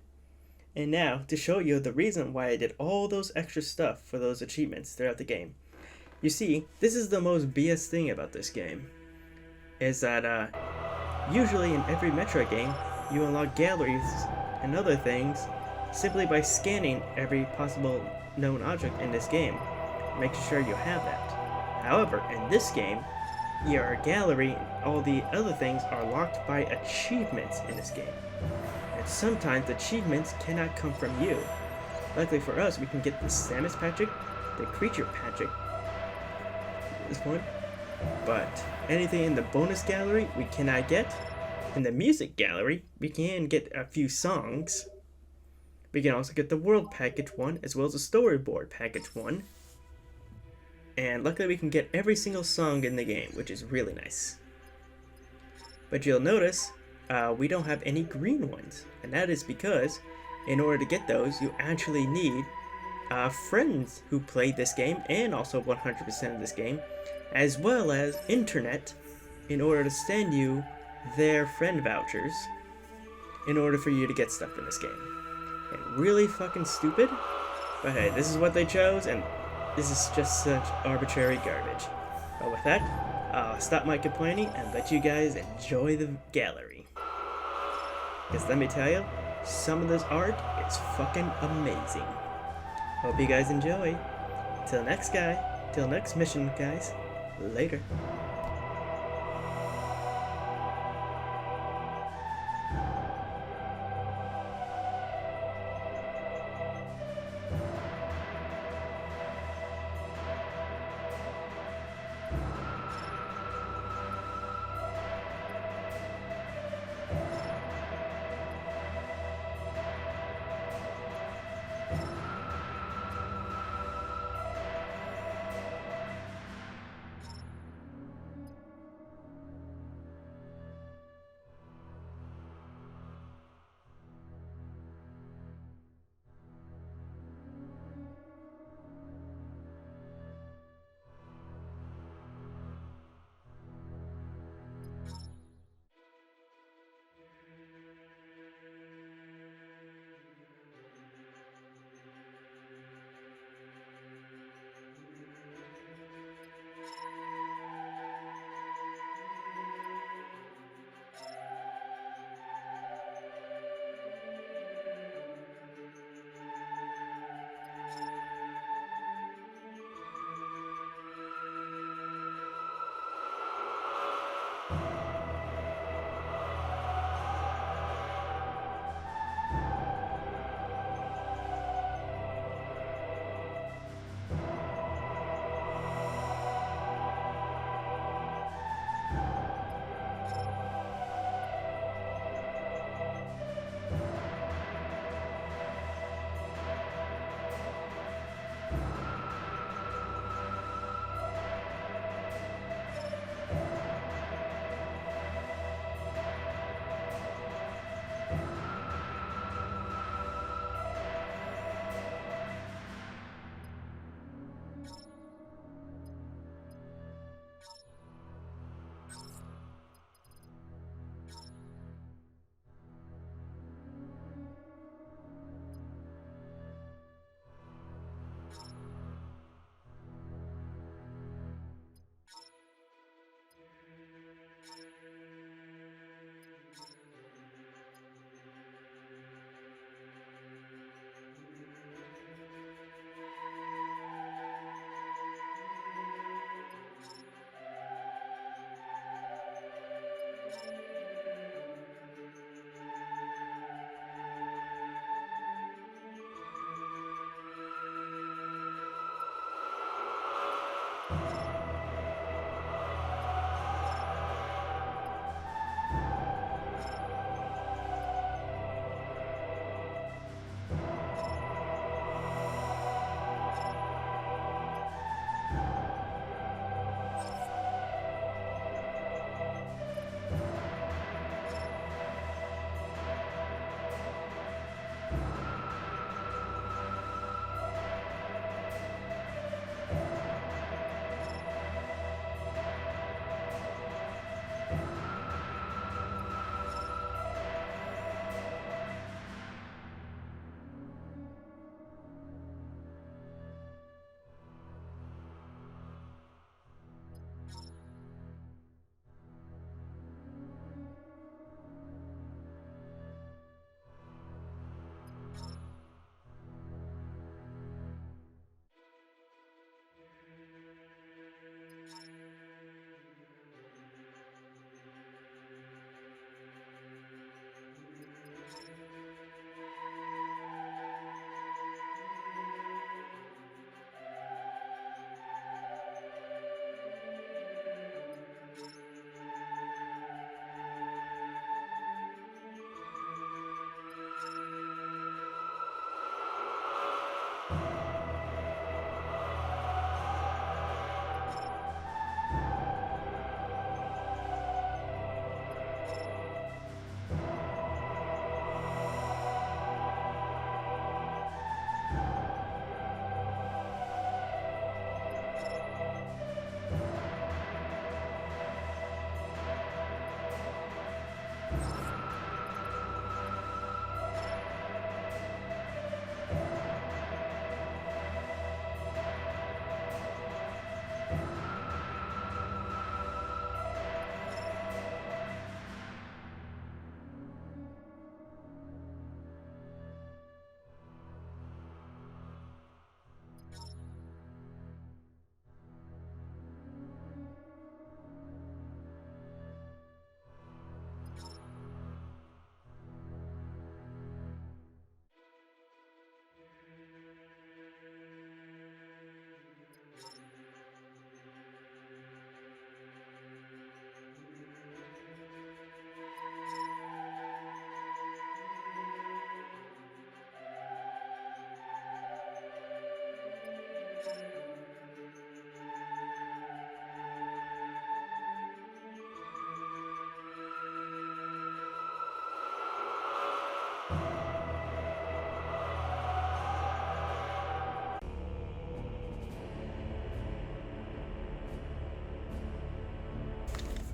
And now, to show you the reason why I did all those extra stuff for those achievements throughout the game. You see, this is the most BS thing about this game, is that usually in every Metroid game, you unlock galleries and other things simply by scanning every possible known object in this game, making sure you have that. However, in this game, your gallery and all the other things are locked by achievements in this game. And sometimes achievements cannot come from you. Luckily for us, we can get the Samus Patrick, the Creature Patrick, this one, but anything in the bonus gallery we cannot get. In the music gallery, we can get a few songs. We can also get the World Package 1 as well as the Storyboard Package 1. And luckily we can get every single song in the game, which is really nice. But you'll notice we don't have any green ones, and that is because in order to get those, you actually need friends who play this game and also 100% of this game, as well as internet, in order to send you their friend vouchers in order for you to get stuff in this game. And really fucking stupid, but hey, this is what they chose, and this is just such arbitrary garbage. But with that, I'll stop my complaining and let you guys enjoy the gallery. Because let me tell you, some of this art is fucking amazing. Hope you guys enjoy. Till next mission, guys. Later.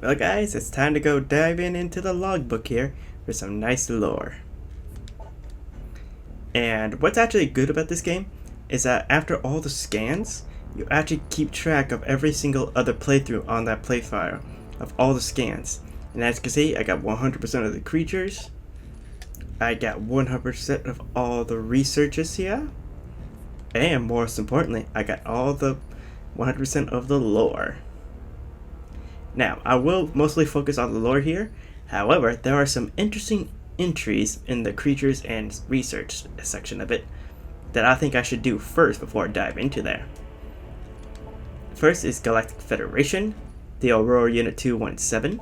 Well guys, it's time to go diving into the logbook here for some nice lore. And what's actually good about this game is that after all the scans, you actually keep track of every single other playthrough on that play file of all the scans. And as you can see, I got 100% of the creatures. I got 100% of all the researches here. And most importantly, I got all the 100% of the lore. Now, I will mostly focus on the lore here. However, there are some interesting entries in the creatures and research section of it that I think I should do first before I dive into there. First is Galactic Federation, the Aurora Unit 217.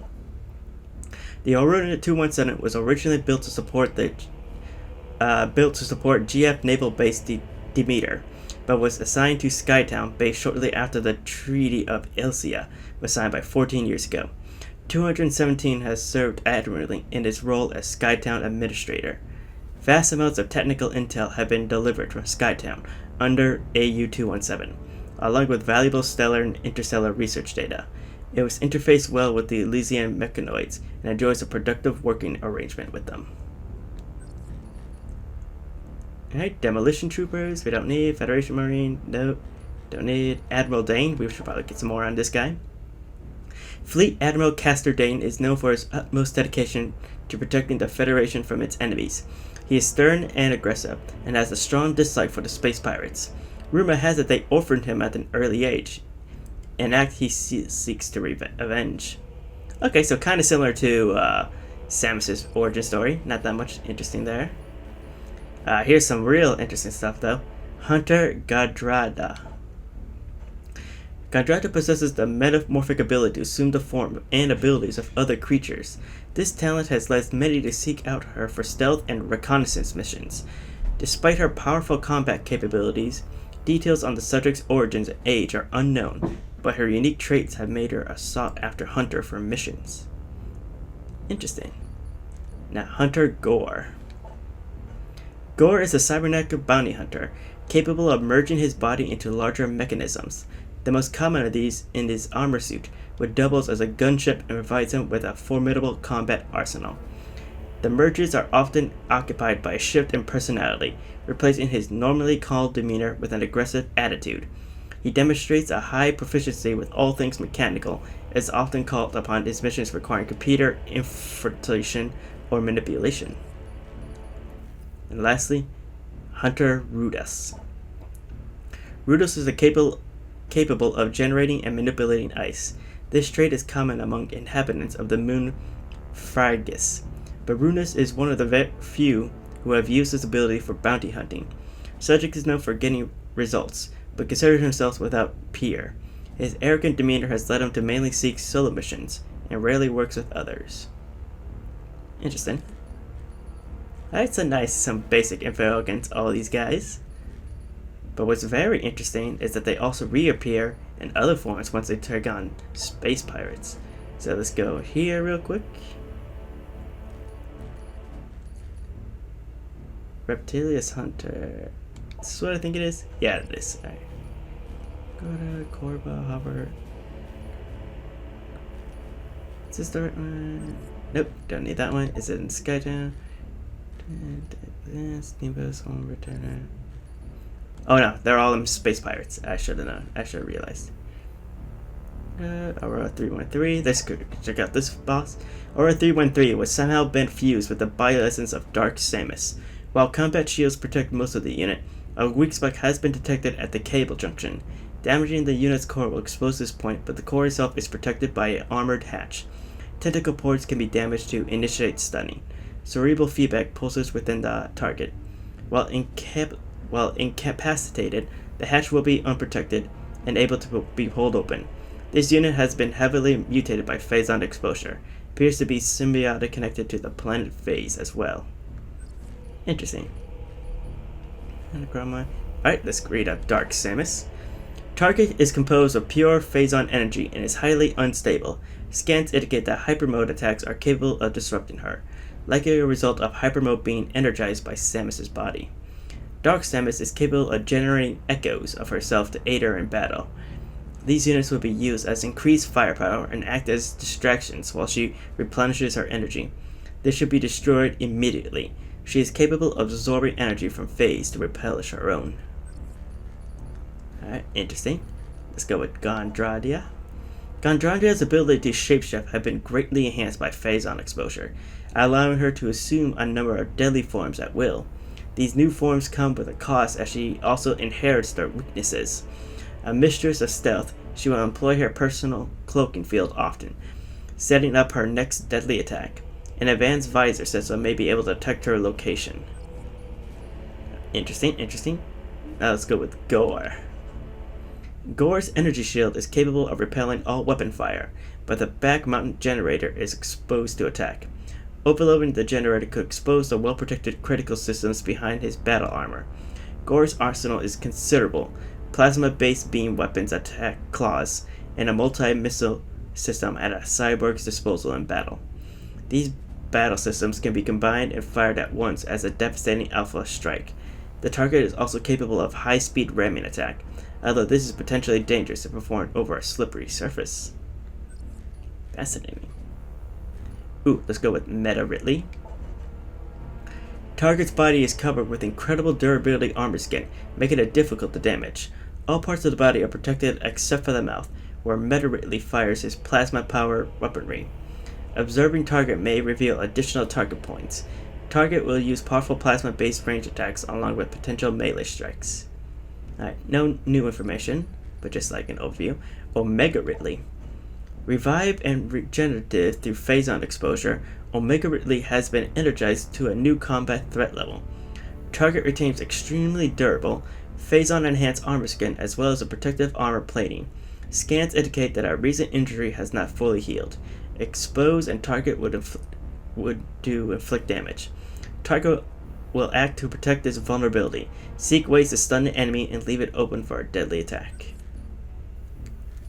The Aurora Unit 217 was originally built to support GF Naval Base Demeter, but was assigned to Skytown Base shortly after the Treaty of Ilsia was signed by 14 years ago. 217 has served admirably in its role as Skytown Administrator. Vast amounts of technical intel have been delivered from Skytown under AU-217, along with valuable stellar and interstellar research data. It was interfaced well with the Elysian mechanoids and enjoys a productive working arrangement with them. Alright, Demolition Troopers, we don't need. Federation Marine, no. Don't need. Admiral Dane, we should probably get some more on this guy. Fleet Admiral Castor Dane is known for his utmost dedication to protecting the Federation from its enemies. He is stern and aggressive, and has a strong dislike for the space pirates. Rumor has it they orphaned him at an early age, an act he seeks to avenge. Okay, so kind of similar to Samus's origin story. Not that much interesting there. Here's some real interesting stuff though. Hunter Gadrada. Gadrada possesses the metamorphic ability to assume the form and abilities of other creatures. This talent has led many to seek out her for stealth and reconnaissance missions. Despite her powerful combat capabilities, details on the subject's origins and age are unknown, but her unique traits have made her a sought-after hunter for missions. Interesting. Now, Hunter Gore. Gore is a cybernetic bounty hunter, capable of merging his body into larger mechanisms. The most common of these in his armor suit, which doubles as a gunship and provides him with a formidable combat arsenal. The merges are often occupied by a shift in personality, replacing his normally calm demeanor with an aggressive attitude. He demonstrates a high proficiency with all things mechanical, and is often called upon in his missions requiring computer infiltration or manipulation. And lastly, Hunter Rudus. Rudus is capable of generating and manipulating ice. This trait is common among inhabitants of the moon Phrygus, but Rudus is one of the few who have used this ability for bounty hunting. Subject is known for getting results, but considers himself without peer. His arrogant demeanor has led him to mainly seek solo missions, and rarely works with others. Interesting. That's some basic info against all these guys. But what's very interesting is that they also reappear in other forms once they take on space pirates. So let's go here real quick. Reptilius Hunter. This is what I think it is? Yeah, it is. Alright. Go to Corba, Hover. Is this the right one? Nope, don't need that one. Is it in Skytown? Steamboat's home returner. Oh no, they're all space pirates. I should have known. I should have realized. Aurora 313. Let's check out this boss. Aurora 313 was somehow been fused with the bioessence of Dark Samus. While combat shields protect most of the unit, a weak spot has been detected at the cable junction. Damaging the unit's core will expose this point, but the core itself is protected by an armored hatch. Tentacle ports can be damaged to initiate stunning. Cerebral feedback pulses within the target. While incapacitated, the hatch will be unprotected and able to be pulled open. This unit has been heavily mutated by phazon exposure. Appears to be symbiotic connected to the planet phase as well. Interesting. Alright, let's read up Dark Samus. Target is composed of pure phazon energy and is highly unstable. Scans indicate that hypermode attacks are capable of disrupting her, likely a result of hypermode being energized by Samus's body. Dark Samus is capable of generating echoes of herself to aid her in battle. These units will be used as increased firepower and act as distractions while she replenishes her energy. This should be destroyed immediately. She is capable of absorbing energy from phase to replenish her own. Alright, interesting. Let's go with Gondradia. Gondradia's ability to shapeshift have been greatly enhanced by phazon exposure, allowing her to assume a number of deadly forms at will. These new forms come with a cost as she also inherits their weaknesses. A mistress of stealth, she will employ her personal cloaking field often, setting up her next deadly attack. An advanced visor system may be able to detect her location. Interesting, interesting. Now let's go with Gore. Gore's energy shield is capable of repelling all weapon fire, but the back-mounted generator is exposed to attack. Overloading the generator could expose the well-protected critical systems behind his battle armor. Gore's arsenal is considerable. Plasma-based beam weapons attack claws, and a multi-missile system at a cyborg's disposal in battle. These battle systems can be combined and fired at once as a devastating alpha strike. The target is also capable of high-speed ramming attack, although this is potentially dangerous if performed over a slippery surface. Fascinating. Ooh, let's go with Meta Ridley. Target's body is covered with incredible durability armor skin, making it difficult to damage. All parts of the body are protected except for the mouth, where Meta Ridley fires his plasma-powered weaponry. Observing target may reveal additional target points. Target will use powerful plasma-based range attacks along with potential melee strikes. Alright, no new information, but just like an overview. Omega Ridley. Revived and regenerative through phazon exposure, Omega Ridley has been energized to a new combat threat level. Target retains extremely durable, phazon-enhanced armor skin as well as a protective armor plating. Scans indicate that a recent injury has not fully healed. Expose and target would inflict damage. Target will act to protect this vulnerability. Seek ways to stun the enemy and leave it open for a deadly attack.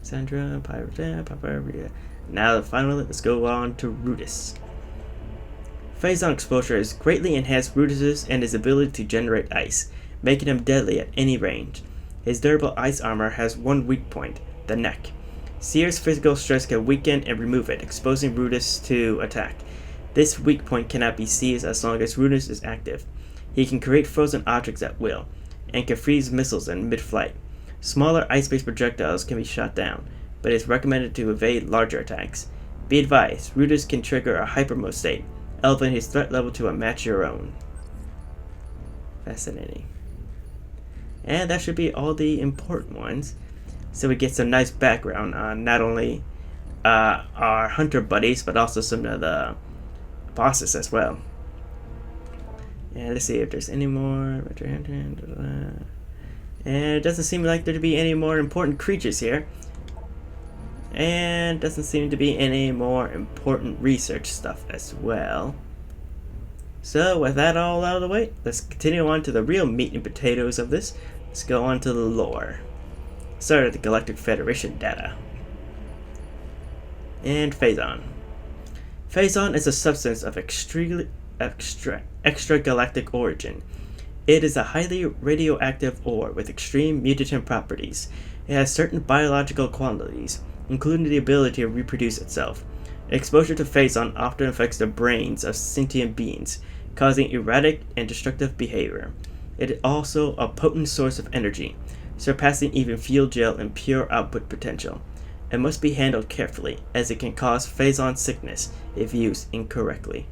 Sandra, Pyria. Now finally, let's go on to Rudis. Phazon exposure has greatly enhanced Rudis and his ability to generate ice, making him deadly at any range. His durable ice armor has one weak point, the neck. Seer's physical stress can weaken and remove it, exposing Rudis to attack. This weak point cannot be seized as long as Rudis is active. He can create frozen objects at will, and can freeze missiles in mid-flight. Smaller ice-based projectiles can be shot down, but it is recommended to evade larger attacks. Be advised, Rudis can trigger a hyper mode state, elevating his threat level to a match your own. Fascinating. And that should be all the important ones. So we get some nice background on not only our hunter buddies, but also some of the bosses as well. And let's see if there's any more. And it doesn't seem like there to be any more important creatures here. And doesn't seem to be any more important research stuff as well. So with that all out of the way, let's continue on to the real meat and potatoes of this. Let's go on to the lore. Start at the Galactic Federation data. And Phazon. Phazon is a substance of extragalactic origin. It is a highly radioactive ore with extreme mutagen properties. It has certain biological qualities, including the ability to reproduce itself. Exposure to Phazon often affects the brains of sentient beings, causing erratic and destructive behavior. It is also a potent source of energy, surpassing even fuel gel in pure output potential. It must be handled carefully, as it can cause Phazon sickness if used incorrectly.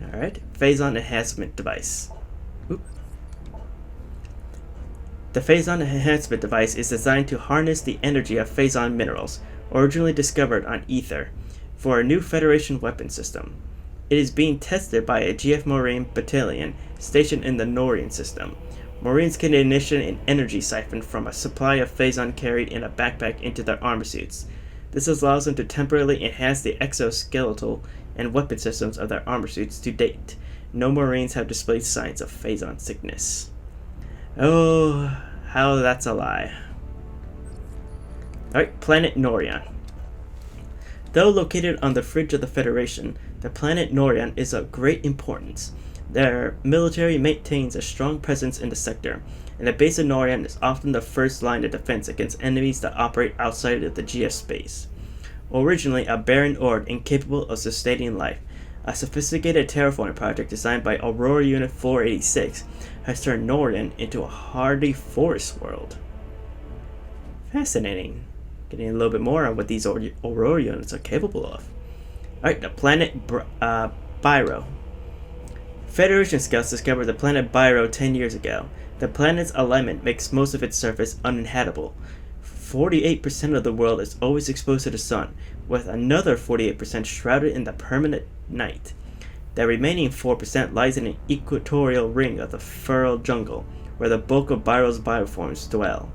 Alright, Phazon Enhancement Device. The Phazon Enhancement Device is designed to harness the energy of Phazon minerals, originally discovered on Ether, for a new Federation weapon system. It is being tested by a GF Marine battalion stationed in the Norian system. Marines can initiate an energy siphon from a supply of Phazon carried in a backpack into their armor suits. This allows them to temporarily enhance the exoskeletal and weapon systems of their armor suits. To date, no Marines have displayed signs of Phazon sickness. Oh, how that's a lie. Alright, Planet Norian. Though located on the fringe of the Federation, the planet Norian is of great importance. Their military maintains a strong presence in the sector, and the base of Norian is often the first line of defense against enemies that operate outside of the GF space. Originally a barren orb incapable of sustaining life, a sophisticated terraforming project designed by Aurora Unit 486 has turned Norian into a hardy forest world. Fascinating. Getting a little bit more on what these Aurora units are capable of. Alright, the planet Byro. Federation scouts discovered the planet Byro 10 years ago. The planet's alignment makes most of its surface uninhabitable. 48% of the world is always exposed to the sun, with another 48% shrouded in the permanent night. The remaining 4% lies in an equatorial ring of the feral jungle, where the bulk of Byro's bioforms dwell.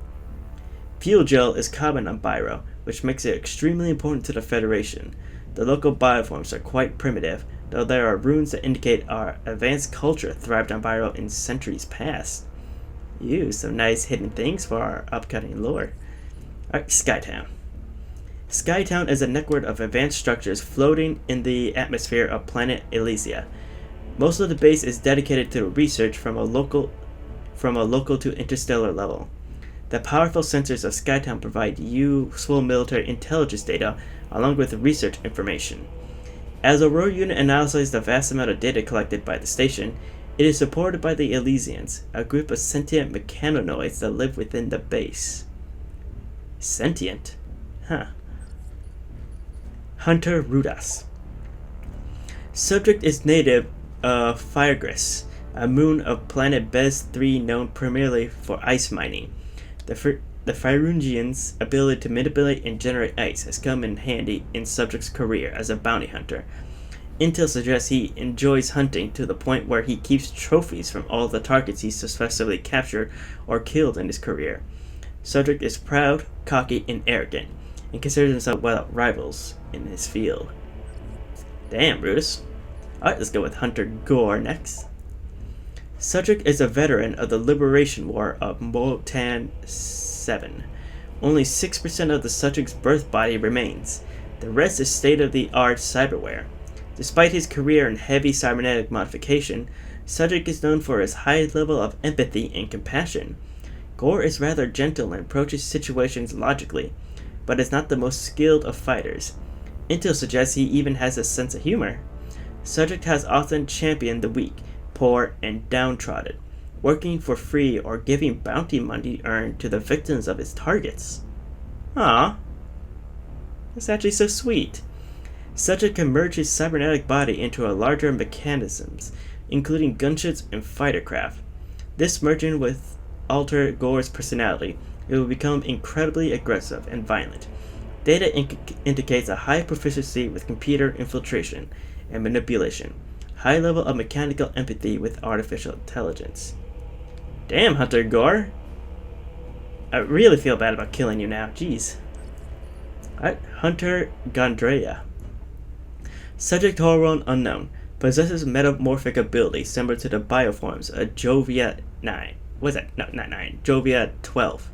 Fuel gel is common on Byro, which makes it extremely important to the Federation. The local bioforms are quite primitive, though there are runes that indicate our advanced culture thrived on Byro in centuries past. Ew, some nice hidden things for our upcoming lore. Alright, Skytown. Skytown is a network of advanced structures floating in the atmosphere of planet Elysia. Most of the base is dedicated to research from a local to interstellar level. The powerful sensors of Skytown provide useful military intelligence data along with research information. As Aurora Unit analyzes the vast amount of data collected by the station, it is supported by the Elysians, a group of sentient mechanoids that live within the base. Sentient? Huh. Hunter Rudas. Subject is native of Firegris, a moon of planet Bez 3 known primarily for ice mining. The Firungians' ability to manipulate and generate ice has come in handy in Subject's career as a bounty hunter. Intel suggests he enjoys hunting to the point where he keeps trophies from all the targets he successfully captured or killed in his career. Subject is proud, cocky, and arrogant, and considers himself without rivals in his field. Damn, Brutus. Alright, let's go with Hunter Gore next. Subject is a veteran of the Liberation War of Motan 7. Only 6% of the subject's birth body remains. The rest is state-of-the-art cyberware. Despite his career in heavy cybernetic modification, Subject is known for his high level of empathy and compassion. Gore is rather gentle and approaches situations logically, but is not the most skilled of fighters. Intel suggests he even has a sense of humor. Subject has often championed the weak, poor, and downtrodden, working for free or giving bounty money earned to the victims of his targets. Ah, that's actually so sweet. Subject can merge his cybernetic body into a larger mechanisms, including gunships and fighter craft. This merging with alter Gore's personality, it will become incredibly aggressive and violent. Data indicates a high proficiency with computer infiltration and manipulation, high level of mechanical empathy with artificial intelligence. Damn, Hunter Gore! I really feel bad about killing you now, jeez. Alright, Hunter Gondrea. Subject hormone unknown, possesses metamorphic abilities similar to the bioforms of Jovia 9. What's that? No, not 9. Jovia 12.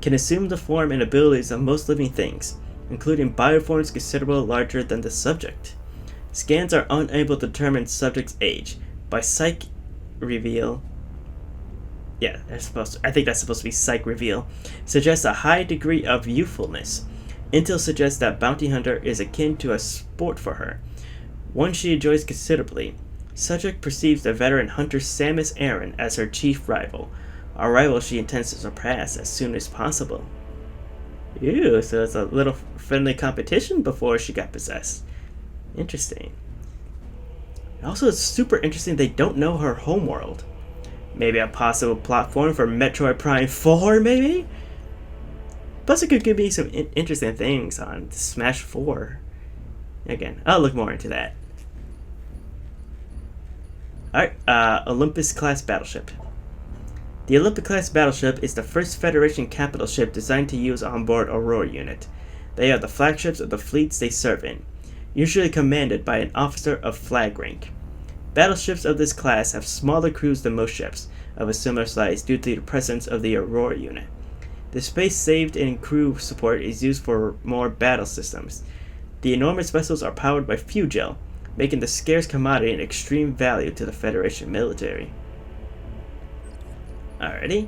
Can assume the form and abilities of most living things, including bioforms considerably larger than the subject. Scans are unable to determine subject's age. By psych reveal, I think that's supposed to be psych reveal, suggests a high degree of youthfulness. Intel suggests that bounty hunter is akin to a sport for her, one she enjoys considerably. Subject perceives the veteran hunter Samus Aran as her chief rival, a rival she intends to surpass as soon as possible. Ew, so it's a little friendly competition before she got possessed. Interesting. Also, it's super interesting they don't know her homeworld. Maybe a possible platform for Metroid Prime 4, maybe? Plus, it could give me some interesting things on Smash 4. Again, I'll look more into that. Alright, Olympus-class battleship. The Olympic-class battleship is the first Federation capital ship designed to use onboard Aurora Unit. They are the flagships of the fleets they serve in, usually commanded by an officer of flag rank. Battleships of this class have smaller crews than most ships of a similar size due to the presence of the Aurora Unit. The space saved in crew support is used for more battle systems. The enormous vessels are powered by fuel gel, making the scarce commodity an extreme value to the Federation military. Alrighty,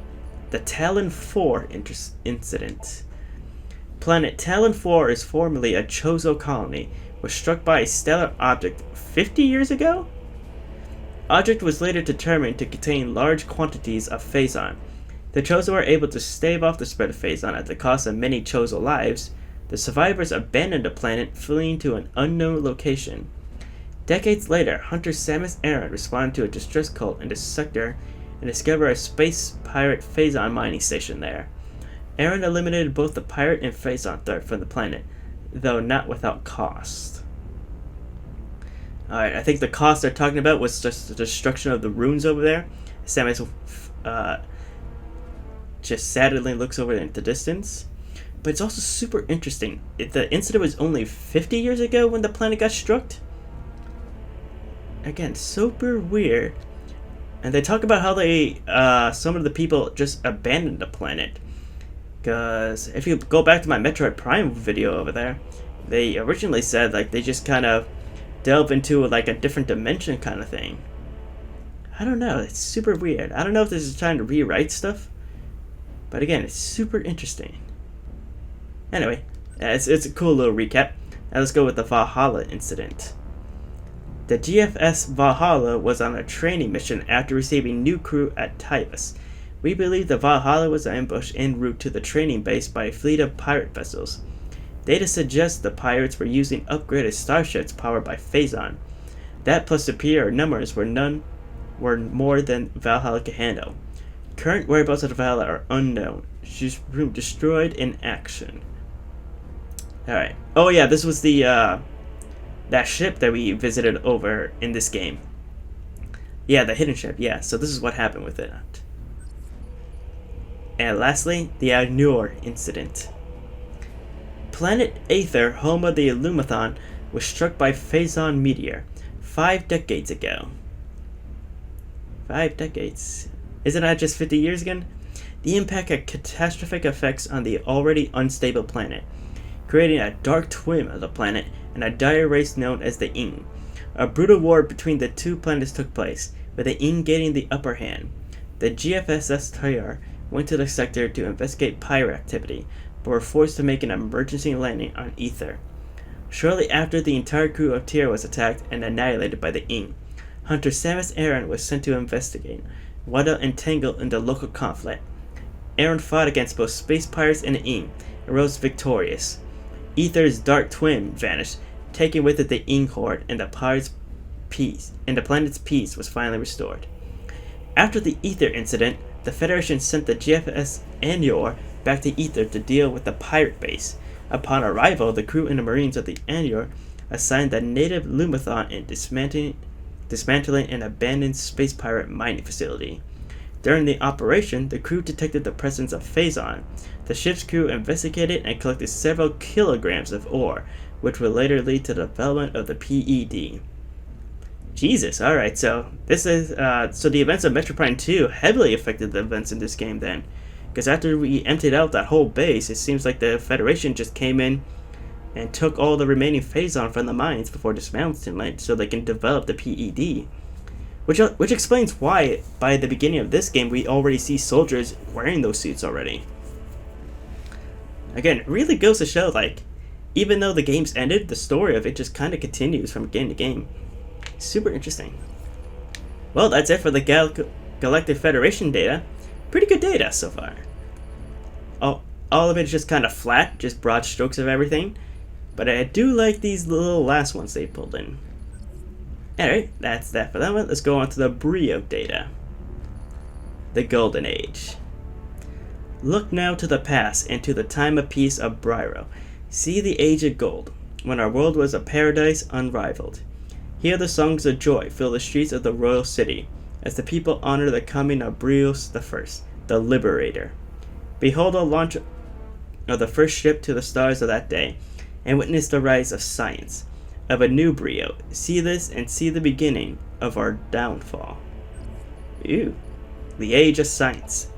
the Talon 4 incident. Planet Talon 4 is formerly a Chozo colony, was struck by a stellar object 50 years ago? Object was later determined to contain large quantities of phazon. The Chozo were able to stave off the spread of phazon at the cost of many Chozo lives. The survivors abandoned the planet, fleeing to an unknown location. Decades later, Hunter Samus Aran responded to a distress call in the sector and discovered a space pirate phazon mining station there. Aran eliminated both the pirate and phazon threat from the planet, though not without cost. Alright, I think the cost they're talking about was just the destruction of the ruins over there. Samus just sadly looks over into the distance. But it's also super interesting. The incident was only 50 years ago when the planet got struck. Again, super weird. And they talk about how they, some of the people just abandoned the planet. Because if you go back to my Metroid Prime video over there, they originally said like they just kind of delve into like a different dimension kind of thing. I don't know, it's super weird. I don't know if this is trying to rewrite stuff. But again, it's super interesting. Anyway, it's a cool little recap. Now let's go with the Valhalla incident. The GFS Valhalla was on a training mission after receiving new crew at Tybus. We believe the Valhalla was ambushed en route to the training base by a fleet of pirate vessels. Data suggests the pirates were using upgraded starships powered by phazon. That plus superior numbers were more than Valhalla could handle. Current whereabouts of the Valhalla are unknown. She's destroyed in action. Alright. Oh yeah, this was the that ship that we visited over in this game. Yeah, the hidden ship, yeah. So this is what happened with it. And lastly, the Agnur incident. Planet Aether, home of the Illuminathon, was struck by phazon meteor 5 decades ago. 5 decades. Isn't that just 50 years again? The impact had catastrophic effects on the already unstable planet, creating a dark twin of the planet and a dire race known as the Ing. A brutal war between the two planets took place, with the Ing gaining the upper hand. The GFSS Tyr went to the sector to investigate pirate activity, but were forced to make an emergency landing on Aether. Shortly after, the entire crew of Tyr was attacked and annihilated by the Ing. Hunter Samus Aran was sent to investigate, while entangled in the local conflict. Aran fought against both space pirates and the Ing, and rose victorious. Aether's dark twin vanished, taking with it the Ing horde, and the planet's peace was finally restored. After the Aether incident, the Federation sent the GFS Agnur back to Aether to deal with the pirate base. Upon arrival, the crew and the Marines of the Agnur assigned the native Lumathon in dismantling an abandoned space pirate mining facility. During the operation, the crew detected the presence of phazon. The ship's crew investigated and collected several kilograms of ore, which would later lead to the development of the PED. Jesus, alright, so this is, so the events of Metroid Prime 2 heavily affected the events in this game then. Because after we emptied out that whole base, it seems like the Federation just came in and took all the remaining phazon from the mines before dismantling it so they can develop the PED. Which explains why, by the beginning of this game, we already see soldiers wearing those suits already. Again, it really goes to show, like, even though the game's ended, the story of it just kind of continues from game to game. Super interesting. Well, that's it for the Galactic Federation data. Pretty good data so far. All of it is just kind of flat, just broad strokes of everything. But I do like these little last ones they pulled in. Alright, that's that for that one. Let's go on to the Brio data. The Golden Age. Look now to the past and to the time of peace of Brio. See the age of gold, when our world was a paradise unrivaled. Hear the songs of joy fill the streets of the royal city, as the people honor the coming of Brios I, the Liberator. Behold the launch of the first ship to the stars of that day, and witness the rise of science, of a new Brio. See this and see the beginning of our downfall. Ew. The age of science.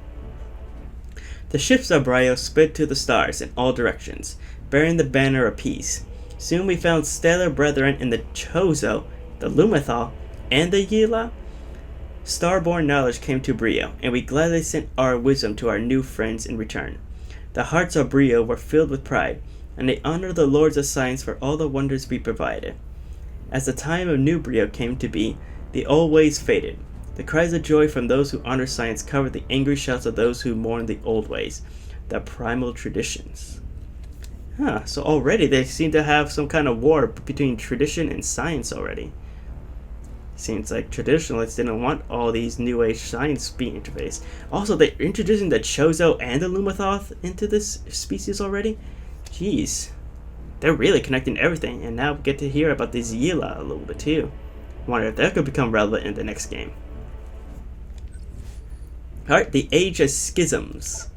The ships of Brio sped to the stars in all directions, bearing the banner of peace. Soon we found stellar brethren in the Chozo, the Lumathal, and the Yila. Starborn knowledge came to Brio, and we gladly sent our wisdom to our new friends in return. The hearts of Brio were filled with pride, and they honored the lords of science for all the wonders we provided. As the time of new Brio came to be, the old ways faded. The cries of joy from those who honor science covered the angry shouts of those who mourn the old ways, the primal traditions. So already they seem to have some kind of war between tradition and science already. Seems like traditionalists didn't want all these new age science being interfaced. Also, they're introducing the Chozo and the Lumithoth into this species already? Jeez. They're really connecting everything, and now we get to hear about the Yila a little bit too. Wonder if that could become relevant in the next game. Alright, the Age of Schisms.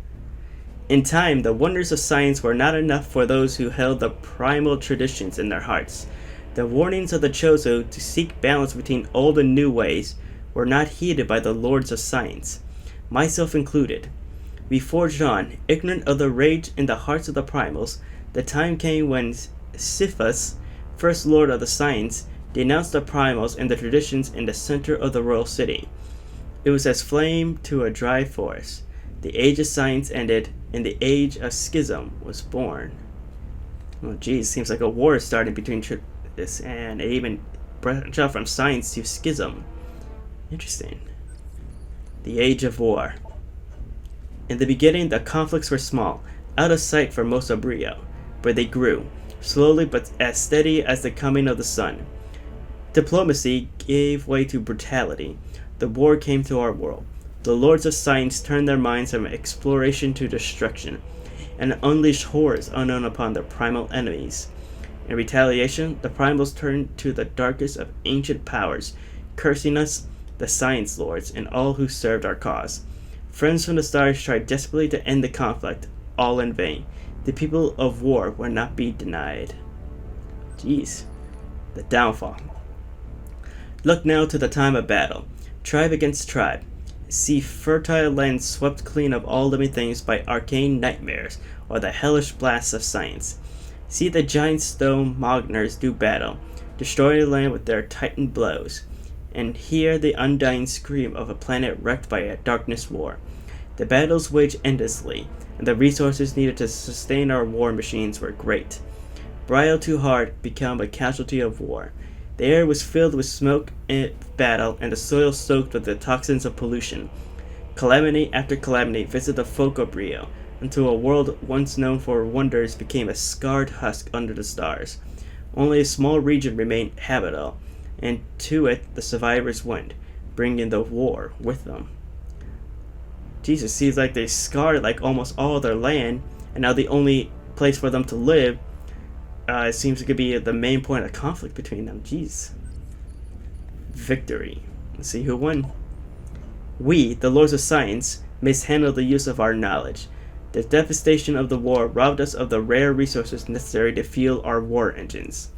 In time, the wonders of science were not enough for those who held the primal traditions in their hearts. The warnings of the Chozo to seek balance between old and new ways were not heeded by the lords of science, myself included. We forged on, ignorant of the rage in the hearts of the primals. The time came when Siphus, first lord of the science, denounced the primals and the traditions in the center of the royal city. It was as flame to a dry forest. The age of science ended, and the age of schism was born. Oh geez, seems like a war is starting between this, and it even branched out from science to schism. Interesting. The Age of War. In the beginning, the conflicts were small, out of sight for most of Brio, but they grew, slowly but as steady as the coming of the sun. Diplomacy gave way to brutality. The war came to our world. The lords of science turned their minds from exploration to destruction, and unleashed horrors unknown upon their primal enemies. In retaliation, the primals turned to the darkest of ancient powers, cursing us, the science lords, and all who served our cause. Friends from the stars tried desperately to end the conflict, all in vain. The people of war would not be denied. Jeez. The downfall. Look now to the time of battle. Tribe against tribe. See fertile lands swept clean of all living things by arcane nightmares, or the hellish blasts of science. See the giant stone Mogners do battle, destroying the land with their titan blows, and hear the undying scream of a planet wrecked by a darkness war. The battles waged endlessly, and the resources needed to sustain our war machines were great. Brio too hard became a casualty of war. The air was filled with smoke in battle, and the soil soaked with the toxins of pollution. Calamity after calamity visited the folk of Brio, until a world once known for wonders became a scarred husk under the stars. Only a small region remained habitable, and to it the survivors went, bringing the war with them. Jesus, seems like they scarred like almost all their land, and now the only place for them to live seems to be the main point of conflict between them. Jeez. Victory. Let's see who won. We, the lords of science, mishandled the use of our knowledge. The devastation of the war robbed us of the rare resources necessary to fuel our war engines.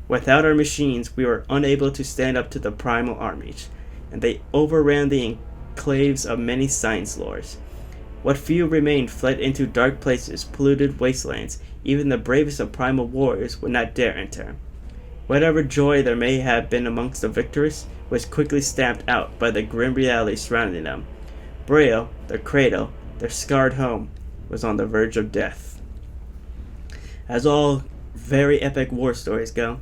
Without our machines, we were unable to stand up to the primal armies, and they overran the enclaves of many science lords. What few remained fled into dark places, polluted wastelands. Even the bravest of primal warriors would not dare enter. Whatever joy there may have been amongst the victors was quickly stamped out by the grim reality surrounding them. Brio, their cradle, their scarred home, was on the verge of death. As all very epic war stories go,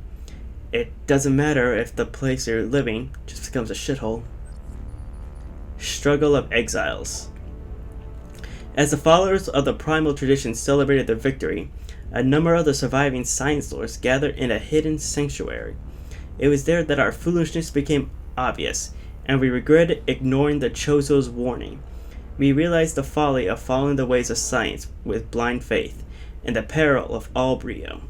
it doesn't matter if the place you're living just becomes a shithole. Struggle of Exiles. As the followers of the primal tradition celebrated their victory, a number of the surviving science lords gathered in a hidden sanctuary. It was there that our foolishness became obvious, and we regretted ignoring the Chozo's warning. We realized the folly of following the ways of science with blind faith, and the peril of all Brio.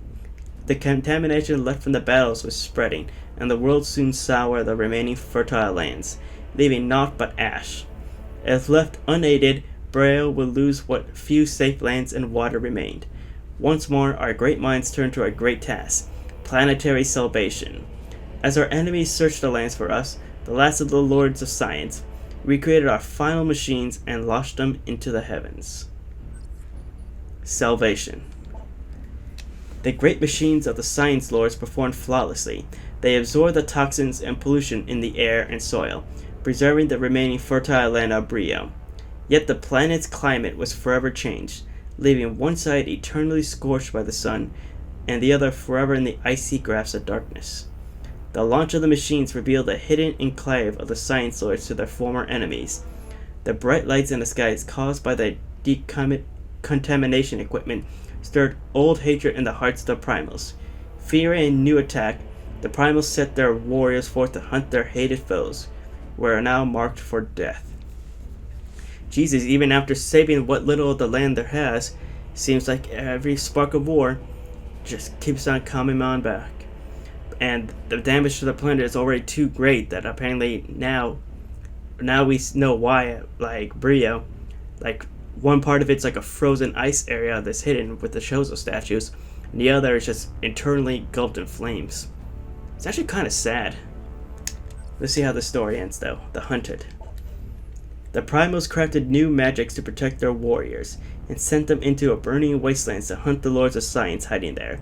The contamination left from the battles was spreading, and the world soon soured the remaining fertile lands, leaving naught but ash. If left unaided, Brio would lose what few safe lands and water remained. Once more, our great minds turned to our great task, planetary salvation. As our enemies searched the lands for us, the last of the lords of science, we created our final machines and launched them into the heavens. Salvation. The great machines of the science lords performed flawlessly. They absorbed the toxins and pollution in the air and soil, preserving the remaining fertile land of Brio. Yet the planet's climate was forever changed, leaving one side eternally scorched by the sun, and the other forever in the icy grasp of darkness. The launch of the machines revealed a hidden enclave of the Science Lords to their former enemies. The bright lights in the skies caused by the decontamination equipment stirred old hatred in the hearts of the Primals. Fearing a new attack, the Primals set their warriors forth to hunt their hated foes, who are now marked for death. Jesus, even after saving what little of the land there has, seems like every spark of war just keeps on coming on back. And the damage to the planet is already too great that apparently now we know why, like Brio, like one part of it's like a frozen ice area that's hidden with the Chozo statues, and the other is just internally engulfed in flames. It's actually kind of sad. Let's see how the story ends though. The Hunted. The Primals crafted new magics to protect their warriors, and sent them into a burning wasteland to hunt the Lords of Science hiding there.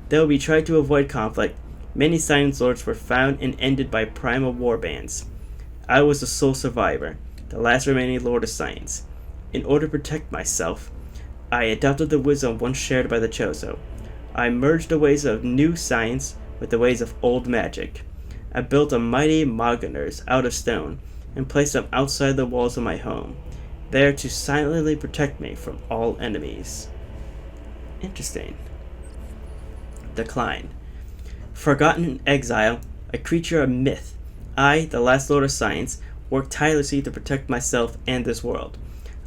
Though we tried to avoid conflict, many Science Lords were found and ended by primal war bands. I was the sole survivor, the last remaining Lord of Science. In order to protect myself, I adopted the wisdom once shared by the Chozo. I merged the ways of new science with the ways of old magic. I built a mighty Mogoners out of stone, and placed them outside the walls of my home, there to silently protect me from all enemies. Interesting. Decline. Forgotten in exile, a creature of myth, I, the last Lord of Science, worked tirelessly to protect myself and this world.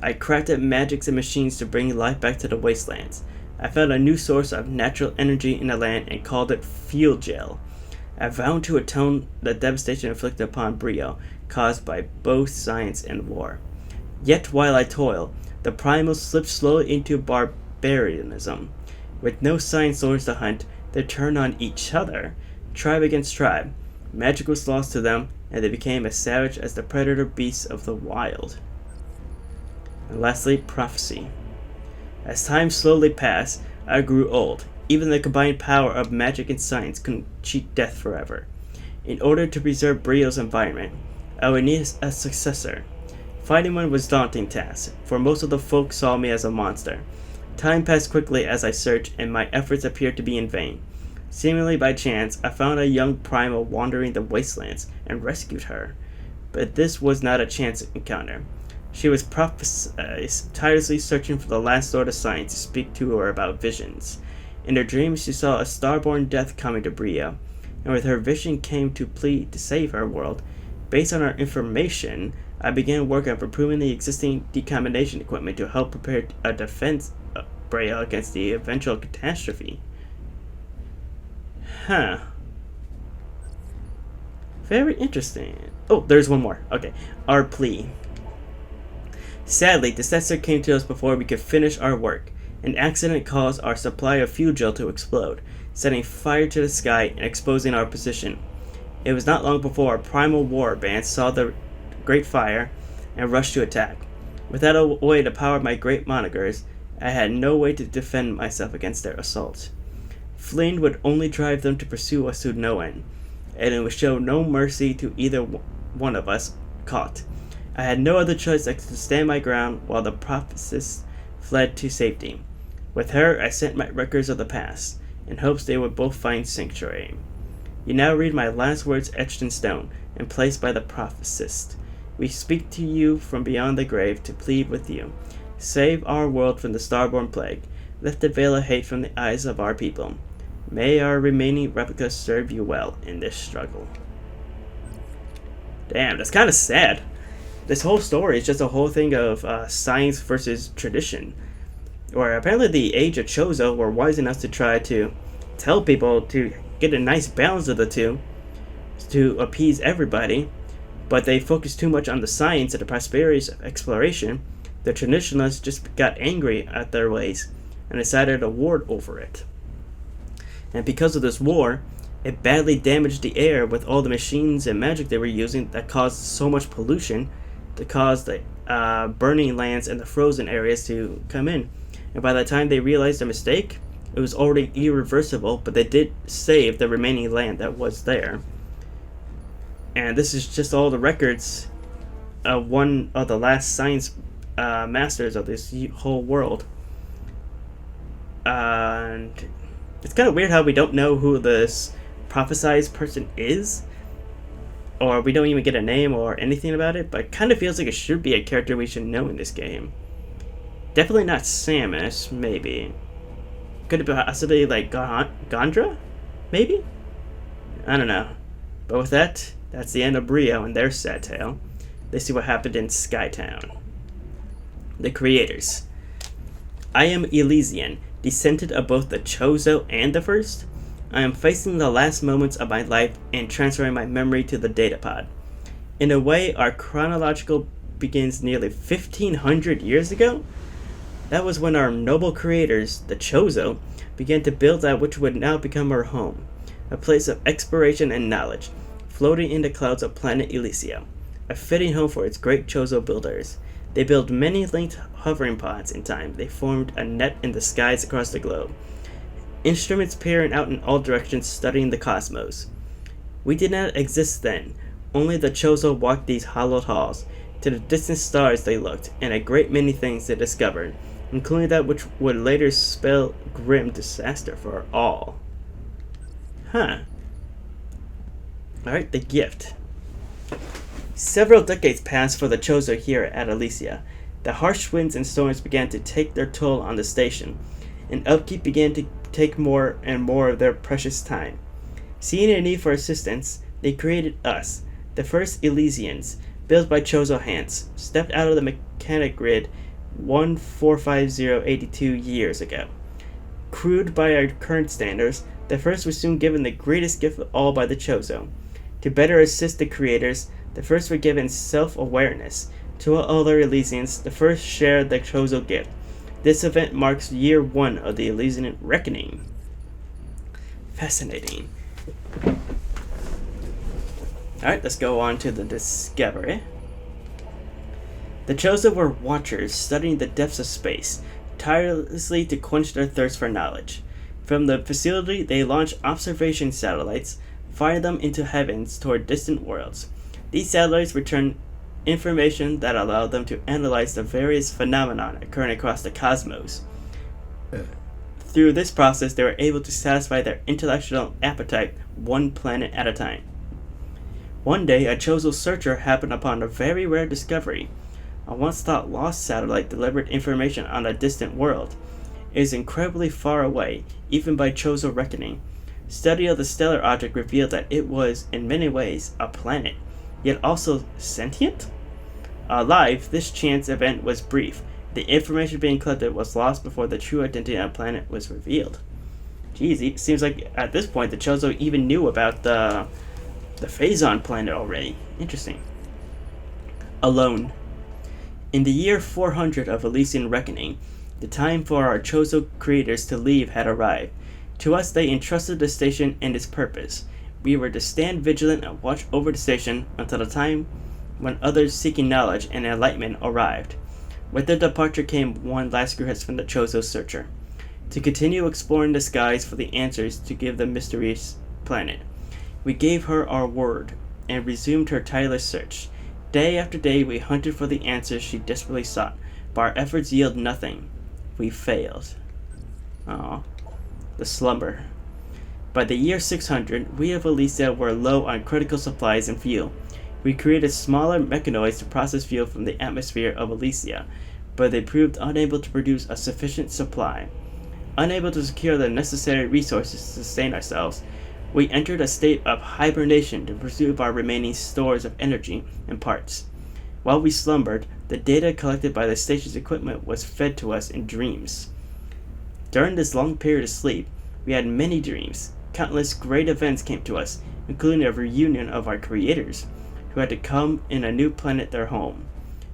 I crafted magics and machines to bring life back to the wastelands. I found a new source of natural energy in the land and called it Fuel Gel. I vowed to atone the devastation inflicted upon Brio, caused by both science and war. Yet while I toil, the Primals slipped slowly into barbarianism. With no Science Lords to hunt, they turned on each other, tribe against tribe. Magic was lost to them, and they became as savage as the predator beasts of the wild. And lastly, prophecy. As time slowly passed, I grew old. Even the combined power of magic and science couldn't cheat death forever. In order to preserve Brio's environment, I would need a successor. Finding one was a daunting task, for most of the folk saw me as a monster. Time passed quickly as I searched, and my efforts appeared to be in vain. Seemingly by chance, I found a young primal wandering the wastelands and rescued her. But this was not a chance encounter. She was tirelessly searching for the last Lord of Science to speak to her about visions. In her dreams, she saw a starborn death coming to Brio, and with her vision came to plead to save her world. Based on our information, I began work on improving the existing decontamination equipment to help prepare a defense of Brio against the eventual catastrophe. Huh. Very interesting. Oh, there's one more. Okay. Our plea. Sadly, the successor came to us before we could finish our work. An accident caused our supply of fuel gel to explode, setting fire to the sky and exposing our position. It was not long before our primal war band saw the great fire and rushed to attack. Without a way to power my great monitors, I had no way to defend myself against their assault. Fleeing would only drive them to pursue us to no end, and it would show no mercy to either one of us caught. I had no other choice except to stand my ground while the prophetess fled to safety. With her, I sent my records of the past, in hopes they would both find sanctuary. You now read my last words etched in stone, and placed by the prophetess. We speak to you from beyond the grave to plead with you. Save our world from the starborn plague. Lift the veil of hate from the eyes of our people. May our remaining replicas serve you well in this struggle. Damn, that's kind of sad. This whole story is just a whole thing of science versus tradition. Or apparently the age of Chozo were wise enough to try to tell people to get a nice balance of the two to appease everybody, but they focused too much on the science and the prosperity of exploration. The traditionalists just got angry at their ways and decided to war over it. And because of this war, it badly damaged the air with all the machines and magic they were using that caused so much pollution to cause the burning lands and the frozen areas to come in. And by the time they realized their mistake, it was already irreversible, but they did save the remaining land that was there. And this is just all the records one of the last science masters of this whole world. And it's kind of weird how we don't know who this prophesized person is, or we don't even get a name or anything about it, but it kind of feels like it should be a character we should know in this game. Definitely not Samus, maybe. Could it possibly like Gondra? Maybe? I don't know. But with that, that's the end of Brio and their sad tale. Let's see what happened in Skytown. The creators. I am Elysian, descendant of both the Chozo and the First. I am facing the last moments of my life and transferring my memory to the datapod. In a way, our chronological begins nearly 1500 years ago. That was when our noble creators, the Chozo, began to build that which would now become our home, a place of exploration and knowledge, floating in the clouds of planet Elysia, a fitting home for its great Chozo builders. They built many linked hovering pods in time. They formed a net in the skies across the globe, instruments peering out in all directions, studying the cosmos. We did not exist then. Only the Chozo walked these hollowed halls. To the distant stars they looked, and a great many things they discovered, including that which would later spell grim disaster for all. Huh. Alright, the gift. Several decades passed for the Chozo here at Elysia. The harsh winds and storms began to take their toll on the station, and upkeep began to take more and more of their precious time. Seeing a need for assistance, they created us, the first Elysians, built by Chozo hands, stepped out of the mechanic grid 145082 years ago. Crude by our current standards, the first was soon given the greatest gift of all by the Chozo. To better assist the creators, the first were given self-awareness. To all other Elysians, the first shared the Chozo gift. This event marks year 1 of the Elysian Reckoning. Fascinating. Alright, let's go on to the discovery. The Chozo were watchers studying the depths of space, tirelessly to quench their thirst for knowledge. From the facility, they launched observation satellites, fired them into heavens toward distant worlds. These satellites returned information that allowed them to analyze the various phenomena occurring across the cosmos. Through this process, they were able to satisfy their intellectual appetite one planet at a time. One day, a Chozo searcher happened upon a very rare discovery. A once-thought lost satellite delivered information on a distant world. It is incredibly far away, even by Chozo reckoning. Study of the stellar object revealed that it was, in many ways, a planet, yet also sentient? Alive, this chance event was brief. The information being collected was lost before the true identity of the planet was revealed. Geez, it seems like at this point the Chozo even knew about the Phazon planet already. Interesting. Alone. In the year 400 of Elysian Reckoning, the time for our Chozo creators to leave had arrived. To us, they entrusted the station and its purpose. We were to stand vigilant and watch over the station until the time when others seeking knowledge and enlightenment arrived. With their departure came one last request from the Chozo searcher, to continue exploring the skies for the answers to give the mysterious planet. We gave her our word, and resumed her tireless search. Day after day we hunted for the answers she desperately sought, but our efforts yielded nothing. We failed. The slumber. By the year 600, we of Elysia were low on critical supplies and fuel. We created smaller mechanoids to process fuel from the atmosphere of Elysia, but they proved unable to produce a sufficient supply. Unable to secure the necessary resources to sustain ourselves, we entered a state of hibernation to preserve our remaining stores of energy and parts. While we slumbered, the data collected by the station's equipment was fed to us in dreams. During this long period of sleep, we had many dreams. Countless great events came to us, including a reunion of our creators, who had to come in a new planet their home.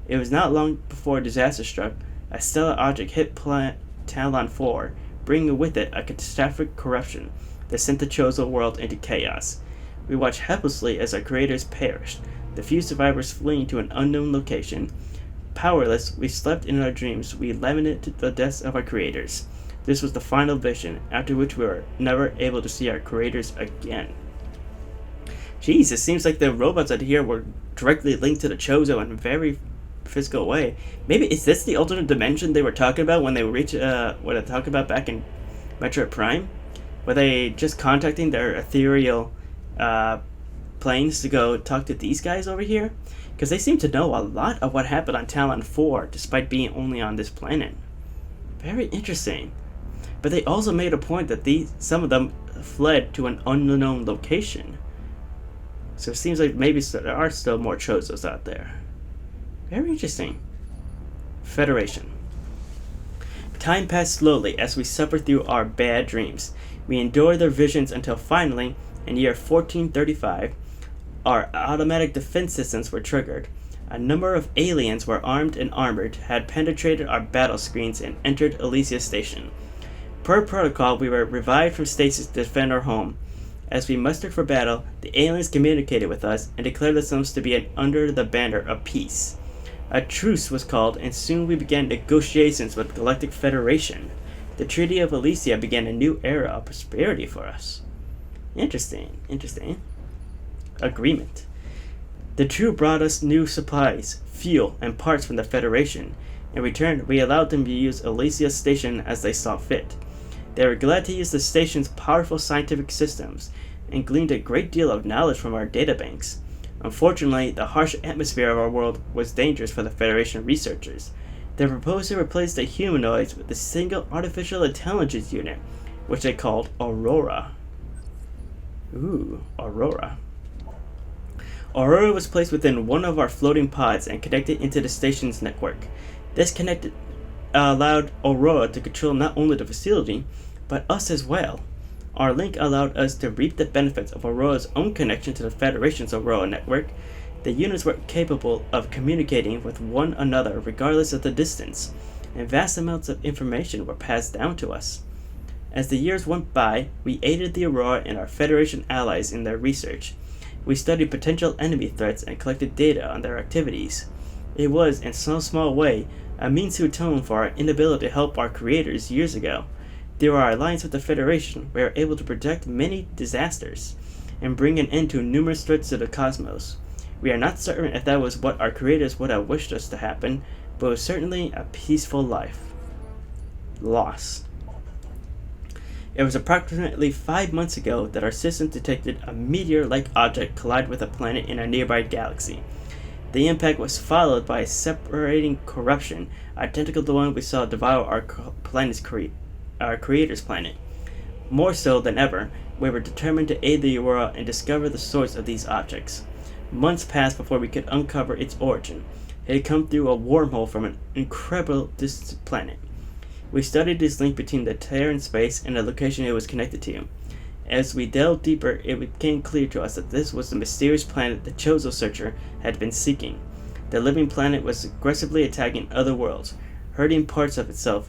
It was not long before disaster struck. A stellar object hit planet Talon 4, bringing with it a catastrophic corruption that sent the Chozo world into chaos. We watched helplessly as our creators perished, the few survivors fleeing to an unknown location. Powerless, we slept in our dreams. We lamented the deaths of our creators. This was the final vision, after which we were never able to see our creators again. Jeez, it seems like the robots out here were directly linked to the Chozo in a very physical way. Maybe is this the alternate dimension they were talking about when they reach what they talked about back in Metroid Prime? Were they just contacting their ethereal planes to go talk to these guys over here? Because they seem to know a lot of what happened on Talon 4, despite being only on this planet. Very interesting. But they also made a point that some of them fled to an unknown location. So it seems like maybe there are still more Chozos out there. Very interesting. Federation. Time passed slowly as we suffered through our bad dreams. We endured their visions until finally, in year 1435, our automatic defense systems were triggered. A number of aliens were armed and armored, had penetrated our battle screens and entered Elysia Station. Per protocol, we were revived from stasis to defend our home. As we mustered for battle, the aliens communicated with us and declared themselves to be under the banner of peace. A truce was called, and soon we began negotiations with the Galactic Federation. The Treaty of Elysia began a new era of prosperity for us. Interesting. Agreement. The True brought us new supplies, fuel, and parts from the Federation. In return, we allowed them to use Elysia Station as they saw fit. They were glad to use the station's powerful scientific systems, and gleaned a great deal of knowledge from our databanks. Unfortunately, the harsh atmosphere of our world was dangerous for the Federation researchers. They proposed to replace the humanoids with a single artificial intelligence unit, which they called Aurora. Ooh, Aurora. Aurora was placed within one of our floating pods and connected into the station's network. This connected allowed Aurora to control not only the facility, but us as well. Our link allowed us to reap the benefits of Aurora's own connection to the Federation's Aurora network. The units were capable of communicating with one another regardless of the distance, and vast amounts of information were passed down to us. As the years went by, we aided the Aurora and our Federation allies in their research. We studied potential enemy threats and collected data on their activities. It was, in some small way, a means to atone for our inability to help our creators years ago. Through our alliance with the Federation, we were able to protect many disasters and bring an end to numerous threats to the cosmos. We are not certain if that was what our creators would have wished us to happen, but it was certainly a peaceful life. Loss. It was approximately 5 months ago that our system detected a meteor-like object collide with a planet in a nearby galaxy. The impact was followed by a separating corruption, identical to the one we saw devour our creator's planet. More so than ever, we were determined to aid the Aurora and discover the source of these objects. Months passed before we could uncover its origin. It had come through a wormhole from an incredible distant planet. We studied this link between the tear in space and the location it was connected to. As we delved deeper, it became clear to us that this was the mysterious planet the Chozo Searcher had been seeking. The living planet was aggressively attacking other worlds, hurtling parts of itself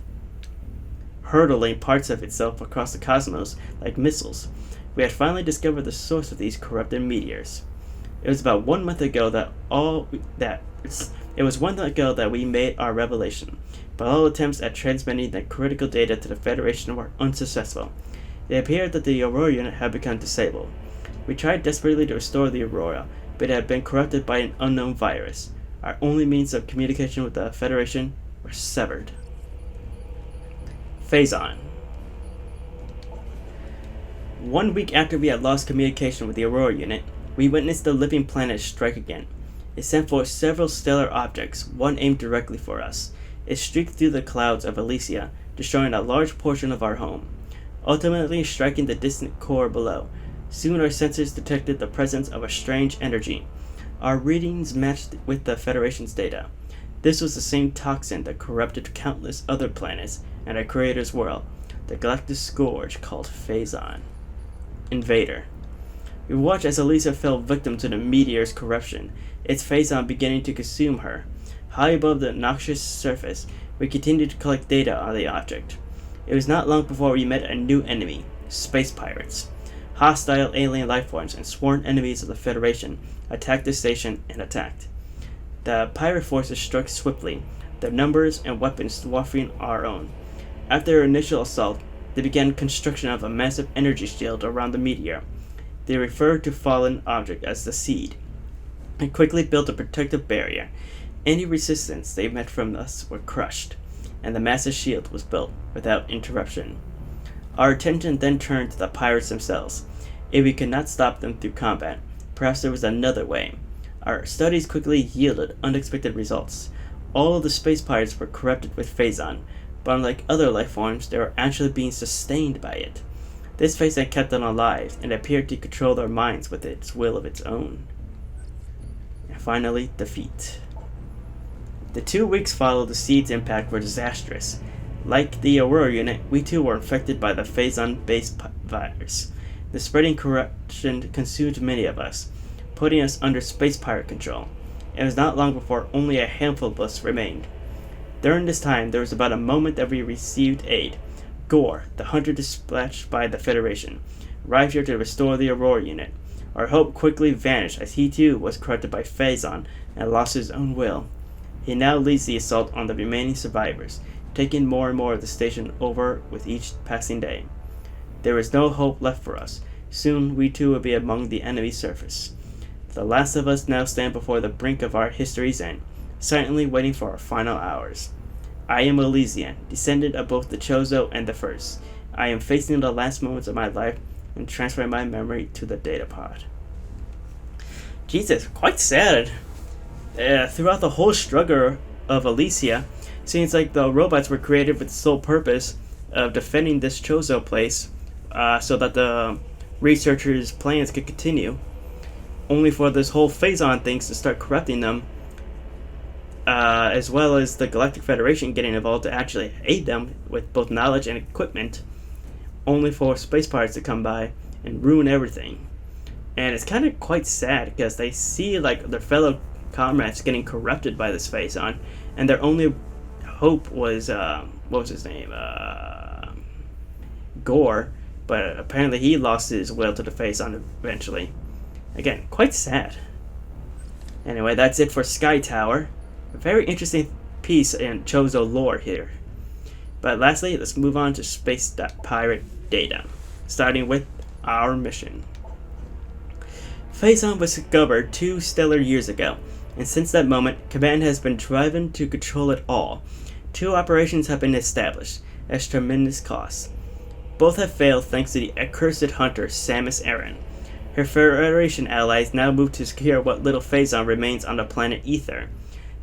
across the cosmos like missiles. We had finally discovered the source of these corrupted meteors. It was about 1 month ago that we made our revelation, but all attempts at transmitting the critical data to the Federation were unsuccessful. It appeared that the Aurora unit had become disabled. We tried desperately to restore the Aurora, but it had been corrupted by an unknown virus. Our only means of communication with the Federation were severed. Phazon. 1 week after we had lost communication with the Aurora unit, we witnessed the living planet strike again. It sent forth several stellar objects, one aimed directly for us. It streaked through the clouds of Elysia, destroying a large portion of our home, ultimately striking the distant core below. Soon our sensors detected the presence of a strange energy. Our readings matched with the Federation's data. This was the same toxin that corrupted countless other planets and our creator's world, the galactic scourge called Phazon. Invader. We watched as Elysia fell victim to the meteor's corruption, its Phazon beginning to consume her. High above the noxious surface, we continued to collect data on the object. It was not long before we met a new enemy, space pirates. Hostile alien lifeforms and sworn enemies of the Federation attacked the station and attacked. The pirate forces struck swiftly, their numbers and weapons dwarfing our own. After their initial assault, they began construction of a massive energy shield around the meteor. They referred to fallen object as the seed, and quickly built a protective barrier. Any resistance they met from us were crushed, and the massive shield was built without interruption. Our attention then turned to the pirates themselves. If we could not stop them through combat, perhaps there was another way. Our studies quickly yielded unexpected results. All of the space pirates were corrupted with Phazon, but unlike other life forms, they were actually being sustained by it. This Phazon kept them alive and appeared to control their minds with its will of its own. And finally, defeat. The 2 weeks following the seed's impact were disastrous. Like the Aurora unit, we too were infected by the Phazon-based virus. The spreading corruption consumed many of us, putting us under space pirate control. It was not long before only a handful of us remained. During this time, there was about a moment that we received aid. Gore, the hunter dispatched by the Federation, arrived here to restore the Aurora unit. Our hope quickly vanished as he too was corrupted by Phazon and lost his own will. He now leads the assault on the remaining survivors, taking more and more of the station over with each passing day. There is no hope left for us. Soon we too will be among the enemy's surface. The last of us now stand before the brink of our history's end, silently waiting for our final hours. I am Elysian, descendant of both the Chozo and the First. I am facing the last moments of my life and transferring my memory to the datapod. Jesus, quite sad. Throughout the whole struggle of Elysia, seems like the robots were created with the sole purpose of defending this Chozo place, so that the researchers' plans could continue, only for this whole Phazon things to start corrupting them, as well as the Galactic Federation getting involved to actually aid them with both knowledge and equipment, only for space pirates to come by and ruin everything. And it's kind of quite sad because they see like their fellow comrades getting corrupted by this Phazon, and their only hope was what was his name, Gore, but apparently he lost his will to the Phazon eventually. Again, quite sad. Anyway, that's it for Sky Tower. A very interesting piece in Chozo lore here. But lastly, let's move on to Space Pirate data, starting with our mission. Phazon was discovered 2 stellar years ago, and since that moment, Command has been driven to control it all. 2 operations have been established, at tremendous cost. Both have failed thanks to the accursed hunter Samus Aran. Her Federation allies now move to secure what little Phazon remains on the planet Ether.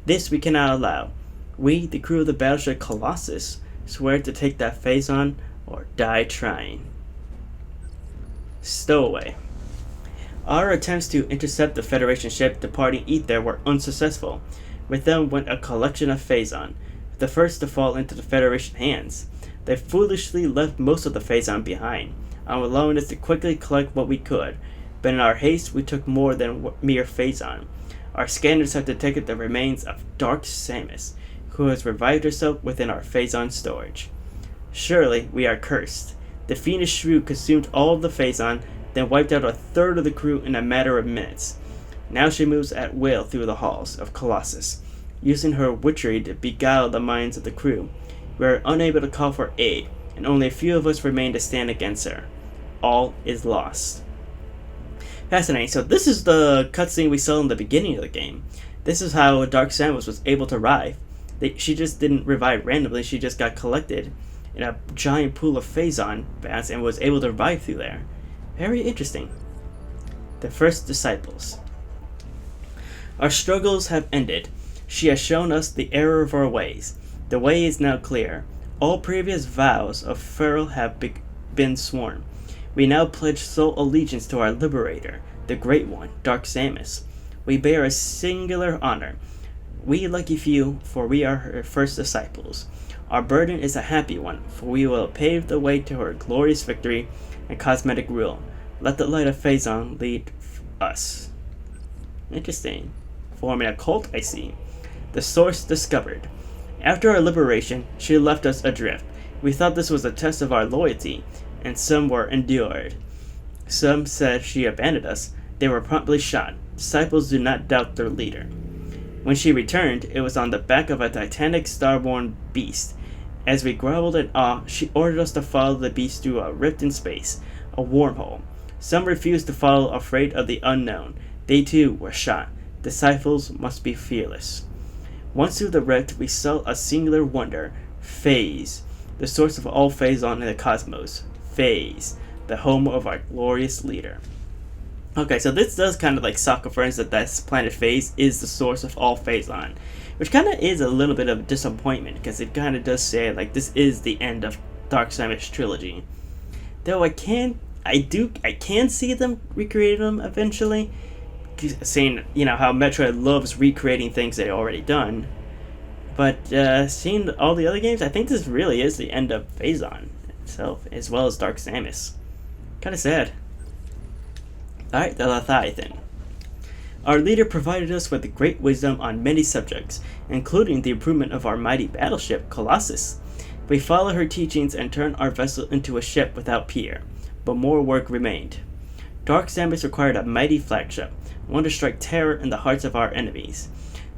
This we cannot allow. We, the crew of the battleship Colossus, swear to take that Phazon or die trying. Stowaway. Our attempts to intercept the Federation ship departing Ether were unsuccessful. With them went a collection of Phazon, the first to fall into the Federation hands. They foolishly left most of the Phazon behind, allowing us to quickly collect what we could, but in our haste we took more than mere Phazon. Our scanners have detected the remains of Dark Samus, who has revived herself within our Phazon storage. Surely we are cursed. The fiendish shrew consumed all of the Phazon, then wiped out a third of the crew in a matter of minutes. Now she moves at will through the halls of Colossus, using her witchery to beguile the minds of the crew. We are unable to call for aid, and only a few of us remain to stand against her. All is lost. Fascinating. So this is the cutscene we saw in the beginning of the game. This is how Dark Samus was able to revive. She just didn't revive randomly, she just got collected in a giant pool of Phazon bats and was able to revive through there. Very interesting. The First Disciples. Our struggles have ended. She has shown us the error of our ways. The way is now clear. All previous vows of Feral have been sworn. We now pledge sole allegiance to our liberator, the Great One, Dark Samus. We bear a singular honor. We lucky few, for we are her first disciples. Our burden is a happy one, for we will pave the way to her glorious victory and cosmetic rule. Let the light of Phazon lead us. Interesting. Forming a cult, I see. The source discovered. After our liberation, she left us adrift. We thought this was a test of our loyalty, and some were endured. Some said she abandoned us. They were promptly shot. Disciples do not doubt their leader. When she returned, it was on the back of a titanic starborn beast. As we groveled in awe, she ordered us to follow the beast through a rift in space, a wormhole. Some refused to follow, afraid of the unknown. They too were shot. Disciples must be fearless. Once through the rift, we saw a singular wonder, Phase, the source of all Phazon in the cosmos. Phase, the home of our glorious leader. Okay, so this does kind of like suck affirms that this planet Phase is the source of all Phazon, which kind of is a little bit of a disappointment because it kind of does say like this is the end of Dark Samus trilogy. Though I can see them recreating them eventually, seeing how Metroid loves recreating things they already done. But seeing all the other games, I think this really is the end of Phazon itself, as well as Dark Samus. Kind of sad. Alright, the Leviathan. Our leader provided us with great wisdom on many subjects, including the improvement of our mighty battleship, Colossus. We followed her teachings and turned our vessel into a ship without peer, but more work remained. Dark Samus required a mighty flagship, one to strike terror in the hearts of our enemies.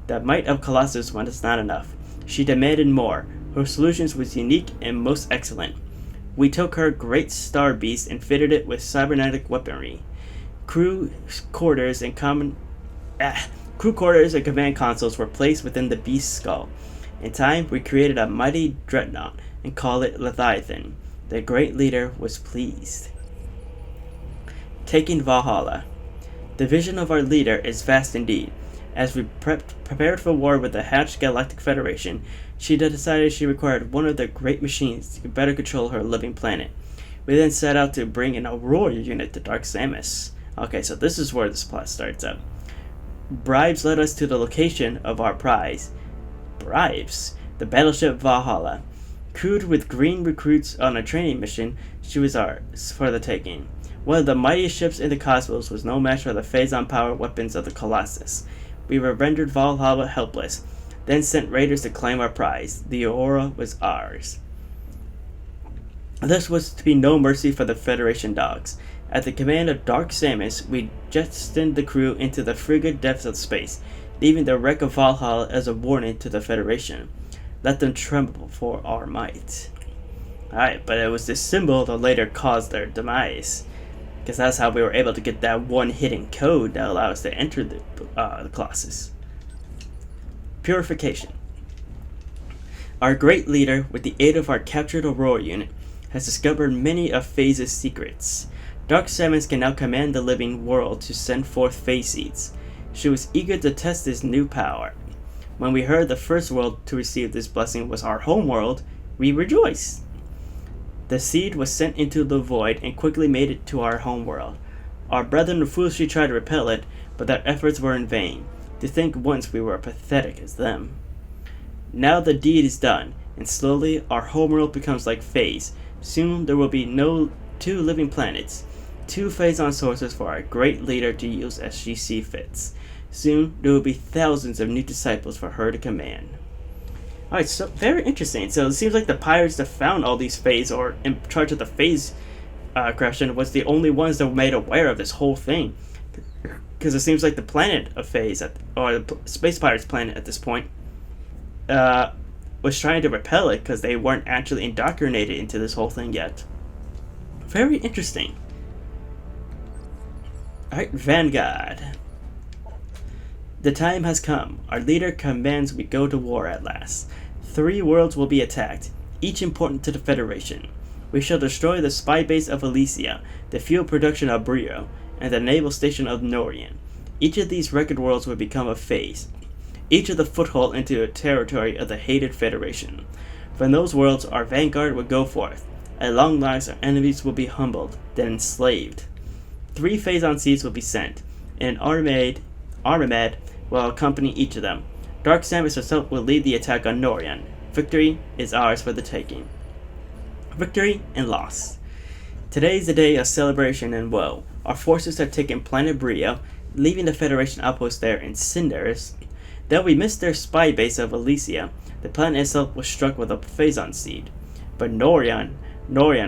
The might of Colossus was not enough. She demanded more. Her solutions was unique and most excellent. We took her great star beast and fitted it with cybernetic weaponry. Crew quarters and command consoles were placed within the beast's skull. In time, we created a mighty dreadnought and called it Leviathan. The great leader was pleased. Taking Valhalla. The vision of our leader is vast indeed. As we prepared for war with the Hatched Galactic Federation, she decided she required one of their great machines to better control her living planet. We then set out to bring an Aurora unit to Dark Samus. Okay, so this is where this plot starts up. Bribes led us to the location of our prize. Bribes? The battleship Valhalla. Crewed with green recruits on a training mission, she was ours for the taking. One of the mightiest ships in the cosmos was no match for the Phazon-powered weapons of the Colossus. We were rendered Valhalla helpless, then sent raiders to claim our prize. The Aurora was ours. This was to be no mercy for the Federation dogs. At the command of Dark Samus, we jettisoned the crew into the frigid depths of space, leaving the wreck of Valhalla as a warning to the Federation. Let them tremble for our might. Alright, but it was this symbol that later caused their demise. Because that's how we were able to get that one hidden code that allowed us to enter the Colossus. Purification. Our great leader, with the aid of our captured Aurora unit, has discovered many of Phase's secrets. Dark Samus can now command the living world to send forth phase seeds. She was eager to test this new power. When we heard the first world to receive this blessing was our home world, we rejoiced. The seed was sent into the void and quickly made it to our home world. Our brethren foolishly tried to repel it, but their efforts were in vain. To think once we were pathetic as them. Now the deed is done, and slowly our homeworld becomes like Phase. Soon there will be no 2 living planets, 2 Phazon sources for our great leader to use as she sees fits. Soon there will be thousands of new disciples for her to command. Alright, so very interesting. So it seems like the pirates that found all these Phase, or in charge of the Phase corruption, was the only ones that were made aware of this whole thing. Because it seems like the planet of Phase, or the Space Pirates planet at this point, was trying to repel it because they weren't actually indoctrinated into this whole thing yet. Very interesting. Alright, Vanguard. The time has come. Our leader commands we go to war at last. 3 worlds will be attacked, each important to the Federation. We shall destroy the spy base of Elysia, the fuel production of Brio, and the naval station of Norian. Each of these record worlds will become a phase, each of the foothold into a territory of the hated Federation. From those worlds our vanguard will go forth. At long last our enemies will be humbled, then enslaved. 3 Phazon seeds will be sent, and an armament will accompany each of them. Dark Samus herself will lead the attack on Norian. Victory is ours for the taking. Victory and loss. Today is a day of celebration and woe. Our forces have taken planet Brio, leaving the Federation outpost there in cinders. Though we missed their spy base of Elysia, the planet itself was struck with a Phazon seed. But Norian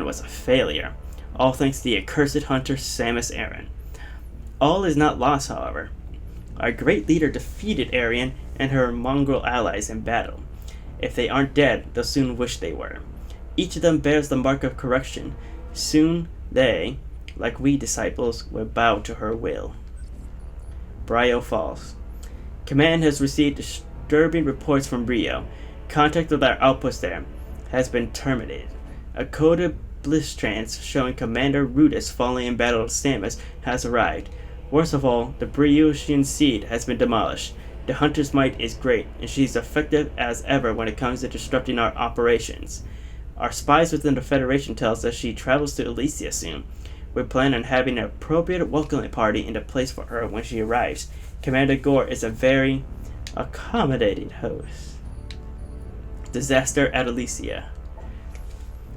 was a failure, all thanks to the accursed hunter Samus Aran. All is not lost, however. Our great leader defeated Arian and her mongrel allies in battle. If they aren't dead, they'll soon wish they were. Each of them bears the mark of corruption. Soon they, like we disciples, will bow to her will. Brio Falls. Command has received disturbing reports from Brio. Contact with our outpost there has been terminated. A coded bliss trance showing Commander Rudis falling in battle with Samus has arrived. Worst of all, the Briosian seed has been demolished. The Hunter's might is great, and she's effective as ever when it comes to disrupting our operations. Our spies within the Federation tell us that she travels to Elysia soon. We plan on having an appropriate welcoming party in the place for her when she arrives. Commander Gore is a very accommodating host. Disaster at Elysia.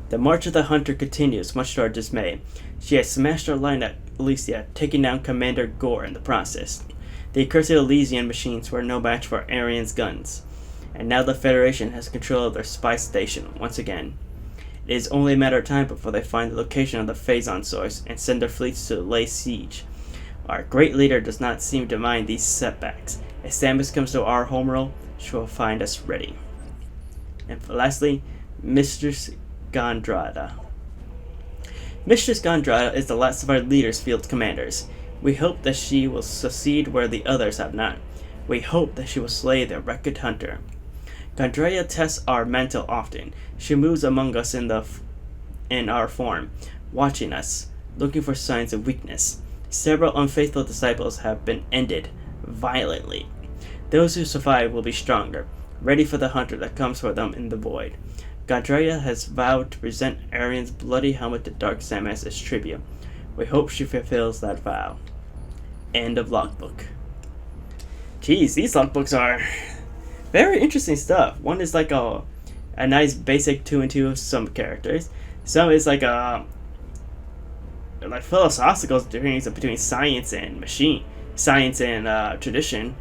The march of the Hunter continues, much to our dismay. She has smashed our line at Elysia, taking down Commander Gore in the process. The accursed Elysian machines were no match for Arian's guns, and now the Federation has control of their spy station once again. It is only a matter of time before they find the location of the Phazon source and send their fleets to lay siege. Our great leader does not seem to mind these setbacks. If Samus comes to our homeworld, she will find us ready. And lastly, Mistress Gondrada. Mistress Gondrada is the last of our leader's field commanders. We hope that she will succeed where the others have not. We hope that she will slay the wrecked Hunter. Gondrada tests our mental often. She moves among us in our form, watching us, looking for signs of weakness. Several unfaithful disciples have been ended violently. Those who survive will be stronger, ready for the Hunter that comes for them in the void. Gondrada has vowed to present Arian's bloody helmet to Dark Samus as tribute. We hope she fulfills that vow. End of logbook. Geez, these logbooks are very interesting stuff. One is like a nice basic 2 and 2 of some characters. Some is like a philosophical difference between science and tradition.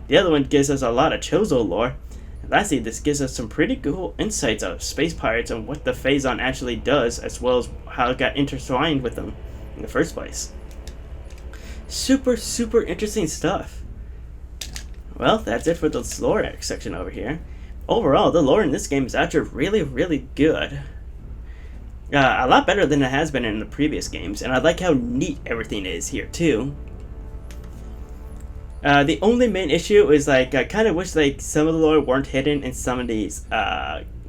The other one gives us a lot of Chozo lore. And lastly, this gives us some pretty cool insights of space pirates and what the Phazon actually does, as well as how it got intertwined with them in the first place. Super, super interesting stuff. Well, that's it for the lore section over here. Overall, the lore in this game is actually really, really good. A lot better than it has been in the previous games, and I like how neat everything is here too. The only main issue is I kind of wish some of the lore weren't hidden in some of these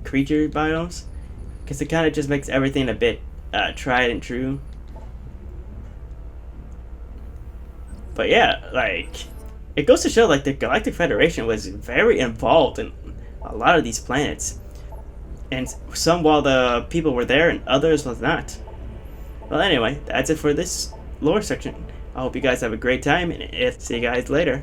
creature biomes, because it kind of just makes everything a bit tried and true. But yeah, it goes to show the Galactic Federation was very involved in a lot of these planets, and some while the people were there and others was not. Well, anyway, that's it for this lore section. I hope you guys have a great time, and see you guys later.